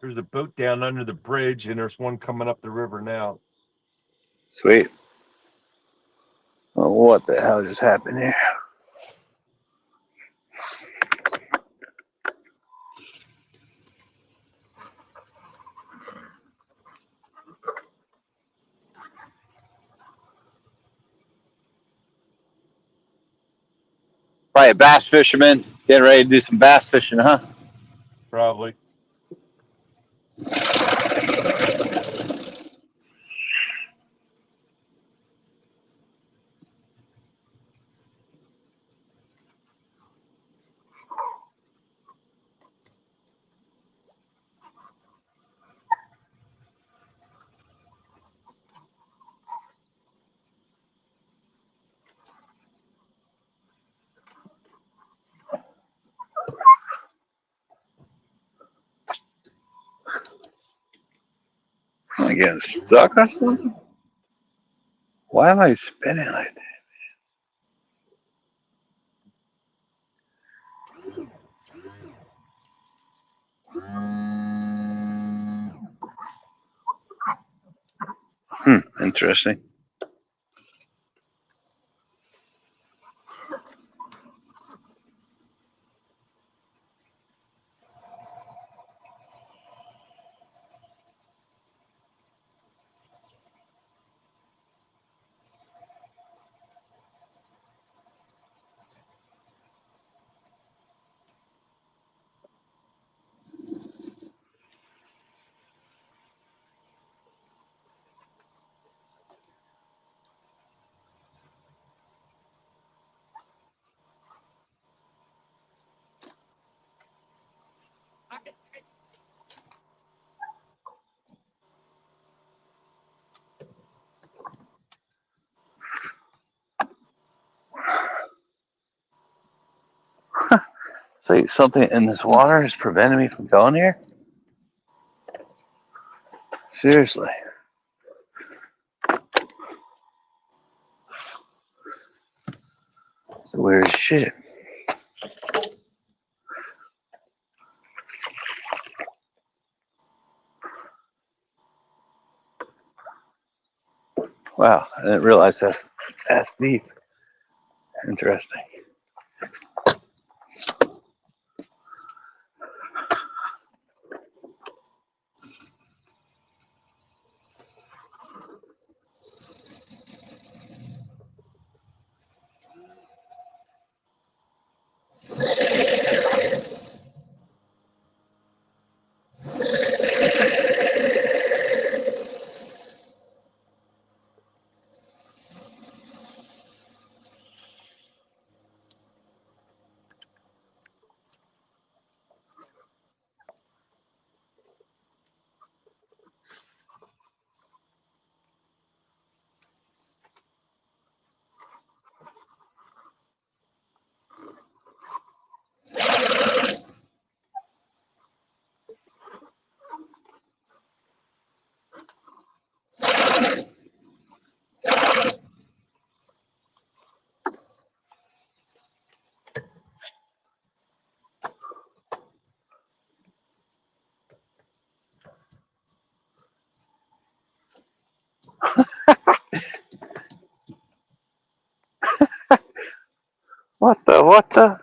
There's a boat down under the bridge, and there's one coming up the river now. Sweet. Oh, what the hell just happened here? Probably a bass fisherman getting ready to do some bass fishing, huh? Probably. Am I getting stuck or something? Why am I spinning like that? Interesting. So something in this water is preventing me from going here? Seriously. It's weird as shit. Wow, I didn't realize that's deep. Interesting. What the?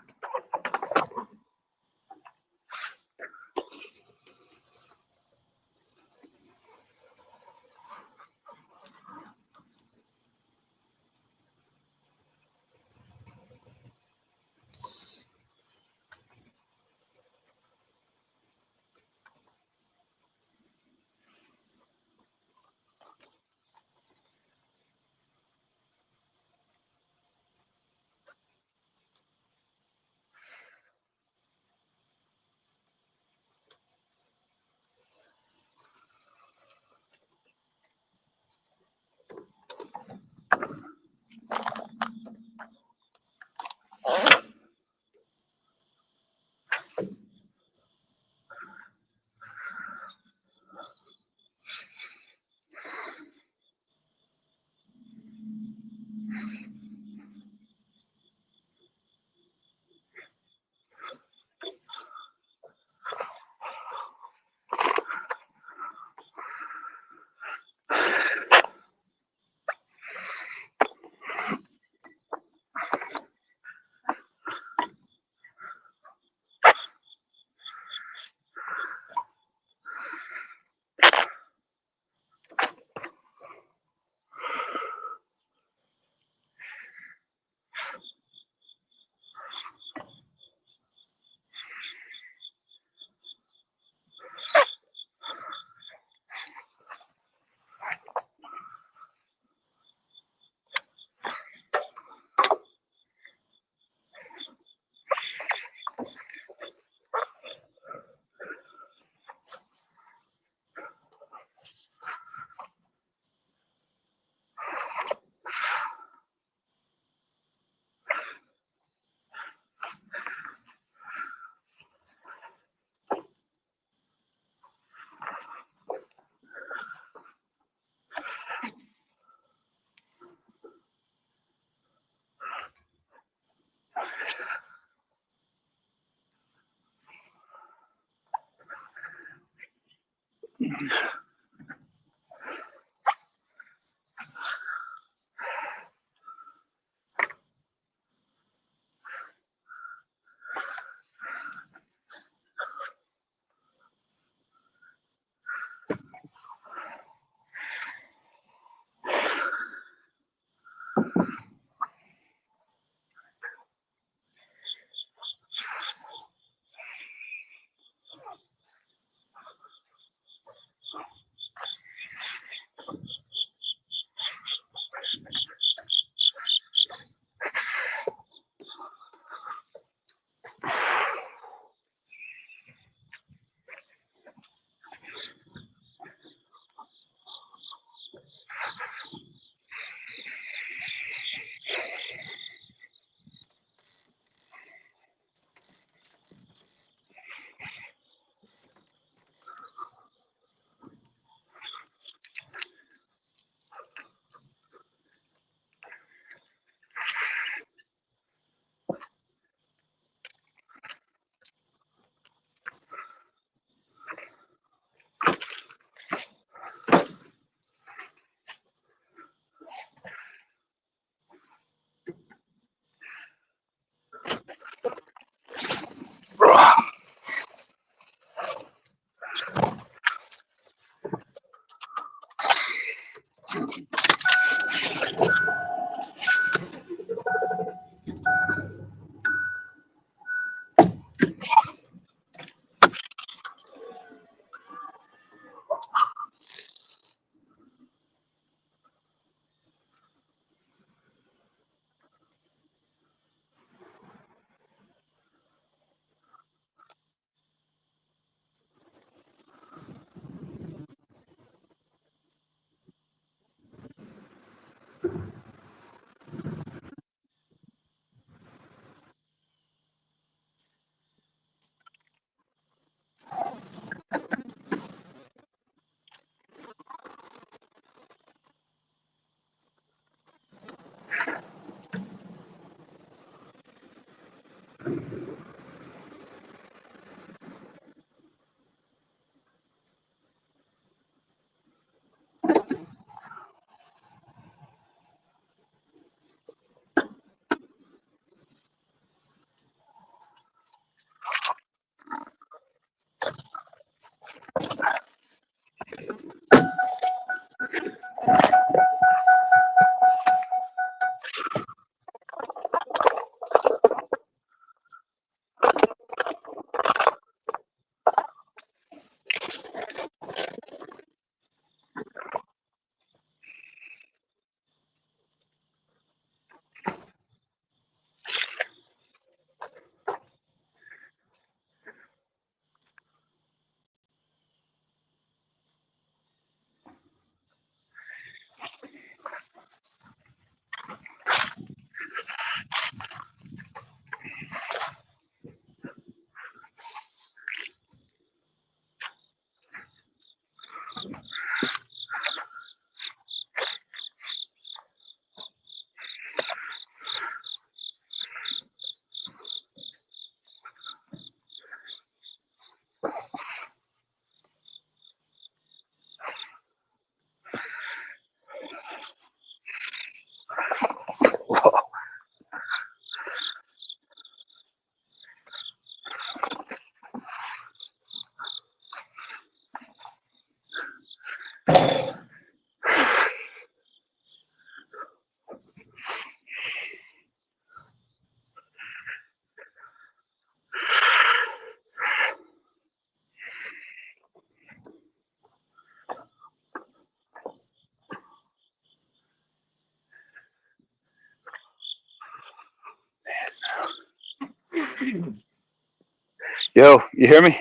Yo, you hear me?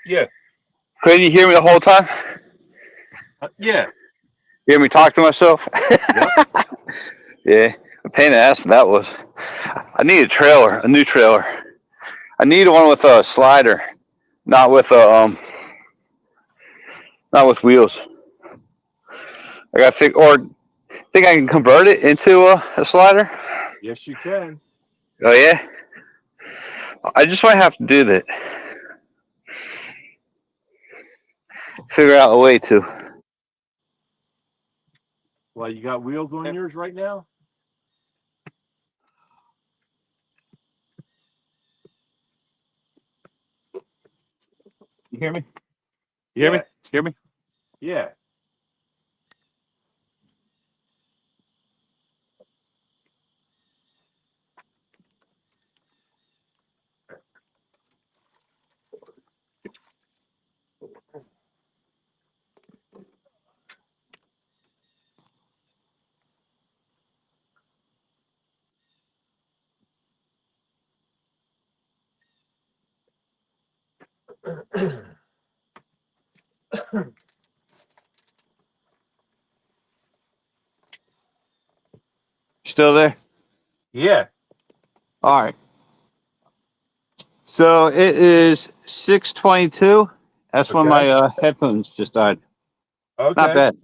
Yeah. Couldn't you hear me the whole time? Yeah. You hear me talk to myself? Yep. Yeah, a pain in the ass that was. I need a trailer, a new trailer. I need one with a slider, not with not with wheels. I got to think, or think I can convert it into a slider. Yes, you can. Oh yeah, I just might have to do that. figure out a way to. Well, you got wheels on yours right now? You hear me? You hear me? You hear me? Yeah. Still there? Yeah. All right. So it is 6:22. That's when Okay. my headphones just died. Not Okay. bad.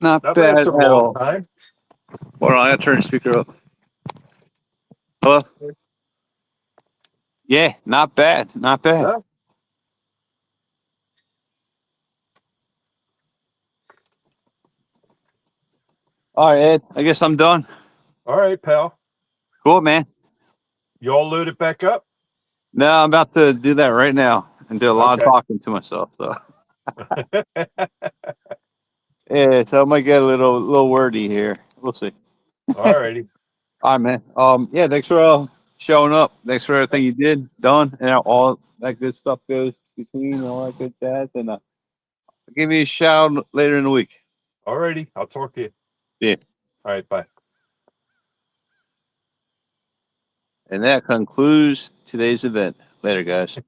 Not That bad lasts a at long all. time. Hold on, I gotta turn the speaker up. Hello? Yeah, not bad. Not bad. Huh? All right, Ed. I guess I'm done. All right, pal. Cool, man. You all load it back up? No, I'm about to do that right now and do a lot of Okay. talking to myself. So yeah, so I might get a little wordy here. We'll see. All righty. All right, man. Yeah, thanks for showing up. Thanks for everything you did, done, and all that good stuff goes between and all that good jazz. And I'll give you a shout later in the week. All righty. I'll talk to you. Yeah. All right. Bye. And that concludes today's event. Later, guys.